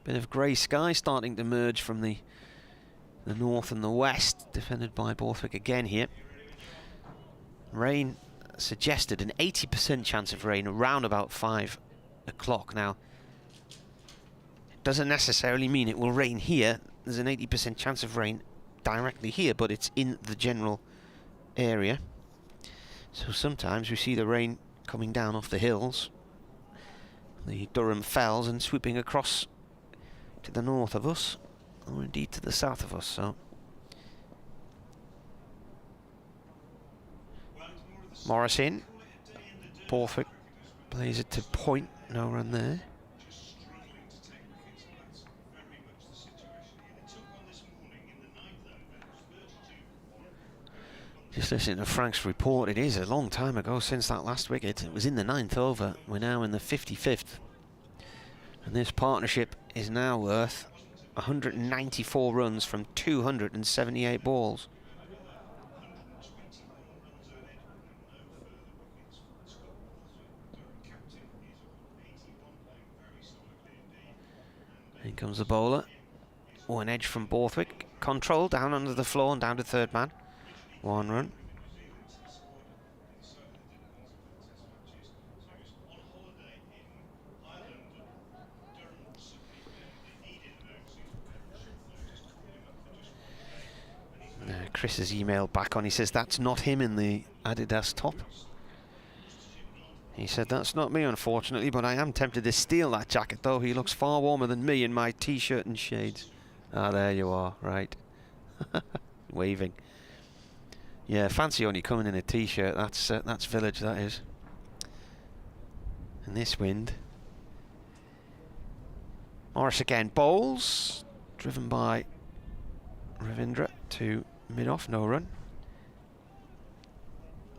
[SPEAKER 2] Bit of grey sky starting to merge from the north and the west, defended by Borthwick again here. Rain suggested an 80% chance of rain around about 5 o'clock. Now, it doesn't necessarily mean it will rain here. There's an 80% chance of rain directly here, but it's in the general area. So sometimes we see the rain coming down off the hills, the Durham Fells, and swooping across to the north of us, or indeed to the south of us. So Morris in, Borthwick plays it to point, no run there. Just listening to Frank's report, it is a long time ago since that last wicket. It was in the 9th over. We're now in the 55th. And this partnership is now worth 194 runs from 278 balls. In comes the bowler. Oh, an edge from Borthwick. Control down under the floor and down to third man. 1 run. Chris has emailed back on. He says that's not him in the Adidas top. He said that's not me, unfortunately, but I am tempted to steal that jacket, though. He looks far warmer than me in my t-shirt and shades. Ah, there you are, right. Waving. Yeah, fancy only coming in a t-shirt. That's village, that is. And this wind. Morris again bowls, driven by Ravindra to mid-off, no run.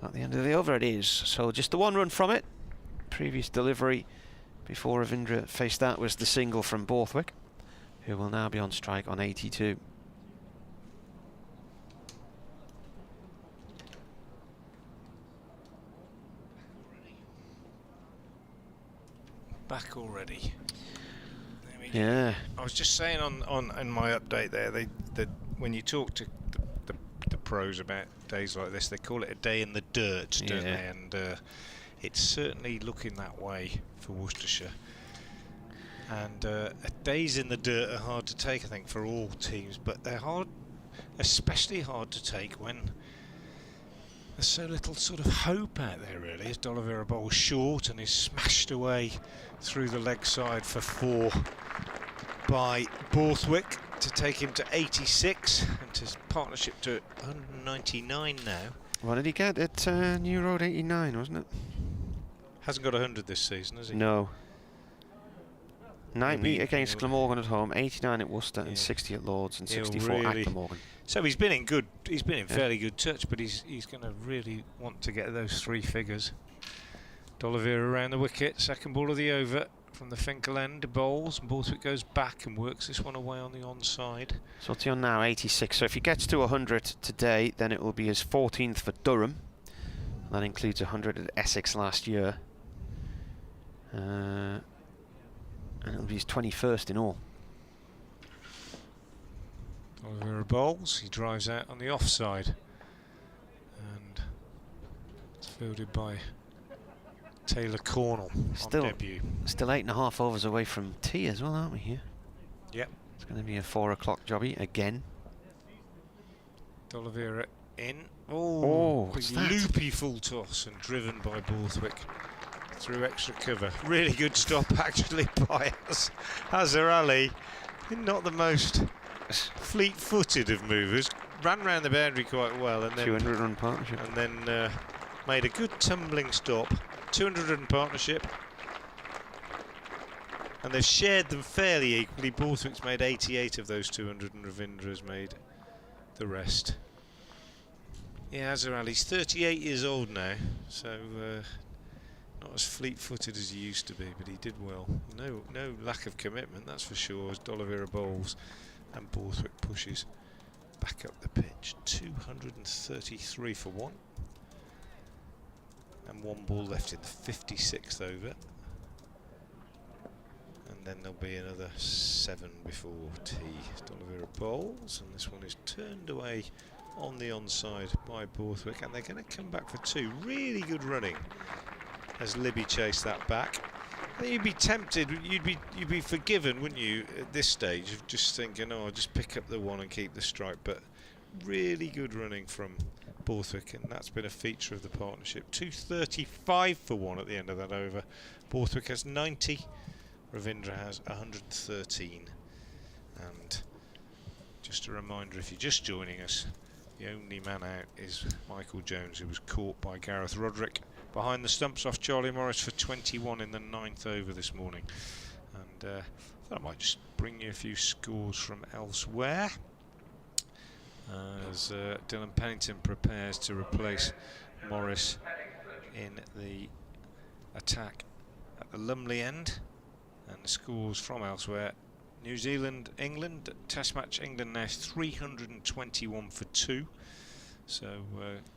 [SPEAKER 2] At the end of the over it is, so just the 1 run from it. Previous delivery before Ravindra faced that was the single from Borthwick, who will now be on strike on 82.
[SPEAKER 5] Back already.
[SPEAKER 2] Yeah.
[SPEAKER 5] I was just saying in my update there, that when you talk to the pros about days like this, they call it a day in the dirt, don't they? And it's certainly looking that way for Worcestershire. And days in the dirt are hard to take, I think, for all teams, but they're hard, especially hard to take when there's so little sort of hope out there, really. As D'Oliveira bowls short and is smashed away through the leg side for 4 by Borthwick to take him to 86 and his partnership to 199 now.
[SPEAKER 2] What did he get at New Road? 89, wasn't it?
[SPEAKER 5] Hasn't got 100 this season, has he?
[SPEAKER 2] No. 90 against Glamorgan at home, 89 at Worcester, and 60 at Lords, and 64 at Glamorgan.
[SPEAKER 5] So he's been in good. He's been in fairly good touch, but he's going to really want to get those 3 figures. D'Oliveira around the wicket, second ball of the over from the Finkel end, bowls, and Borthwick goes back and works this one away on the onside.
[SPEAKER 2] So what's he on now? 86. So if he gets to 100 today, then it will be his 14th for Durham. That includes 100 at Essex last year. And it'll be his 21st in all.
[SPEAKER 5] D'Oliveira bowls, he drives out on the offside. And it's fielded by Taylor Cornell on debut.
[SPEAKER 2] Still 8.5 overs away from tea as well, aren't we here?
[SPEAKER 5] Yep.
[SPEAKER 2] It's going to be a 4 o'clock jobby again.
[SPEAKER 5] D'Oliveira in. Oh, loopy full toss and driven by Borthwick through extra cover. Really good stop actually by Azhar Ali. Not the most fleet-footed of movers. Ran round the boundary quite well and then
[SPEAKER 2] 200 run partnership.
[SPEAKER 5] And then made a good tumbling stop. 200 run partnership. And they've shared them fairly equally. Borthwick's made 88 of those 200 and Ravindra's made the rest. Yeah, Azhar Ali's 38 years old now, so Not as fleet-footed as he used to be, but he did well. No lack of commitment, that's for sure, as D'Oliveira bowls and Borthwick pushes back up the pitch. 233 for 1. And 1 ball left in the 56th over. And then there'll be another 7 before tea. D'Oliveira bowls, and this one is turned away on the onside by Borthwick, and they're going to come back for 2. Really good running as Libby chased that back. I think you'd be tempted, you'd be forgiven, wouldn't you, at this stage, of just thinking, oh, I'll just pick up the 1 and keep the strike. But really good running from Borthwick, and that's been a feature of the partnership. 235 for 1 at the end of that over. Borthwick has 90, Ravindra has 113. And just a reminder, if you're just joining us, the only man out is Michael Jones, who was caught by Gareth Roderick behind the stumps off Charlie Morris for 21 in the 9th over this morning. And I thought I might just bring you a few scores from elsewhere as Dylan Pennington prepares to replace Morris in the attack at the Lumley end. And the scores from elsewhere: New Zealand, England, Test match England now 321 for 2. So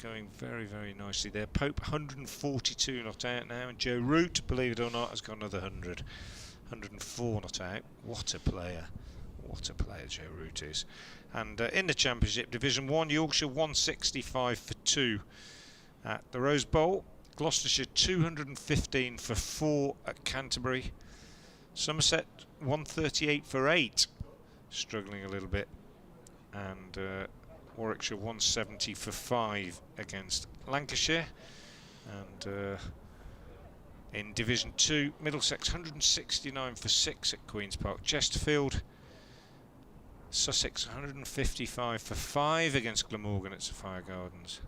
[SPEAKER 5] going very, very nicely there. Pope 142 not out now, and Joe Root, believe it or not, has got another 100. 104 not out. What a player. What a player Joe Root is. And in the Championship Division 1, Yorkshire 165 for 2 at the Rose Bowl. Gloucestershire 215 for 4 at Canterbury. Somerset 138 for 8, struggling a little bit. And Warwickshire 170 for 5 against Lancashire. And in Division 2, Middlesex 169 for 6 at Queen's Park. Chesterfield, Sussex 155 for 5 against Glamorgan at Sophia Gardens,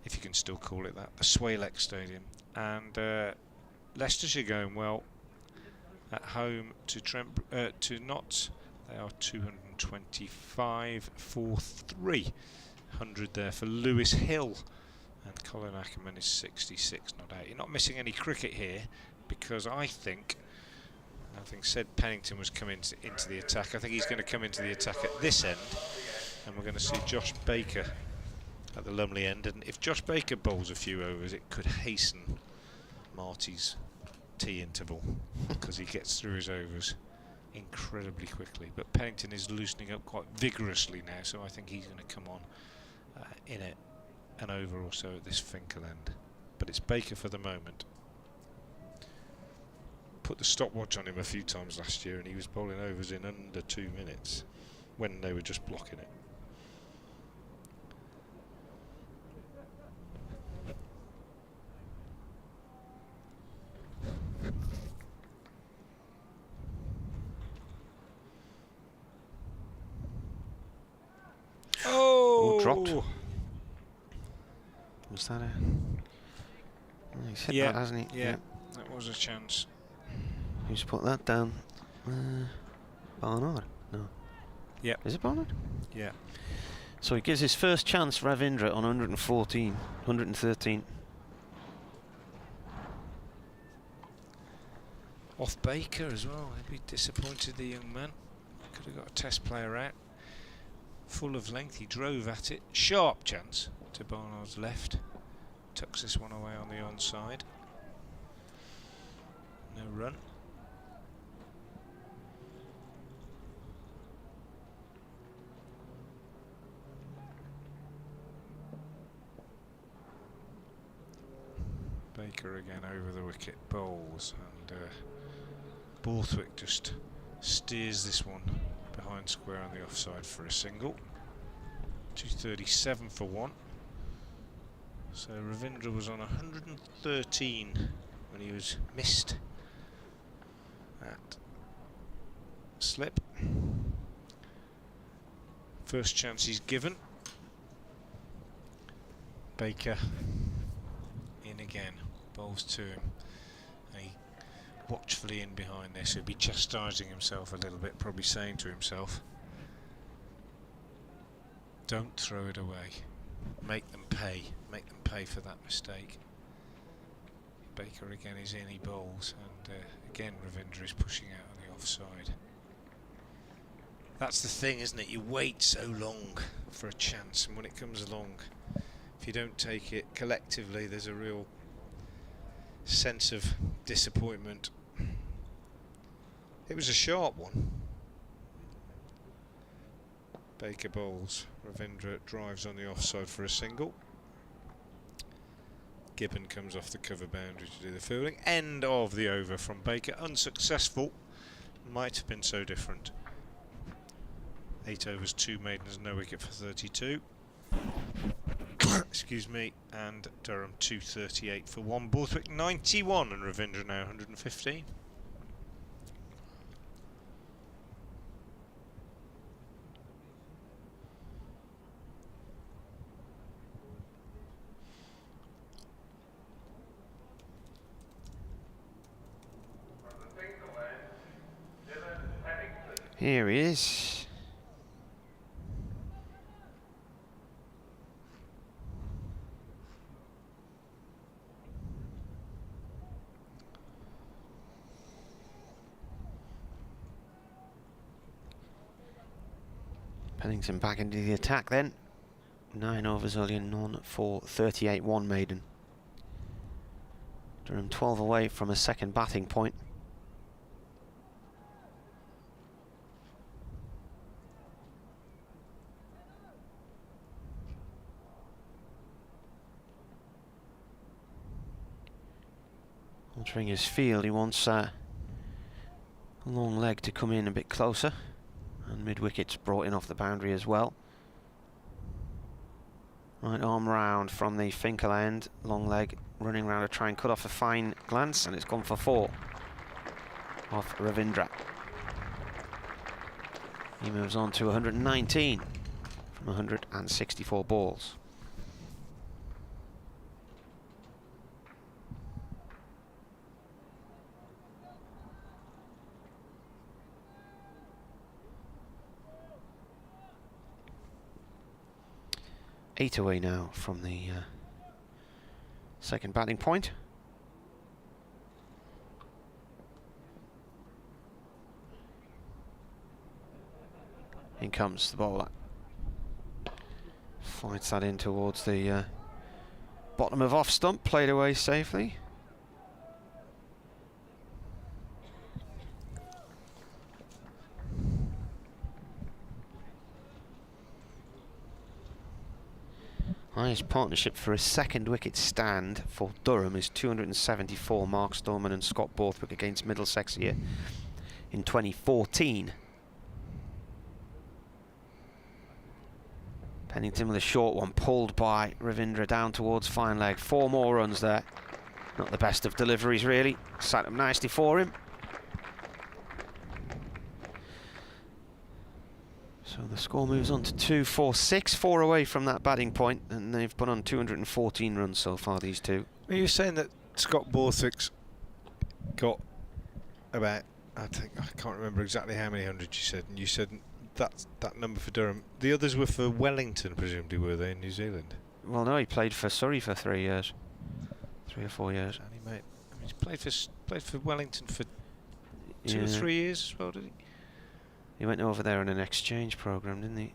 [SPEAKER 5] if you can still call it that, the Swalex Stadium. And Leicestershire going well at home to Notts. They are 225 for 3. 100 there for Lewis Hill, and Colin Ackerman is 66 not out. You're not missing any cricket here, because I think, having said Pennington was coming into the attack, I think he's going to come into the attack at this end, and we're going to see Josh Baker at the Lumley end. And if Josh Baker bowls a few overs, it could hasten Marty's tea interval, because he gets through his overs incredibly quickly. But Pennington is loosening up quite vigorously now, so I think he's going to come on in an over or so at this Finkel end. But it's Baker for the moment. Put the stopwatch on him a few times last year, and he was bowling overs in under 2 minutes when they were just blocking it.
[SPEAKER 2] Oh, dropped. Was that a... He's hit that, hasn't he?
[SPEAKER 5] Yeah, that was a chance.
[SPEAKER 2] Who's put that down? Barnard? No.
[SPEAKER 5] Yeah.
[SPEAKER 2] Is it Barnard?
[SPEAKER 5] Yeah.
[SPEAKER 2] So he gives his first chance, Ravindra, on 113.
[SPEAKER 5] Off Baker as well. I'd be disappointed, the young man. Could have got a test player out. Full of length, he drove at it. Sharp chance to Barnard's left. Tucks this one away on the onside. No run. Baker again over the wicket, bowls, and Borthwick just steers this one behind square on the offside for a single. 237 for 1. So Ravindra was on 113 when he was missed at slip. First chance he's given. Baker in again, bowls to him. And he watchfully in behind this. He'll be chastising himself a little bit, probably saying to himself, don't throw it away. Make them pay for that mistake. Baker again is in, he bowls, and again Ravindra is pushing out on the offside. That's the thing, isn't it? You wait so long for a chance, and when it comes along, if you don't take it collectively, there's a real sense of disappointment. It was a sharp one. Baker bowls, Ravindra drives on the offside for a single. Gibbon comes off the cover boundary to do the fielding. End of the over from Baker. Unsuccessful. Might have been so different. 8 overs, 2 maidens, no wicket for 32. Excuse me. And Durham 238 for 1. Borthwick 91 and Ravindra now 115.
[SPEAKER 2] Here he is. Pennington back into the attack then. 9 overs early and none for 38-1 maiden. Durham 12 away from a second batting point. Altering his field, he wants a long leg to come in a bit closer, and mid-wicket's brought in off the boundary as well. Right arm round from the Finkel end, long leg running round to try and cut off a fine glance, and it's gone for 4 off Ravindra. He moves on to 119 from 164 balls. Eight away now from the second batting point. In comes the bowler. Fights that in towards the bottom of off stump, played away safely. Highest partnership for a second wicket stand for Durham is 274. Mark Storman and Scott Borthwick against Middlesex here in 2014. Pennington with a short one, pulled by Ravindra down towards fine leg. 4 more runs there. Not the best of deliveries really. Sat up nicely for him. So the score moves on to 2-4-6, 4 away from that batting point, and they've put on 214 runs so far, these two.
[SPEAKER 5] Well, you were saying that Scott Borthwick's got about, I can't remember exactly how many hundreds you said, and you said that number for Durham. The others were for Wellington, presumably, were they, in New Zealand?
[SPEAKER 2] Well, no, he played for Surrey for 3 years, 3 or 4 years.
[SPEAKER 5] And he he's played for Wellington for 2 or 3 years as well, did he?
[SPEAKER 2] He went over there on an exchange program, didn't he?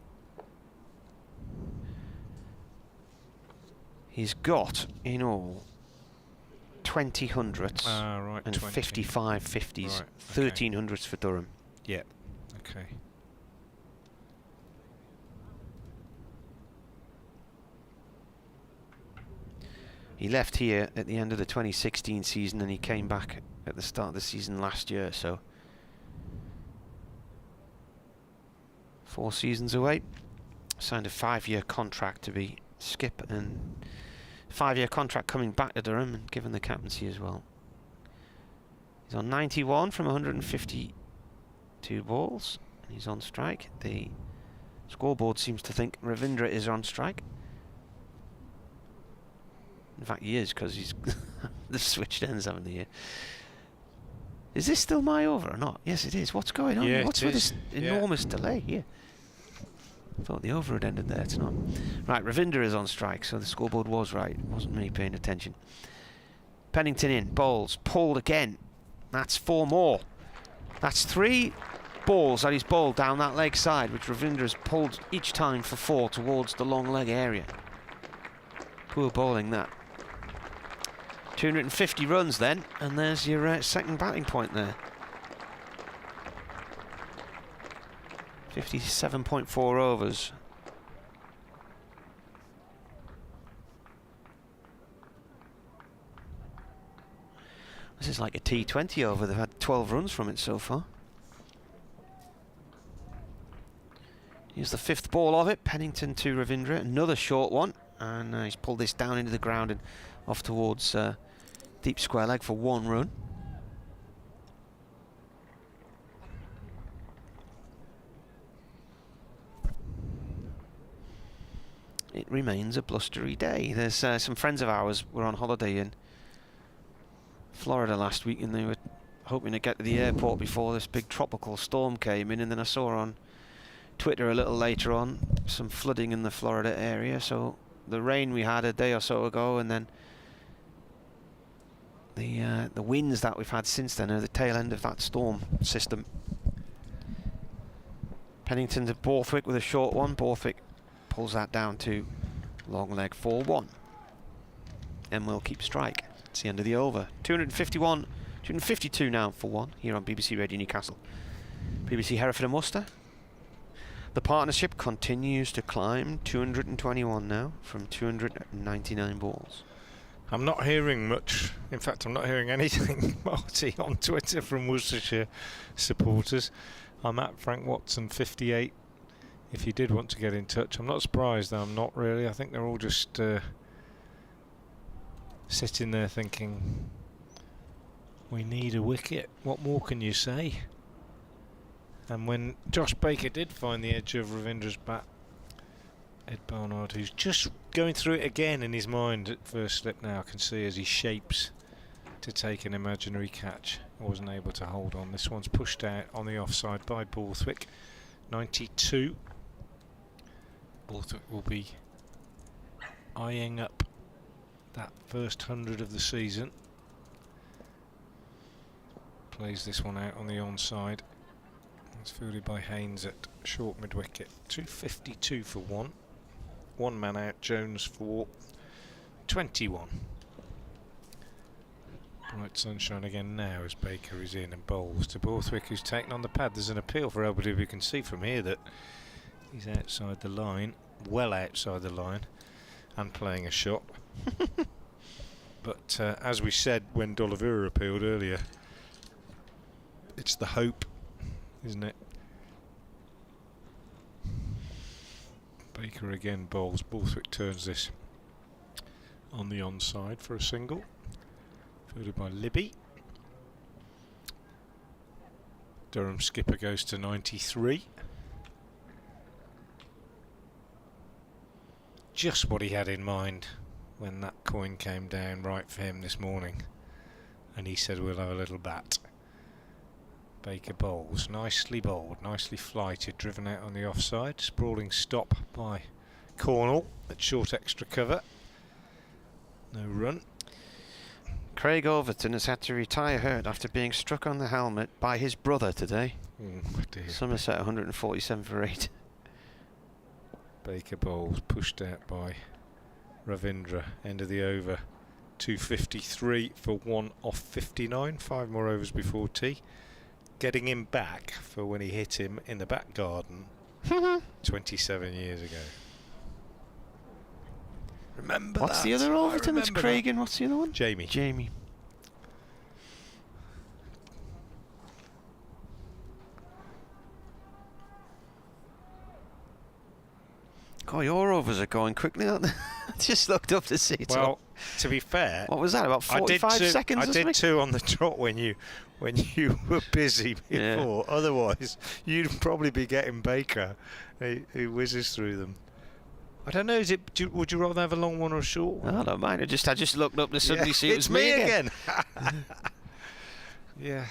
[SPEAKER 2] He's got, in all, 20 hundreds
[SPEAKER 5] right,
[SPEAKER 2] and
[SPEAKER 5] 20.
[SPEAKER 2] 55 50s,
[SPEAKER 5] Right,
[SPEAKER 2] 13 hundreds for Durham.
[SPEAKER 5] Yeah, okay.
[SPEAKER 2] He left here at the end of the 2016 season and he came back at the start of the season last year, so 4 seasons away. Signed a 5-year contract to be skip, and 5-year contract coming back to Durham and given the captaincy as well. He's on 91 from 152 balls, and he's on strike. The scoreboard seems to think Ravindra is on strike. In fact, he is, because he's they've switched ends, haven't they? Is this still my over or not? Yes, it is. What's going on?
[SPEAKER 5] Yeah,
[SPEAKER 2] What's with this enormous delay here? I thought the over had ended there. It's not. Right, Ravindra is on strike, so the scoreboard was right. It wasn't me paying attention. Pennington in, bowls, pulled again. That's 4 more. That's 3 balls that he's bowled down that leg side, which Ravindra's pulled each time for 4 towards the long leg area. Poor bowling that. 250 runs then, and there's your second batting point there. 57.4 overs. This is like a T20 over. They've had 12 runs from it so far. Here's the 5th ball of it. Pennington to Ravindra. Another short one. And he's pulled this down into the ground and off towards deep square leg for 1 run. It remains a blustery day. There's some friends of ours were on holiday in Florida last week, and they were hoping to get to the airport before this big tropical storm came in, and then I saw on Twitter a little later on some flooding in the Florida area. So the rain we had a day or so ago, and then the winds that we've had since then are the tail end of that storm system. Pennington to Borthwick with a short one. Borthwick pulls that down to long leg for 1, and we'll keep strike. It's the end of the over. 251, 252 now for 1 here on BBC Radio Newcastle. BBC Hereford and Worcester. The partnership continues to climb. 221 now from 299 balls.
[SPEAKER 5] I'm not hearing much. In fact, I'm not hearing anything, Marty, on Twitter from Worcestershire supporters. I'm at Frank Watson 58. If you did want to get in touch, I'm not surprised though. I'm not really. I think they're all just sitting there thinking, we need a wicket. What more can you say? And when Josh Baker did find the edge of Ravindra's bat, Ed Barnard, who's just going through it again in his mind at first slip now, I can see as he shapes to take an imaginary catch. I wasn't able to hold on. This one's pushed out on the offside by Borthwick. 92. Borthwick will be eyeing up that first 100 of the season. Plays this one out on the onside. It's fielded by Haynes at short mid-wicket. 252 for 1. 1 man out, Jones for 21. Bright sunshine again now as Baker is in and bowls to Borthwick, who's taken on the pad. There's an appeal for everybody. We can see from here that he's outside the line, well outside the line, and playing a shot. But as we said when D'Oliveira appealed earlier, it's the hope, isn't it? Baker again bowls. Borthwick turns this on the onside for a single. Fielded by Libby. Durham skipper goes to 93. Just what he had in mind when that coin came down right for him this morning, and he said we'll have a little bat. Baker bowls, nicely bowled, nicely flighted, driven out on the offside. Sprawling stop by Cornell at short extra cover. No run.
[SPEAKER 2] Craig Overton has had to retire hurt after being struck on the helmet by his brother today.
[SPEAKER 5] Dear.
[SPEAKER 2] Somerset 147 for 8.
[SPEAKER 5] Baker bowls, pushed out by Ravindra. End of the over. 253 for 1 off 59. 5 more overs before tea. Getting him back for when he hit him in the back garden 27 years ago. Remember
[SPEAKER 2] What's
[SPEAKER 5] that?
[SPEAKER 2] the other Overton? It's
[SPEAKER 5] remember
[SPEAKER 2] Craig
[SPEAKER 5] that.
[SPEAKER 2] and what's the other one?
[SPEAKER 5] Jamie.
[SPEAKER 2] Jamie. God, your overs are going quickly, aren't they? I just looked up to see it.
[SPEAKER 5] Well, to be fair,
[SPEAKER 2] what was that? About 45 seconds?
[SPEAKER 5] I did 2 on the trot when you were busy before.
[SPEAKER 2] Yeah.
[SPEAKER 5] Otherwise, you'd probably be getting Baker, who whizzes through them. I don't know. Would you rather have a long one or a short one?
[SPEAKER 2] I don't mind. I just looked up to suddenly see it was
[SPEAKER 5] it's me again. Yeah.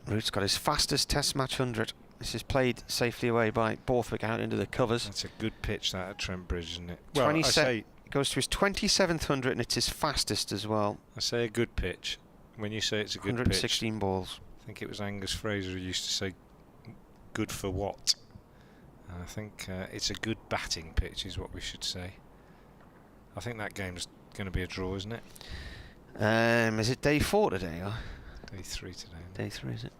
[SPEAKER 2] Root's got his fastest Test match 100 This is played safely away by Borthwick out into the covers.
[SPEAKER 5] That's a good pitch, that at Trent Bridge, isn't it?
[SPEAKER 2] Well,
[SPEAKER 5] I say,
[SPEAKER 2] it goes to his 2700 and it's his fastest as well.
[SPEAKER 5] I say a good pitch. When you say it's a good
[SPEAKER 2] 116
[SPEAKER 5] pitch,
[SPEAKER 2] balls.
[SPEAKER 5] I think it was Angus Fraser who used to say, good for what? And I think it's a good batting pitch is what we should say. I think that game's going to be a draw, isn't it?
[SPEAKER 2] Is it day 4 today? Or?
[SPEAKER 5] Day 3 today.
[SPEAKER 2] Day 3, is it?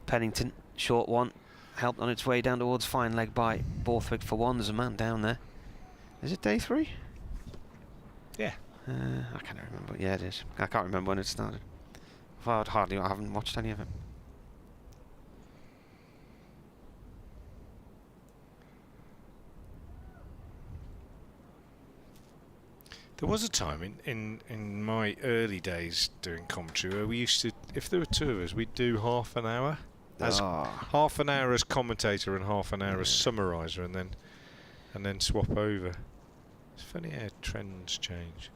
[SPEAKER 2] Pennington, short one, helped on its way down towards fine leg by Borthwick for one. There's a man down there. Is it day 3?
[SPEAKER 5] Yeah.
[SPEAKER 2] I can't remember. Yeah, it is. I can't remember when it started. I haven't watched any of it.
[SPEAKER 5] There was a time in my early days doing commentary where we used to, if there were 2 of us, we'd do half an hour. Half an hour as commentator and half an hour as summariser, and then swap over. It's funny how trends change.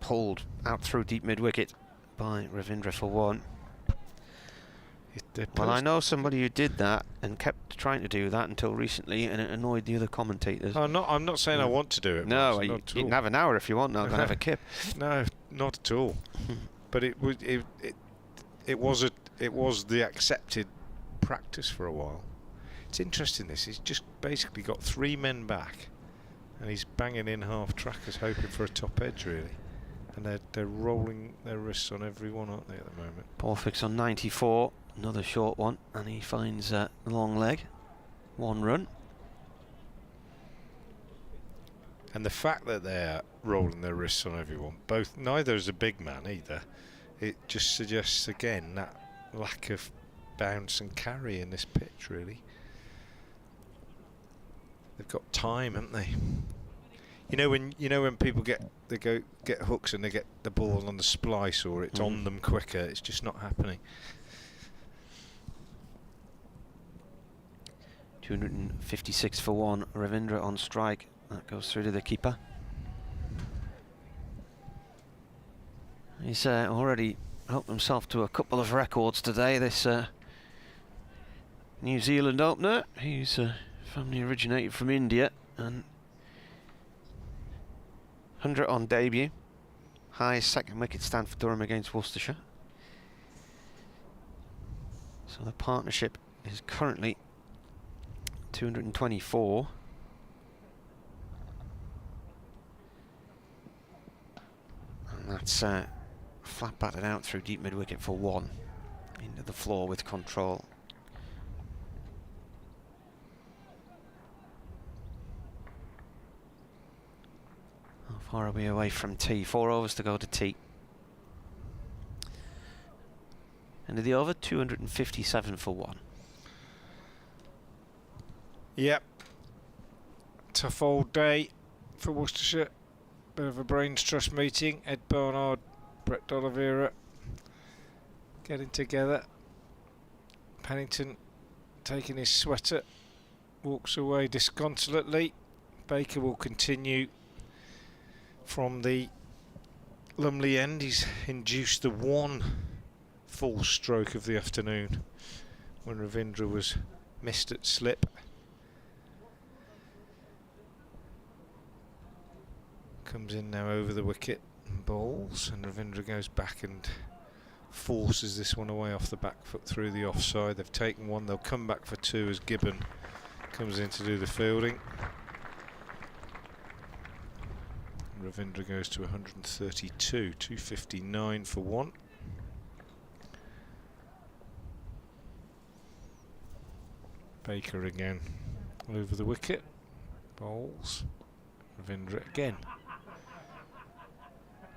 [SPEAKER 2] Pulled out through deep mid-wicket by Ravindra for one. Well, I know somebody who did that and kept trying to do that until recently, and it annoyed the other commentators.
[SPEAKER 5] I'm not saying I want to do it.
[SPEAKER 2] No, you can have an hour if you want. Now, can have a kip.
[SPEAKER 5] No, not at all. But it was the accepted practice for a while. It's interesting. He's just basically got 3 men back, and he's banging in half trackers, hoping for a top edge really. And they're rolling their wrists on every one, aren't they, at the moment?
[SPEAKER 2] Borthwick's on 94, another short one, and he finds a long leg. 1 run.
[SPEAKER 5] And the fact that they're rolling their wrists on everyone, neither is a big man either. It just suggests again that lack of bounce and carry in this pitch, really. They've got time, haven't they? You know when people get hooks and they get the ball on the splice or it's on them quicker. It's just not happening.
[SPEAKER 2] 256 for one. Ravindra on strike. That goes through to the keeper. He's already helped himself to a couple of records today. This New Zealand opener. He's family originated from India and 100 on debut. Highest second wicket stand for Durham against Worcestershire. So the partnership is currently 224. And that's flat batted out through deep mid wicket for one. Into the floor with control. How far are we away from tea? 4 overs to go to tea. End of the over, 257 for one.
[SPEAKER 5] Yep. Tough old day for Worcestershire. Bit of a brains trust meeting. Ed Barnard, Brett D'Oliveira getting together. Pennington taking his sweater, walks away disconsolately. Baker will continue from the Lumley end. He's induced the 1 full stroke of the afternoon when Ravindra was missed at slip. Comes in now over the wicket and bowls, and Ravindra goes back and forces this one away off the back foot through the offside. They've taken 1, they'll come back for 2 as Gibbon comes in to do the fielding. Ravindra goes to 132, 259 for 1. Baker again over the wicket, bowls. Ravindra again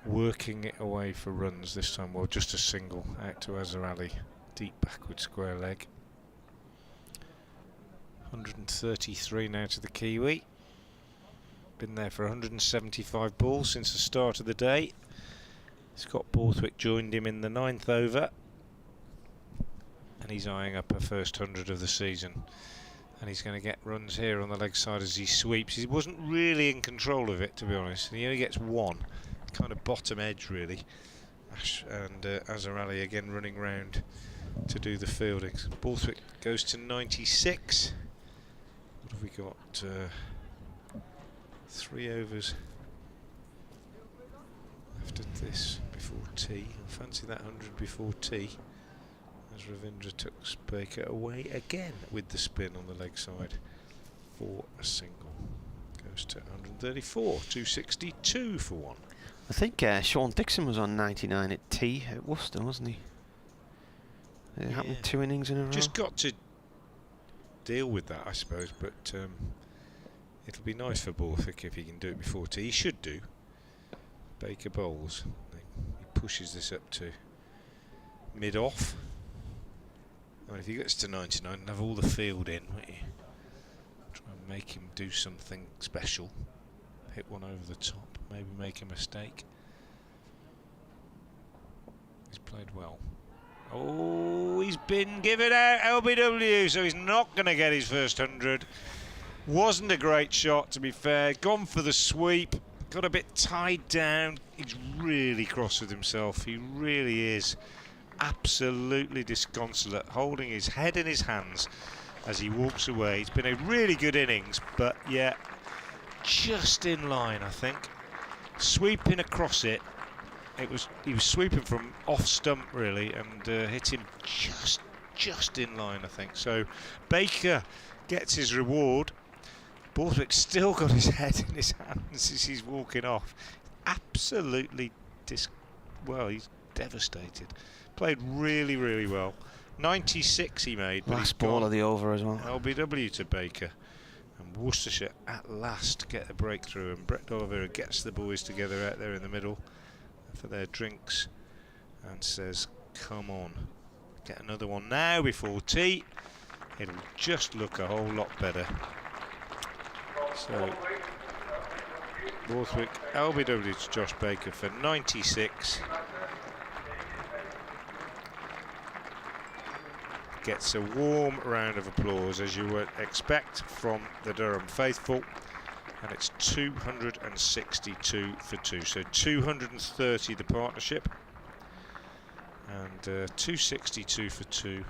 [SPEAKER 5] working it away for runs this time. Well, just a single out to Azhar Ali, deep backward square leg. 133 now to the Kiwi. Been there for 175 balls since the start of the day. Scott Borthwick joined him in the 9th over, and he's eyeing up a first 100 of the season. And he's going to get runs here on the leg side as he sweeps. He wasn't really in control of it, to be honest, and he only gets 1, kind of bottom edge really, and Azarali again running round to do the fielding. Borthwick goes to 96. What have we got? 3 overs after this before tea. I fancy that 100 before tea, as Ravindra took Baker away again with the spin on the leg side for a single. Goes to 134, 262 for one.
[SPEAKER 2] I think Sean Dixon was on 99 at tea at Worcester, wasn't he? It happened 2 innings in a row.
[SPEAKER 5] Just got to deal with that, I suppose, but it'll be nice for Borthwick if he can do it before tea. He should do. Baker bowls. He pushes this up to mid-off. Well, if he gets to 99, have all the field in, won't you? Try and make him do something special. Hit one over the top, maybe make a mistake. He's played well. Oh, he's been given out LBW, so he's not going to get his first 100. Wasn't a great shot, to be fair. Gone for the sweep. Got a bit tied down. He's really cross with himself. He really is. Absolutely disconsolate, holding his head in his hands as he walks away. It's been a really good innings, but yeah, just in line, I think. Sweeping across it. He was sweeping from off stump really, and hit him just in line, I think. So Baker gets his reward. Borthwick still got his head in his hands as he's walking off. Absolutely he's devastated. Played really, really well. 96 he made. But
[SPEAKER 2] last ball of the over as well.
[SPEAKER 5] LBW to Baker. And Worcestershire at last get a breakthrough, and Brett D'Oliveira gets the boys together out there in the middle for their drinks and says, come on, get another one now before tea. It'll just look a whole lot better. So Borthwick, LBW to Josh Baker for 96. Gets a warm round of applause, as you would expect from the Durham faithful, and it's 262 for 2, so 230 the partnership, and 262 for 2 in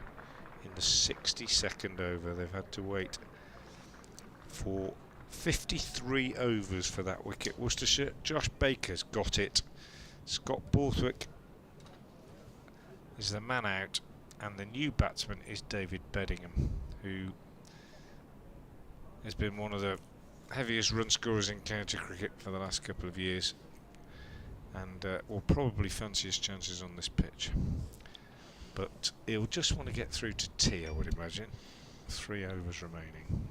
[SPEAKER 5] the 62nd over. They've had to wait for 53 overs for that wicket. Worcestershire, Josh Baker's got it. Scott Borthwick is the man out, and the new batsman is David Beddingham, who has been one of the heaviest run scorers in county cricket for the last couple of years, and will probably fancy his chances on this pitch. But he'll just want to get through to tea, I would imagine. 3 overs remaining.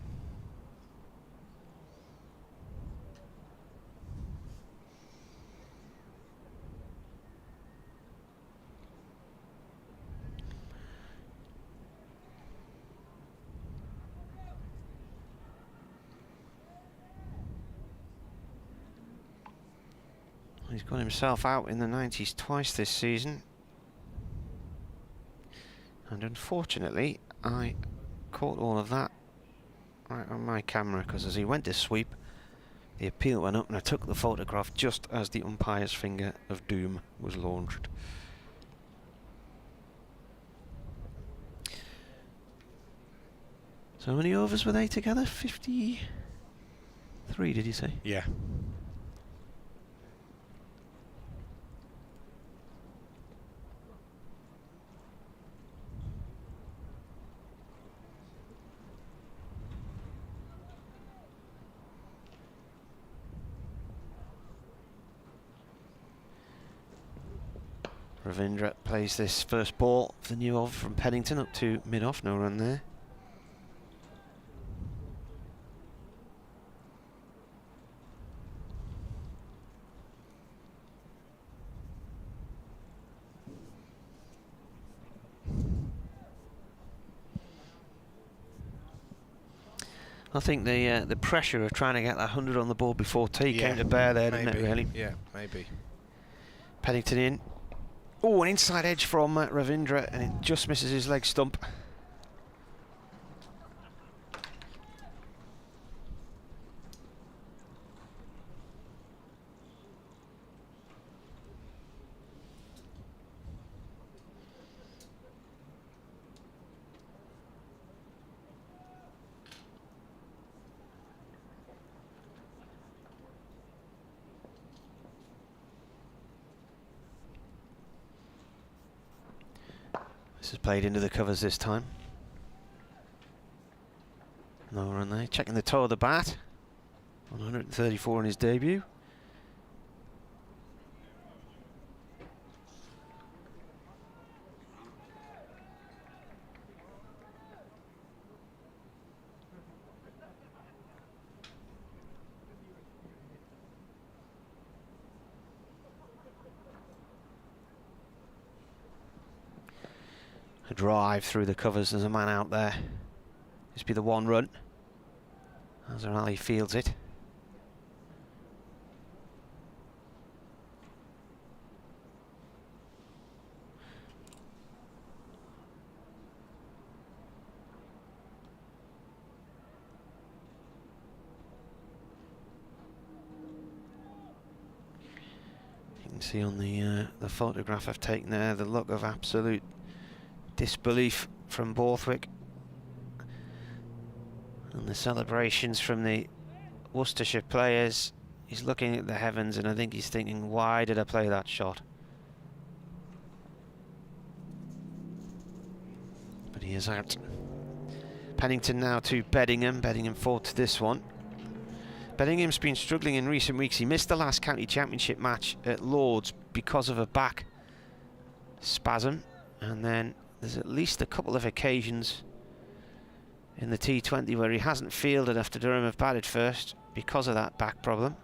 [SPEAKER 2] He's got himself out in the 90s twice this season, and unfortunately I caught all of that right on my camera, because as he went to sweep, the appeal went up and I took the photograph just as the umpire's finger of doom was launched. So how many overs were they together? 53, did you say?
[SPEAKER 5] Yeah.
[SPEAKER 2] Ravindra plays this first ball for the new over from Pennington up to mid-off, no run there. I think the pressure of trying to get that 100 on the board before tea came to bear there, didn't it, really?
[SPEAKER 5] Yeah, maybe.
[SPEAKER 2] Pennington in. Oh, an inside edge from Ravindra, and it just misses his leg stump. This is played into the covers this time. No run there. Checking the toe of the bat. 134 in his debut. A drive through the covers. There's a man out there. This be the one run. As Ali fields it. You can see on the photograph I've taken there the look of absolute disbelief from Borthwick, and the celebrations from the Worcestershire players. He's looking at the heavens and I think he's thinking, why did I play that shot? But he is out. Pennington now to Beddingham. Beddingham forward to this one. Beddingham's been struggling in recent weeks. He missed the last county championship match at Lords because of a back spasm, and then there's at least a couple of occasions in the T20 where he hasn't fielded after Durham have batted first because of that back problem.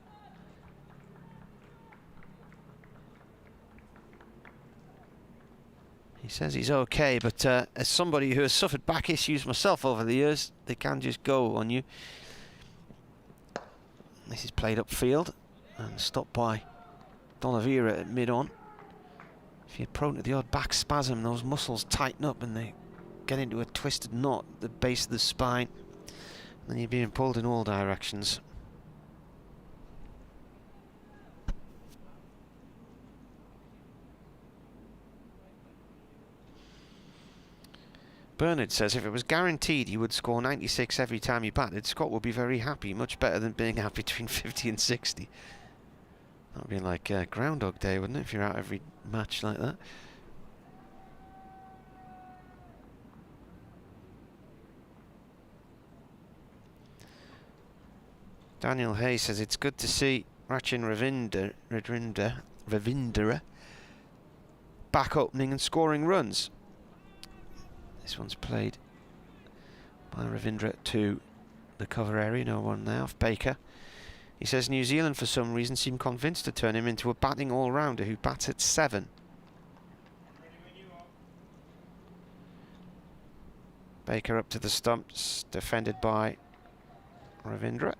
[SPEAKER 2] He says he's okay, but as somebody who has suffered back issues myself over the years, they can just go on you. This is played upfield and stopped by Donavira at mid-on. If you're prone to the odd back spasm, those muscles tighten up and they get into a twisted knot at the base of the spine. And then you're being pulled in all directions. Bernard says if it was guaranteed he would score 96 every time he batted, Scott would be very happy, much better than being out between 50 and 60. That would be like Groundhog Day, wouldn't it, if you're out every match like that? Daniel Hay says it's good to see Rachin Ravindra back opening and scoring runs. This one's played by Ravindra to the cover area, no one there, off Baker. He says New Zealand for some reason seemed convinced to turn him into a batting all-rounder who bats at 7. Baker up to the stumps, defended by Ravindra.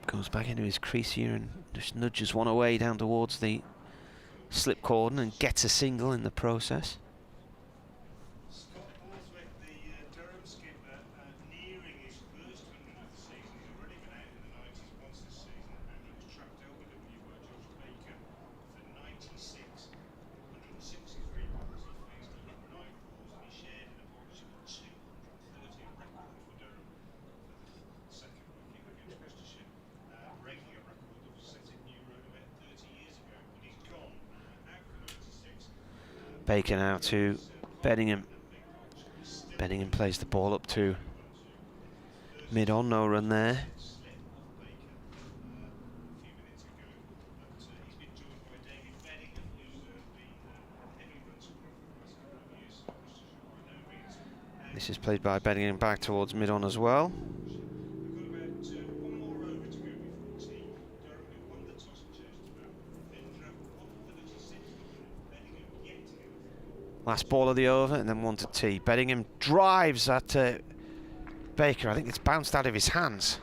[SPEAKER 2] Goes back into his crease here and just nudges one away down towards the slip cordon and gets a single in the process.
[SPEAKER 5] Scott Borthwick, the Durham skipper, nearing his first 100 of the season. He's already been out in the 90s once this season, and he was tracked LBW by George Baker for 96. 163 balls he faced, he hit 9 balls, and he shared in a partnership of 230, a record for Durham for the second wicket against Worcestershire. Breaking a record that was set in New Road about 30 years ago, but he's gone out for 96.
[SPEAKER 2] Baker now to Beddingham. Beddingham plays the ball up to mid-on, no run there. This is played by Beddingham back towards mid-on as well. Last ball of the over and then one to tee. Beddingham drives at Baker. I think it's bounced out of his hands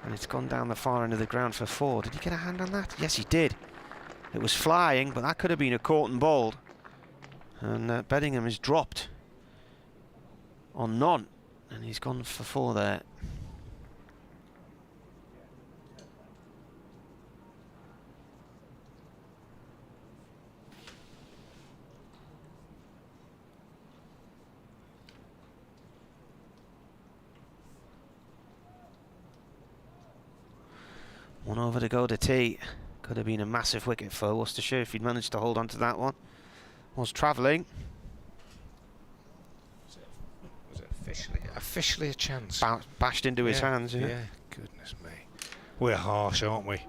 [SPEAKER 2] and it's gone down the far end of the ground for 4. Did he get a hand on that? Yes, he did. It was flying, but that could have been a caught and bowled. And Beddingham is dropped on none and he's gone for 4 there. One over to go to tea. Could have been a massive wicket for Worcestershire if he'd managed to hold on to that one. Was travelling.
[SPEAKER 5] Was it officially a chance?
[SPEAKER 2] Bashed into his hands, yeah.
[SPEAKER 5] Yeah, goodness me. We're harsh, aren't we?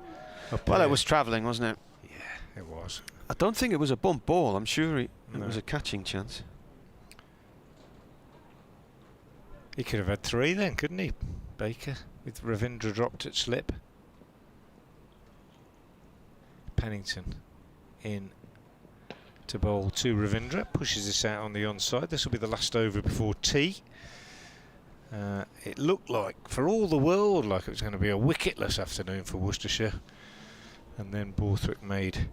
[SPEAKER 2] Well, it was travelling, wasn't it?
[SPEAKER 5] Yeah, it was.
[SPEAKER 2] I don't think it was a bump ball. I'm sure it
[SPEAKER 5] No.
[SPEAKER 2] was a catching chance.
[SPEAKER 5] He could have had 3 then, couldn't he, Baker? With Ravindra dropped at slip. Pennington in to bowl to Ravindra. Pushes this out on the onside. This will be the last over before tea. It looked like, for all the world, like it was going to be a wicketless afternoon for Worcestershire. And then Borthwick made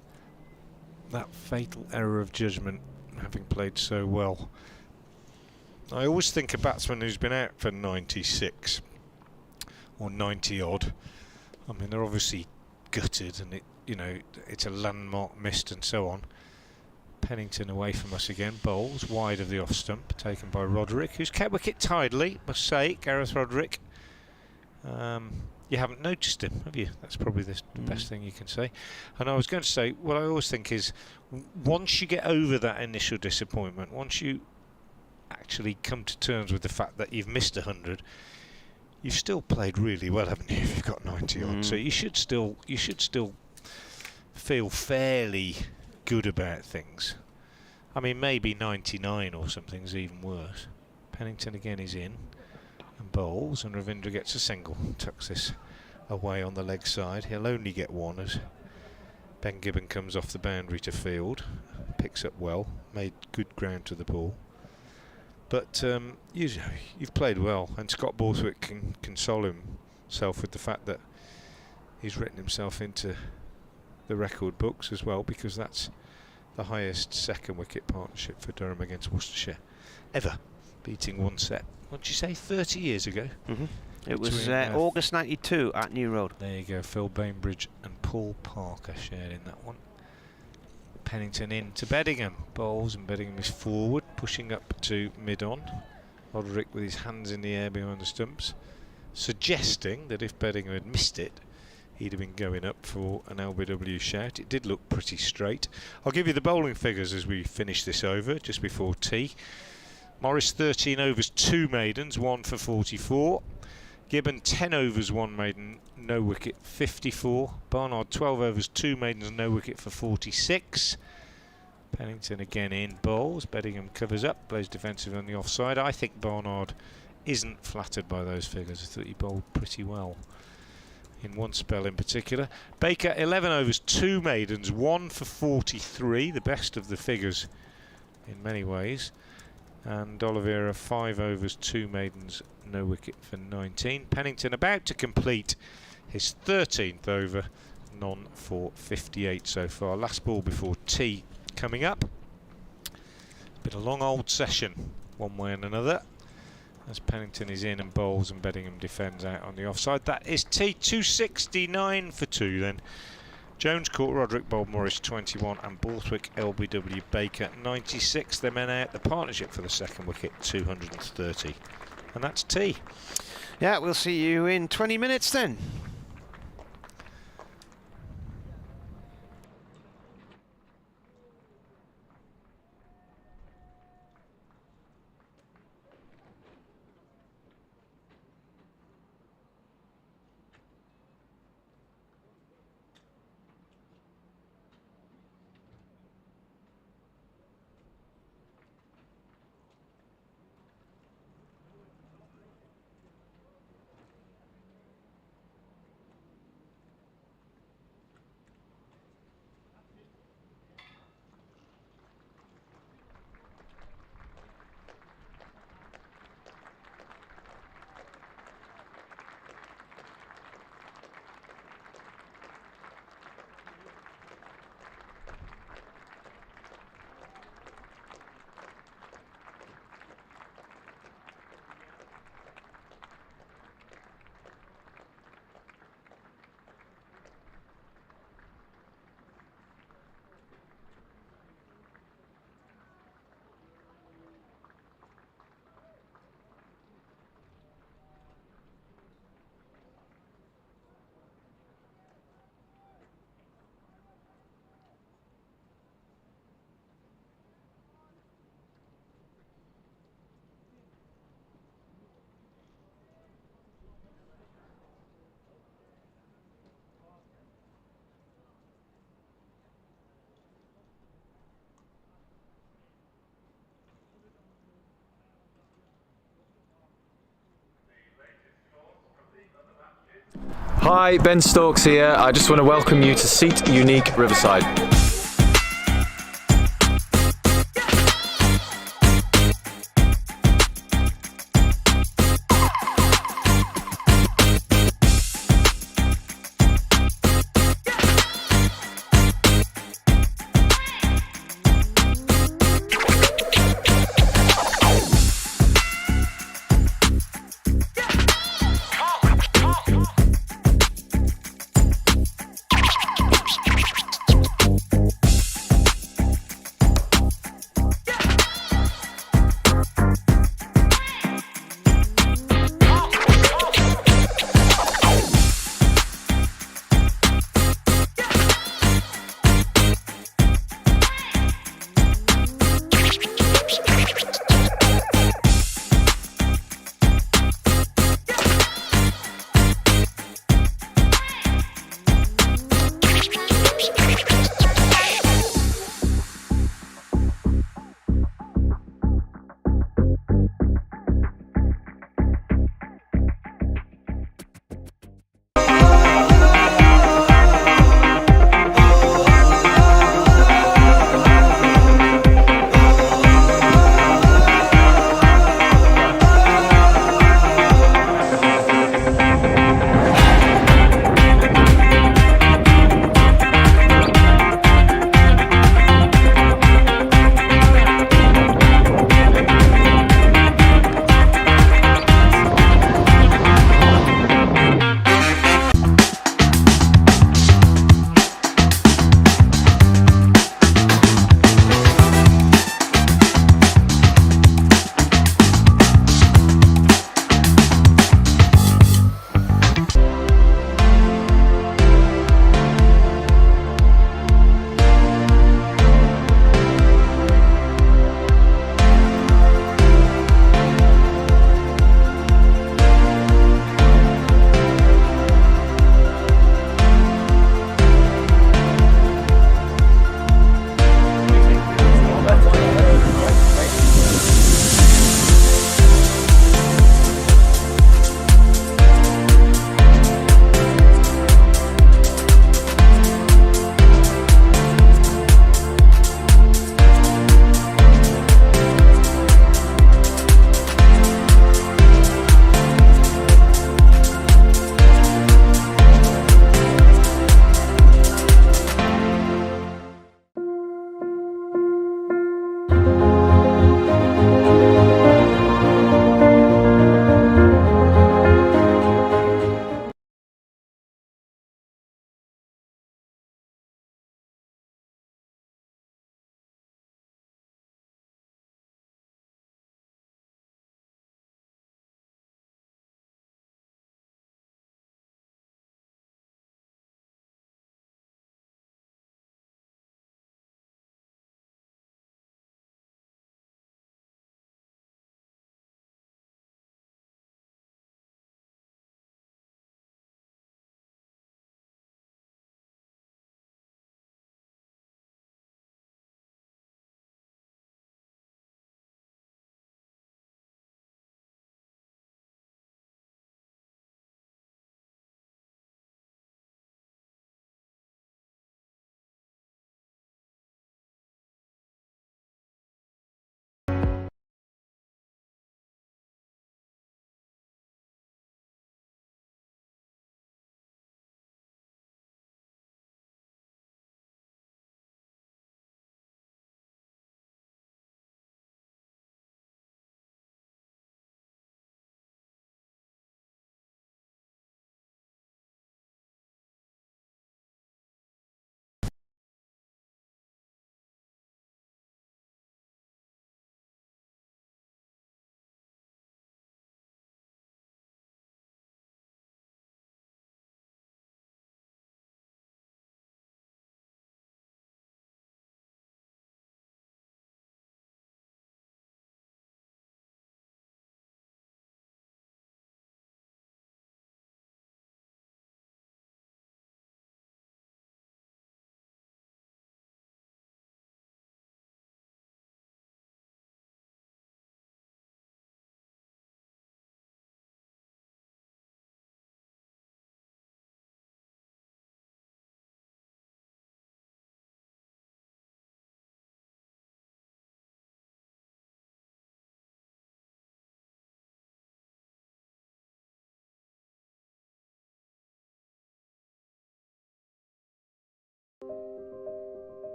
[SPEAKER 5] that fatal error of judgment, having played so well. I always think a batsman who's been out for 96 or 90 odd, I mean, they're obviously gutted, and it's a landmark missed and so on. Pennington away from us again, bowls wide of the off stump, taken by Roderick, who's kept wicket tidily, must say, Gareth Roderick. You haven't noticed him, have you? That's probably the best thing you can say. And I was going to say, what I always think is, once you get over that initial disappointment, once you actually come to terms with the fact that you've missed 100, you've still played really well, haven't you? If you've got 90 on, so you should still feel fairly good about things. I mean, maybe 99 or something's even worse. Pennington again is in and bowls, and Ravindra gets a single, tucks this away on the leg side. He'll only get 1 as Ben Gibbon comes off the boundary to field, picks up well, made good ground to the ball. But you've played well, and Scott Borthwick can console himself with the fact that he's written himself into the record books as well, because that's the highest second wicket partnership for Durham against Worcestershire ever, beating 1 set. What did you say, 30 years ago?
[SPEAKER 2] It was August 92 at New Road.
[SPEAKER 5] There you go, Phil Bainbridge and Paul Parker shared in that one. Pennington in to Beddingham, bowls, and Beddingham is forward, pushing up to mid-on. Roderick with his hands in the air behind the stumps, suggesting that if Beddingham had missed it, he'd have been going up for an LBW shout. It did look pretty straight. I'll give you the bowling figures as we finish this over, just before tea. Morris 13 overs, 2 maidens, 1 for 44. Gibbon 10 overs, 1 maiden, no wicket, 54. Barnard 12 overs, 2 maidens, no wicket for 46. Pennington again in, bowls. Beddingham covers up, plays defensive on the offside. I think Barnard isn't flattered by those figures. I thought he bowled pretty well in one spell in particular. Baker 11 overs, 2 maidens, 1 for 43, the best of the figures in many ways. And Oliveira 5 overs, 2 maidens, no wicket for 19. Pennington about to complete his 13th over, none for 58 so far. Last ball before tea coming up. Been a long old session one way and another, as Pennington is in and bowls and Beddingham defends out on the offside. That is tea, 269 for 2 then. Jones caught, Roderick bowled, Morris 21, and Borthwick, LBW, Baker 96. Their men out. The partnership for the second wicket 230. And that's tea.
[SPEAKER 2] Yeah, we'll see you in 20 minutes then.
[SPEAKER 3] Hi, Ben Storks here. I just want to welcome you to Seat Unique Riverside.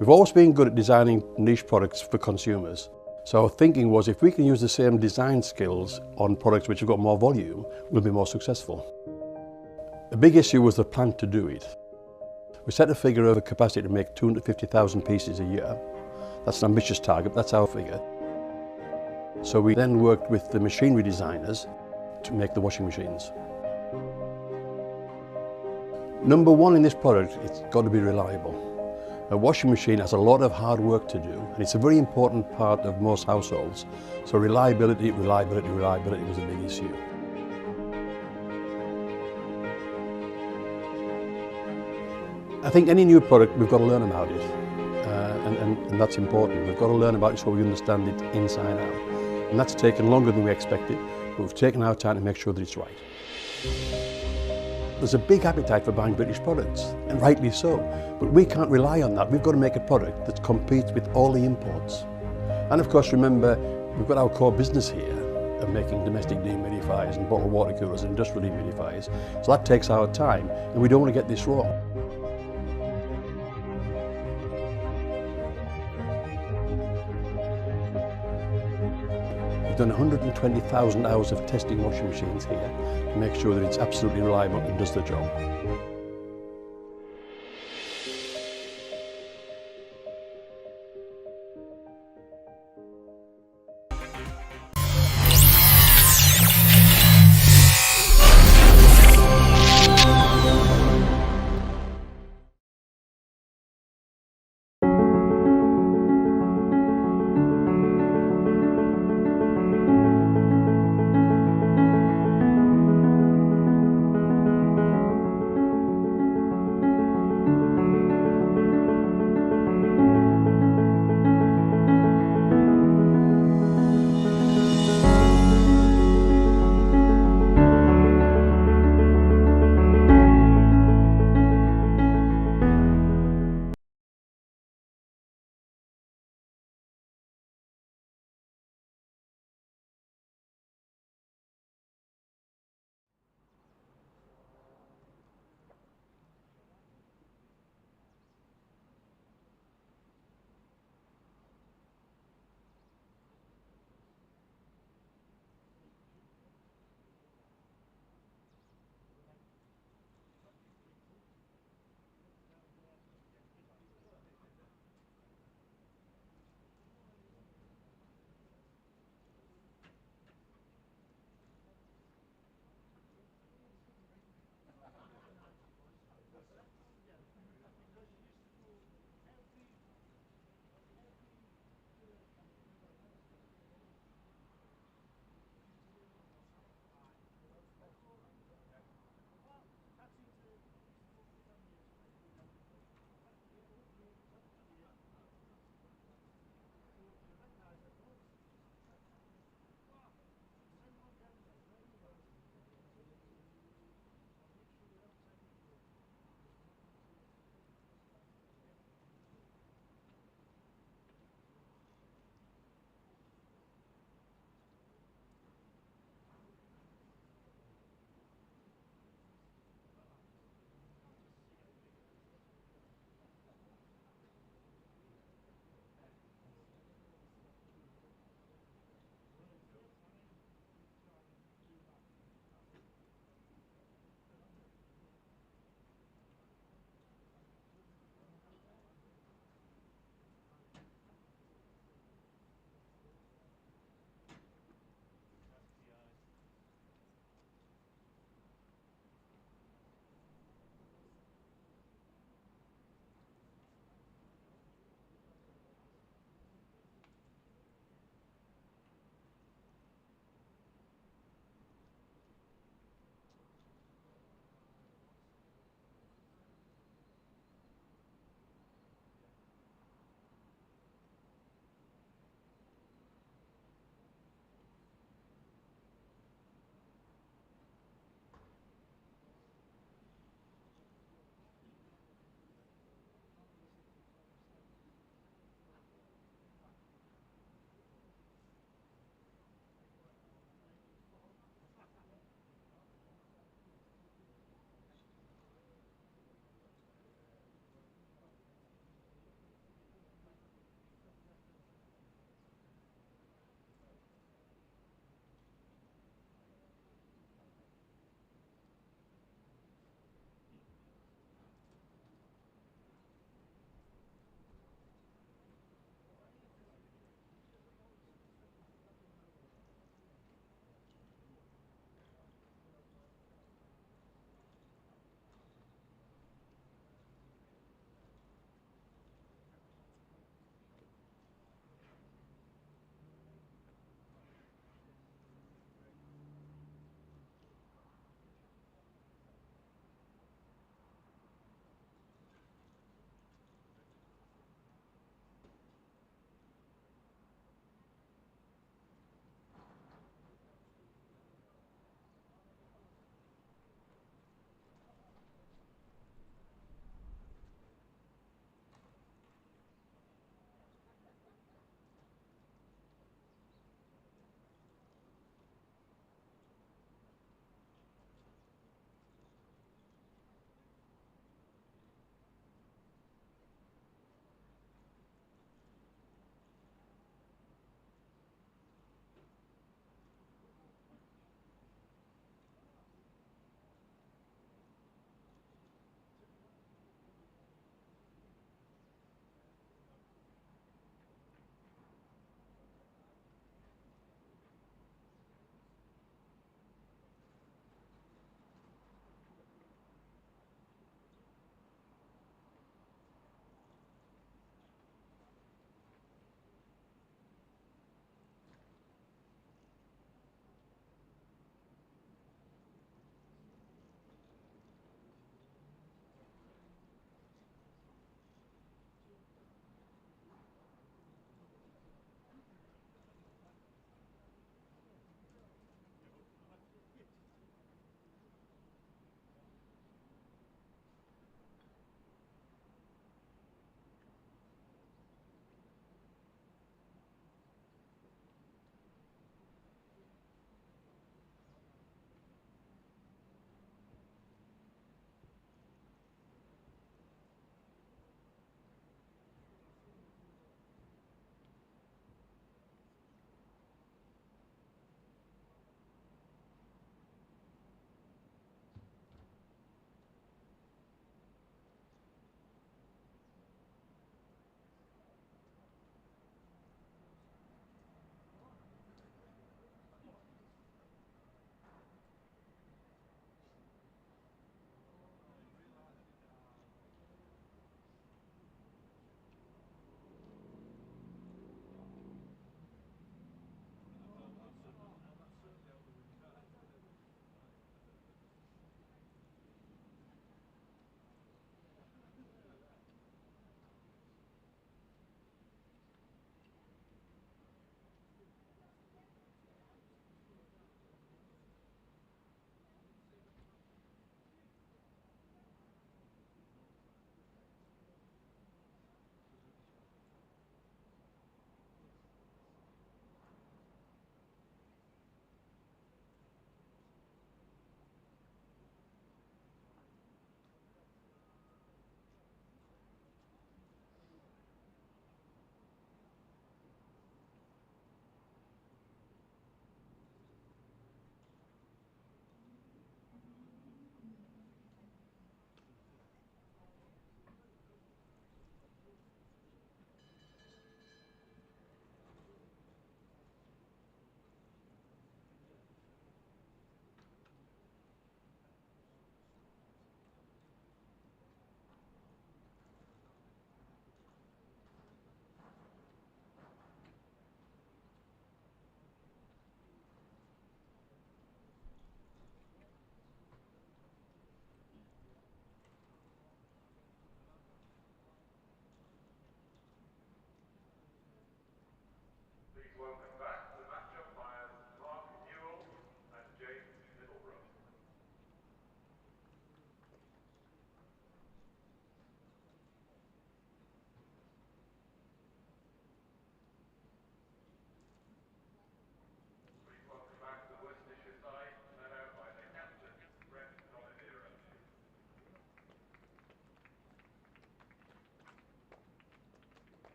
[SPEAKER 4] We've always been good at designing niche products for consumers. So our thinking was if we can use the same design skills on products which have got more volume, we'll be more successful. The big issue was the plan to do it. We set a figure of a capacity to make 250,000 pieces a year. That's an ambitious target, that's our figure. So we then worked with the machinery designers to make the washing machines. Number one in this product, it's got to be reliable. A washing machine has a lot of hard work to do, and it's a very important part of most households. So reliability was a big issue. I think any new product, we've got to learn about it, and that's important. We've got to learn about it so we understand it inside out. And that's taken longer than we expected, but we've taken our time to make sure that it's right. There's a big appetite for buying British products, and rightly so, but we can't rely on that. We've got to make a product that competes with all the imports. And of course, remember, we've got our core business here of making domestic dehumidifiers and bottled water coolers and industrial dehumidifiers, so that takes our time, and we don't want to get this wrong. We've done 120,000 hours of testing washing machines here to make sure that it's absolutely reliable and does the job.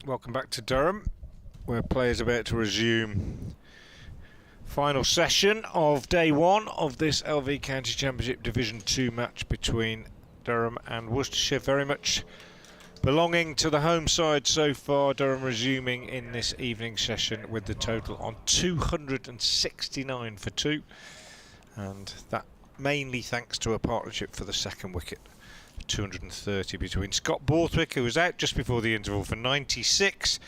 [SPEAKER 5] Welcome back to Durham, where players are about to resume final session of day one of this LV County Championship Division 2 match between Durham and Worcestershire. Very much belonging to the home side so far. Durham resuming in this evening session with the total on 269 for 2, and that mainly thanks to a partnership for the second wicket. 230 between Scott Borthwick, who was out just before the interval, for 96,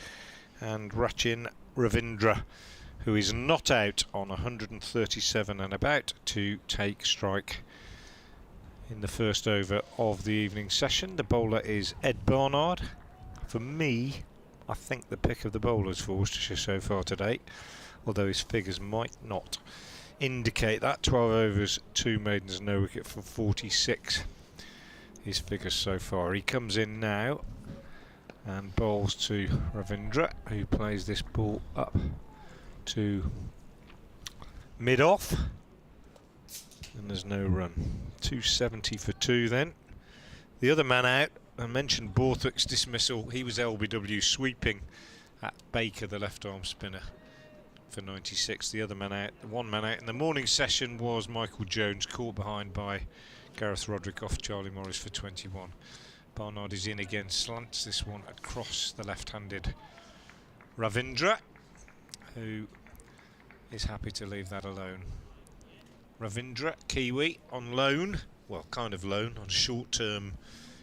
[SPEAKER 5] and Rachin Ravindra, who is not out, on 137 and about to take strike in the first over of the evening session. The bowler is Ed Barnard. For me, I think the pick of the bowlers for Worcestershire so far today, although his figures might not indicate that. 12 overs, 2 maidens, no wicket for 46. His figures so far. He comes in now and bowls to Ravindra, who plays this ball up to mid-off, and there's no run. 270 for 2 then. The other man out, I mentioned Borthwick's dismissal. He was LBW sweeping at Baker, the left-arm spinner, for 96. The other man out, the one man out in the morning session was Michael Jones, caught behind by Gareth Roderick off Charlie Morris for 21. Barnard is in again, slants this one across the left-handed Ravindra, who is happy to leave that alone. Ravindra, Kiwi, on loan, well, kind of loan, on short-term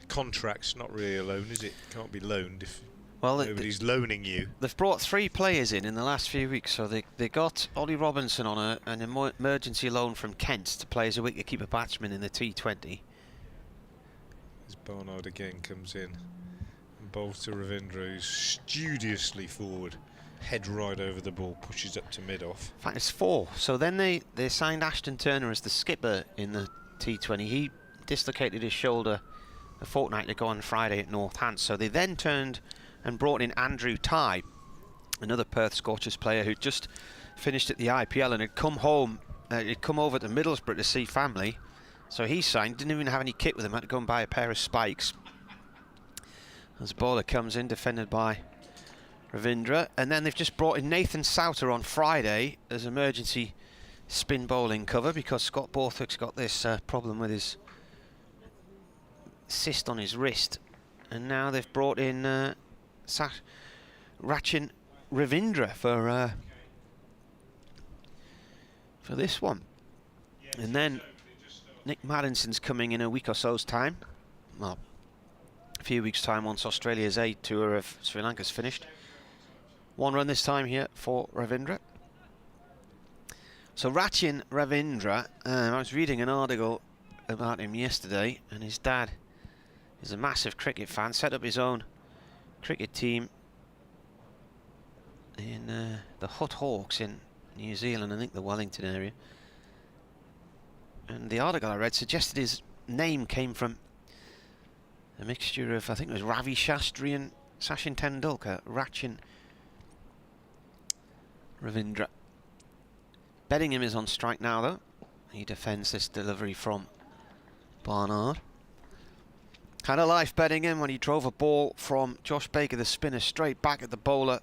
[SPEAKER 5] contracts. Not really a loan, is it? Can't be loaned if nobody's loaning you.
[SPEAKER 2] They've brought 3 players in the last few weeks, so they got Ollie Robinson on an emergency loan from Kent to play as a wicket-keeper batsman in the T20.
[SPEAKER 5] As Barnard again comes in and bowls to Ravindra, who's studiously forward, head right over the ball, pushes up to mid-off.
[SPEAKER 2] In fact, it's 4. So then they signed Ashton Turner as the skipper in the T20. He dislocated his shoulder a fortnight ago on Friday at Northants. So they then turned and brought in Andrew Tye, another Perth Scorchers player who'd just finished at the IPL and had come home, he'd come over to Middlesbrough to see family. So he signed, didn't even have any kit with him, had to go and buy a pair of spikes. As bowler comes in, defended by Ravindra. And then they've just brought in Nathan Souter on Friday as emergency spin bowling cover, because Scott Borthwick's got this problem with his cyst on his wrist. And now they've brought in Rachin Ravindra for this one. And then Nick Maddinson's coming in a week or so's time. Well, a few weeks' time, once Australia's A tour of Sri Lanka's finished. 1 run this time here for Ravindra. So Rachin Ravindra, I was reading an article about him yesterday, and his dad is a massive cricket fan, set up his own cricket team in the Hutt Hawks in New Zealand, I think the Wellington area. and the article I read suggested his name came from a mixture of, I think it was Ravi Shastri and Sachin Tendulkar, Rachin Ravindra. Beddingham is on strike now though. He defends this delivery from Barnard. Had a life Beddingham when he drove a ball from Josh Baker, the spinner, straight back at the bowler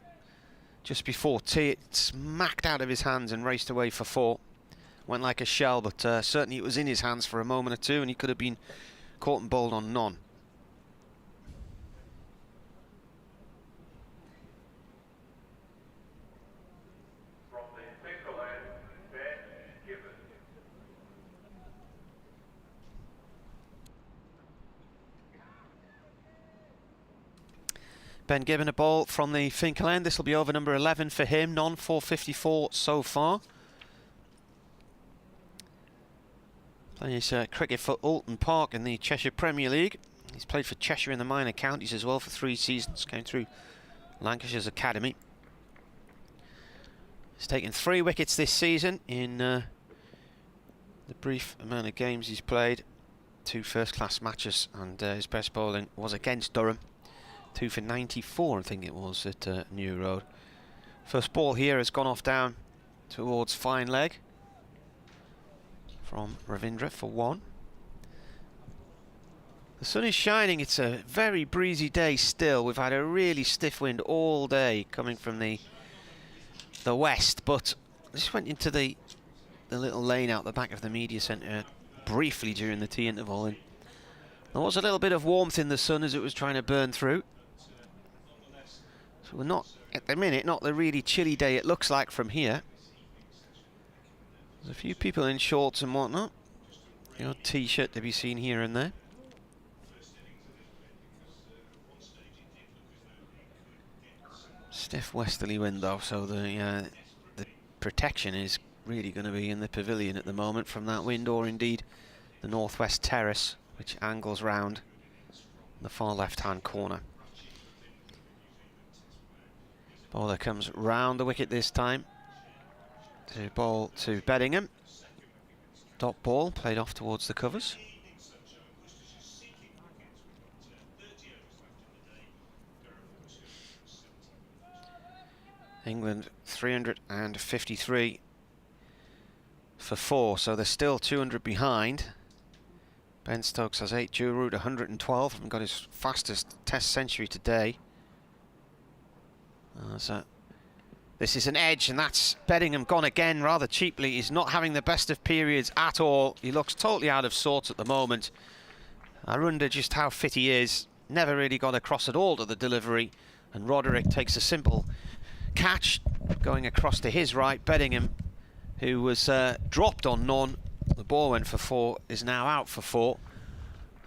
[SPEAKER 2] just before tee. It smacked out of his hands and raced away for 4. Went like a shell, but certainly it was in his hands for a moment or two, and he could have been caught and bowled on none. Ben Gibbon a ball from the Finkel end. This will be over number 11 for him. Non-454 so far. Playing his cricket for Alton Park in the Cheshire Premier League. He's played for Cheshire in the minor counties as well for 3 seasons. Came through Lancashire's academy. He's taken 3 wickets this season in the brief amount of games he's played. 2 first-class matches, and his best bowling was against Durham. 2 for 94, I think it was, at New Road. First ball here has gone off down towards fine leg from Ravindra for 1. The sun is shining. It's a very breezy day still. We've had a really stiff wind all day coming from the west, but I just went into the little lane out the back of the media centre briefly during the tea interval, and there was a little bit of warmth in the sun as it was trying to burn through. So we're not, at the minute, not the really chilly day it looks like from here. There's a few people in shorts and whatnot. The odd t-shirt to be seen here and there. Stiff westerly wind though, so the protection is really going to be in the pavilion at the moment from that wind, or indeed the northwest terrace, which angles round the far left-hand corner. Bowler comes round the wicket this time to bowl to Beddingham. Dot ball played off towards the covers. England 353 for 4, so they're still 200 behind. Ben Stokes has 8, Joe Root 112, and got his fastest Test century today. So this is an edge, and that's Beddingham gone again rather cheaply. He's not having the best of periods at all. He looks totally out of sorts at the moment. I wonder just how fit he is. Never really got across at all to the delivery, and Roderick takes a simple catch going across to his right. Beddingham, who was dropped on none, the ball went for 4, is now out for 4,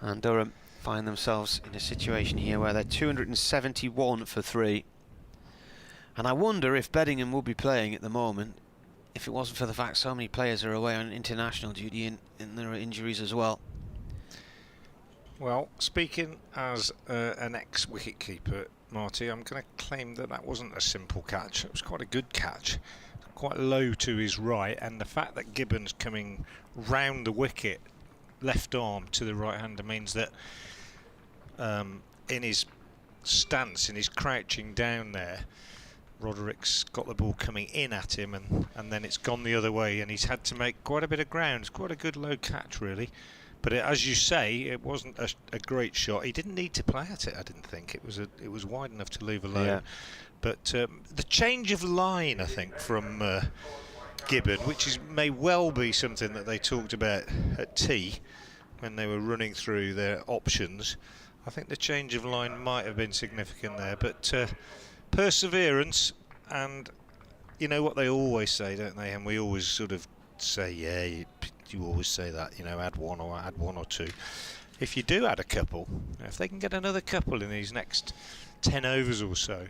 [SPEAKER 2] and Durham find themselves in a situation here where they're 271 for 3. And I wonder if Beddingham would be playing at the moment if it wasn't for the fact so many players are away on international duty, and there are injuries as well.
[SPEAKER 5] Well, speaking as an ex-wicketkeeper, Marty, I'm going to claim that that wasn't a simple catch. It was quite a good catch, quite low to his right, and the fact that Gibbon's coming round the wicket, left arm to the right-hander, means that in his stance, in his crouching down there, Roderick's got the ball coming in at him, and then it's gone the other way, and he's had to make quite a bit of ground. It's quite a good low catch, really. But as you say, it wasn't a great shot. He didn't need to play at it, I didn't think. It was wide enough to leave alone. Yeah. But the change of line, I think, from Gibbon, which may well be something that they talked about at tea when they were running through their options. I think the change of line might have been significant there. But perseverance, and you know what they always say, don't they? And we always sort of say, yeah, you always say that, you know, add one or two. If you do add a couple, if they can get another couple in these next 10 overs or so,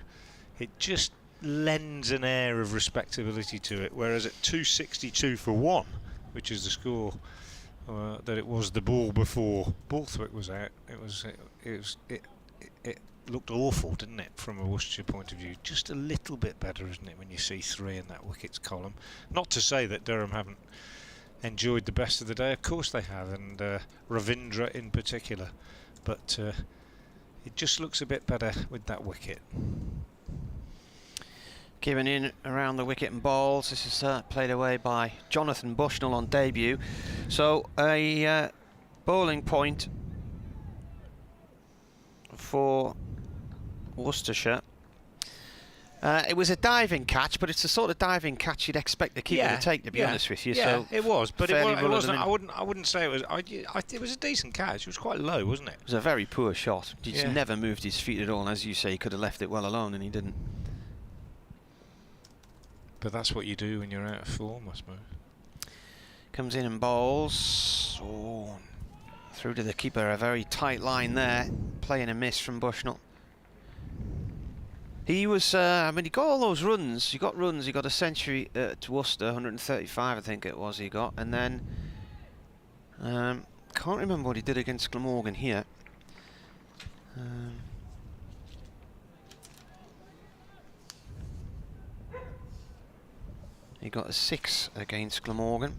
[SPEAKER 5] it just lends an air of respectability to it. Whereas at 262 for 1, which is the score that it was the ball before Borthwick was out, it looked awful, didn't it, from a Worcestershire point of view? Just a little bit better, isn't it, when you see 3 in that wickets column? Not to say that Durham haven't enjoyed the best of the day. Of course they have, and Ravindra in particular. But it just looks a bit better with that wicket.
[SPEAKER 2] Given in around the wicket and balls. This is played away by Jonathan Bushnell on debut. So a bowling point for Worcestershire. It was a diving catch, but it's the sort of diving catch you'd expect the keeper to take, to be honest with you.
[SPEAKER 5] Yeah,
[SPEAKER 2] so
[SPEAKER 5] it was, but it wasn't.
[SPEAKER 2] I
[SPEAKER 5] I wouldn't say it was. It was a decent catch. It was quite low, wasn't it?
[SPEAKER 2] It was a very poor shot. He just never moved his feet at all. And as you say, he could have left it well alone, and he didn't.
[SPEAKER 5] But that's what you do when you're out of form, I suppose.
[SPEAKER 2] Comes in and bowls. Oh, through to the keeper. A very tight line there. Playing a miss from Bushnell. He was, I mean, he got all those runs. He got runs. He got a century to Worcester, 135, I think it was. He got, and then can't remember what he did against Glamorgan here. He got a 6 against Glamorgan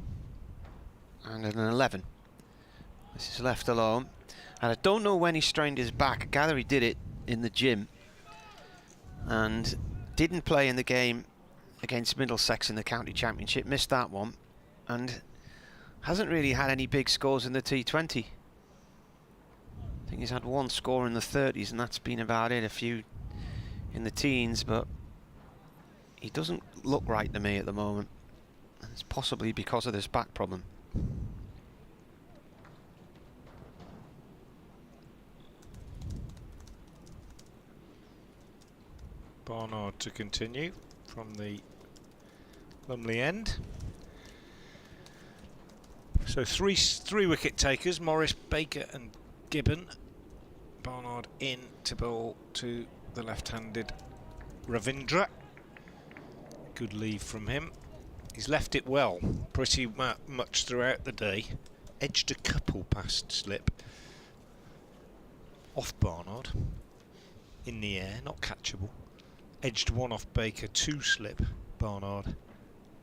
[SPEAKER 2] and an 11. This is left alone, and I don't know when he strained his back. I gather he did it in the gym. And didn't play in the game against Middlesex in the county championship, missed that one, and hasn't really had any big scores in the T20. I think he's had one score in the 30s, and that's been about it. A few in the teens, but he doesn't look right to me at the moment. And it's possibly because of this back problem.
[SPEAKER 5] Barnard to continue from the Lumley end. So three wicket takers, Morris, Baker and Gibbon. Barnard in to bowl to the left-handed Ravindra. Good leave from him. He's left it well, pretty much throughout the day. Edged a couple past slip. Off Barnard. In the air, not catchable. Edged one off Baker, 2 slip. Barnard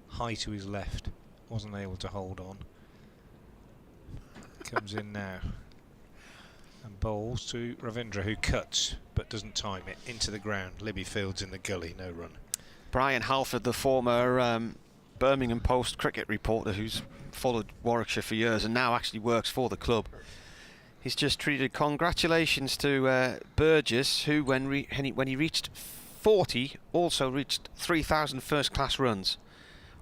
[SPEAKER 5] high to his left, wasn't able to hold on. Comes in now and bowls to Ravindra, who cuts but doesn't time it into the ground. Libby Fields in the gully, no run.
[SPEAKER 2] Brian Halford, the former Birmingham Post cricket reporter who's followed Warwickshire for years and now actually works for the club, he's just treated congratulations to Burgess, who when he reached 40 also reached 3,000 first-class runs.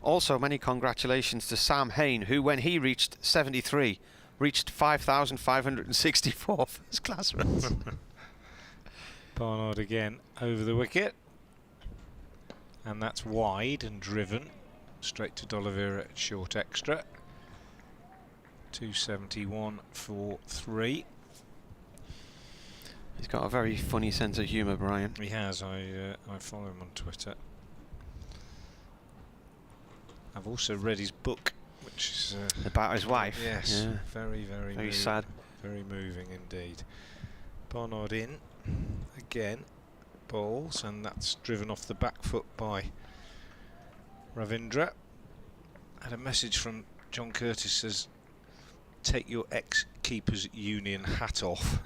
[SPEAKER 2] Also many congratulations to Sam Hain, who when he reached 73 reached 5,564 first-class runs.
[SPEAKER 5] Barnard again over the wicket, and that's wide and driven straight to D'Oliveira at short extra. 271 for 3.
[SPEAKER 2] He's got a very funny sense of humour, Brian.
[SPEAKER 5] He has. I follow him on Twitter. I've also read his book, which is
[SPEAKER 2] about his wife.
[SPEAKER 5] Yes,
[SPEAKER 2] yeah.
[SPEAKER 5] very moving,
[SPEAKER 2] sad.
[SPEAKER 5] Very moving indeed. Barnard in again, balls, and that's driven off the back foot by Ravindra. Had a message from John Curtis, says, take your ex-keepers union hat off.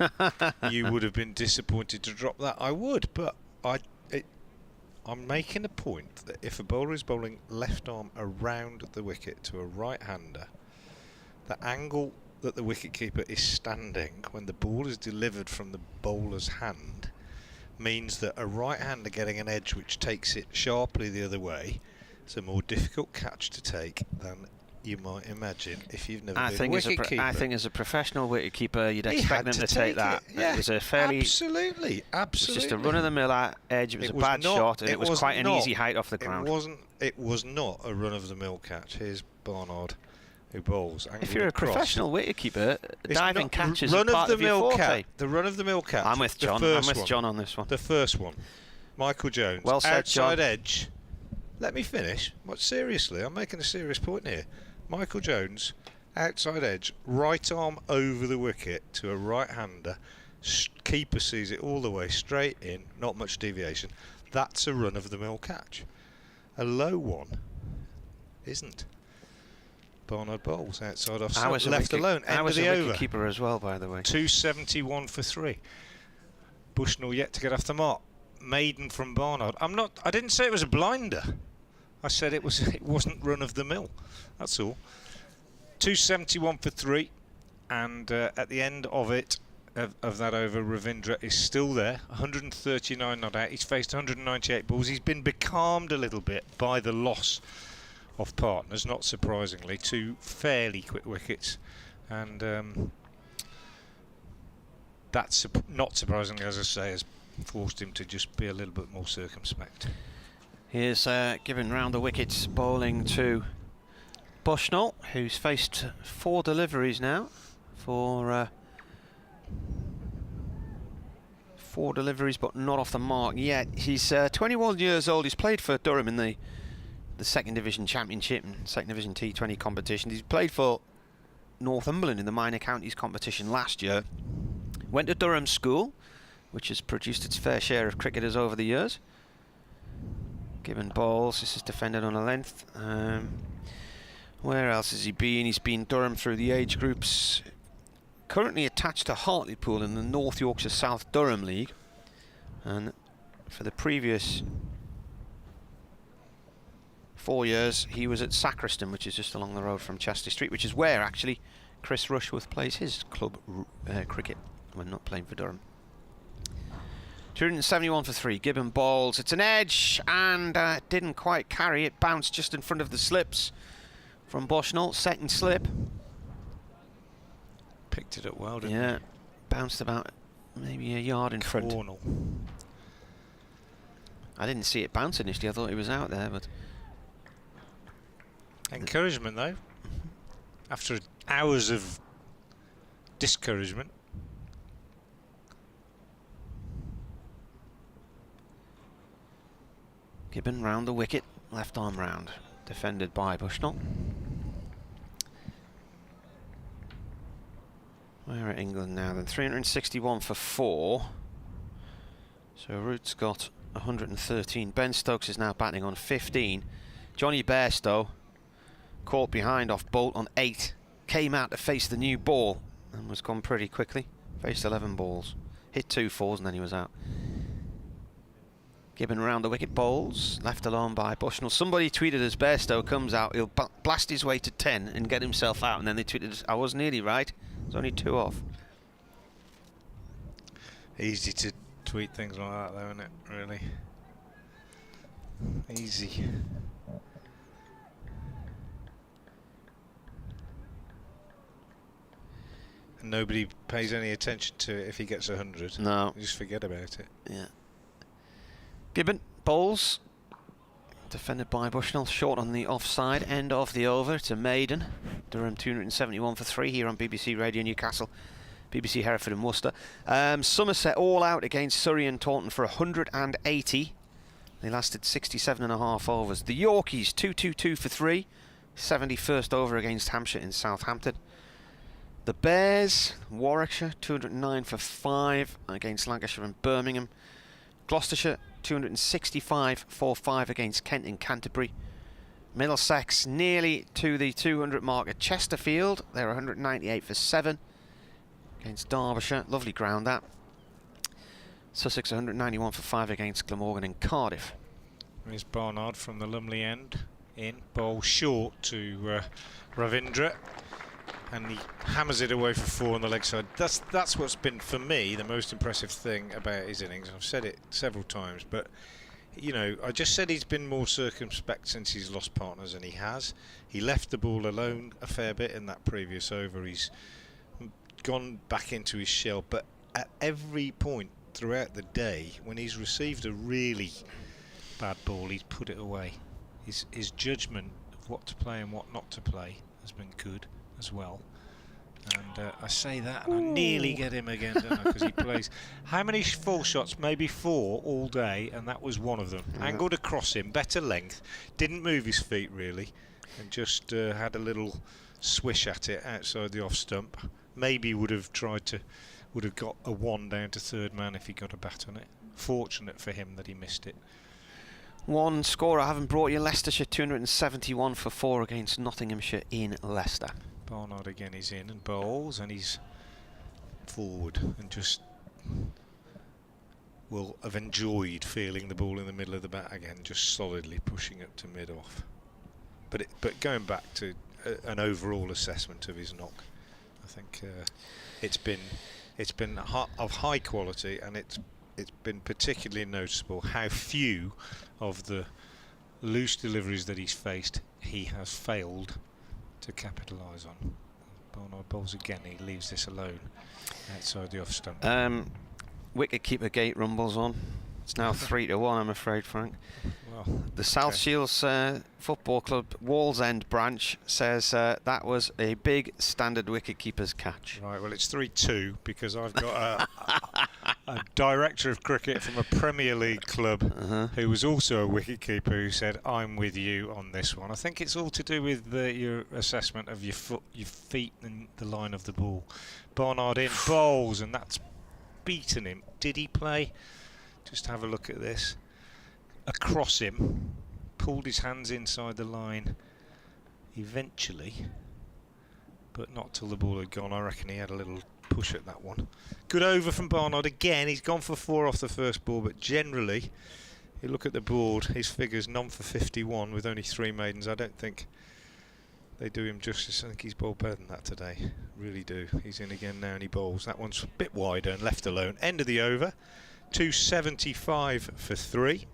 [SPEAKER 5] You would have been disappointed to drop that. I would, but I'm making a point that if a bowler is bowling left arm around the wicket to a right-hander, the angle that the wicket-keeper is standing when the ball is delivered from the bowler's hand means that a right-hander getting an edge which takes it sharply the other way is a more difficult catch to take than you might imagine if you've never been a wicket-keeper.
[SPEAKER 2] I think as a professional wicket-keeper, you'd expect them to take that.
[SPEAKER 5] Yeah,
[SPEAKER 2] it was a fairly...
[SPEAKER 5] Absolutely.
[SPEAKER 2] It was just a run-of-the-mill edge. It was a bad shot, and it was quite an easy height off the ground.
[SPEAKER 5] It was not a run-of-the-mill catch. Here's Barnard, who bowls.
[SPEAKER 2] If you're a professional wicket-keeper, diving catches
[SPEAKER 5] are part
[SPEAKER 2] of your forte.
[SPEAKER 5] The run-of-the-mill catch.
[SPEAKER 2] I'm with John. I'm with John on this one.
[SPEAKER 5] The first one. Michael Jones.
[SPEAKER 2] Well said,
[SPEAKER 5] outside
[SPEAKER 2] John.
[SPEAKER 5] edge. Let me finish. Seriously, I'm making a serious point here. Michael Jones, outside edge, right arm over the wicket to a right-hander. Keeper sees it all the way straight in, not much deviation. That's a run-of-the-mill catch. A low one isn't. Barnard bowls outside off
[SPEAKER 2] I was
[SPEAKER 5] stump, left alone. End
[SPEAKER 2] I was
[SPEAKER 5] of the
[SPEAKER 2] a
[SPEAKER 5] over.
[SPEAKER 2] wicket keeper as well, by the way.
[SPEAKER 5] 271 for 3. Bushnell yet to get off the mark. Maiden from Barnard. I didn't say it was a blinder. I said it wasn't run of the mill. That's all. 271 for 3, and at the end of it, of that over, Ravindra is still there. 139 not out. He's faced 198 balls. He's been becalmed a little bit by the loss of partners, not surprisingly, 2 fairly quick wickets, and that's not surprisingly, as I say, has forced him to just be a little bit more circumspect.
[SPEAKER 2] Here's given round the wickets, bowling to Bushnell, who's faced 4 deliveries now for 4 deliveries, but not off the mark yet. He's 21 years old. He's played for Durham in the second division championship and second division T20 competition. He's played for Northumberland in the minor counties competition last year. Went to Durham School, which has produced its fair share of cricketers over the years. Given balls, this is defended on a length. Where else has he been? He's been Durham through the age groups. Currently attached to Hartlepool in the North Yorkshire South Durham League. And for the previous 4 years, he was at Sacriston, which is just along the road from Chester Street, which is where actually Chris Rushworth plays his club cricket when not playing for Durham. 271 for 3. Gibbon balls. It's an edge and didn't quite carry it. Bounced just in front of the slips from Bushnell. Second slip.
[SPEAKER 5] Picked it up well, didn't he?
[SPEAKER 2] Yeah, bounced about maybe a yard in front.
[SPEAKER 5] Cornell.
[SPEAKER 2] I didn't see it bounce initially. I thought it was out there, but
[SPEAKER 5] Encouragement though. After hours of discouragement.
[SPEAKER 2] Gibbon round the wicket, left arm round, defended by Bushnell. We're at England now then. 361 for 4. So Root's got 113. Ben Stokes is now batting on 15. Johnny Bairstow caught behind off Bolt on 8. Came out to face the new ball and was gone pretty quickly. Faced 11 balls. Hit 2 fours and then he was out. Gibbon round the wicket bowls, left alone by Bushnell. Somebody tweeted as Bairstow comes out, he'll blast his way to 10 and get himself out, and then they tweeted, I was nearly right, it's only 2 off.
[SPEAKER 5] Easy to tweet things like that though, isn't it, really? Easy. And nobody pays any attention to it if he gets 100.
[SPEAKER 2] No.
[SPEAKER 5] You just forget about it.
[SPEAKER 2] Yeah. Gibbon bowls, defended by Bushnell, short on the offside, end of the over to Maiden. Durham 271 for 3 here on BBC Radio Newcastle, BBC Hereford and Worcester. Somerset all out against Surrey and Taunton for 180. They lasted 67.5 overs. The Yorkies 222 for 3, 71st over against Hampshire in Southampton. The Bears, Warwickshire 209 for 5 against Lancashire and Birmingham. Gloucestershire 265 for 5 against Kent and Canterbury. Middlesex nearly to the 200 mark at Chesterfield. They're 198 for 7 against Derbyshire. Lovely ground that. Sussex 191 for 5 against Glamorgan and Cardiff.
[SPEAKER 5] There's Barnard from the Lumley end. In, bowl short to Ravindra. And he hammers it away for 4 on the leg side. That's what's been, for me, the most impressive thing about his innings. I've said it several times, but, you know, I just said he's been more circumspect since he's lost partners, and he has. He left the ball alone a fair bit in that previous over. He's gone back into his shell, but at every point throughout the day, when he's received a really bad ball, he's put it away. His judgment of what to play and what not to play has been good as well, and I say that and I nearly get him again, don't I, because he plays how many full shots? Maybe 4 all day, and that was one of them. Angled across him, better length, didn't move his feet really, and just had a little swish at it outside the off stump. Maybe would have got a 1 down to third man if he got a bat on it. Fortunate for him that he missed it.
[SPEAKER 2] One score I haven't brought you, Leicestershire 271 for 4 against Nottinghamshire in Leicester.
[SPEAKER 5] Barnard again is in and bowls, and he's forward and just will have enjoyed feeling the ball in the middle of the bat again, just solidly pushing up to mid-off. But going back to an overall assessment of his knock, I think it's been of high quality, and it's been particularly noticeable how few of the loose deliveries that he's faced he has failed to capitalise on. Barnard bowls again, he leaves this alone outside the off stump.
[SPEAKER 2] Wicket keeper gate rumbles on. It's now 3-1, I'm afraid, Frank.
[SPEAKER 5] Well,
[SPEAKER 2] The South Shields Football Club Wallsend branch says that was a big standard wicket keeper's catch.
[SPEAKER 5] right, well, it's 3-2 because I've got a director of cricket from a Premier League club who was also a wicket keeper who said, I'm with you on this one. I think it's all to do with your assessment of your feet and the line of the ball. Barnard in, bowls, and that's beaten him. Did he play? Just have a look at this. Across him, pulled his hands inside the line eventually, but not till the ball had gone. I reckon he had a little push at that one. Good over from Barnard again. He's gone for 4 off the first ball, but generally, you look at the board, his figures none for 51 with only 3 maidens. I don't think they do him justice. I think he's bowled better than that today. Really do. He's in again now and he bowls. That one's a bit wider and left alone. End of the over. 275 for 3.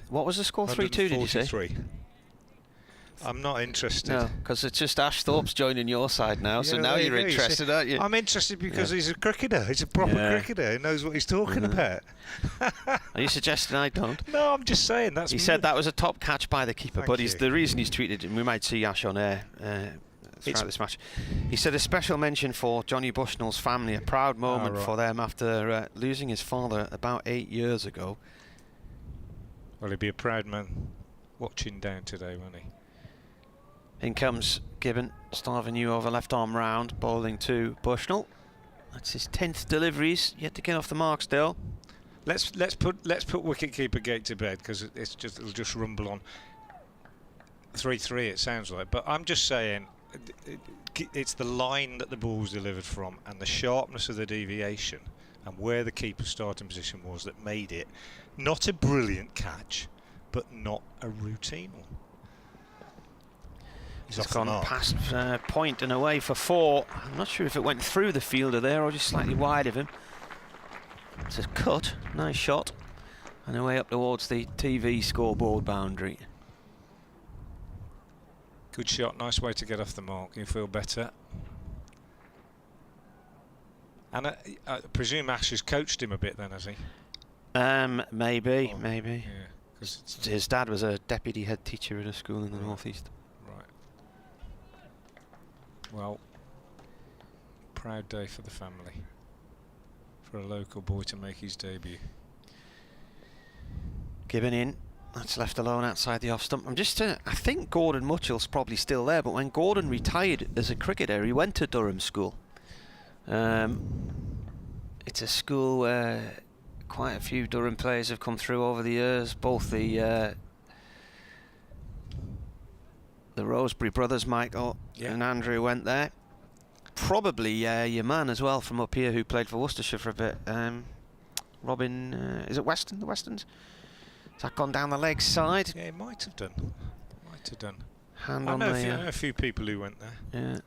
[SPEAKER 2] What was the score? 3-2, did you say?
[SPEAKER 5] 143. I'm not interested.
[SPEAKER 2] No, because it's just Ash Thorpe's joining your side now, so
[SPEAKER 5] Yeah,
[SPEAKER 2] now
[SPEAKER 5] there
[SPEAKER 2] you're
[SPEAKER 5] you go.
[SPEAKER 2] interested, aren't you?
[SPEAKER 5] I'm interested because he's a cricketer. He's a proper cricketer. He knows what he's talking about.
[SPEAKER 2] Are you suggesting I don't?
[SPEAKER 5] No, I'm just saying that's.
[SPEAKER 2] He said that was a top catch by the keeper,
[SPEAKER 5] Thank
[SPEAKER 2] but
[SPEAKER 5] you.
[SPEAKER 2] the reason he's tweeted, and we might see Ash on air throughout this match. He said a special mention for Johnny Bushnell's family, a proud moment for them after losing his father about 8 years ago.
[SPEAKER 5] Well, he'd be a proud man watching down today, won't he?
[SPEAKER 2] In comes Gibbon, starving you over left arm round, bowling to Bushnell. That's his 10th deliveries, yet to get off the mark still.
[SPEAKER 5] Let's put wicketkeeper gate to bed because it'll just rumble on. 3-3 it sounds like, but I'm just saying it's the line that the ball's delivered from and the sharpness of the deviation and where the keeper's starting position was that made it not a brilliant catch, but not a routine one.
[SPEAKER 2] He's gone past point and away for 4. I'm not sure if it went through the fielder there or just slightly wide of him. It's a cut, nice shot, and away up towards the TV scoreboard boundary.
[SPEAKER 5] Good shot, nice way to get off the mark. You feel better. And I presume Ash has coached him a bit then, has he?
[SPEAKER 2] Maybe.
[SPEAKER 5] Yeah, 'cause
[SPEAKER 2] His dad was a deputy head teacher at a school in the northeast.
[SPEAKER 5] right. Well, proud day for the family. For a local boy to make his debut.
[SPEAKER 2] Given in. That's left alone outside the off stump. I think Gordon Mutchell's probably still there, but when Gordon retired as a cricketer, he went to Durham School. It's a school where quite a few Durham players have come through over the years. Both the Rosebery brothers, Michael and Andrew, went there. Probably your man as well from up here who played for Worcestershire for a bit. Robin, is it Weston? The Westons? Has that gone down the leg side?
[SPEAKER 5] Yeah, it might have done.
[SPEAKER 2] Hand
[SPEAKER 5] I
[SPEAKER 2] on
[SPEAKER 5] know
[SPEAKER 2] the.
[SPEAKER 5] a few people who went there.
[SPEAKER 2] Yeah.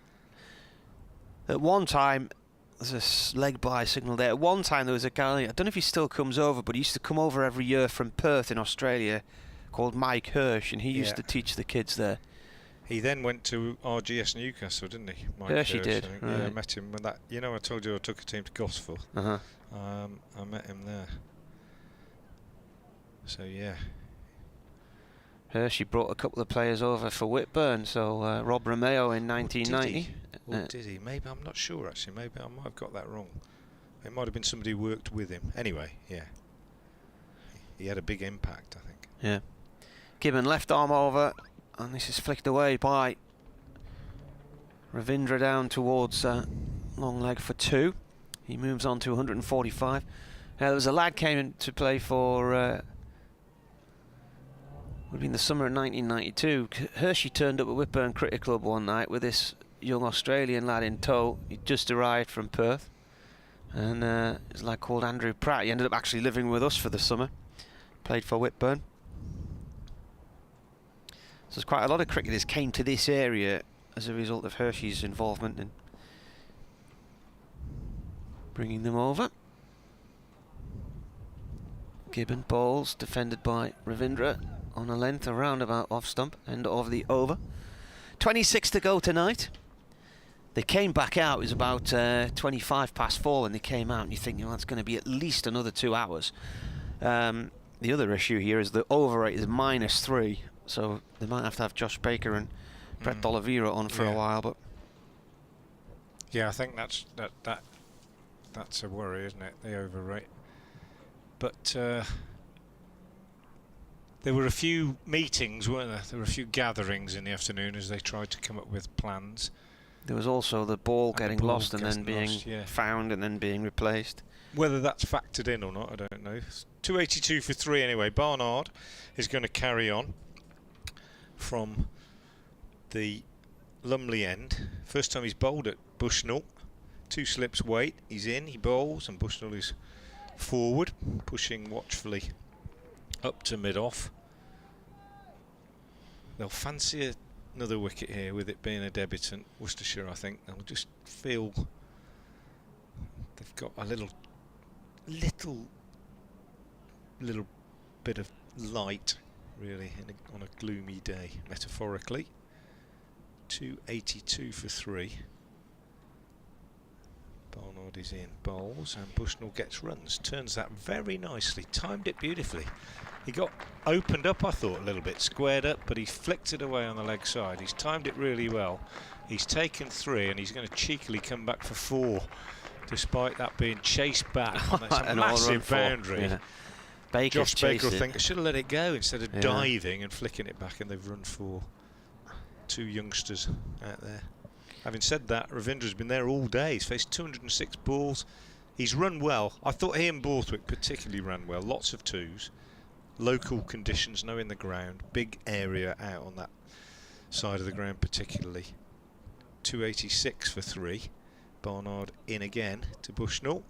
[SPEAKER 2] At one time, there's a leg by signal there. At one time, there was a guy, I don't know if he still comes over, but he used to come over every year from Perth in Australia called Mike Hirsch, and he used to teach the kids there.
[SPEAKER 5] He then went to RGS Newcastle, didn't he? Mike
[SPEAKER 2] Hirsch, he did.
[SPEAKER 5] I think.
[SPEAKER 2] Right.
[SPEAKER 5] Yeah, I met him when that. You know, I told you I took a team to Gosford.
[SPEAKER 2] Uh-huh.
[SPEAKER 5] I met him there. So yeah.
[SPEAKER 2] Hershey brought a couple of players over for Whitburn, so Rob Romeo in 1990.
[SPEAKER 5] Did he? Maybe, I'm not sure actually. Maybe I might have got that wrong. It might have been somebody who worked with him. Anyway, yeah. He had a big impact, I think.
[SPEAKER 2] Yeah. Gibbon left arm over, and this is flicked away by Ravindra down towards long leg for 2. He moves on to 145. There was a lad came in to play for Would have been the summer of 1992. Hershey turned up at Whitburn Cricket Club one night with this young Australian lad in tow. He'd just arrived from Perth, and it's a lad called Andrew Pratt. He ended up actually living with us for the summer. Played for Whitburn. So there's quite a lot of cricketers came to this area as a result of Hershey's involvement in bringing them over. Gibbon bowls, defended by Ravindra on a length around about off stump, end of the over. 26 to go tonight. They came back out, it was about 25 past 4 when they came out, and you think, well, that's going to be at least another 2 hours. The other issue here is the over rate is -3, so they might have to have Josh Baker and Brett D'Oliveira on for a while. But
[SPEAKER 5] yeah, I think that's a worry, isn't it? The over rate. But there were a few meetings, weren't there? There were a few gatherings in the afternoon as they tried to come up with plans.
[SPEAKER 2] There was also the ball getting lost and then being found and then being replaced.
[SPEAKER 5] Whether that's factored in or not, I don't know. 282 for 3 anyway. Barnard is going to carry on from the Lumley end. First time he's bowled at Bushnell. 2 slips wait, he's in, he bowls, and Bushnell is forward, pushing watchfully up to mid-off. They'll fancy another wicket here with it being a debutant. Worcestershire, I think, they'll just feel they've got a little bit of light, really, on a gloomy day, metaphorically. 282 for 3. Barnard is in, bowls, and Bushnell gets runs. Turns that very nicely, timed it beautifully. He got opened up, I thought, a little bit, squared up, but he flicked it away on the leg side. He's timed it really well. He's taken 3, and he's going to cheekily come back for 4, despite that being chased back. That's a massive boundary. Yeah. Josh Baker will think, I should have let it go instead of diving and flicking it back, and they've run for 2 youngsters out there. Having said that, Ravindra's been there all day. He's faced 206 balls. He's run well. I thought he and Borthwick particularly ran well. Lots of 2s. Local conditions, knowing the ground. Big area out on that side of the ground particularly. 286 for 3. Barnard in again to Bushnell.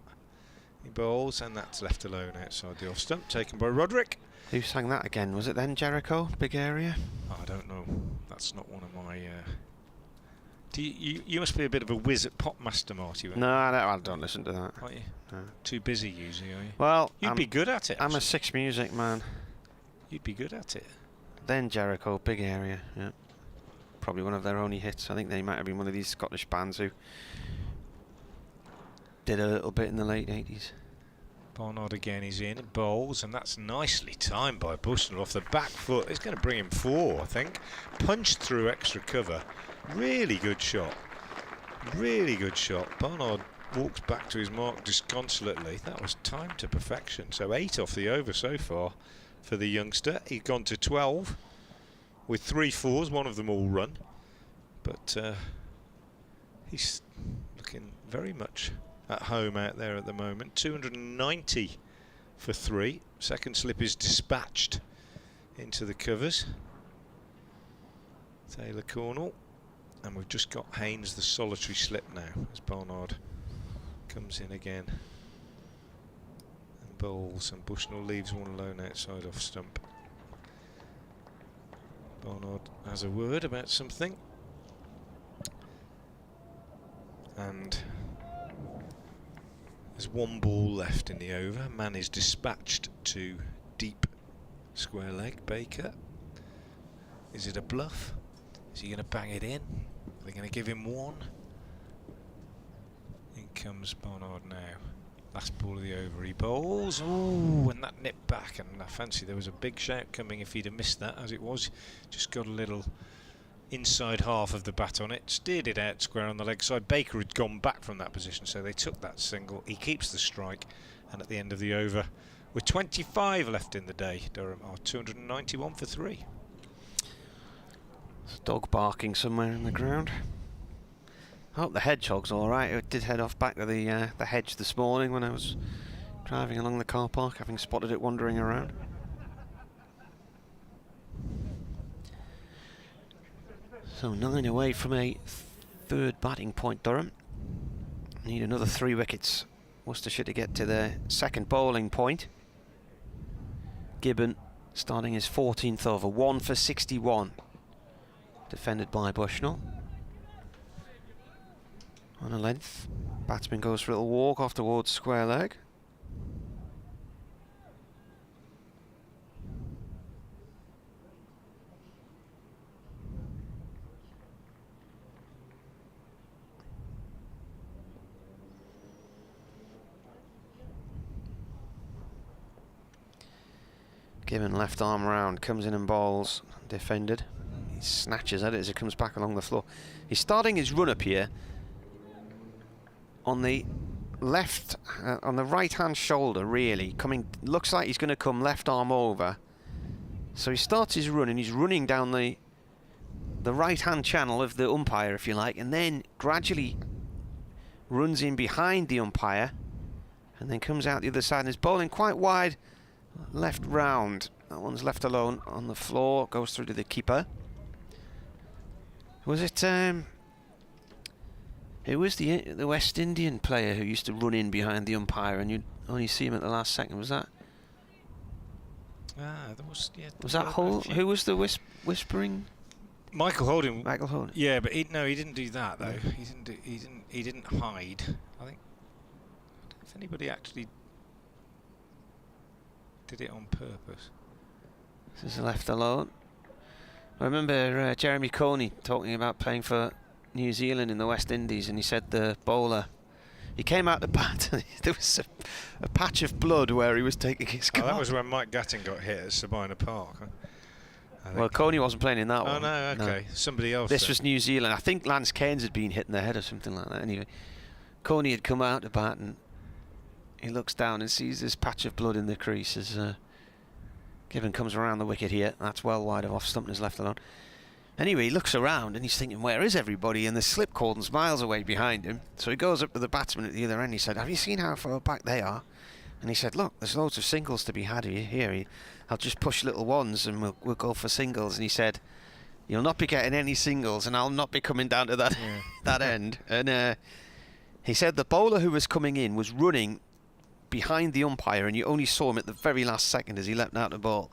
[SPEAKER 5] He bowls, and that's left alone outside the off stump, taken by Roderick.
[SPEAKER 2] Who sang that again? Was it then Jericho? Big area?
[SPEAKER 5] I don't know. That's not one of my... You must be a bit of a whiz at Popmaster, Marty.
[SPEAKER 2] No, I don't listen to that.
[SPEAKER 5] Aren't you?
[SPEAKER 2] No.
[SPEAKER 5] Too busy usually, are you?
[SPEAKER 2] Well,
[SPEAKER 5] you'd be good at it.
[SPEAKER 2] I'm a 6 music man.
[SPEAKER 5] You'd be good at it.
[SPEAKER 2] Then Jericho, big area. Yeah, probably one of their only hits. I think they might have been one of these Scottish bands who did a little bit in the late 80s.
[SPEAKER 5] Barnard again is in, bowls, and that's nicely timed by Bushnell off the back foot. It's going to bring him 4, I think. Punched through extra cover. Really good shot. Really good shot. Barnard walks back to his mark disconsolately. That was timed to perfection. So 8 off the over so far for the youngster. He's gone to 12 with 3 4s, one of them all run. But he's looking very much at home out there at the moment. 290 for 3. Second slip is dispatched into the covers. Taylor Cornell. And we've just got Haynes the solitary slip now as Barnard comes in again and bowls, and Bushnell leaves one alone outside off stump. Barnard has a word about something, and there's 1 ball left in the over. Man is dispatched to deep square leg. Baker, is it a bluff? Is he going to bang it in? Are they going to give him 1? In comes Barnard now. Last ball of the over, he bowls. Oh, and that nipped back, and I fancy there was a big shout coming if he'd have missed that. As it was, just got a little inside half of the bat on it, steered it out square on the leg side. Baker had gone back from that position, so they took that single. He keeps the strike, and at the end of the over, with 25 left in the day, Durham are 291 for 3.
[SPEAKER 2] There's a dog barking somewhere in the ground. I hope the hedgehog's alright. It did head off back to the hedge this morning when I was driving along the car park, having spotted it wandering around. So 9 away from a third batting point, Durham. Need another 3 wickets. Worcestershire to get to their second bowling point. Gibbon starting his 14th over, 1 for 61. Defended by Bushnell. On a length. Batsman goes for a little walk off towards square leg. Given left arm round, comes in and bowls, defended. He snatches at it as it comes back along the floor. He's starting his run up here on the left, on the right hand shoulder really, looks like he's going to come left arm over. So he starts his run and he's running down the right hand channel of the umpire, if you like, and then gradually runs in behind the umpire and then comes out the other side and is bowling quite wide. Left round. That one's left alone on the floor. Goes through to the keeper. Was it? Who was the West Indian player who used to run in behind the umpire and you'd only see him at the last second? Was that?
[SPEAKER 5] There was. Yeah.
[SPEAKER 2] Was that who was the whispering?
[SPEAKER 5] Michael Holding.
[SPEAKER 2] Michael Holding.
[SPEAKER 5] Yeah, but he didn't do that though. He didn't hide. I think if anybody actually did it on purpose.
[SPEAKER 2] This is left alone. I remember Jeremy Coney talking about playing for New Zealand in the West Indies, and he said the bowler, he came out to bat and there was a patch of blood where he was taking his card.
[SPEAKER 5] That was when Mike Gatting got hit at Sabina Park.
[SPEAKER 2] Well, Coney wasn't playing in that one.
[SPEAKER 5] Oh no, okay. No. Somebody else.
[SPEAKER 2] This was New Zealand. I think Lance Cairns had been hit in the head or something like that. Anyway, Coney had come out to bat and he looks down and sees this patch of blood in the crease as Gibbon comes around the wicket here. That's well wide of off stump and is left alone. Anyway, he looks around and he's thinking, where is everybody? And the slip cordon's miles away behind him. So he goes up to the batsman at the other end. He said, have you seen how far back they are? And he said, look, there's loads of singles to be had here. I'll just push little ones and we'll go for singles. And he said, you'll not be getting any singles and I'll not be coming down to that, that end. And he said the bowler who was coming in was running behind the umpire and you only saw him at the very last second as he leapt out the ball.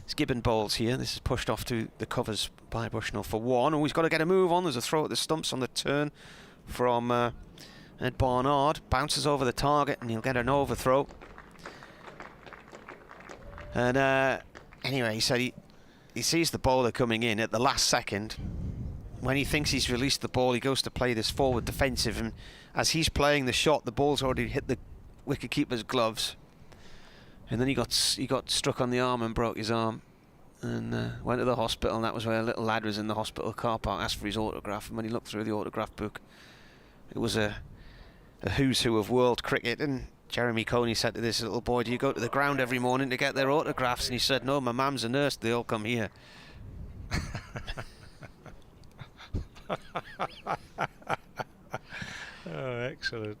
[SPEAKER 2] It's Gibbon bowls here. This is pushed off to the covers by Bushnell for 1. Oh, he's got to get a move on. There's a throw at the stumps on the turn from Ed Barnard. Bounces over the target and he'll get an overthrow. And anyway, he said he sees the bowler coming in at the last second. When he thinks he's released the ball, he goes to play this forward defensive, and as he's playing the shot, the ball's already hit the wicket-keeper's gloves. And then he got struck on the arm and broke his arm and went to the hospital, and that was where a little lad was in the hospital car park, asked for his autograph, and when he looked through the autograph book, it was a who's who of world cricket. And Jeremy Coney said to this little boy, do you go to the ground every morning to get their autographs? And he said, no, my mum's a nurse, they all come here.
[SPEAKER 5] Oh, excellent.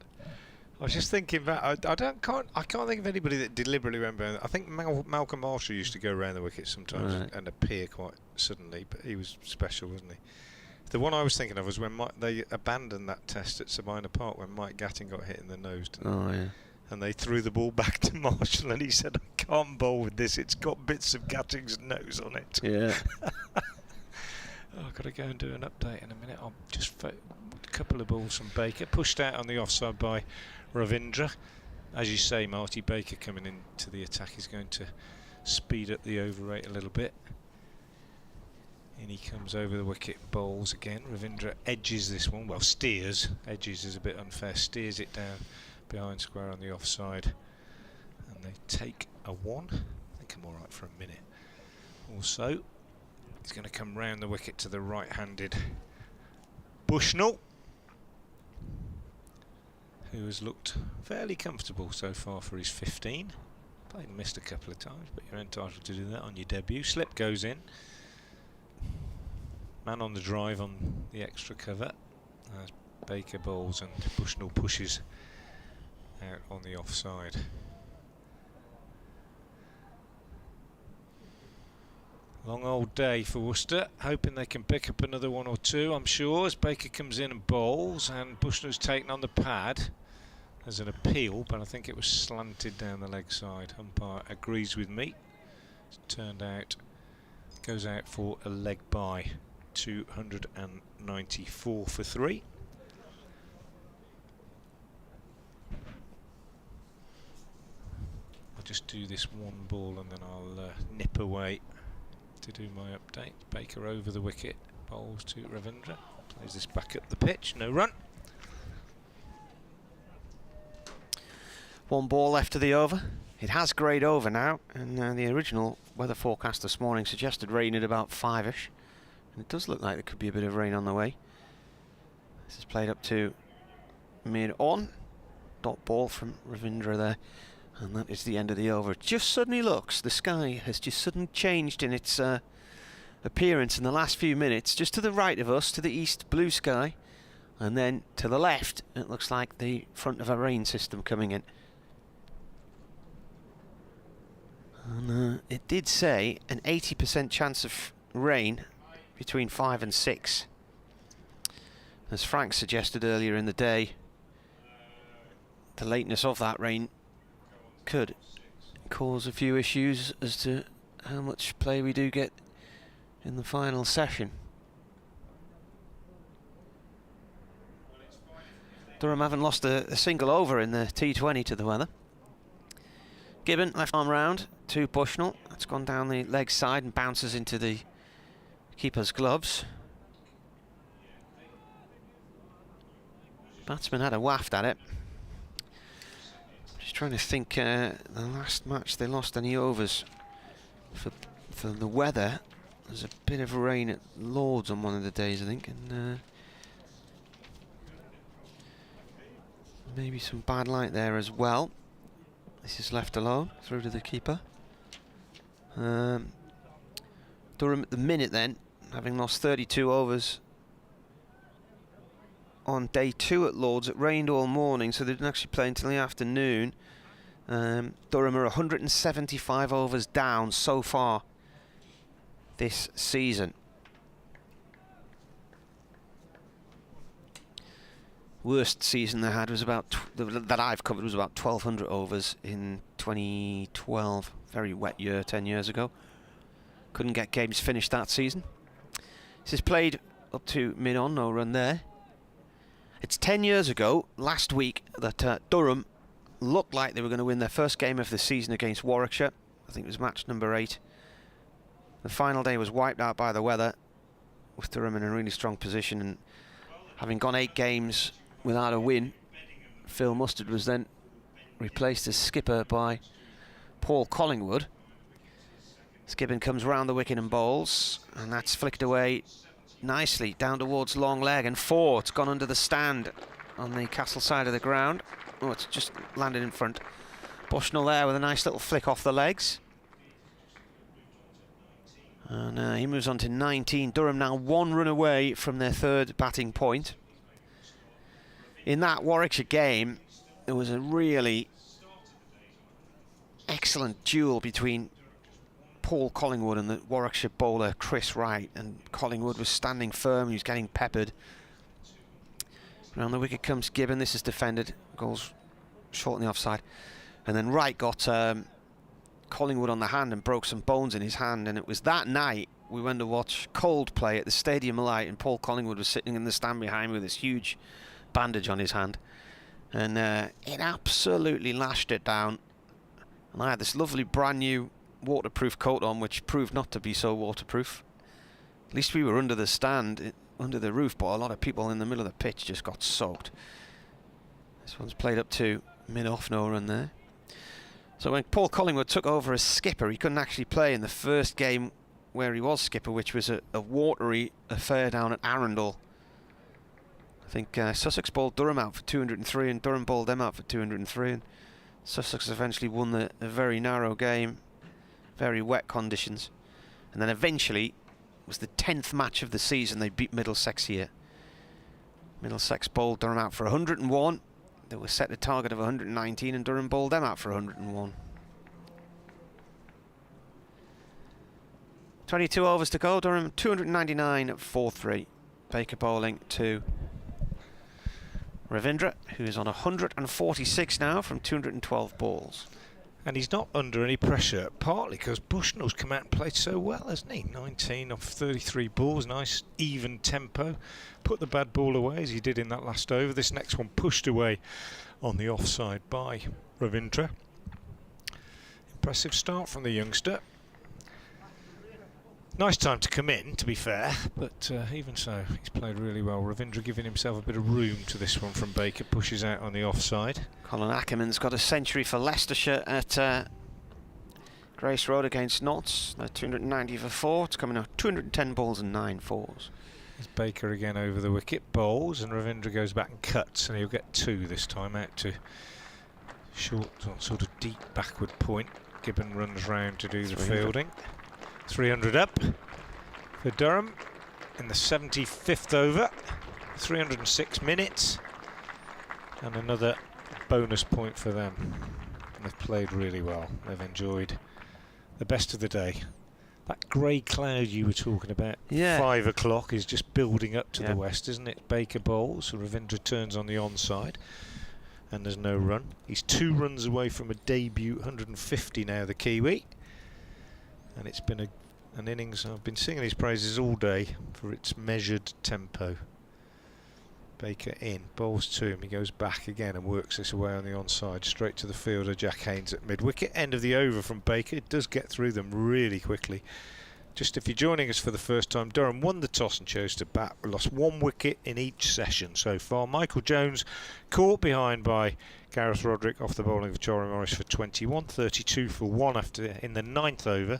[SPEAKER 5] I was just thinking back. I can't think of anybody that deliberately remember. I think Malcolm Marshall used to go around the wicket sometimes and appear quite suddenly, but he was special, wasn't he? The one I was thinking of was when they abandoned that test at Sabina Park when Mike Gatting got hit in the nose. And they threw the ball back to Marshall, and he said, "I can't bowl with this. It's got bits of Gatting's nose on it."
[SPEAKER 2] Yeah.
[SPEAKER 5] I've got to go and do an update in a minute. I'll just a couple of balls from Baker, pushed out on the offside by Ravindra. As you say, Marty Baker coming into the attack is going to speed up the over rate a little bit. And he comes over the wicket, bowls again. Ravindra edges this one, well, steers. Edges is a bit unfair. Steers it down behind square on the offside. And they take a 1. I think I'm alright for a minute or so. He's going to come round the wicket to the right-handed Bushnell, who has looked fairly comfortable so far for his 15. Played and missed a couple of times, but you're entitled to do that on your debut. Slip goes in. Man on the drive on the extra cover as Baker bowls and Bushnell pushes out on the offside. Long old day for Worcester, hoping they can pick up another 1 or 2, I'm sure, as Baker comes in and bowls, and Bushnell's taken on the pad. There's an appeal, but I think it was slanted down the leg side. Umpire agrees with me. It's turned out, goes out for a leg bye. 294 for 3. I'll just do this one ball and then I'll nip away to do my update. Baker over the wicket, bowls to Ravindra, plays this back up the pitch, no run.
[SPEAKER 2] One ball left of the over. It has greyed over now, and the original weather forecast this morning suggested rain at about 5ish, and it does look like there could be a bit of rain on the way. This is played up to mid-on. Dot ball from Ravindra there, and that is the end of the over. It just suddenly looks, the sky has just suddenly changed in its appearance in the last few minutes. Just to the right of us, to the east, blue sky, and then to the left, it looks like the front of a rain system coming in. And it did say an 80% chance of rain between 5 and 6. As Frank suggested earlier in the day, the lateness of that rain could cause a few issues as to how much play we do get in the final session. Durham haven't lost a single over in the T20 to the weather. Gibbon, left arm round to Bushnell. That's gone down the leg side and bounces into the keeper's gloves. Batsman had a waft at it. Just trying to think, the last match they lost any overs for the weather. There's a bit of rain at Lord's on one of the days, I think, and maybe some bad light there as well. This is left alone, through to the keeper. Durham at the minute then, having lost 32 overs on day 2 at Lord's. It rained all morning, so they didn't actually play until the afternoon. Durham are 175 overs down so far this season. Worst season they had was about that I've covered was about 1,200 overs in 2012. Very wet year 10 years ago. Couldn't get games finished that season. This is played up to mid-on, no run there. It's 10 years ago, last week, that Durham looked like they were going to win their first game of the season against Warwickshire. I think it was match number 8. The final day was wiped out by the weather, with Durham in a really strong position, and having gone 8 games without a win, Phil Mustard was then replaced as skipper by Paul Collingwood. Gibbon comes round the wicket and bowls, and that's flicked away nicely down towards long leg and 4. It's gone under the stand on the Castle side of the ground. Oh, it's just landed in front. Bushnell there with a nice little flick off the legs. And he moves on to 19. Durham now 1 run away from their 3rd batting point. In that Warwickshire game, there was a really excellent duel between Paul Collingwood and the Warwickshire bowler Chris Wright, and Collingwood was standing firm. He was getting peppered. Round the wicket comes Gibbon. This is defended, goes short on the offside, and then Wright got Collingwood on the hand and broke some bones in his hand. And it was that night we went to watch Coldplay at the Stadium Light, and Paul Collingwood was sitting in the stand behind me with this huge bandage on his hand, and it absolutely lashed it down. And I had this lovely brand new waterproof coat on, which proved not to be so waterproof. At least we were under the stand, under the roof, but a lot of people in the middle of the pitch just got soaked. This one's played up to mid-off, no run there. So when Paul Collingwood took over as skipper, he couldn't actually play in the first game where he was skipper, which was a watery affair down at Arundel. I think Sussex bowled Durham out for 203 and Durham bowled them out for 203, and Sussex eventually won the very narrow game, very wet conditions, and then eventually it was the 10th match of the season they beat Middlesex here. Middlesex bowled Durham out for 101. They were set a target of 119 and Durham bowled them out for 101. 22 overs to go. Durham 299 for 3. Baker bowling to Ravindra, who is on 146 now from 212 balls.
[SPEAKER 5] And he's not under any pressure, partly because Bushnell's come out and played so well, hasn't he? 19 off 33 balls, nice even tempo. Put the bad ball away as he did in that last over. This next one pushed away on the offside by Ravindra. Impressive start from the youngster. Nice time to come in, to be fair, but even so, he's played really well. Ravindra giving himself a bit of room to this one from Baker, pushes out on the offside.
[SPEAKER 2] Colin Ackerman's got a century for Leicestershire at Grace Road against Notts. 290 for 4. It's coming out 210 balls and 9 fours.
[SPEAKER 5] It's Baker again over the wicket, bowls, and Ravindra goes back and cuts, and he'll get 2 this time, out to short, sort of deep backward point. Gibbon runs round to do the fielding. 300 up for Durham in the 75th over. 306 minutes, and another bonus point for them. And they've played really well. They've enjoyed the best of the day. That grey cloud you were talking about, 5 o'clock, is just building up to the west, isn't it? Baker bowls, so Ravindra turns on the onside, and there's no run. He's 2 runs away from a debut 150 now, the Kiwi. And it's been an innings, I've been singing his praises all day for its measured tempo. Baker in, bowls to him, he goes back again and works this away on the onside, straight to the fielder, Jack Haynes at mid-wicket. End of the over from Baker. It does get through them really quickly. Just if you're joining us for the first time, Durham won the toss and chose to bat. We lost 1 wicket in each session so far. Michael Jones caught behind by Gareth Roderick off the bowling of Jory Morris for 21, 32 for 1 in the 9th over.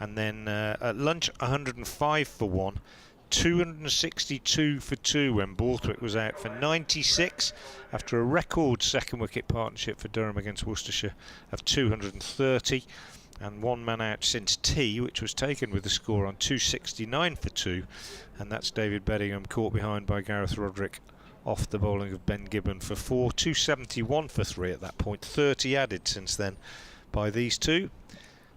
[SPEAKER 5] And then at lunch, 105 for 1, 262 for 2 when Borthwick was out for 96 after a record second wicket partnership for Durham against Worcestershire of 230, and 1 man out since tea, which was taken with the score on 269 for 2, and that's David Bedingham caught behind by Gareth Roderick off the bowling of Ben Gibbon for 4, 271 for 3 at that point, 30 added since then by these two.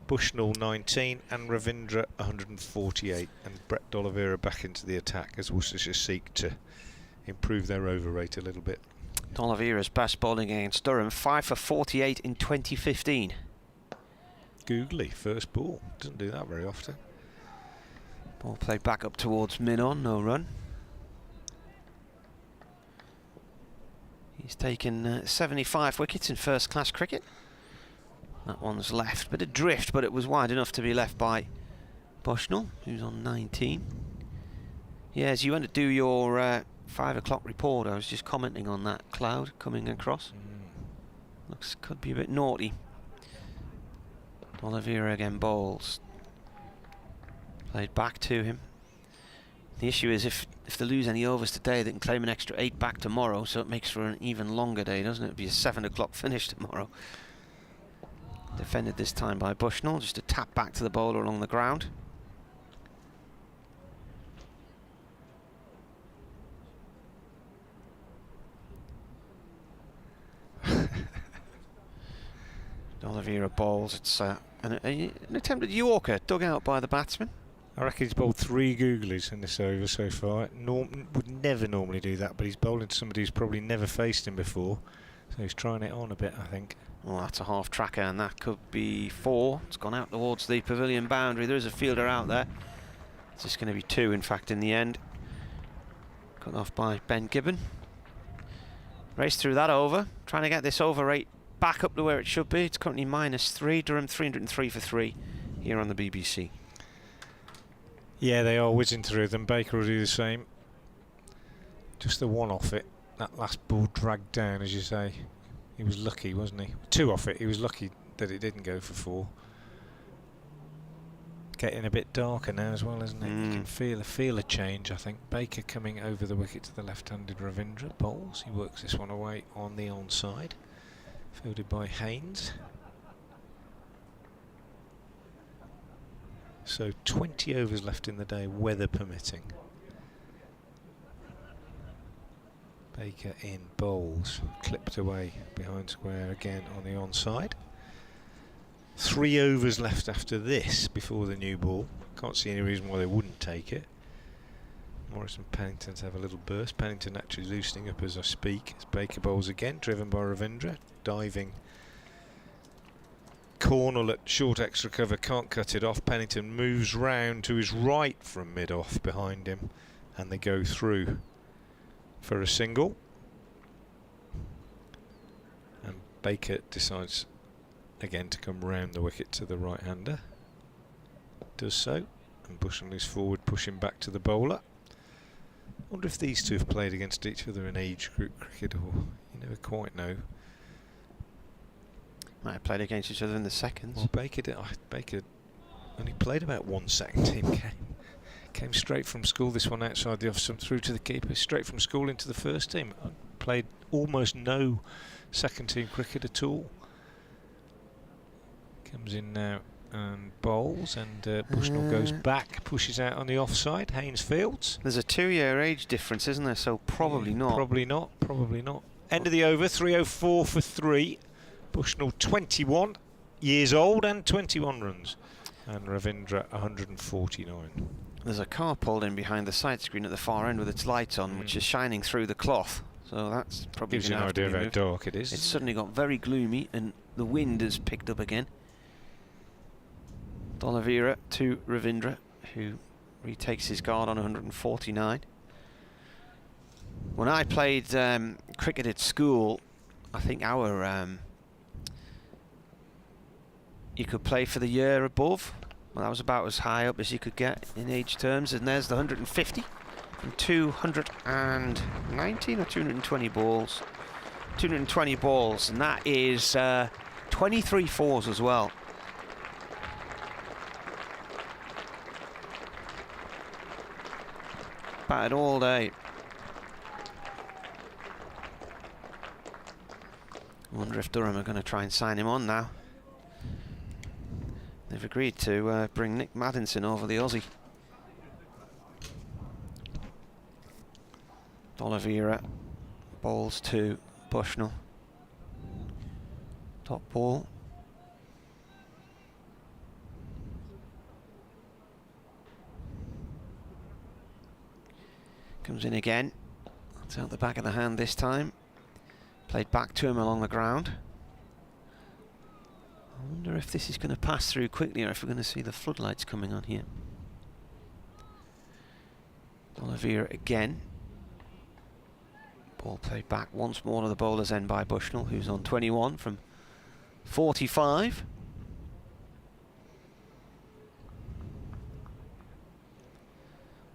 [SPEAKER 5] Bushnell 19 and Ravindra 148, and Brett D'Oliveira back into the attack as Worcestershire seek to improve their over rate a little bit.
[SPEAKER 2] D'Oliveira's best bowling against Durham, 5 for 48 in 2015.
[SPEAKER 5] Googly, first ball, doesn't do that very often.
[SPEAKER 2] Ball played back up towards mid-on, no run. He's taken 75 wickets in first-class cricket. That one's left, bit of drift, but it was wide enough to be left by Bushnell, who's on 19. Yeah, as you went to do your 5 o'clock report, I was just commenting on that cloud coming across. Looks, could be a bit naughty. D'Oliveira again bowls. Played back to him. The issue is if they lose any overs today, they can claim an extra 8 back tomorrow, so it makes for an even longer day, doesn't it? It'll be a 7 o'clock finish tomorrow. Defended this time by Bushnell, just a tap back to the bowler along the ground. D'Oliveira bowls. It's an attempted Yorker dug out by the batsman.
[SPEAKER 5] I reckon he's bowled 3 googlies in this over so far. Would never normally do that, but he's bowling to somebody who's probably never faced him before, so he's trying it on a bit, I think.
[SPEAKER 2] Well, that's a half tracker, and that could be 4. It's gone out towards the pavilion boundary. There is a fielder out there. It's just going to be 2, in fact, in the end. Cut off by Ben Gibbon. Race through that over, trying to get this over rate back up to where it should be. It's currently -3. Durham 303 for 3 here on the BBC.
[SPEAKER 5] Yeah, they are whizzing through them. Baker will do the same. Just the 1 off it. That last ball dragged down, as you say. He was lucky, wasn't he? 2 off it. He was lucky that it didn't go for 4. Getting a bit darker now as well, isn't it? You can feel a change, I think. Baker coming over the wicket to the left-handed Ravindra. Bowls. He works this one away on the onside. Fielded by Haynes. So 20 overs left in the day, weather permitting. Baker in, bowls, clipped away behind square again on the onside. 3 overs left after this before the new ball. Can't see any reason why they wouldn't take it. Morris and Pennington to have a little burst. Pennington actually loosening up as I speak. As Baker bowls again, driven by Ravindra. Diving Cornell at short extra cover, can't cut it off. Pennington moves round to his right from mid-off behind him, and they go through for a single. And Baker decides again to come round the wicket to the right-hander. Does so, and Bushnell is forward, pushing back to the bowler. Wonder if these two have played against each other in age group cricket, or you never quite know.
[SPEAKER 2] Might have played against each other in the seconds.
[SPEAKER 5] Well, Baker only played about one second team game. Came straight from school, this one outside the off stump, through to the keeper, straight from school into the first team. Played almost no second team cricket at all. Comes in now and bowls, and Bushnell goes back, pushes out on the offside. Haynes fields.
[SPEAKER 2] There's a 2-year age difference, isn't there? So probably not.
[SPEAKER 5] Probably not. Probably not. End of the over, 304 for 3. Bushnell 21 years old and 21 runs, and Ravindra 149.
[SPEAKER 2] There's a car pulled in behind the side screen at the far end with its lights on, which is shining through the cloth. So that's probably
[SPEAKER 5] gives you an idea of how dark it is.
[SPEAKER 2] It's suddenly got very gloomy, and the wind has picked up again. D'Oliveira to Ravindra, who retakes his guard on 149. When I played cricket at school, I think our you could play for the year above. Well, that was about as high up as you could get in age terms. And there's the 150 and 219 or 220 balls. 220 balls, and that is 23 fours as well. Batted all day. I wonder if Durham are going to try and sign him on now. They've agreed to bring Nick Maddinson over, the Aussie. D'Oliveira bowls to Bushnell. Top ball. Comes in again. It's out the back of the hand this time. Played back to him along the ground. I wonder if this is going to pass through quickly, or if we're going to see the floodlights coming on here. D'Oliveira again. Ball played back once more to the bowler's end by Bushnell, who's on 21 from 45.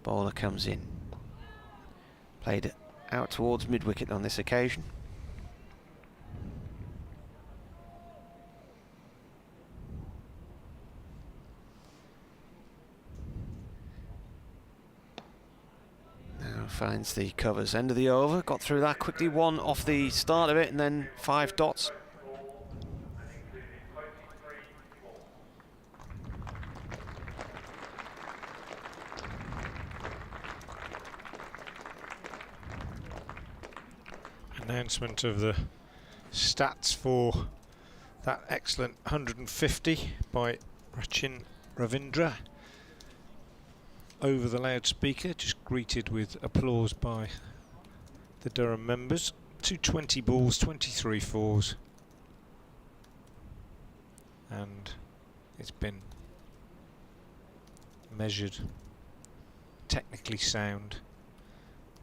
[SPEAKER 2] Bowler comes in. Played out towards mid-wicket on this occasion. Finds the covers. End of the over. Got through that quickly. One off the start of it, and then 5 dots.
[SPEAKER 5] Announcement of the stats for that excellent 150 by Rachin Ravindra. Over the loudspeaker, just greeted with applause by the Durham members. 220 balls, 23 fours, and it's been measured, technically sound.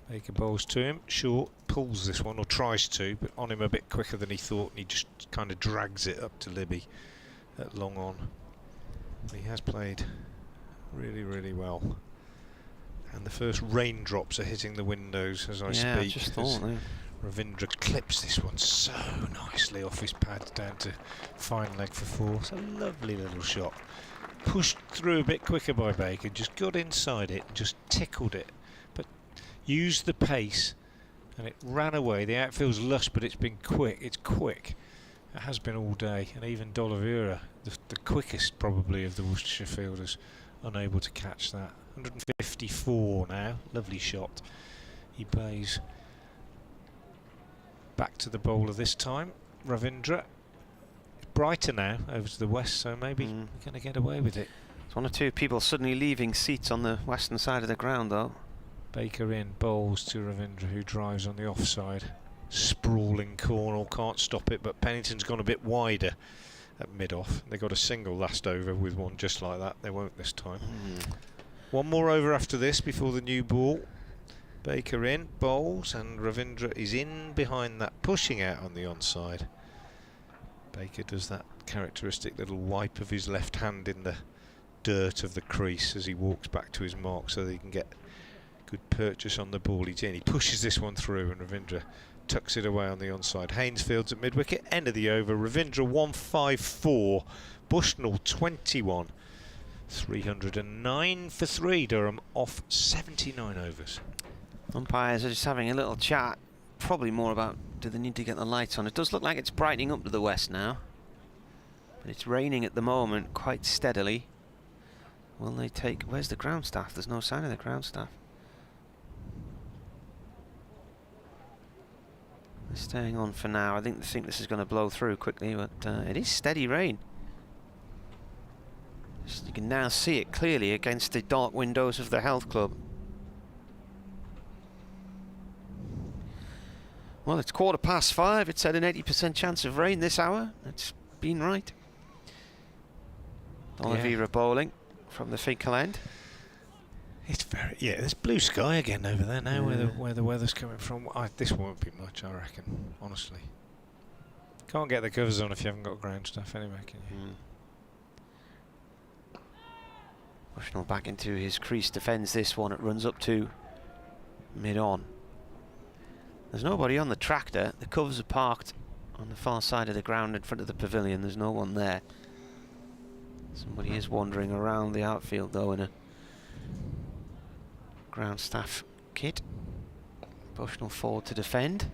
[SPEAKER 5] Baker bowls to him, short, pulls this one, or tries to, but on him a bit quicker than he thought, and he just kind of drags it up to Libby at long on. He has played really, really well. And the first raindrops are hitting the windows as I speak.
[SPEAKER 2] I just thought,
[SPEAKER 5] Ravindra clips this one so nicely off his pads down to fine leg for 4. It's a lovely little shot. Pushed through a bit quicker by Baker, just got inside it, just tickled it, but used the pace, and it ran away. The outfield's lush, but it's been quick. It's quick. It has been all day, and even D'Oliveira, the quickest probably of the Worcestershire fielders, unable to catch that. 154 now, lovely shot. He plays back to the bowler this time. Ravindra. It's brighter now over to the west, so maybe we're going to get away with it.
[SPEAKER 2] One or two people suddenly leaving seats on the western side of the ground, though.
[SPEAKER 5] Baker in, bowls to Ravindra, who drives on the offside. Sprawling Cornell, can't stop it, but Pennington's gone a bit wider at mid-off. They got a single last over with one just like that. They won't this time. One more over after this before the new ball. Baker in, bowls, and Ravindra is in behind that, pushing out on the onside. Baker does that characteristic little wipe of his left hand in the dirt of the crease as he walks back to his mark so that he can get good purchase on the ball. He's in, he pushes this one through, and Ravindra tucks it away on the onside. Hainesfield's at mid-wicket, end of the over. Ravindra 154, Bushnell 21. 309 for 3, Durham off 79 overs.
[SPEAKER 2] Umpires are just having a little chat, probably more about do they need to get the lights on. It does look like it's brightening up to the west now, but it's raining at the moment quite steadily. Will they take... Where's the ground staff? There's no sign of the ground staff. They're staying on for now. I think they think this is going to blow through quickly, but it is steady rain. You can now see it clearly against the dark windows of the health club. Well, it's 5:15. It's had an 80% chance of rain this hour. It's been right. Oliveira bowling from the Finkel end.
[SPEAKER 5] It's very, yeah, there's blue sky again over there now, where the weather's coming from. This won't be much, I reckon, honestly. Can't get the covers on if you haven't got ground stuff anyway, can you?
[SPEAKER 2] Bushnell back into his crease, defends this one. It runs up to mid-on. There's nobody on the tractor. The covers are parked on the far side of the ground in front of the pavilion. There's no one there. Somebody is wandering around the outfield though in a ground staff kit. Bushnell forward to defend.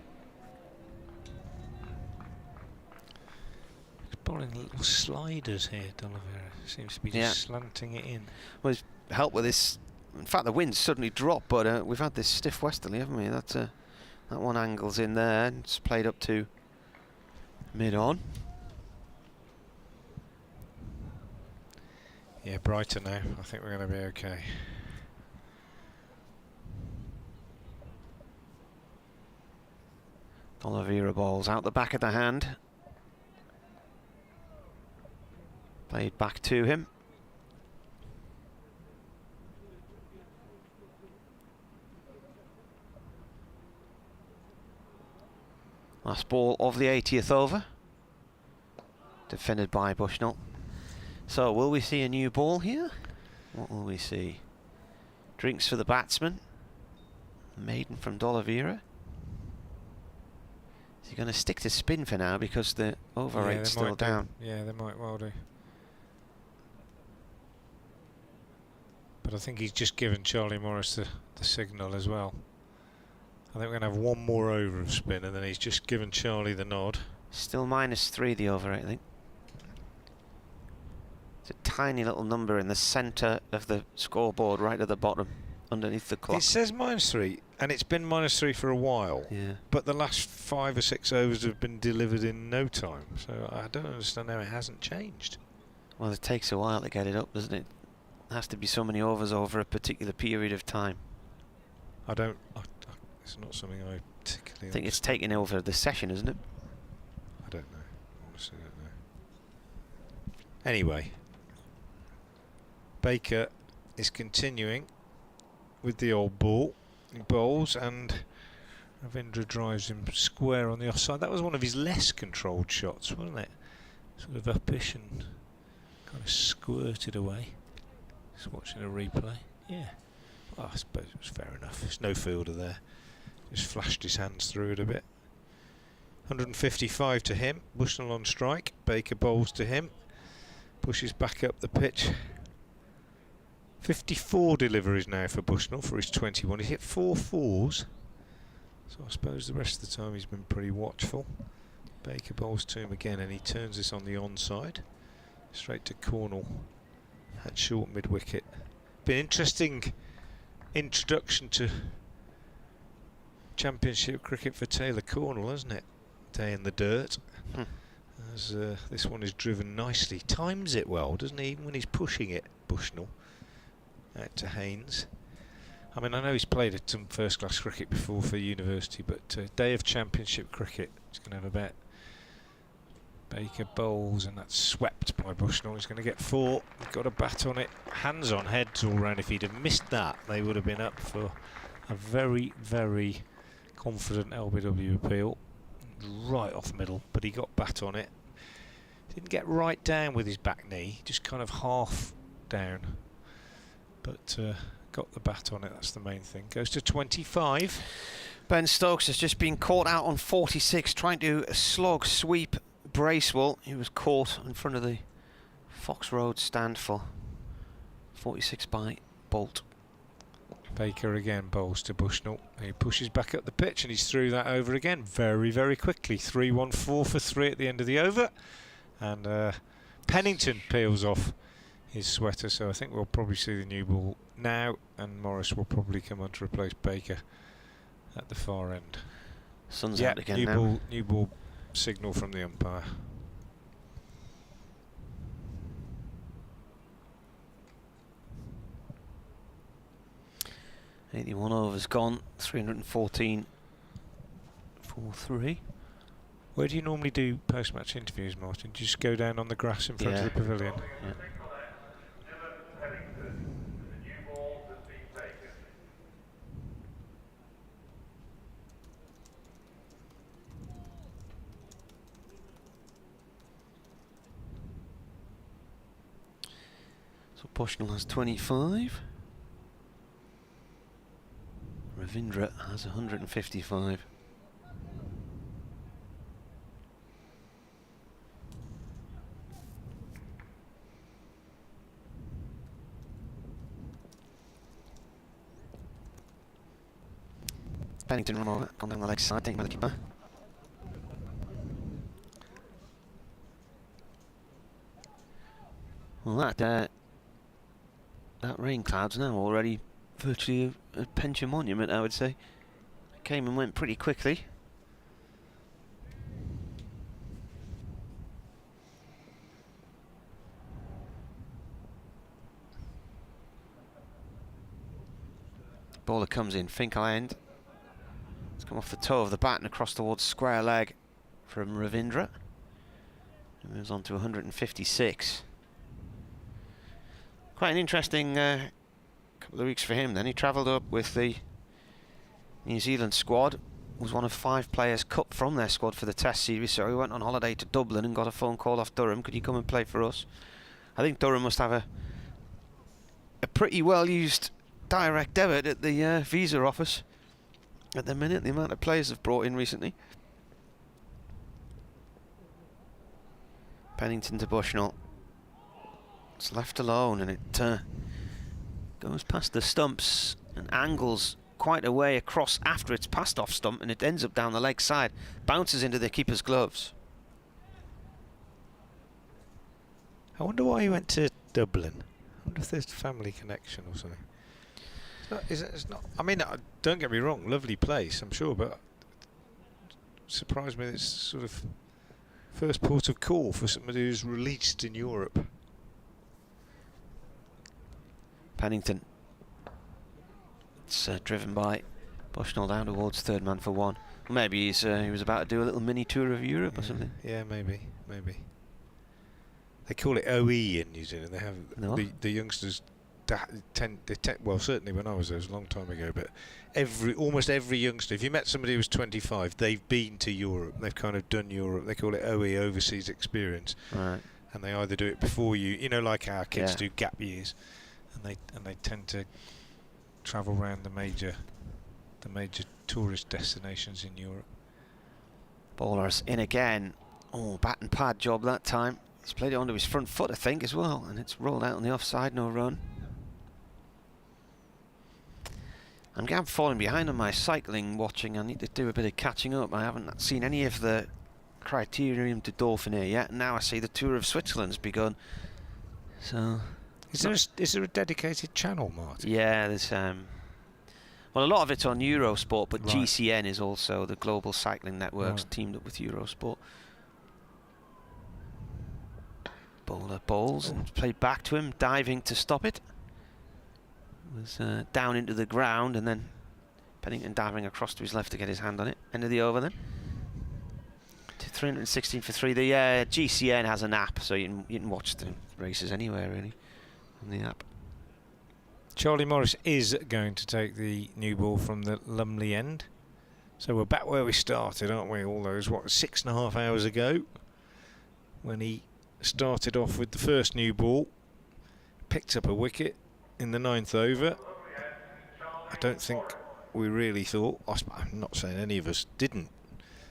[SPEAKER 5] He's bowling little sliders here, D'Oliveira. Seems to be just slanting it in.
[SPEAKER 2] Well, he's helped with this. In fact, the wind's suddenly dropped, but we've had this stiff westerly, haven't we? That one angle's in there, and it's played up to mid-on.
[SPEAKER 5] Yeah, brighter now. I think we're going to be okay.
[SPEAKER 2] Oliveira bowls out the back of the hand. Played back to him. Last ball of the 80th over. Defended by Bushnell. So will we see a new ball here? What will we see? Drinks for the batsman. Maiden from D'Oliveira. Is he going to stick to spin for now because the over rate's still down?
[SPEAKER 5] Yeah, they might well do. But I think he's just given Charlie Morris the signal as well. I think we're going to have one more over of spin, and then he's just given Charlie the nod.
[SPEAKER 2] Still -3 the over rate, I think. It's a tiny little number in the centre of the scoreboard, right at the bottom, underneath the clock.
[SPEAKER 5] It says -3, and it's been -3 for a while.
[SPEAKER 2] Yeah.
[SPEAKER 5] But the last 5 or 6 overs have been delivered in no time, so I don't understand how it hasn't changed.
[SPEAKER 2] Well, it takes a while to get it up, doesn't it? It has to be so many overs over a particular period of time.
[SPEAKER 5] It's not something I particularly
[SPEAKER 2] I think it's taking over the session, isn't it?
[SPEAKER 5] I don't know. Honestly, I don't know. Anyway, Baker is continuing with the old ball. He bowls, and Ravindra drives him square on the offside. That was one of his less controlled shots, wasn't it? Sort of uppish and kind of squirted away. Just watching a replay. Yeah. Well, I suppose it was fair enough. There's no fielder there. Just flashed his hands through it a bit. 155 to him. Bushnell on strike. Baker bowls to him. Pushes back up the pitch. 54 deliveries now for Bushnell for his 21. He's hit 4 fours. So I suppose the rest of the time he's been pretty watchful. Baker bowls to him again, and he turns this on the onside. Straight to Cornell at short mid-wicket. Been interesting introduction to Championship cricket for Taylor Cornell, hasn't it? Day in the dirt. As this one is driven nicely. Times it well, doesn't he? Even when he's pushing it, Bushnell. Out to Haynes. I mean, I know he's played at some first-class cricket before for university, but day of championship cricket, he's going to have a bet. Baker bowls, and that's swept by Bushnell. He's going to get 4. He's got a bat on it. Hands on heads all round. If he'd have missed that, they would have been up for a very, very confident LBW appeal. Right off middle, but he got bat on it. Didn't get right down with his back knee, just kind of half down. But got the bat on it, that's the main thing. Goes to 25.
[SPEAKER 2] Ben Stokes has just been caught out on 46, trying to slog sweep Bracewell. He was caught in front of the Fox Road stand for 46 by Bolt.
[SPEAKER 5] Baker again bowls to Bushnell. He pushes back up the pitch and he's through that over again very, very quickly. 3-1-4 for 3 at the end of the over. And Pennington peels off his sweater, so I think we'll probably see the new ball now, and Morris will probably come on to replace Baker at the far end.
[SPEAKER 2] Sun's out again now.
[SPEAKER 5] New ball signal from the umpire.
[SPEAKER 2] .81 overs gone, 314 for 3.
[SPEAKER 5] Where do you normally do post-match interviews, Martin? Do you just go down on the grass in front of the pavilion?
[SPEAKER 2] Yeah. So Bushnell has 25. Ravindra has 155. Pennington run over, gone down the leg side, taken by the keeper. Well, that rain cloud's now already virtually a pension monument, I would say. Came and went pretty quickly. Bowler comes in, Finkel end. It's come off the toe of the bat and across towards square leg from Ravindra. It moves on to 156. Quite an interesting couple of weeks for him then. He travelled up with the New Zealand squad, was one of 5 players cut from their squad for the Test series, so he went on holiday to Dublin and got a phone call off Durham. Could you come and play for us? I think Durham must have a pretty well used direct debit at the visa office at the minute, the amount of players they've brought in recently. Pennington to Bushnell. It's left alone and it goes past the stumps and angles quite a way across after it's passed off stump, and it ends up down the leg side, bounces into the keeper's gloves.
[SPEAKER 5] I wonder why he went to Dublin. I wonder if there's a family connection or something. It's not. I mean, don't get me wrong, lovely place, I'm sure, but it surprised me that it's sort of first port of call for somebody who's released in Europe.
[SPEAKER 2] Pennington. It's driven by Bushnell down towards third man for 1. Maybe he was about to do a little mini tour of Europe or something.
[SPEAKER 5] Yeah, maybe. They call it OE in New Zealand. They have the youngsters well, certainly when I was there, it was a long time ago, but almost every youngster, if you met somebody who was 25, they've been to Europe. They've kind of done Europe. They call it OE, overseas experience.
[SPEAKER 2] Right.
[SPEAKER 5] And they either do it before you know, like our kids do gap years, and they tend to travel around the major tourist destinations in Europe.
[SPEAKER 2] Bowler's in again. Oh, bat and pad job that time. He's played it onto his front foot, I think, as well, and it's rolled out on the offside, no run. I'm falling behind on my cycling watching. I need to do a bit of catching up. I haven't seen any of the Criterium to Dauphiné yet, and now I see the Tour of Switzerland's begun. So,
[SPEAKER 5] is there a dedicated channel, Martin?
[SPEAKER 2] Yeah, there's well, a lot of it's on Eurosport, but
[SPEAKER 5] right.
[SPEAKER 2] GCN is also the global cycling networks teamed up with Eurosport. Bowler bowls and played back to him, diving to stop it. Was down into the ground, and then Pennington diving across to his left to get his hand on it. End of the over then. 316 for 3. The GCN has an app, so you can watch the races anywhere really on the app.
[SPEAKER 5] Charlie Morris is going to take the new ball from the Lumley end. So we're back where we started, aren't we? All those, 6.5 hours ago, when he started off with the first new ball, picked up a wicket in the 9th over. I don't think we really thought, I'm not saying any of us didn't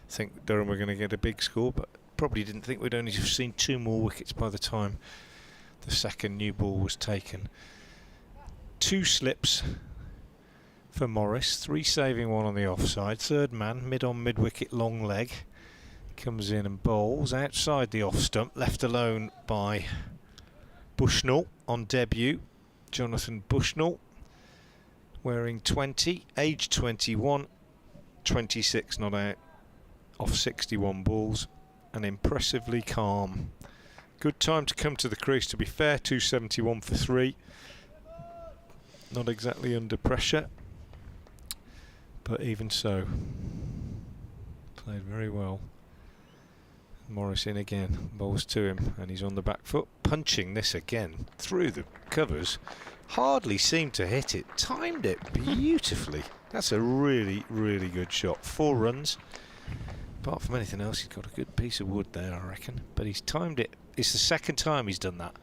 [SPEAKER 5] think Durham were going to get a big score, but probably didn't think we'd only seen 2 more wickets by the time the second new ball was taken. 2 slips for Morris, 3 saving, 1 on the offside. Third man, mid-on, mid-wicket, long leg, comes in and bowls outside the off stump, left alone by Bushnell on debut. Jonathan Bushnell, wearing 20, age 21, 26 not out, off 61 balls, and impressively calm. Good time to come to the crease, to be fair. 271 for 3. Not exactly under pressure, but even so, played very well. Morris in again, bowls to him, and he's on the back foot, punching this again through the covers. Hardly seemed to hit it, timed it beautifully. That's a really, really good shot. 4 runs. Apart from anything else, he's got a good piece of wood there, I reckon. But he's timed it. It's the second time he's done that.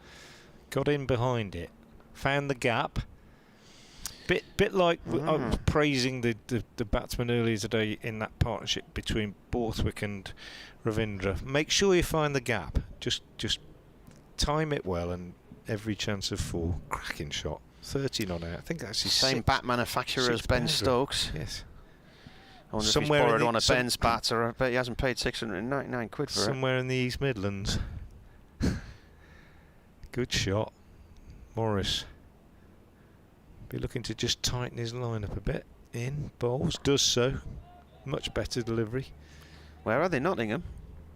[SPEAKER 5] Got in behind it, found the gap. Bit like I was praising the batsman earlier today in that partnership between Borthwick and Ravindra. Make sure you find the gap. Just time it well, and every chance of 4. Cracking shot. 30 not out. I think that's his
[SPEAKER 2] same bat manufacturer as Ben Stokes.
[SPEAKER 5] Yes.
[SPEAKER 2] I wonder if he's borrowed one of Ben's bats, or I bet he hasn't paid 699 quid for it.
[SPEAKER 5] Somewhere in the East Midlands. Good shot. Morris. Be looking to just tighten his line up a bit. In, bowls, does so. Much better delivery.
[SPEAKER 2] Where are they? Nottingham?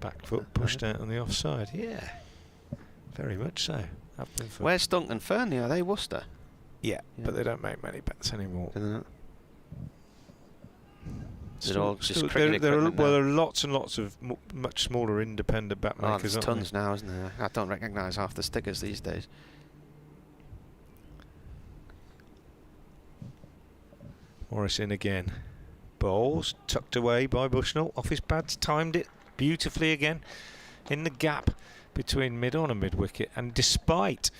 [SPEAKER 5] Back foot pushed out on the offside. Yeah, very much so.
[SPEAKER 2] Where's Duncan Fernley? Are they Worcester?
[SPEAKER 5] Yeah, but they don't make many bats anymore.
[SPEAKER 2] Do they not?
[SPEAKER 5] There are lots and lots of much smaller independent bat makers.
[SPEAKER 2] There's tons now, isn't there? I don't recognise half the stickers these days.
[SPEAKER 5] Morris in again. Bowls tucked away by Bushnell. Off his pads, timed it beautifully again. In the gap between mid-on and mid-wicket. And despite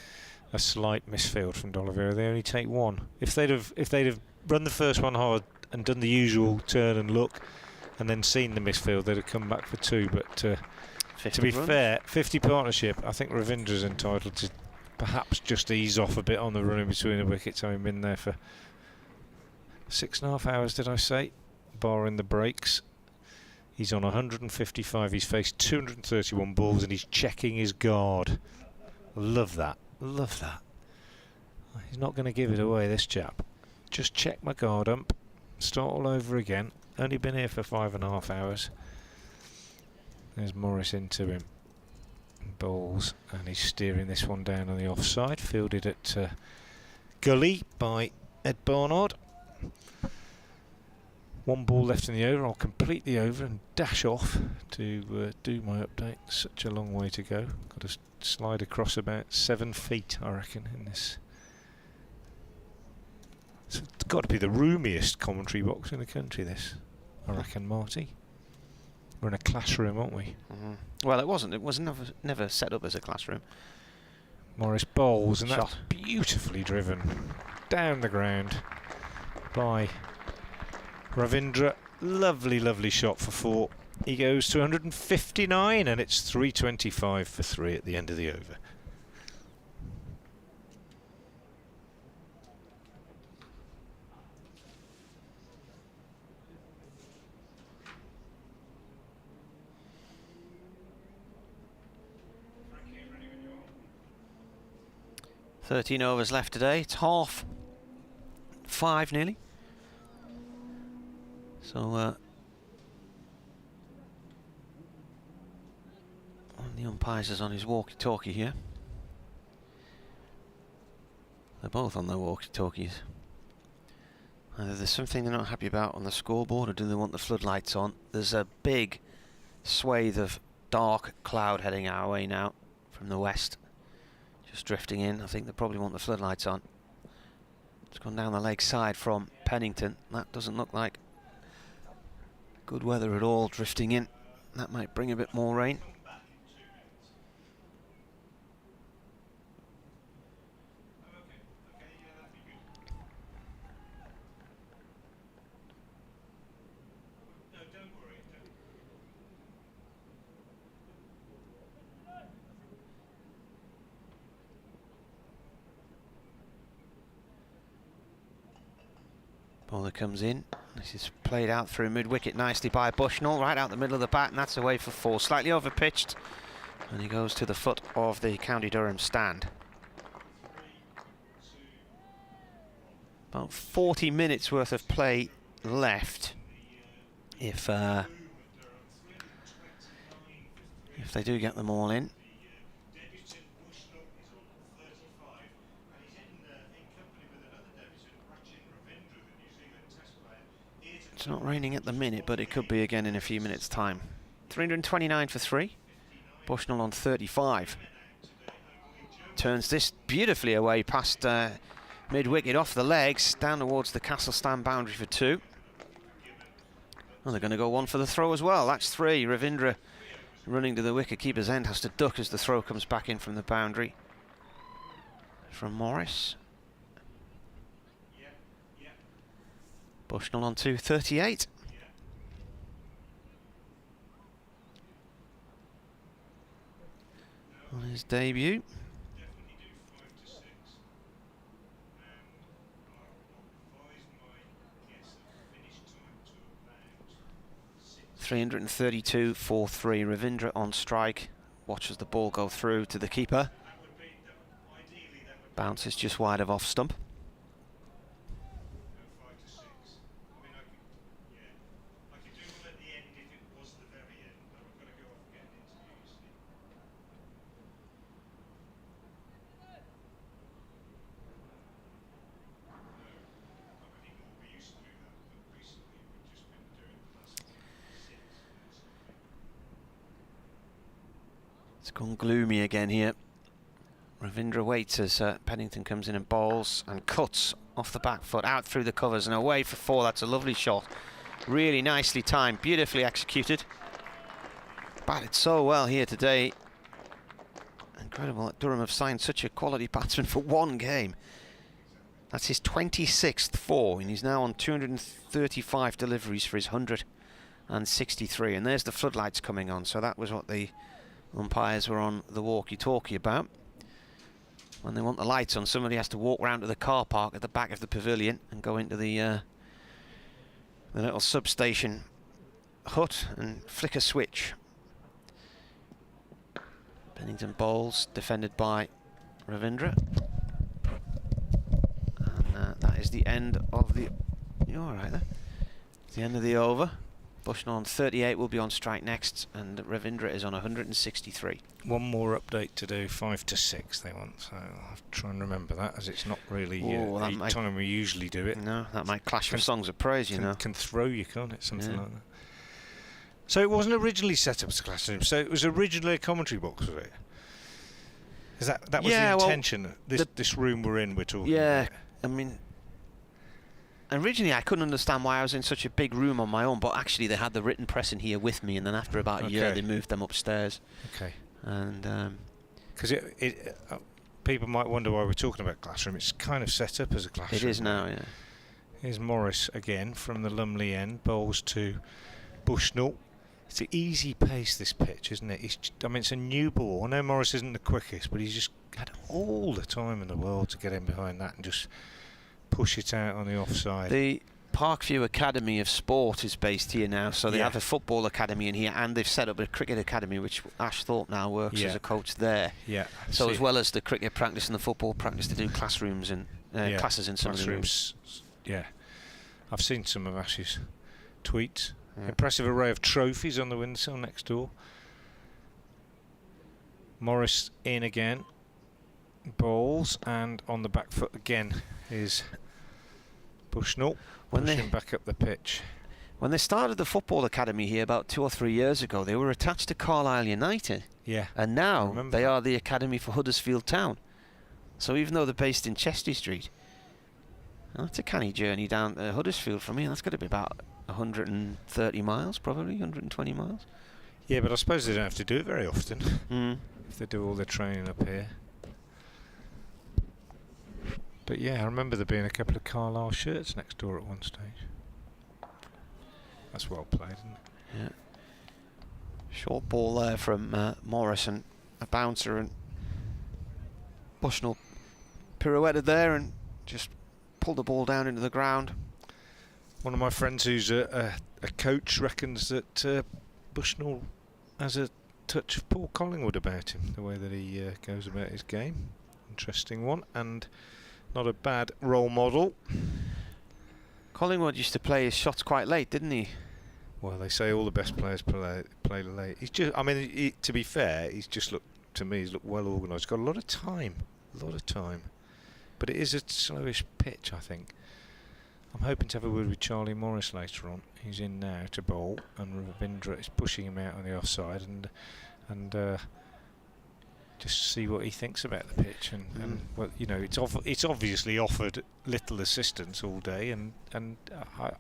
[SPEAKER 5] a slight misfield from D'Oliveira, they only take 1. If they'd have run the first one hard and done the usual turn and look, and then seen the misfield, they'd have come back for 2. But to be fair, 50 partnership, I think Ravindra's entitled to perhaps just ease off a bit on the run in between the wickets, having been there for 6.5 hours, did I say? Barring the breaks. He's on 155. He's faced 231 balls, and he's checking his guard. Love that. Love that. He's not going to give it away, this chap. Just check my guard ump. Start all over again. Only been here for 5.5 hours. There's Morris into him. Bowls, and he's steering this one down on the offside. Fielded at gully by Ed Barnard. 1 ball left in the over. I'll complete the over and dash off to do my update. Such a long way to go. Got to slide across about 7 feet, I reckon, in this. It's got to be the roomiest commentary box in the country, this, I reckon, Marty. We're in a classroom, aren't we?
[SPEAKER 2] Well, it wasn't. It was never set up as a classroom.
[SPEAKER 5] Morris bowls, and that's beautifully driven down the ground by Ravindra. Lovely, lovely shot for 4. He goes to 159, and it's 325 for 3 at the end of the over.
[SPEAKER 2] "13 overs left today. It's 5:30 nearly. So, one of the umpires is on his walkie-talkie here. They're both on their walkie-talkies. Either there's something they're not happy about on the scoreboard, or do they want the floodlights on? There's a big swathe of dark cloud heading our way now from the west. Just drifting in. I think they probably want the floodlights on. It's gone down the leg side from Pennington. That doesn't look like good weather at all, drifting in. That might bring a bit more rain. Bowler comes in. This is played out through mid-wicket nicely by Bushnell, right out the middle of the bat, and that's away for 4. Slightly over-pitched, and he goes to the foot of the County Durham stand. About 40 minutes worth of play left. If they do get them all in. It's not raining at the minute, but it could be again in a few minutes' time. 329 for 3. Bushnell on 35. Turns this beautifully away past mid-wicket, off the legs, down towards the Castle Stand boundary for 2. Well, they're going to go 1 for the throw as well. That's 3. Ravindra running to the wicket-keeper's end, has to duck as the throw comes back in from the boundary. From Morris. Bushnell on 238. On his debut. 332 for 3. Ravindra on strike. Watches the ball go through to the keeper. Bounces just wide of off stump. It's gone gloomy again here. Ravindra waits as Pennington comes in and bowls and cuts off the back foot, out through the covers and away for 4. That's a lovely shot. Really nicely timed, beautifully executed. Batted so well here today. Incredible that Durham have signed such a quality batsman for 1 game. That's his 26th 4, and he's now on 235 deliveries for his 163. And there's the floodlights coming on, so that was what the umpires were on the walkie-talkie about. When they want the lights on, somebody has to walk round to the car park at the back of the pavilion and go into the little substation hut and flick a switch. Pennington bowls, defended by Ravindra. And that is the end of the... You're all right there. It's the end of the over. Bushnell on 38 will be on strike next, and Ravindra is on 163.
[SPEAKER 5] One more update to do, 5 to 6 they want, so I'll have to try and remember that, as it's not really the time we usually do it.
[SPEAKER 2] No, that might clash with songs of praise, you know.
[SPEAKER 5] Can throw you, can't it? Something like that. So it wasn't originally set up as a classroom, so it was originally a commentary box, was it? Is that was the intention? Well, this room we're in, we're talking about.
[SPEAKER 2] I mean, originally I couldn't understand why I was in such a big room on my own, but actually they had the written press in here with me, and then after about a year they moved them upstairs.
[SPEAKER 5] Okay.
[SPEAKER 2] And
[SPEAKER 5] because people might wonder why we're talking about classroom. It's kind of set up as a classroom.
[SPEAKER 2] It is now, yeah.
[SPEAKER 5] Here's Morris again from the Lumley end, bowls to Bushnell. It's an easy pace, this pitch, isn't it? I mean, it's a new ball. I know Morris isn't the quickest, but he's just had all the time in the world to get in behind that and just push it out on the offside.
[SPEAKER 2] The Parkview Academy of Sport is based here now, so they have a football academy in here, and they've set up a cricket academy, which Ash Thorpe now works as a coach there.
[SPEAKER 5] Yeah.
[SPEAKER 2] So as well as the cricket practice and the football practice, they do classrooms and classes in some of the rooms.
[SPEAKER 5] Yeah. I've seen some of Ash's tweets. Impressive array of trophies on the windowsill next door. Morris in again. balls, and on the back foot again is Bushnell, pushing back up the pitch.
[SPEAKER 2] When they started the football academy here about 2 or 3 years ago, they were attached to Carlisle United.
[SPEAKER 5] Yeah.
[SPEAKER 2] And now they are the academy for Huddersfield Town. So even though they're based in Chesty Street, well, it's a canny journey down to Huddersfield from here. That's got to be about 130 miles, probably 120 miles.
[SPEAKER 5] Yeah, but I suppose they don't have to do it very often if they do all their training up here. But yeah, I remember there being a couple of Carlisle shirts next door at one stage. That's well played, isn't it?
[SPEAKER 2] Yeah. Short ball there from Morris, and a bouncer, and Bushnell pirouetted there and just pulled the ball down into the ground.
[SPEAKER 5] One of my friends who's a coach reckons that Bushnell has a touch of Paul Collingwood about him, the way that he goes about his game. Interesting one, and not a bad role model.
[SPEAKER 2] Collingwood used to play his shots quite late, didn't he?
[SPEAKER 5] Well, they say all the best players play late. He's just, I mean, to be fair, he's just looked, to me, he's looked well organised. Got a lot of time. But it is a slowish pitch, I think. I'm hoping to have a word with Charlie Morris later on. He's in now to bowl, and Ravindra is pushing him out on the offside, and just see what he thinks about the pitch. And well, you know, it's obviously offered little assistance all day, and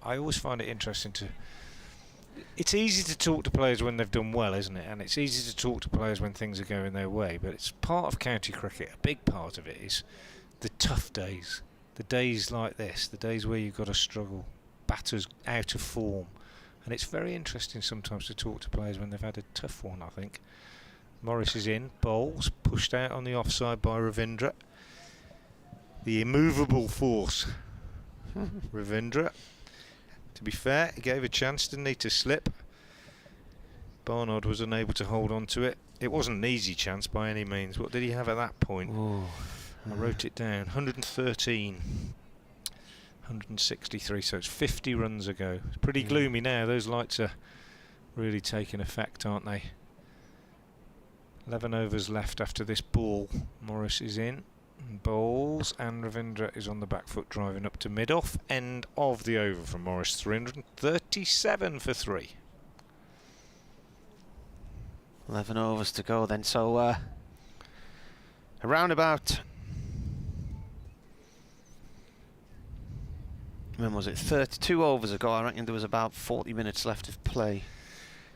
[SPEAKER 5] I always find it interesting to. It's easy to talk to players when they've done well, isn't it? And it's easy to talk to players when things are going their way. But it's part of county cricket. A big part of it is the tough days. The days like this, the days where you've got to struggle, batters out of form. And it's very interesting sometimes to talk to players when they've had a tough one, I think. Morris is in, bowls, pushed out on the offside by Ravindra. The immovable force, Ravindra. To be fair, he gave a chance, didn't he, to slip. Barnard was unable to hold on to it. It wasn't an easy chance by any means. What did he have at that point? I wrote it down. 113. 163, so it's 50 runs ago. It's pretty gloomy now. Those lights are really taking effect, aren't they? 11 overs left after this ball. Morris is in. Bowls, and Ravindra is on the back foot driving up to mid-off. End of the over from Morris. 337 for 3.
[SPEAKER 2] 11 overs to go then, so around about, when was it, 32 overs ago, I reckon there was about 40 minutes left of play.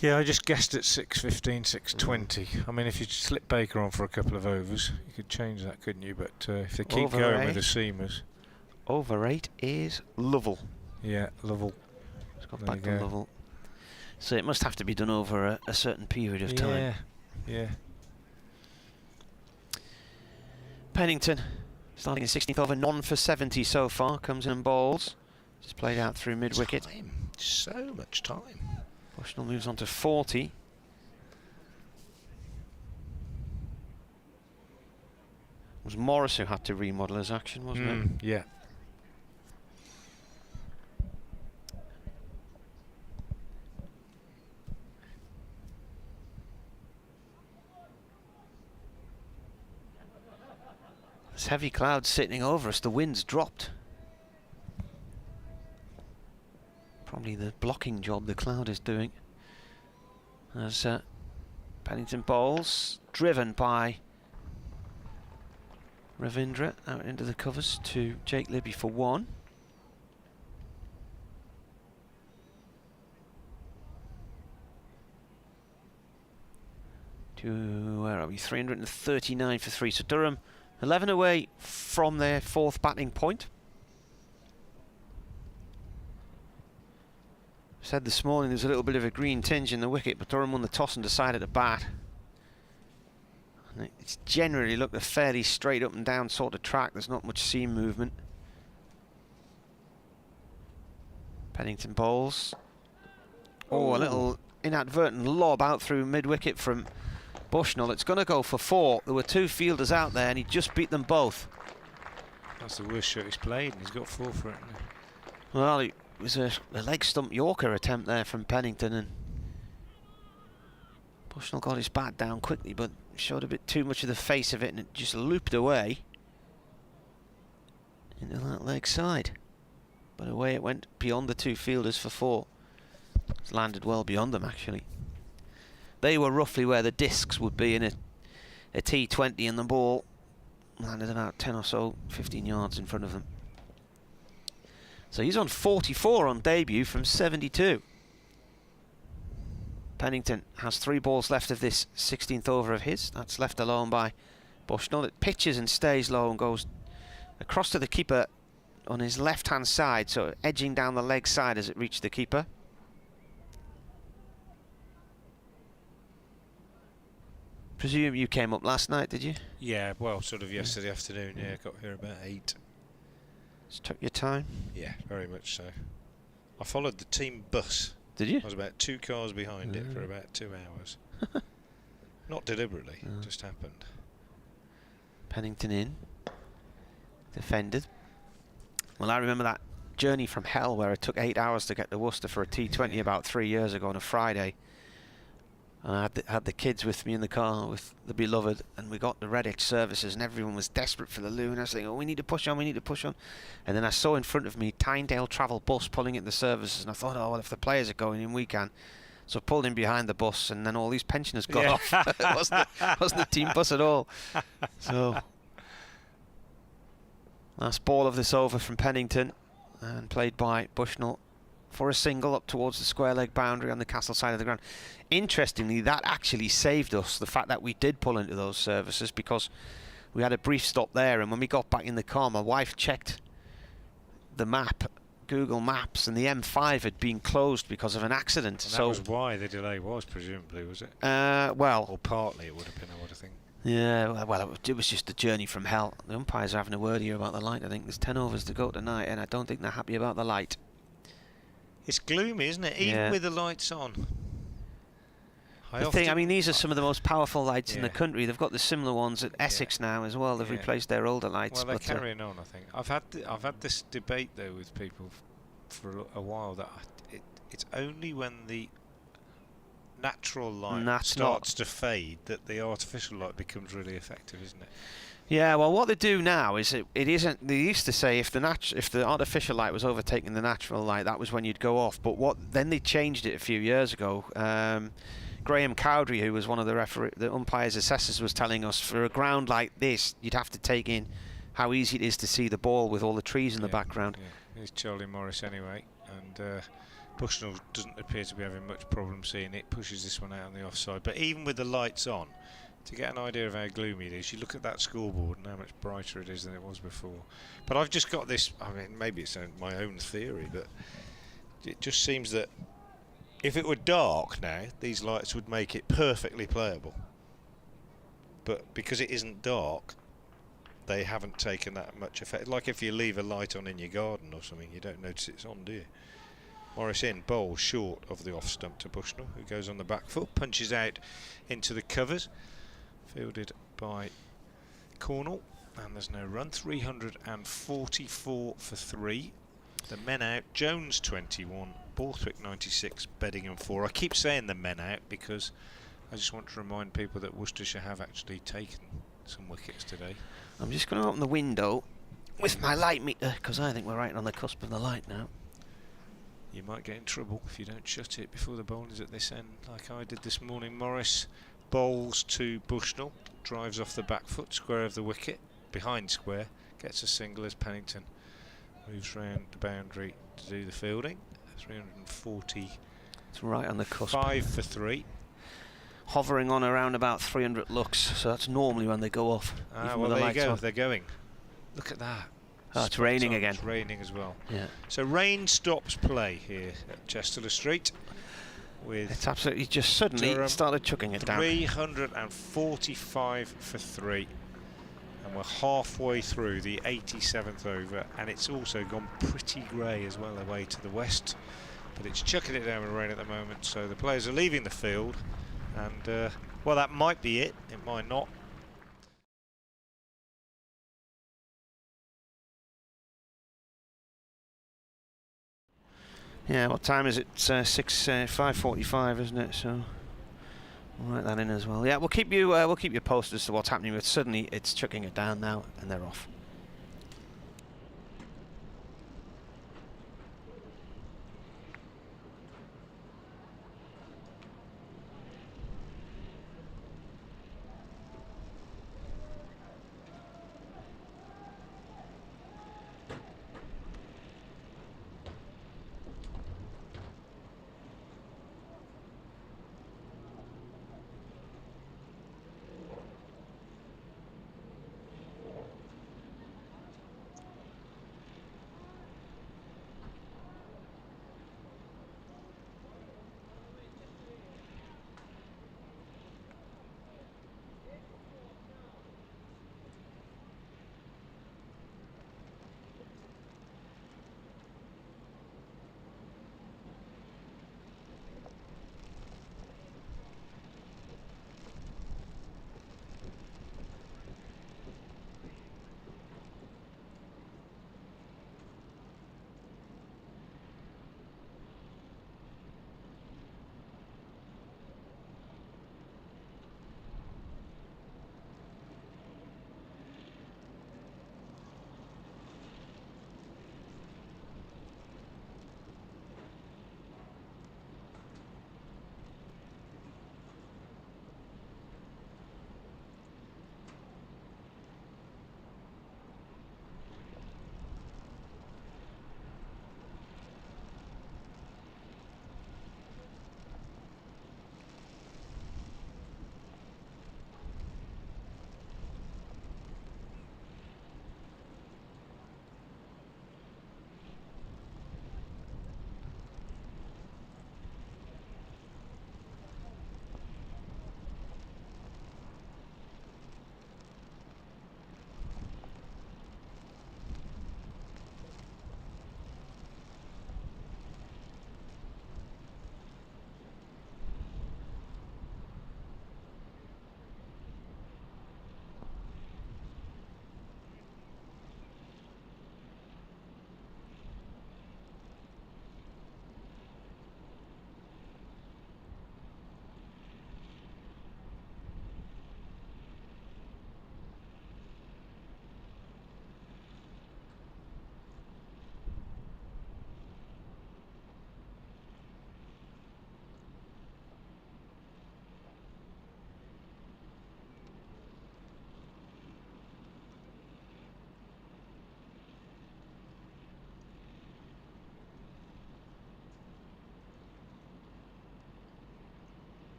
[SPEAKER 5] Yeah, I just guessed at 6:15, 6:20. I mean, if you slip Baker on for a couple of overs, you could change that, couldn't you? But if they keep
[SPEAKER 2] Over
[SPEAKER 5] going
[SPEAKER 2] 8.
[SPEAKER 5] with the seamers.
[SPEAKER 2] Over 8 is Lovell.
[SPEAKER 5] Yeah, Lovell.
[SPEAKER 2] It's got
[SPEAKER 5] There
[SPEAKER 2] back
[SPEAKER 5] you
[SPEAKER 2] to
[SPEAKER 5] go.
[SPEAKER 2] Lovell. So it must have to be done over a certain period of time.
[SPEAKER 5] Yeah.
[SPEAKER 2] Pennington, starting in 16th over, none for 70 so far, comes in and bowls. Just played out through mid-wicket.
[SPEAKER 5] Time. So much time.
[SPEAKER 2] Bushnell moves on to 40. It was Morris who had to remodel his action, wasn't it?
[SPEAKER 5] Yeah.
[SPEAKER 2] There's heavy clouds sitting over us, the wind's dropped. Probably the blocking job the cloud is doing. As Pennington bowls, driven by Ravindra out into the covers to Jake Libby for 1. To, where are we, 339 for 3. So Durham 11 away from their 4th batting point. Said this morning there's a little bit of a green tinge in the wicket, but Durham won the toss and decided to bat. And it's generally looked a fairly straight up and down sort of track. There's not much seam movement. Pennington bowls. Oh, a little inadvertent lob out through mid-wicket from Bushnell. It's going to go for 4. There were 2 fielders out there and he just beat them both.
[SPEAKER 5] That's the worst shot he's played, and he's got 4 for it.
[SPEAKER 2] Well, it was a leg stump Yorker attempt there from Pennington, and Bushnell got his bat down quickly, but showed a bit too much of the face of it, and it just looped away into that leg side. But away it went beyond the two fielders for 4. It's landed well beyond them, actually. They were roughly where the discs would be in a T20, and the ball landed about 10 or so, 15 yards in front of them. So he's on 44 on debut from 72. Pennington has 3 balls left of this 16th over of his. That's left alone by Bushnell. It pitches and stays low and goes across to the keeper on his left-hand side, so edging down the leg side as it reached the keeper. Presume you came up last night, did you?
[SPEAKER 5] Yeah, well, sort of yesterday afternoon. Yeah, got here about 8.
[SPEAKER 2] Just took your time.
[SPEAKER 5] Yeah, very much so. I followed the team bus.
[SPEAKER 2] Did you?
[SPEAKER 5] I was about 2 cars behind it for about 2 hours. Not deliberately, just happened.
[SPEAKER 2] Pennington in. Defended. Well, I remember that journey from hell where it took 8 hours to get to Worcester for a T20 about 3 years ago on a Friday. And I had the kids with me in the car with the beloved, and we got the Redditch services, and everyone was desperate for the loo, and I was thinking, oh, we need to push on, we need to push on. And then I saw in front of me Tyndale Travel bus pulling in the services, and I thought, oh, well, if the players are going in, we can. So I pulled in behind the bus, and then all these pensioners got off. It wasn't the team bus at all. So last ball of this over from Pennington, and played by Bushnell for a single up towards the square leg boundary on the castle side of the ground. Interestingly, that actually saved us, the fact that we did pull into those services, because we had a brief stop there, and when we got back in the car, my wife checked the map, Google Maps, and the M5 had been closed because of an accident.
[SPEAKER 5] And that was why the delay was, presumably, was it?
[SPEAKER 2] Well,
[SPEAKER 5] or partly it would have been, I would have think.
[SPEAKER 2] Yeah, well, it was just a journey from hell. The umpires are having a word here about the light. I think there's 10 overs to go tonight, and I don't think they're happy about the light.
[SPEAKER 5] It's gloomy, isn't it? Even with the lights on.
[SPEAKER 2] I mean, these are some of the most powerful lights in the country. They've got the similar ones at Essex now as well. They've replaced their older lights.
[SPEAKER 5] Well, they're carrying on, I think. I've had this debate though with people for a while that it's only when the natural light starts to fade that the artificial light becomes really effective, isn't it?
[SPEAKER 2] Yeah, well, what they do now is it isn't. They used to say if the artificial light was overtaking the natural light, that was when you'd go off. But then they changed it a few years ago. Graham Cowdery, who was one of the umpires' assessors, was telling us for a ground like this, you'd have to take in how easy it is to see the ball with all the trees in the background.
[SPEAKER 5] Yeah. Here's Charlie Morris anyway, and Bushnell doesn't appear to be having much problem seeing it. Pushes this one out on the offside, but even with the lights on, to get an idea of how gloomy it is, you look at that scoreboard and how much brighter it is than it was before. But I've just got this, I mean, maybe it's my own theory, but it just seems that if it were dark now, these lights would make it perfectly playable. But because it isn't dark, they haven't taken that much effect. Like if you leave a light on in your garden or something, you don't notice it's on, do you? Morris in, bowls short of the off stump to Bushnell, who goes on the back foot, punches out into the covers. Fielded by Cornell, and there's no run. 344 for 3. The men out. Jones 21, Borthwick 96, Beddingham 4. I keep saying the men out because I just want to remind people that Worcestershire have actually taken some wickets today.
[SPEAKER 2] I'm just going to open the window with my light meter because I think we're right on the cusp of the light now.
[SPEAKER 5] You might get in trouble if you don't shut it before the bowling is at this end, like I did this morning. Morris bowls to Bushnell, drives off the back foot, square of the wicket, behind square, gets a single as Pennington moves round the boundary to do the fielding. 340.
[SPEAKER 2] It's right on the cusp.
[SPEAKER 5] 5 for 3.
[SPEAKER 2] Hovering on around about 300 looks, so that's normally when they go off.
[SPEAKER 5] Well, there you go, they're going. Look at that.
[SPEAKER 2] Oh, it's raining again.
[SPEAKER 5] It's raining as well.
[SPEAKER 2] Yeah.
[SPEAKER 5] So rain stops play here at Chesterler Street.
[SPEAKER 2] It's absolutely just suddenly
[SPEAKER 5] Durham
[SPEAKER 2] started chucking it down.
[SPEAKER 5] 345 for 3. And we're halfway through the 87th over, and it's also gone pretty grey as well away to the west. But it's chucking it down with rain at the moment, so the players are leaving the field. And, well, that might be it. It might not.
[SPEAKER 2] Yeah, what time is it? 5:45, isn't it? So We'll write that in as well. Yeah, we'll keep you posted as to what's happening. But suddenly it's chucking it down now, and they're off.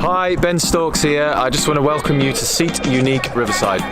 [SPEAKER 3] Hi, Ben Storks here. I just want to welcome you to Seat Unique Riverside.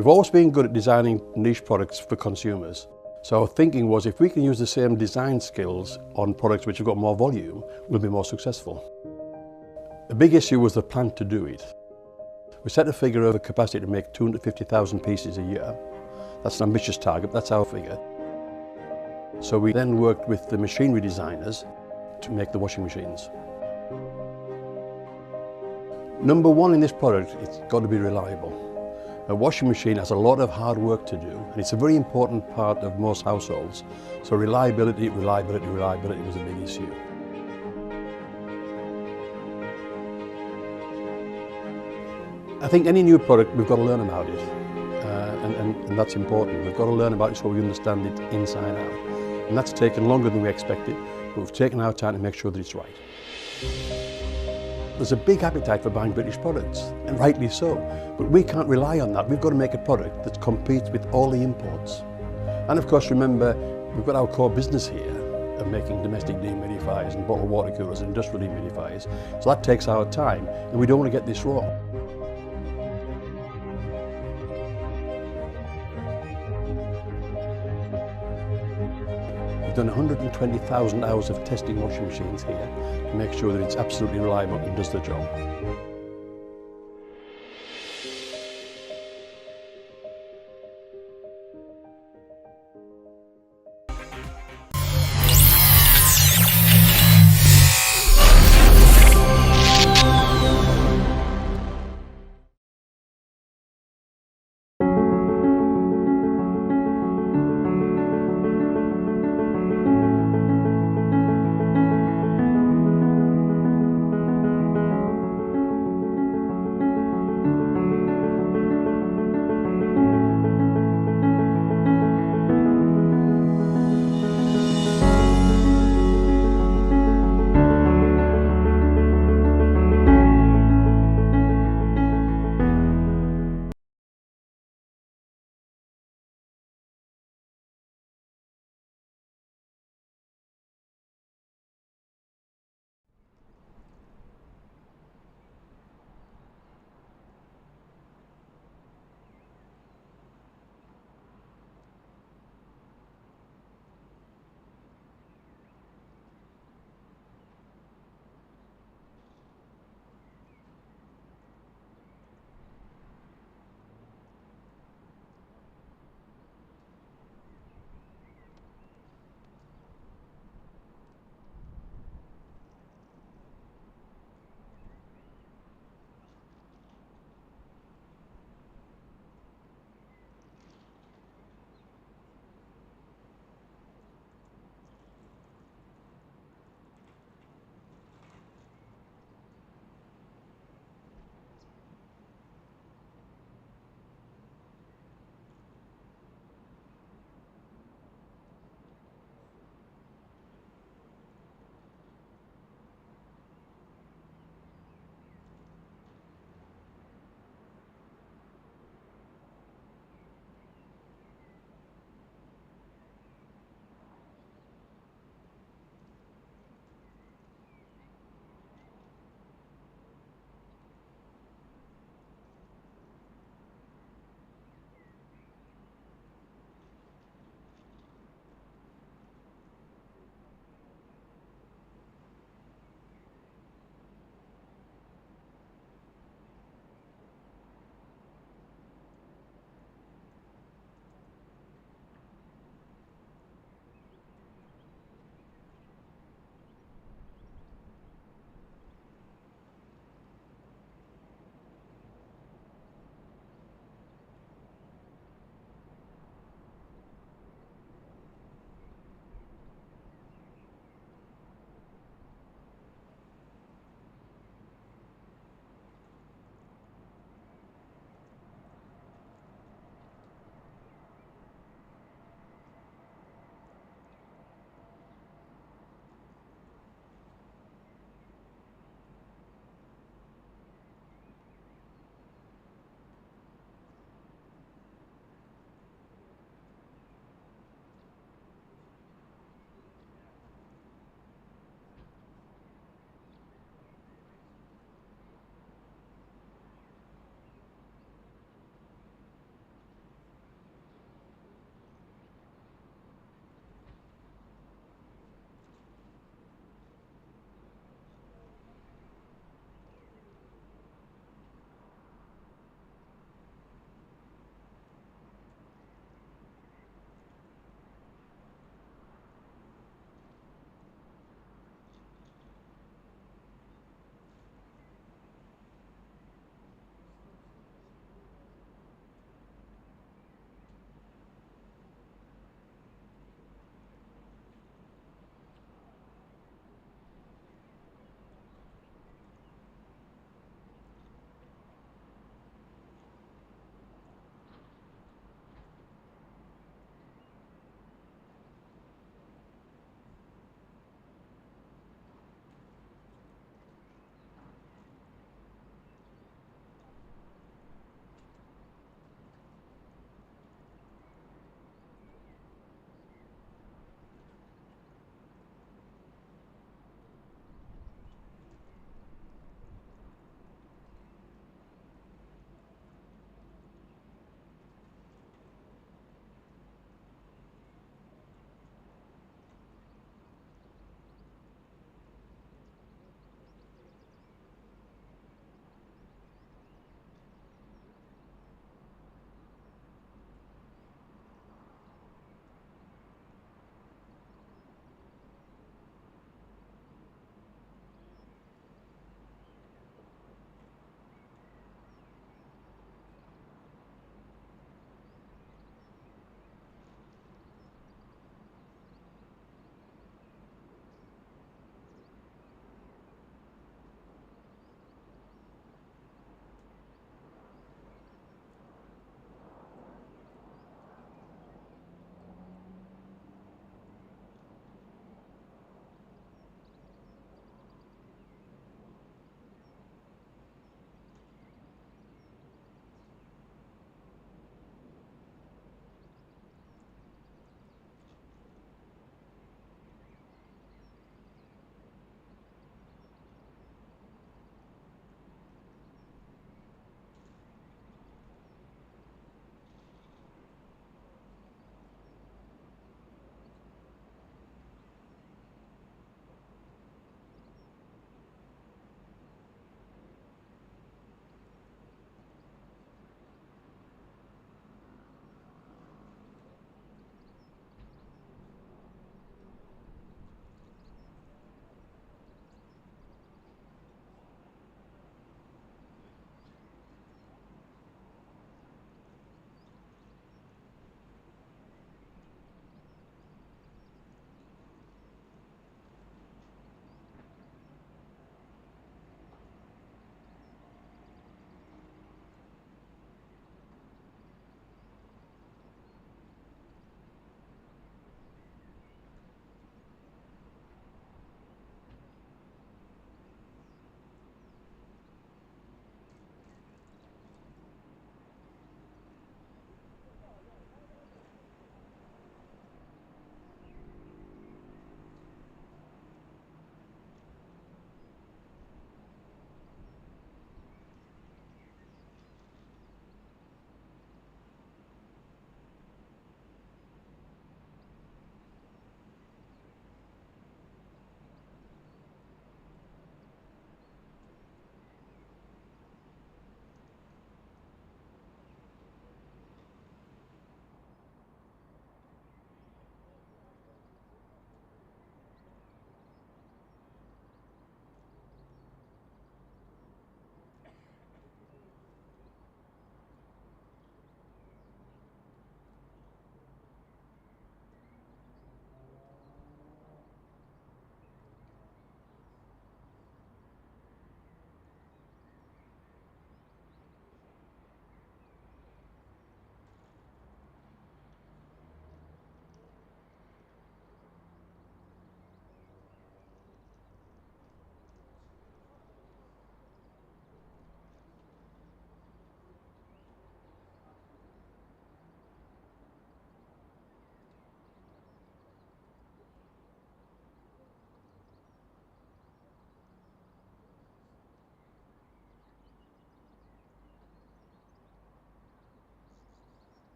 [SPEAKER 4] We've always been good at designing niche products for consumers. So our thinking was if we can use the same design skills on products which have got more volume, we'll be more successful. The big issue was the plan to do it. We set a figure of a capacity to make 250,000 pieces a year. That's an ambitious target, that's our figure. So we then worked with the machinery designers to make the washing machines. Number one in this product, it's got to be reliable. A washing machine has a lot of hard work to do, and it's a very important part of most households. So reliability was a big issue. I think any new product, we've got to learn about it, and that's important. We've got to learn about it so we understand it inside out. And that's taken longer than we expected, but we've taken our time to make sure that it's right. There's a big appetite for buying British products, and rightly so, but we can't rely on that. We've got to make a product that competes with all the imports. And of course, remember, we've got our core business here of making domestic dehumidifiers and bottled water coolers and industrial dehumidifiers, so that takes our time, and we don't want to get this wrong. We've done 120,000 hours of testing washing machines here to make sure that it's absolutely reliable and does the job.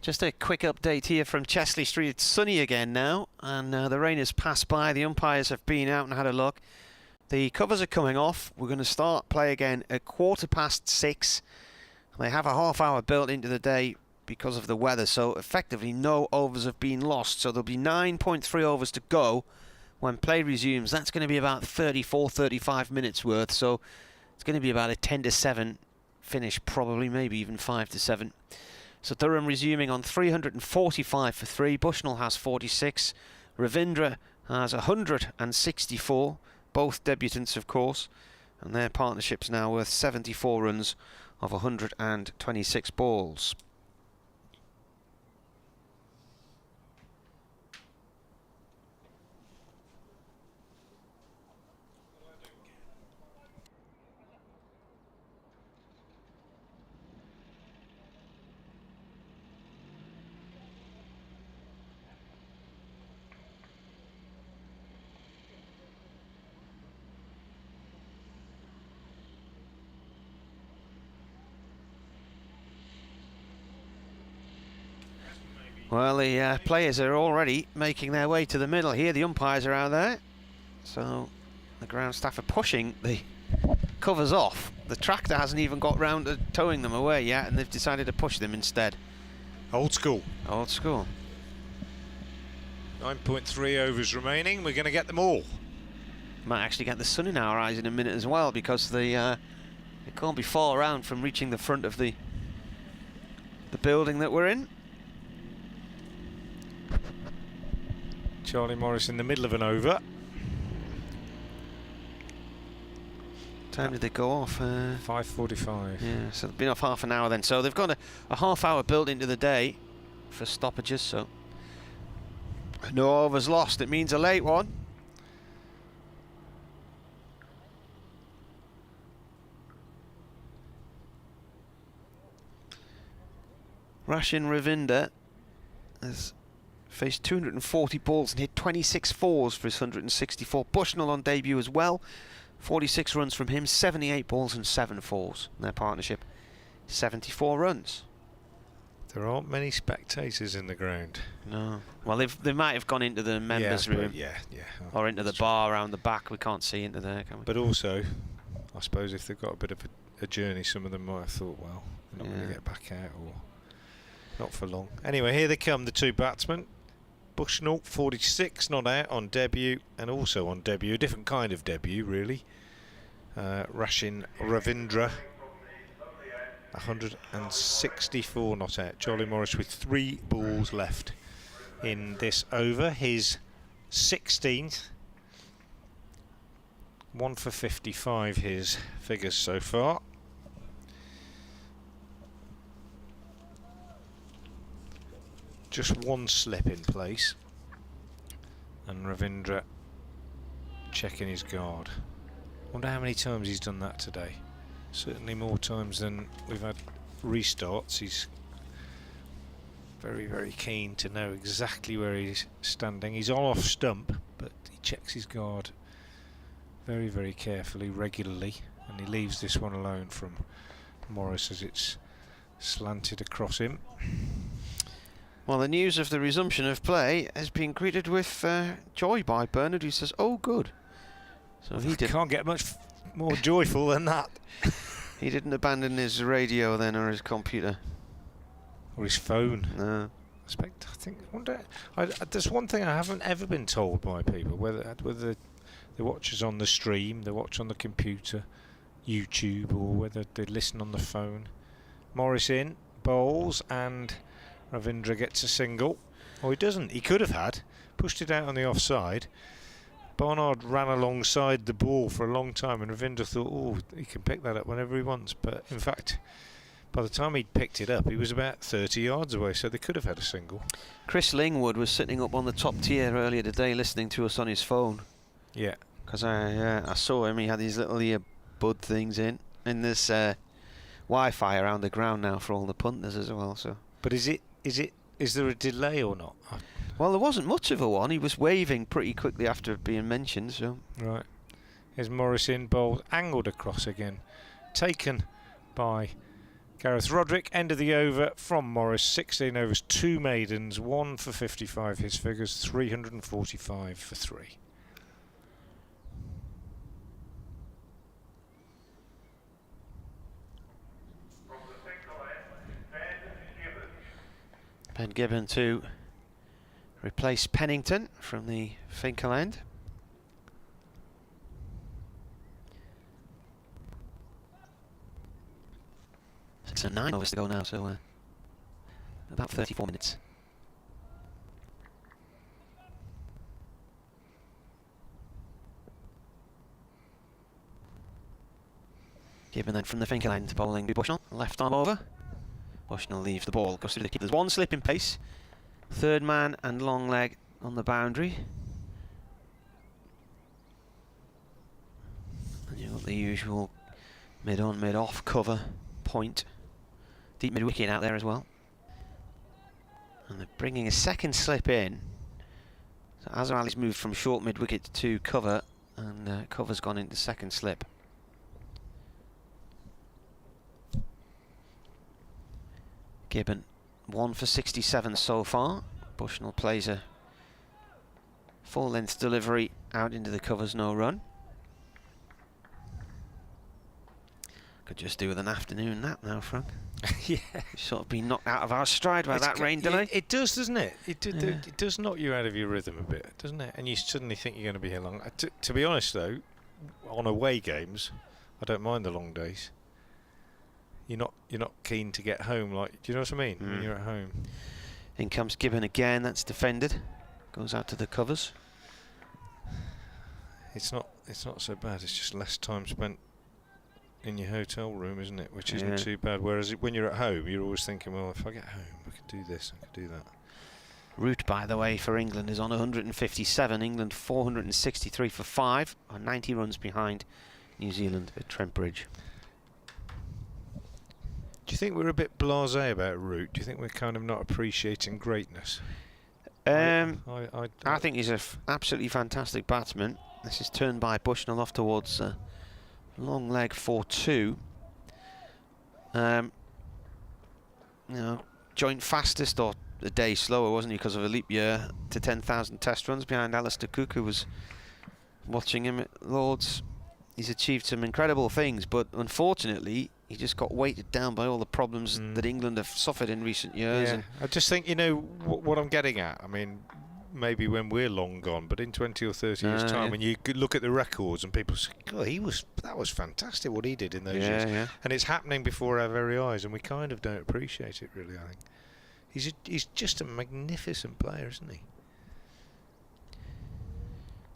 [SPEAKER 2] Just a quick update here from Chesley Street. It's sunny again now, and the rain has passed by. The umpires have been out and had a look. The covers are coming off. We're going to start play again at 6:15. They have a half hour built into the day because of the weather, so effectively no overs have been lost. So there'll be 9.3 overs to go when play resumes. That's going to be about 34-35 minutes worth, so it's going to be about a 10-7 finish, probably, maybe even 5-7. So Durham resuming on 345 for 3. Bushnell has 46. Ravindra has 164. Both debutants, of course. And their partnership's now worth 74 runs of 126 balls. Well, the players are already making their way to the middle here. The umpires are out there. So the ground staff are pushing the covers off. The tractor hasn't even got round to towing them away yet, and they've decided to push them instead.
[SPEAKER 5] Old school.
[SPEAKER 2] Old school.
[SPEAKER 5] 9.3 overs remaining. We're going to get them all.
[SPEAKER 2] Might actually get the sun in our eyes in a minute as well, because they can't be far around from reaching the front of the building that we're in.
[SPEAKER 5] Charlie Morris in the middle of an over.
[SPEAKER 2] Time did they go off?
[SPEAKER 5] 5:45.
[SPEAKER 2] Yeah, so they've been off half an hour then. So they've got a half hour built into the day for stoppages, so no overs lost. It means a late one. Rashin Ravinder has faced 240 balls and hit 26 fours for his 164. Bushnell on debut as well. 46 runs from him, 78 balls and 7 fours. In their partnership, 74 runs.
[SPEAKER 5] There aren't many spectators in the ground.
[SPEAKER 2] No. Well, they might have gone into the members' room.
[SPEAKER 5] Yeah.
[SPEAKER 2] Or into the bar around the back. We can't see into there, can we?
[SPEAKER 5] But also, I suppose if they've got a bit of a journey, some of them might have thought, well, they're not going to get back out, or not for long. Anyway, here they come, the two batsmen. Bushnell, 46, not out on debut, and also on debut, a different kind of debut, really. Rashin Ravindra, 164 not out. Charlie Morris with 3 balls left in this over. His 16th. 1 for 55, his figures so far. Just one slip in place, and Ravindra checking his guard. Wonder how many times he's done that today. Certainly more times than we've had restarts. He's very, very keen to know exactly where he's standing. He's on off stump, but he checks his guard very, very carefully, regularly, and he leaves this one alone from Morris as it's slanted across him.
[SPEAKER 2] Well, the news of the resumption of play has been greeted with joy by Bernard, who says, "Oh, good." So he
[SPEAKER 5] can't get much more joyful than that.
[SPEAKER 2] He didn't abandon his radio then, or his computer,
[SPEAKER 5] or his phone.
[SPEAKER 2] No.
[SPEAKER 5] There's one thing I haven't ever been told by people, whether they watch us on the stream, they watch on the computer, YouTube, or whether they listen on the phone. Morris in, bowls, and Ravindra gets a single. Oh, he doesn't. He could have had. Pushed it out on the offside. Barnard ran alongside the ball for a long time, and Ravindra thought, oh, he can pick that up whenever he wants. But in fact, by the time he'd picked it up, he was about 30 yards away, so they could have had a single.
[SPEAKER 2] Chris Lingwood was sitting up on the top tier earlier today listening to us on his phone.
[SPEAKER 5] Yeah.
[SPEAKER 2] Because I saw him. He had these little earbud things in. And there's Wi-Fi around the ground now for all the punters as well. So.
[SPEAKER 5] But is there a delay or not?
[SPEAKER 2] Well, there wasn't much of a one. He was waving pretty quickly after being mentioned. So.
[SPEAKER 5] Right. Here's Morris in, bowled, angled across again. Taken by Gareth Roderick, end of the over from Morris, 16 overs, 2 maidens, 1 for 55, his figures, 345 for 3.
[SPEAKER 2] Ben Gibbon to replace Pennington from the Finkel end. It's 9 overs to go now, so about 34 minutes. Gibbon then from the Finkel end, bowling Bushnell, left arm over. Bushnell leaves the ball, goes through the keeper. There's one slip in pace. Third man and long leg on the boundary. And you've got the usual mid-on, mid-off cover point. Deep mid-wicket out there as well. And they're bringing a second slip in. So Azhar Ali's moved from short mid-wicket to cover, and cover's gone into second slip. Gibbon 1 for 67 so far. Bushnell plays a full length delivery out into the covers, no run. Could just do with an afternoon nap now, Frank.
[SPEAKER 5] Yeah.
[SPEAKER 2] You've sort of been knocked out of our stride by that rain delay.
[SPEAKER 5] It does, doesn't it? It does knock you out of your rhythm a bit, doesn't it? And you suddenly think you're going to be here long. To be honest though, on away games, I don't mind the long days. You're not keen to get home, like, do you know what I mean? When you're at home.
[SPEAKER 2] In comes Gibbon again, that's defended. Goes out to the covers.
[SPEAKER 5] It's not so bad, it's just less time spent in your hotel room, isn't it? Which isn't too bad. Whereas when you're at home, you're always thinking, well, if I get home, I could do this, I could do that.
[SPEAKER 2] Root, by the way, for England is on 157. England 463 for 5, are 90 runs behind New Zealand at Trent Bridge.
[SPEAKER 5] Do you think we're a bit blasé about Root? Do you think we're kind of not appreciating greatness?
[SPEAKER 2] I think he's an absolutely fantastic batsman. This is turned by Bushnell off towards long leg 4-2. You know, joint fastest or a day slower, wasn't he, because of a leap year, to 10,000 test runs behind Alistair Cook, who was watching him at Lord's. He's achieved some incredible things, but unfortunately he just got weighted down by all the problems that England have suffered in recent years.
[SPEAKER 5] Yeah. I just think, you know, what I'm getting at, I mean, maybe when we're long gone, but in 20 or 30 years' time, when you look at the records and people say, God, that was fantastic what he did in those years. Yeah. And it's happening before our very eyes, and we kind of don't appreciate it, really, I think. He's just a magnificent player, isn't he?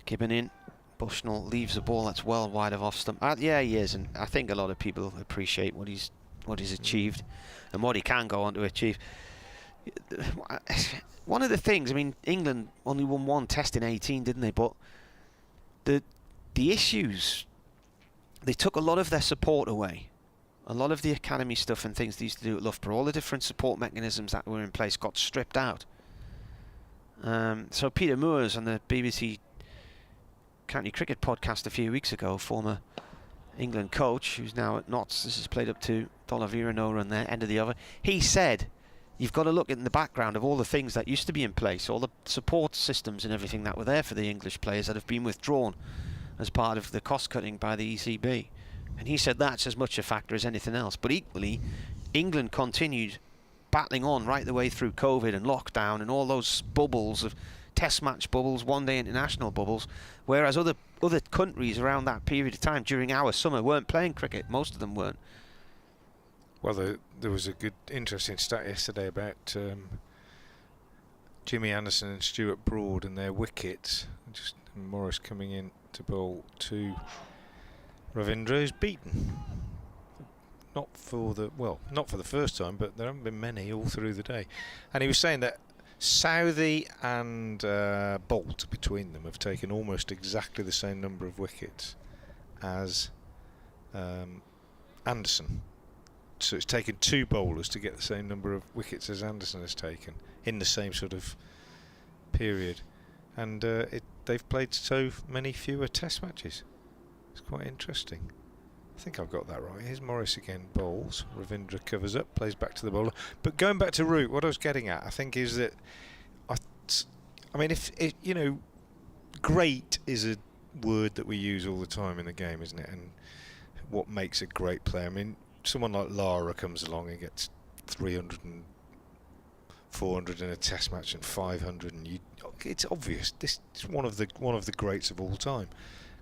[SPEAKER 2] Gibbon in. Bushnell leaves the ball that's well wide of off stump. Yeah, he is, and I think a lot of people appreciate what he's achieved and what he can go on to achieve. One of the things, I mean, England only won one test in 18, didn't they? But the issues, they took a lot of their support away. A lot of the academy stuff and things they used to do at Loughborough, all the different support mechanisms that were in place got stripped out. So Peter Moores on the BBC County Cricket podcast a few weeks ago, former England coach who's now at Notts, this is played up to Dolavira, no run there, end of the over, he said you've got to look in the background of all the things that used to be in place, all the support systems and everything that were there for the English players that have been withdrawn as part of the cost cutting by the ECB, and he said that's as much a factor as anything else. But equally, England continued battling on right the way through COVID and lockdown and all those bubbles of test match bubbles, one-day international bubbles, whereas other countries around that period of time during our summer weren't playing cricket. Most of them weren't.
[SPEAKER 5] Well, there was a good, interesting stat yesterday about Jimmy Anderson and Stuart Broad and their wickets. Just Morris coming in to bowl to Ravindra is beaten. Not for the first time, but there haven't been many all through the day. And he was saying that Southey and Bolt between them have taken almost exactly the same number of wickets as Anderson. So it's taken two bowlers to get the same number of wickets as Anderson has taken in the same sort of period. And they've played so many fewer test matches. It's quite interesting. think I've got that right. Here's Morris again, bowls. Ravindra covers up, plays back to the bowler. But going back to Root, what I was getting at, I think, is that I mean, if you know, great is a word that we use all the time in the game, isn't it? And what makes a great player? I mean, someone like Lara comes along and gets 300 and 400 in a Test match and 500, and it's obvious this is one of the greats of all time.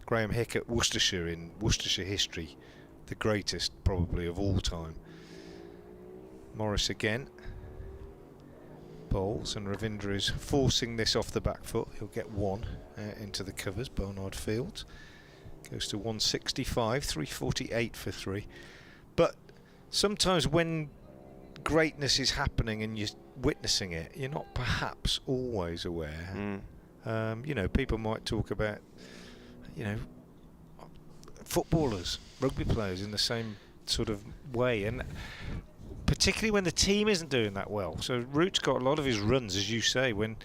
[SPEAKER 5] Graham Hick at Worcestershire, in Worcestershire history, the greatest probably of all time. Morris again bowls, and Ravindra is forcing this off the back foot. He'll get one into the covers. Barnard Fields goes to 165, 348 for 3. But sometimes when greatness is happening and you're witnessing it, you're not perhaps always aware. You know, people might talk about, you know, footballers, rugby players in the same sort of way, and particularly when the team isn't doing that well. So Root's got a lot of his runs, as you say, when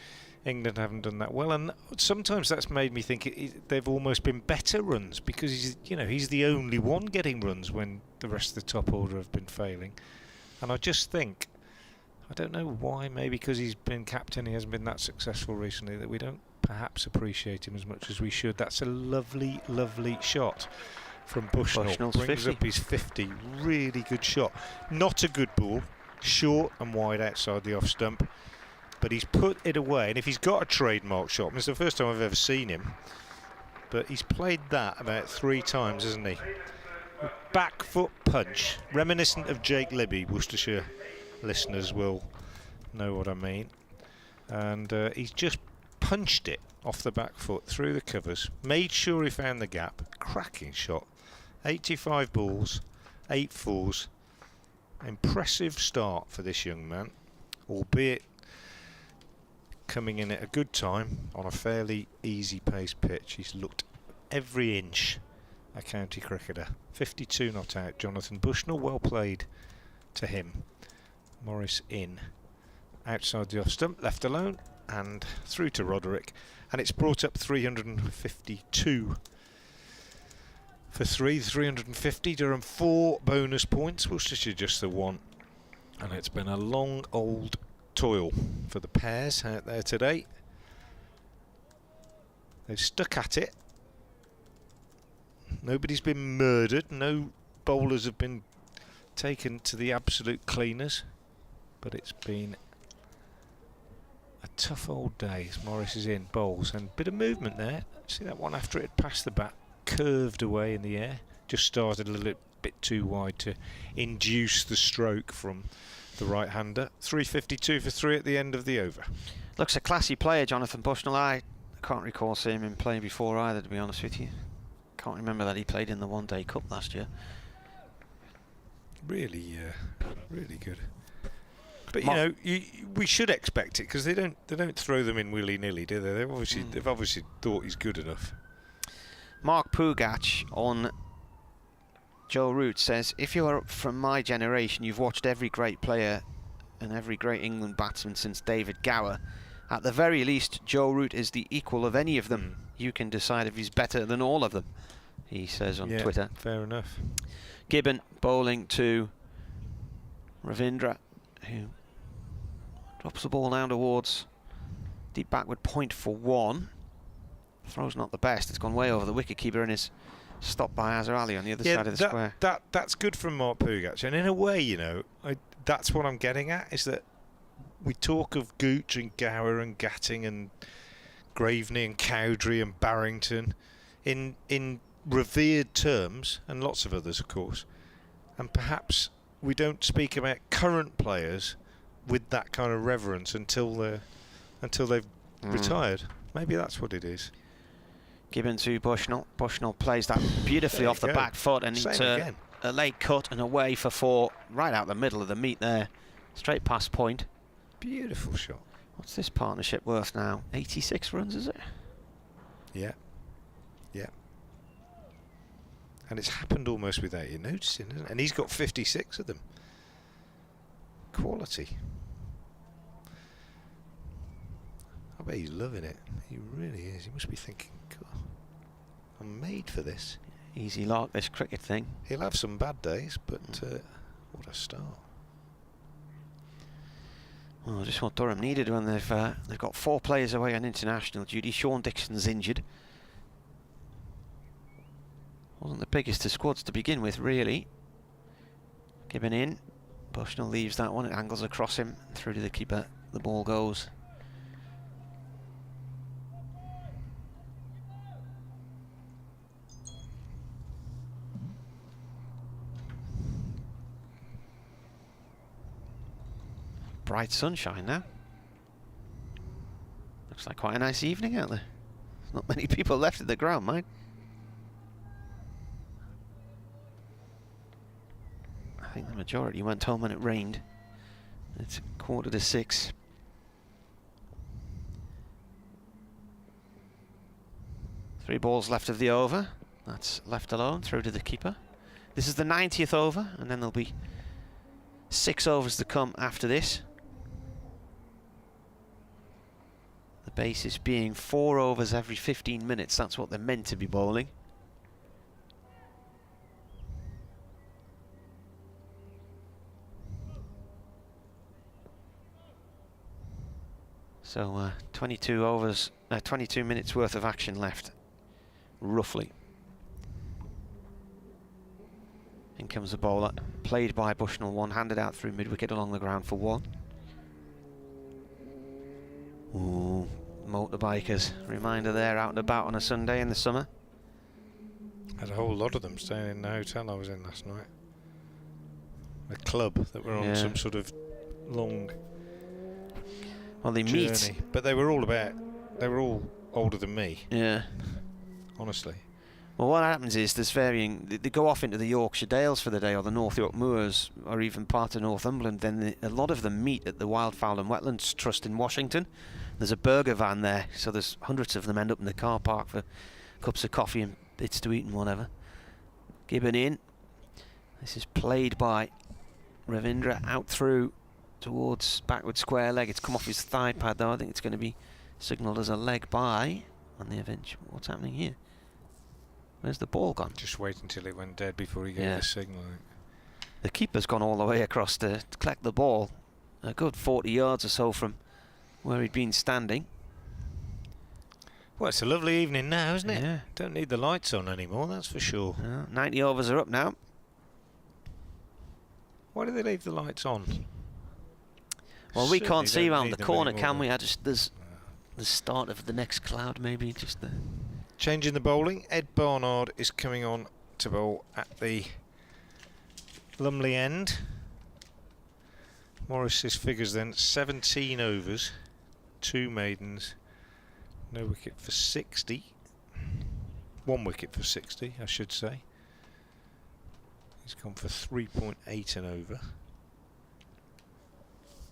[SPEAKER 5] England haven't done that well, and sometimes that's made me think they've almost been better runs, because he's the only one getting runs when the rest of the top order have been failing. And I just think, I don't know why, maybe because he's been captain, he hasn't been that successful recently, that we don't perhaps appreciate him as much as we should. That's a lovely, lovely shot from Bushnell.
[SPEAKER 2] Bushnell's
[SPEAKER 5] Brings
[SPEAKER 2] 50.
[SPEAKER 5] up his 50. Really good shot. Not a good ball. Short and wide outside the off stump. But he's put it away. And if he's got a trademark shot, I mean, it's the first time I've ever seen him, but he's played that about 3 times, hasn't he? Back foot punch. Reminiscent of Jake Libby. Worcestershire listeners will know what I mean. And he's just punched it off the back foot through the covers. Made sure he found the gap. Cracking shot. 85 balls, 8 fours. Impressive start for this young man, albeit coming in at a good time on a fairly easy paced pitch. He's looked every inch a county cricketer. 52 not out. Jonathan Bushnell, well played to him. Morris in. Outside the off stump, left alone, and through to Roderick. And it's brought up 352 for 3, 350. Durham 4 bonus points. Worcestershire just the 1. And it's been a long old toil for the pairs out there today. They've stuck at it. Nobody's been murdered. No bowlers have been taken to the absolute cleaners. But it's been a tough old day as Morris is in, bowls, and bit of movement there. See that one after it passed the bat, curved away in the air. Just started a little bit too wide to induce the stroke from the right-hander. 352 for 3 at the end of the over.
[SPEAKER 2] Looks a classy player, Jonathan Bushnell. I can't recall seeing him play before either, to be honest with you. Can't remember that he played in the One Day Cup last year.
[SPEAKER 5] Really, really good. But you know, we should expect it, because they don't throw them in willy-nilly, do they? They've obviously thought he's good enough.
[SPEAKER 2] Mark Pugach on Joe Root says, if you are from my generation, you've watched every great player and every great England batsman since David Gower. At the very least, Joe Root is the equal of any of them. You can decide if he's better than all of them, he says on Twitter.
[SPEAKER 5] Fair enough.
[SPEAKER 2] Gibbon bowling to Ravindra, who drops the ball down towards deep backward point for 1. Throw's not the best. It's gone way over the wicket keeper and is stopped by Azhar Ali on the other side of the square.
[SPEAKER 5] That's good from Mark Pugach, and in a way, you know, that's what I'm getting at, is that we talk of Gooch and Gower and Gatting and Graveney and Cowdrey and Barrington in revered terms, and lots of others, of course, and perhaps we don't speak about current players with that kind of reverence until they've retired. Maybe that's what it is.
[SPEAKER 2] Gibbon to Bushnell. Bushnell plays that beautifully off the back foot, and it's a late cut and away for 4, right out the middle of the meat there, straight past point.
[SPEAKER 5] Beautiful shot.
[SPEAKER 2] What's this partnership worth now? 86 runs, is it?
[SPEAKER 5] Yeah. Yeah. And it's happened almost without you noticing, isn't it? And he's got 56 of them. Quality. I bet he's loving it. He really is. He must be thinking, God, I'm made for this.
[SPEAKER 2] Easy lark, this cricket thing.
[SPEAKER 5] He'll have some bad days, but what a start.
[SPEAKER 2] Well, just what Durham needed when they've got 4 players away on international duty. Sean Dixon's injured. Wasn't the biggest of squads to begin with, really. Gibbon in. Bushnell leaves that one. It angles across him. Through to the keeper. The ball goes. Bright sunshine now. Looks like quite a nice evening out there. There's not many people left at the ground, mind. I think the majority went home when it rained. It's 5:45. Three balls left of the over. That's left alone, through to the keeper. This is the 90th over, and then there'll be 6 overs to come after this. The basis being 4 overs every 15 minutes. That's what they're meant to be bowling. So 22 overs, 22 minutes worth of action left, roughly. In comes the bowler, played by Bushnell, one handed out through mid-wicket along the ground for 1. Ooh, motorbikers. Reminder there, out and about on a Sunday in the summer.
[SPEAKER 5] Had a whole lot of them staying in the hotel I was in last night. A club that were on some sort of long
[SPEAKER 2] they
[SPEAKER 5] journey.
[SPEAKER 2] meet.
[SPEAKER 5] But they were all older than me.
[SPEAKER 2] Yeah.
[SPEAKER 5] Honestly.
[SPEAKER 2] Well, what happens is there's varying. They go off into the Yorkshire Dales for the day, or the North York Moors, or even part of Northumberland. Then a lot of them meet at the Wildfowl and Wetlands Trust in Washington. There's a burger van there, so there's hundreds of them end up in the car park for cups of coffee and bits to eat and whatever. Gibbon in. This is played by Ravindra out through towards backward square leg. It's come off his thigh pad though. I think it's going to be signalled as a leg by on the event. What's happening here? Where's the ball gone?
[SPEAKER 5] Just wait until it went dead before he gave the signal.
[SPEAKER 2] The keeper's gone all the way across to collect the ball. A good 40 yards or so from where he'd been standing.
[SPEAKER 5] Well, it's a lovely evening now, isn't it?
[SPEAKER 2] Yeah.
[SPEAKER 5] Don't need the lights on anymore, that's for sure.
[SPEAKER 2] 90 overs are up now.
[SPEAKER 5] Why do they leave the lights on?
[SPEAKER 2] Well, we can't see
[SPEAKER 5] don't
[SPEAKER 2] around
[SPEAKER 5] need
[SPEAKER 2] the
[SPEAKER 5] them
[SPEAKER 2] corner,
[SPEAKER 5] anymore,
[SPEAKER 2] can we? There's the start of the next cloud, maybe. Just the
[SPEAKER 5] Changing the bowling. Ed Barnard is coming on to bowl at the Lumley end. Morris's figures then 17 overs, 2 maidens, no wicket for 60. 1 wicket for 60, I should say. He's gone for 3.8 and over.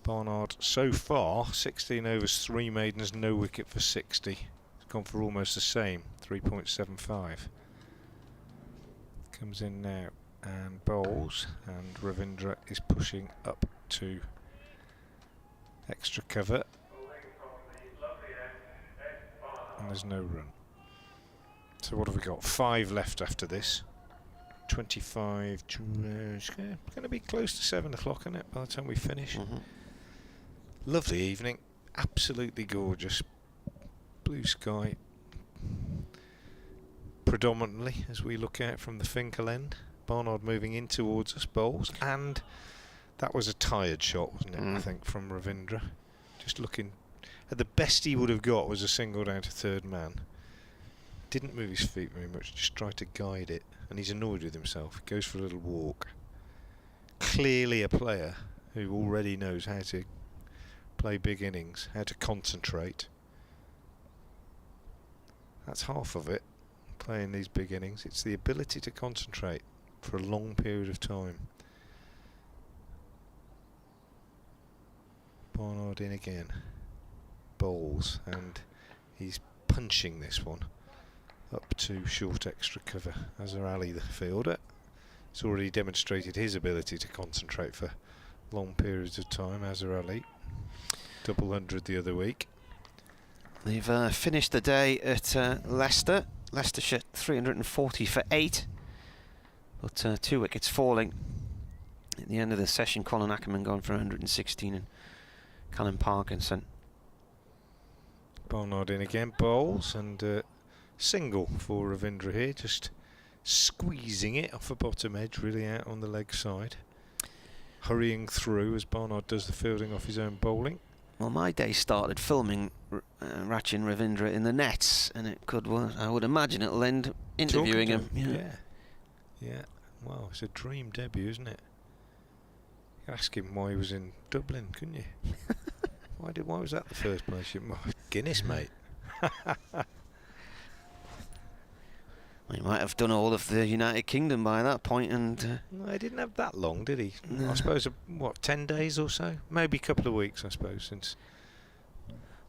[SPEAKER 5] Barnard so far 16 overs, 3 maidens, no wicket for 60. He's gone for almost the same, 3.75. Comes in now and bowls, and Ravindra is pushing up to extra cover, and there's no run. So what have we got? 5 left after this. 25 it's going to be close to 7 o'clock, isn't it, by the time we finish? Lovely evening, absolutely gorgeous. Blue sky predominantly as we look out from the Finkel end. Barnard moving in towards us, bowls, and that was a tired shot, wasn't it? I think from Ravindra. Just looking at the best he would have got was a single down to third man. Didn't move his feet very much, just tried to guide it, and he's annoyed with himself. He goes for a little walk. Clearly a player who already knows how to play big innings, how to concentrate. That's half of it, playing these big innings. It's the ability to concentrate for a long period of time. Barnard in again. Bowls, and he's punching this one up to short extra cover. Azhar Ali, the fielder, has already demonstrated his ability to concentrate for long periods of time. Azhar Ali, double 100 the other week.
[SPEAKER 2] They've finished the day at Leicestershire 340 for 8. But 2 wickets falling at the end of the session. Colin Ackerman gone for 116 and Callum Parkinson.
[SPEAKER 5] Barnard in again, bowls, and single for Ravindra here, just squeezing it off the bottom edge, really out on the leg side. Hurrying through as Barnard does the fielding off his own bowling.
[SPEAKER 2] Well, my day started filming Rachin Ravindra in the nets, and it could, well, I would imagine it'll end interviewing him.
[SPEAKER 5] Yeah. Well, it's a dream debut, isn't it? You ask him why he was in Dublin, couldn't you? Why was that the first place? Guinness, mate.
[SPEAKER 2] He might have done all of the United Kingdom by that point, and
[SPEAKER 5] No, he didn't have that long, did he?
[SPEAKER 2] No.
[SPEAKER 5] I suppose, what, 10 days or so? Maybe a couple of weeks, I suppose, since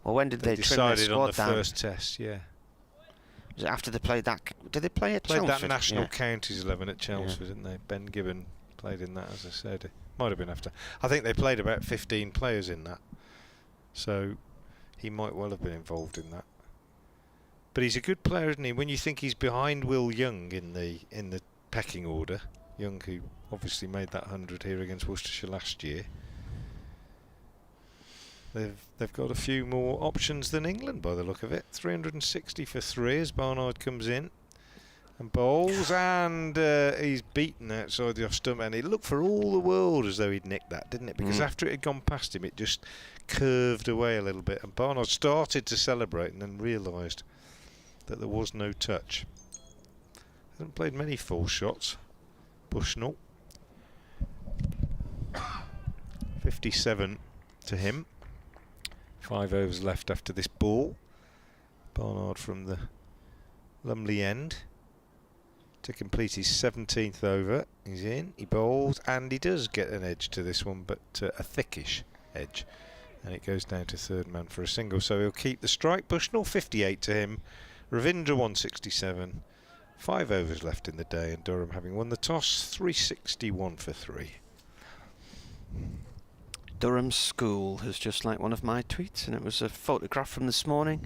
[SPEAKER 2] well, when did they trim their
[SPEAKER 5] decided on
[SPEAKER 2] squad
[SPEAKER 5] the
[SPEAKER 2] down?
[SPEAKER 5] first test, yeah.
[SPEAKER 2] Was it after they played that? Did they play at
[SPEAKER 5] Played
[SPEAKER 2] Chelmsford?
[SPEAKER 5] that National
[SPEAKER 2] Yeah.
[SPEAKER 5] Counties 11 at Chelmsford, didn't they? Ben Gibbon played in that, as I said. It might have been after. I think they played about 15 players in that, so he might well have been involved in that. But he's a good player, isn't he? When you think he's behind Will Young in the pecking order, Young, who obviously made that 100 here against Worcestershire last year, they've got a few more options than England by the look of it. 360 for 3 as Barnard comes in and bowls, and he's beaten outside the off stump, and it looked for all the world as though he'd nicked that, didn't it? Because after it had gone past him, it just curved away a little bit, and Barnard started to celebrate and then realised that there was no touch. Hasn't played many full shots, Bushnell. 57 to him. 5 overs left after this ball. Barnard from the Lumley end to complete his 17th over. He's in, he bowls, and he does get an edge to this one, but a thickish edge, and it goes down to third man for a single, so he'll keep the strike. Bushnell 58 to him. Ravindra 167. 5 overs left in the day, and Durham, having won the toss, 361 for 3.
[SPEAKER 2] Durham School is just like one of my tweets, and it was a photograph from this morning.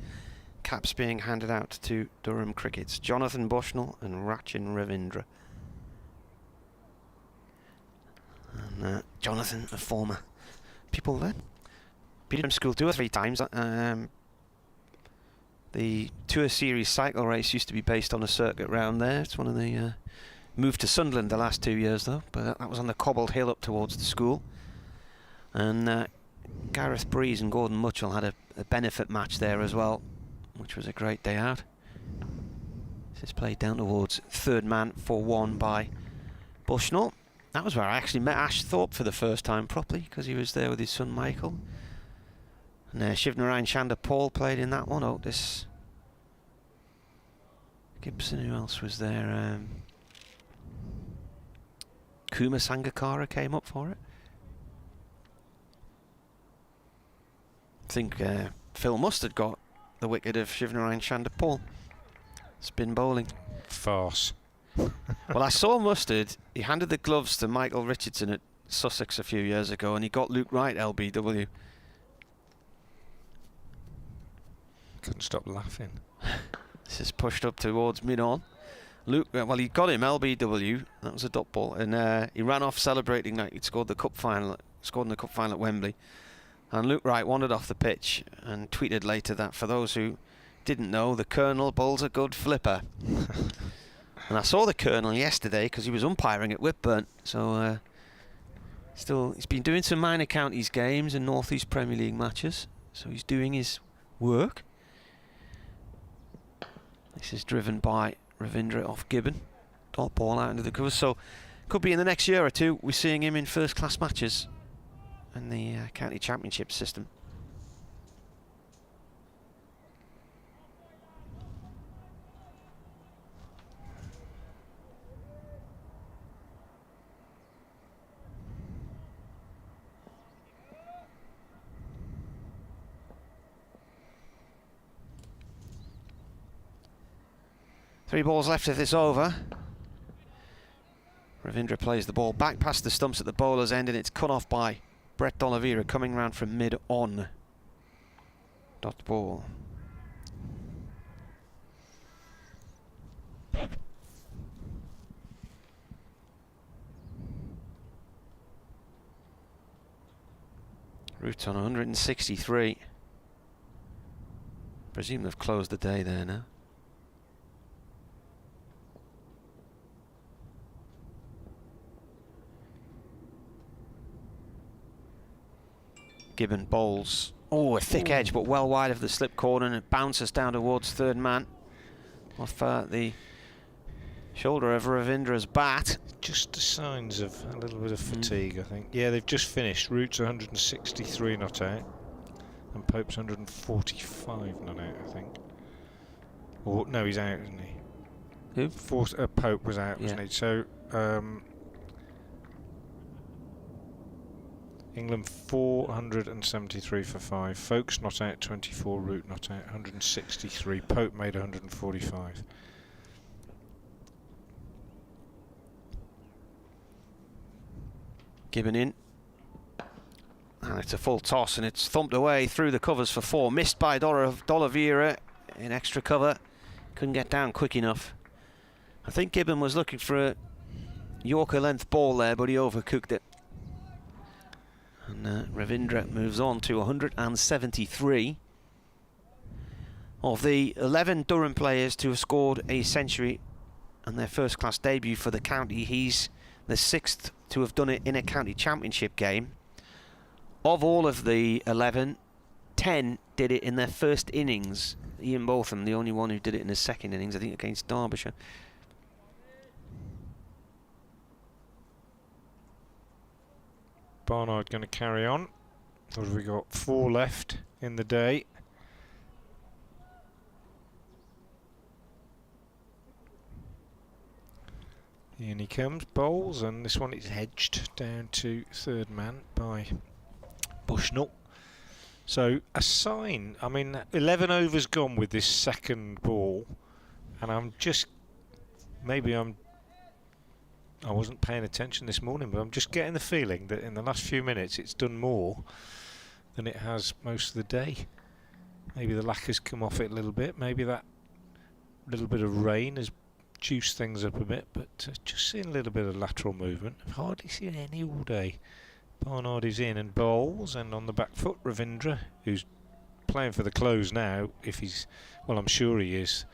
[SPEAKER 2] Caps being handed out to Durham Crickets. Jonathan Bushnell and Rachin Ravindra. And Jonathan, a former people there. Beat Durham School 2 or 3 times. The Tour Series cycle race used to be based on a circuit round there. It's one of the moved to Sunderland the last 2 years though, but that was on the cobbled hill up towards the school. And Gareth Breeze and Gordon Mutchell had a benefit match there as well, which was a great day out. This is played down towards third man for 1 by Bushnell. That was where I actually met Ash Thorpe for the first time properly, because he was there with his son Michael. And Shivnarayan Chanda Paul played in that one. Otis Gibson, who else was there? Kuma Sangakkara came up for it. I think Phil Mustard got the wicket of Shivnarayan Chanda Paul. Spin bowling.
[SPEAKER 5] Farce.
[SPEAKER 2] Well, I saw Mustard. He handed the gloves to Michael Richardson at Sussex a few years ago, and he got Luke Wright LBW.
[SPEAKER 5] Couldn't stop laughing.
[SPEAKER 2] This is pushed up towards mid-on. Luke, well, he got him LBW. That was a dot ball, and he ran off celebrating like he'd scored the cup final. Scored in the cup final at Wembley. And Luke Wright wandered off the pitch and tweeted later that for those who didn't know, the Colonel bowls a good flipper. And I saw the Colonel yesterday because he was umpiring at Whitburn. So still, he's been doing some minor counties games and North East Premier League matches. So he's doing his work. This is driven by Ravindra off Gibbon. Dot ball out into the covers. So could be in the next year or two we're seeing him in first class matches in the county championship system. Three balls left of this over. Ravindra plays the ball back past the stumps at the bowler's end, and it's cut off by Brett D'Oliveira coming round from mid-on. Dot ball. Root on 163. Presume they've closed the day there now. Gibbon bowls. Oh, a thick edge, but well wide of the slip corner, and it bounces down towards third man off the shoulder of Ravindra's bat.
[SPEAKER 5] Just the signs of a little bit of fatigue, I think. Yeah, they've just finished. Root's 163 not out, and Pope's 145 not out, I think. Or no, he's out, isn't he?
[SPEAKER 2] Who?
[SPEAKER 5] Pope was out, wasn't he? So England 473 for 5. Folkes not out 24. Root not out 163. Pope made 145.
[SPEAKER 2] Gibbon in. And it's a full toss, and it's thumped away through the covers for 4. Missed by D'Oliveira in extra cover. Couldn't get down quick enough. I think Gibbon was looking for a Yorker length ball there, but he overcooked it. And Ravindra moves on to 173. Of the 11 Durham players to have scored a century and their first class debut for the county, he's the 6th to have done it in a county championship game. Of all of the 11, 10 did it in their first innings. Ian Botham, the only one who did it in his second innings, I think against Derbyshire.
[SPEAKER 5] Barnard going to carry on. What have we got? 4 left in the day. In he comes, bowls, and this one is hedged down to third man by Bushnell. So a sign, I mean, 11 overs gone with this second ball, and I'm just, I wasn't paying attention this morning, but I'm just getting the feeling that in the last few minutes it's done more than it has most of the day. Maybe the lacquer's come off it a little bit, maybe that little bit of rain has juiced things up a bit, but just seeing a little bit of lateral movement. I've hardly seen any all day. Barnard is in and bowls, and on the back foot Ravindra, who's playing for the close now. If he's, well, I'm sure he is.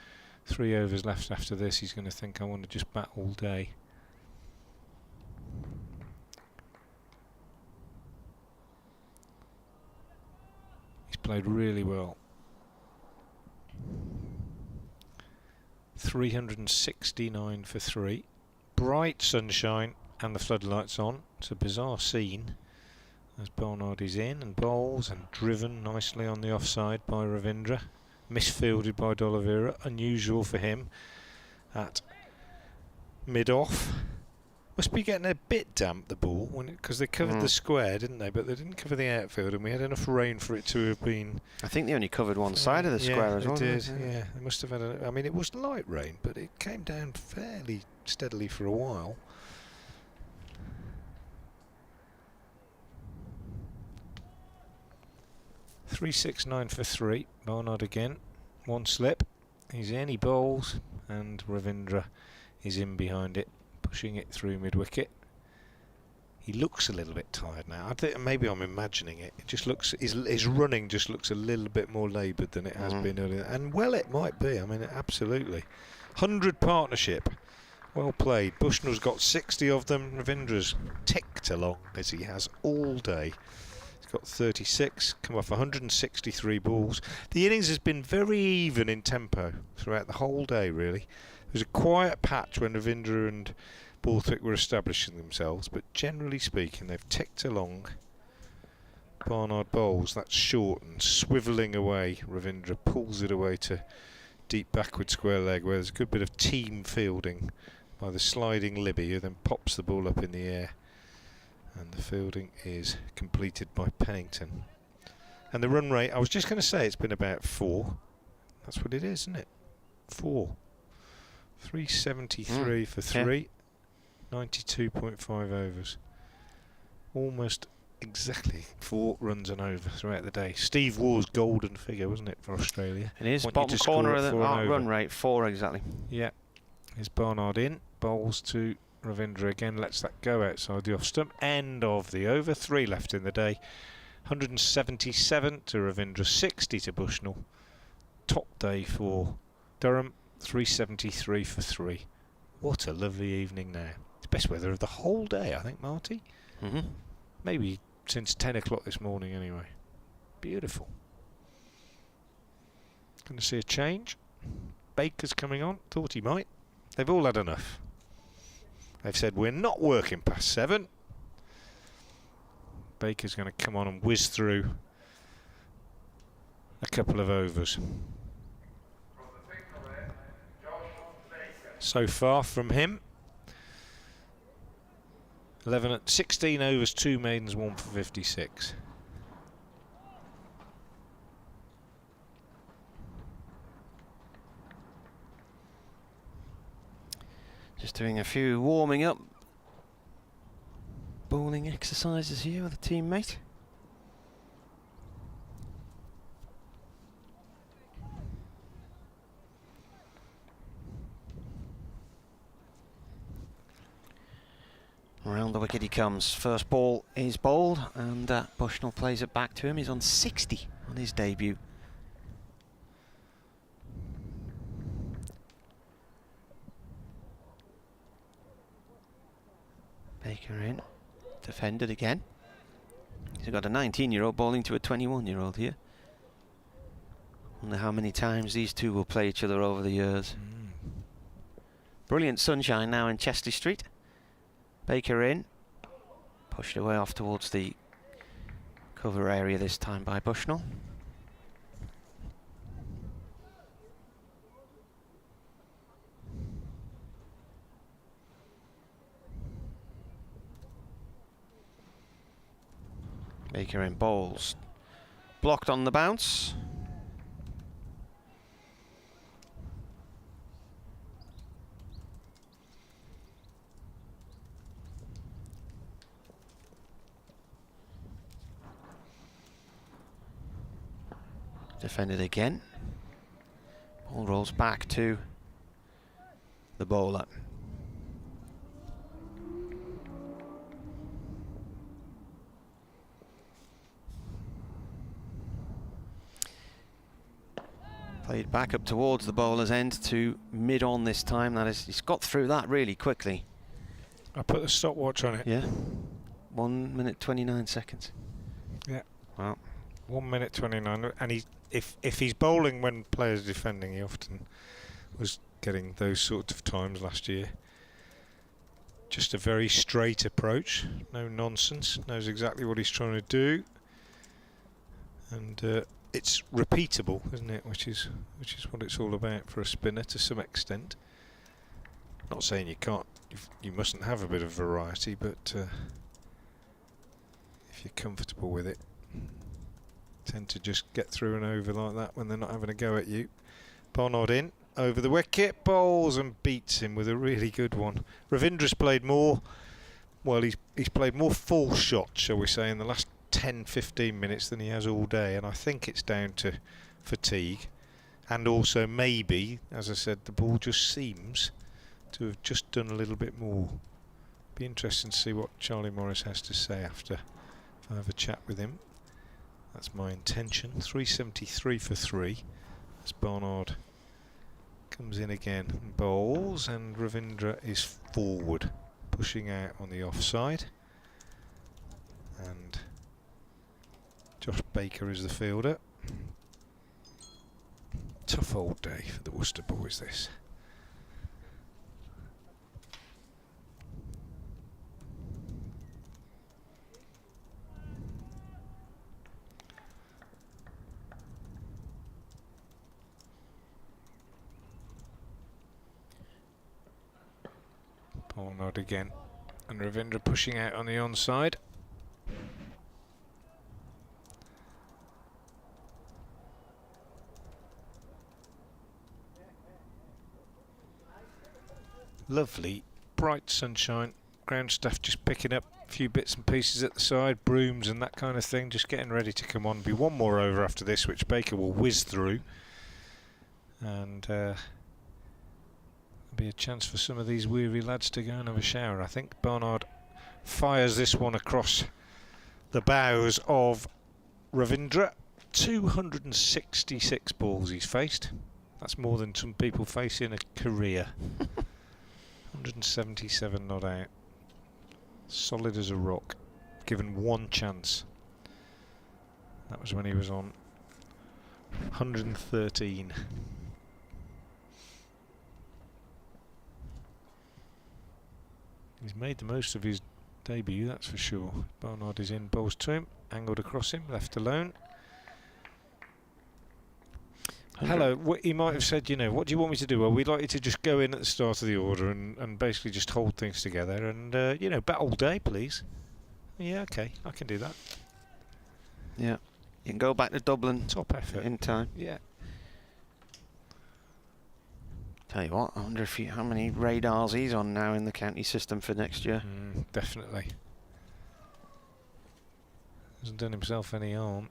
[SPEAKER 5] 3 overs left after this, he's going to think, I want to just bat all day. He's played really well. 369 for 3. Bright sunshine and the floodlights on. It's a bizarre scene as Barnard is in and bowls and driven nicely on the offside by Ravindra. Misfielded by D'Oliveira. Unusual for him at mid-off. Must be getting a bit damp, the ball, because they covered the square, didn't they? But they didn't cover the outfield, and we had enough rain for it to have been...
[SPEAKER 2] I think they only covered one side of the square as well.
[SPEAKER 5] They did, yeah. They must have had I mean, it was light rain, but it came down fairly steadily for a while. .369 for 3. Barnard again. 1 slip. He's in, he bowls, and Ravindra is in behind it, pushing it through mid-wicket. He looks a little bit tired now. I think maybe I'm imagining it. It just looks, his running just looks a little bit more laboured than it has been earlier. And well, it might be. I mean, absolutely. 100 partnership. Well played. Bushnell's got 60 of them. Ravindra's ticked along as he has all day. He's got 36, come off 163 balls. The innings has been very even in tempo throughout the whole day, really. There was a quiet patch when Ravindra and Borthwick were establishing themselves, but generally speaking, they've ticked along. Barnard bowls, that's short and swivelling away. Ravindra pulls it away to deep backward square leg, where there's a good bit of team fielding by the sliding Libby, who then pops the ball up in the air. And the fielding is completed by Pennington. And the run rate, I was just going to say it's been about 4. That's what it is, isn't it? 4. 373 for 3. 92.5 overs. Almost exactly 4 runs and over throughout the day. Steve Waugh's golden figure, wasn't it, for Australia?
[SPEAKER 2] It is. Bottom corner of the run rate, 4 exactly.
[SPEAKER 5] Yeah. Is Barnard in. Bowls to Ravindra again. Lets that go outside the off stump. End of the over. 3 left in the day. 177 to Ravindra, 60 to Bushnell. Top day for Durham, 373 for 3. What a lovely evening now. It's best weather of the whole day, I think, Marty. Maybe since 10 o'clock this morning anyway. Beautiful. Going to see a change. Baker's coming on. Thought he might. They've all had enough. They've said we're not working past 7. Baker's going to come on and whiz through a couple of overs. So far from him. 16 overs, 2 maidens, 1 for 56.
[SPEAKER 2] Just doing a few warming up bowling exercises here with a teammate. Around the wicket he comes. First ball is bowled, and Bushnell plays it back to him. He's on 60 on his debut. Baker in, defended again. He's got a 19-year-old bowling to a 21-year-old here. Wonder how many times these two will play each other over the years. Brilliant sunshine now in Chesley Street. Baker in, pushed away off towards the cover area this time by Bushnell. Baker in bowls, blocked on the bounce. Defended again. Ball rolls back to the bowler. Played back up towards the bowler's end to mid-on this time. That is, he's got through that really quickly.
[SPEAKER 5] I put the stopwatch on it.
[SPEAKER 2] Yeah. 1 minute 29 seconds.
[SPEAKER 5] Yeah.
[SPEAKER 2] Wow.
[SPEAKER 5] 1 minute 29, and if he's bowling when players are defending, he often was getting those sorts of times last year. Just a very straight approach, no nonsense, knows exactly what he's trying to do, and it's repeatable, isn't it? Which is what it's all about for a spinner to some extent. Not saying you can't, you mustn't have a bit of variety, but if you're comfortable with it, tend to just get through and over like that when they're not having a go at you. Barnard in, over the wicket, bowls and beats him with a really good one. Ravindra's played more, well, he's played more full shots, shall we say, in the last 10-15 minutes than he has all day, and I think it's down to fatigue, and also maybe, as I said, the ball just seems to have just done a little bit more. Be interesting to see what Charlie Morris has to say after, if I have a chat with him. That's my intention. 373 for 3 as Barnard comes in again and bowls, and Ravindra is forward, pushing out on the offside, and Josh Baker is the fielder. Tough old day for the Worcester boys, this. Barnard again, and Ravindra pushing out on the onside. Lovely, bright sunshine, ground staff just picking up a few bits and pieces at the side, brooms and that kind of thing, just getting ready to come on. Be one more over after this, which Baker will whiz through, and be a chance for some of these weary lads to go and have a shower. I think Barnard fires this one across the bows of Ravindra, 266 balls he's faced. That's more than some people face in a career. 177 not out. Solid as a rock. Given one chance. That was when he was on 113. He's made the most of his debut, that's for sure. Barnard is in, balls to him, angled across him, left alone. Hello, he might have said, you know, what do you want me to do? Well, we'd like you to just go in at the start of the order and basically just hold things together and, you know, bat all day, please. Yeah, okay, I can do that.
[SPEAKER 2] Yeah, you can go back to Dublin.
[SPEAKER 5] Top effort.
[SPEAKER 2] In time.
[SPEAKER 5] Yeah.
[SPEAKER 2] Tell you what, I wonder if how many radars he's on now in the county system for next year.
[SPEAKER 5] Definitely. Hasn't done himself any harm.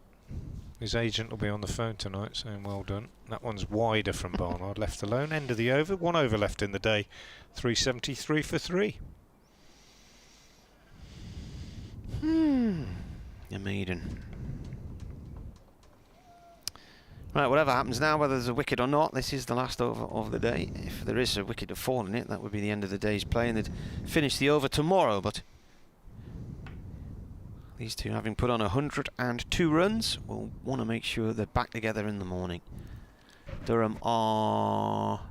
[SPEAKER 5] His agent will be on the phone tonight saying well done. That one's wider from Barnard, left alone. End of the over. 1 over left in the day. 373 for 3.
[SPEAKER 2] Your maiden. Right, whatever happens now, whether there's a wicket or not, this is the last over of the day. If there is a wicket to fall in it, that would be the end of the day's play, and they'd finish the over tomorrow. But these two, having put on 102 runs, will want to make sure they're back together in the morning. Durham are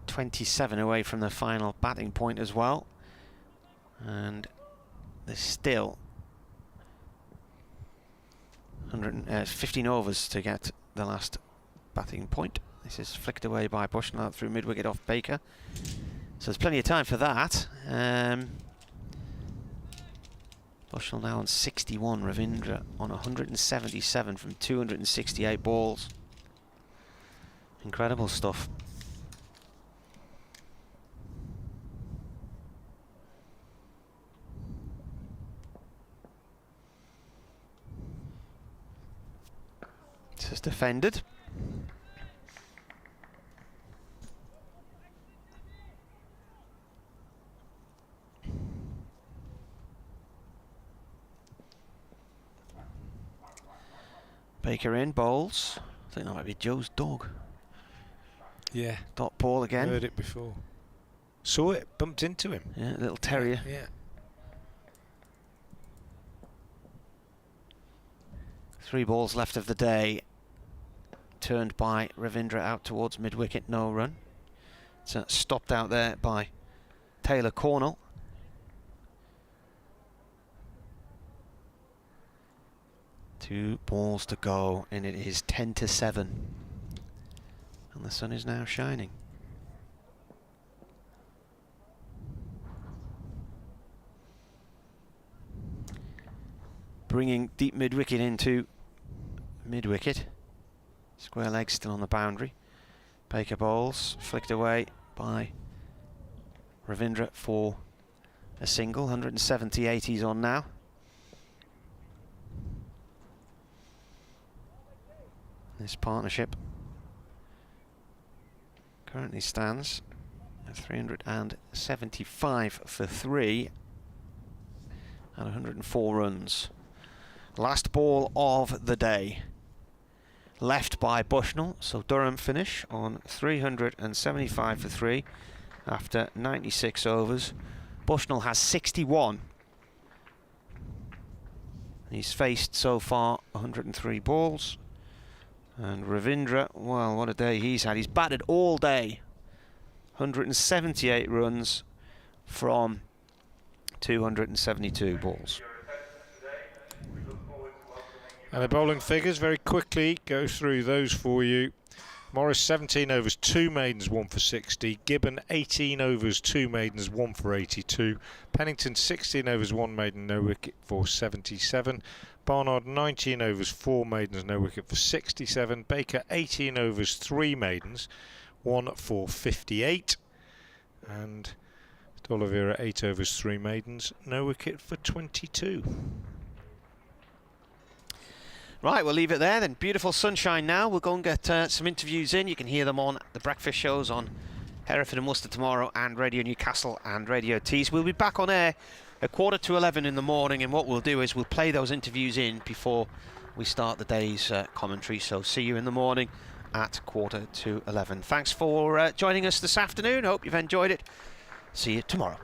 [SPEAKER 2] 27 away from the final batting point as well, and there's still 15 overs to get the last batting point. This is flicked away by Bushnell out through mid-wicket off Baker. So there's plenty of time for that. Bushnell now on 61, Ravindra on 177 from 268 balls. Incredible stuff. This is defended. Baker in, bowls. I think that might be Joe's dog.
[SPEAKER 5] Yeah.
[SPEAKER 2] Dot ball again.
[SPEAKER 5] Heard it before. Saw it, bumped into him.
[SPEAKER 2] Yeah, little terrier.
[SPEAKER 5] Yeah.
[SPEAKER 2] 3 balls left of the day. Turned by Ravindra out towards mid-wicket, no run. It's stopped out there by Taylor Cornell. Two balls to go, and it is 10-7. And the sun is now shining. Bringing deep mid-wicket into mid-wicket. Square leg still on the boundary. Baker bowls, flicked away by Ravindra for a single. 178 he's on now. This partnership currently stands at 375 for 3 and 104 runs. Last ball of the day. Left by Bushnell, so Durham finish on 375 for 3 after 96 overs. Bushnell has 61. He's faced so far 103 balls. And Ravindra, well, what a day he's had. He's batted all day. 178 runs from 272 balls.
[SPEAKER 5] And the bowling figures very quickly go through those for you. Morris 17 overs, 2 maidens, 1 for 60. Gibbon 18 overs, 2 maidens, 1 for 82. Pennington 16 overs, 1 maiden, no wicket for 77. Barnard 19 overs, 4 maidens, no wicket for 67. Baker 18 overs, 3 maidens, 1 for 58. And D'Oliveira 8 overs, 3 maidens, no wicket for 22.
[SPEAKER 2] Right, we'll leave it there then. Beautiful sunshine now. We'll go and get some interviews in. You can hear them on the breakfast shows on Hereford and Worcester tomorrow, and Radio Newcastle and Radio Tees. We'll be back on air at 11:15 in the morning, and what we'll do is we'll play those interviews in before we start the day's commentary. So see you in the morning at 11:15. Thanks for joining us this afternoon. Hope you've enjoyed it. See you tomorrow.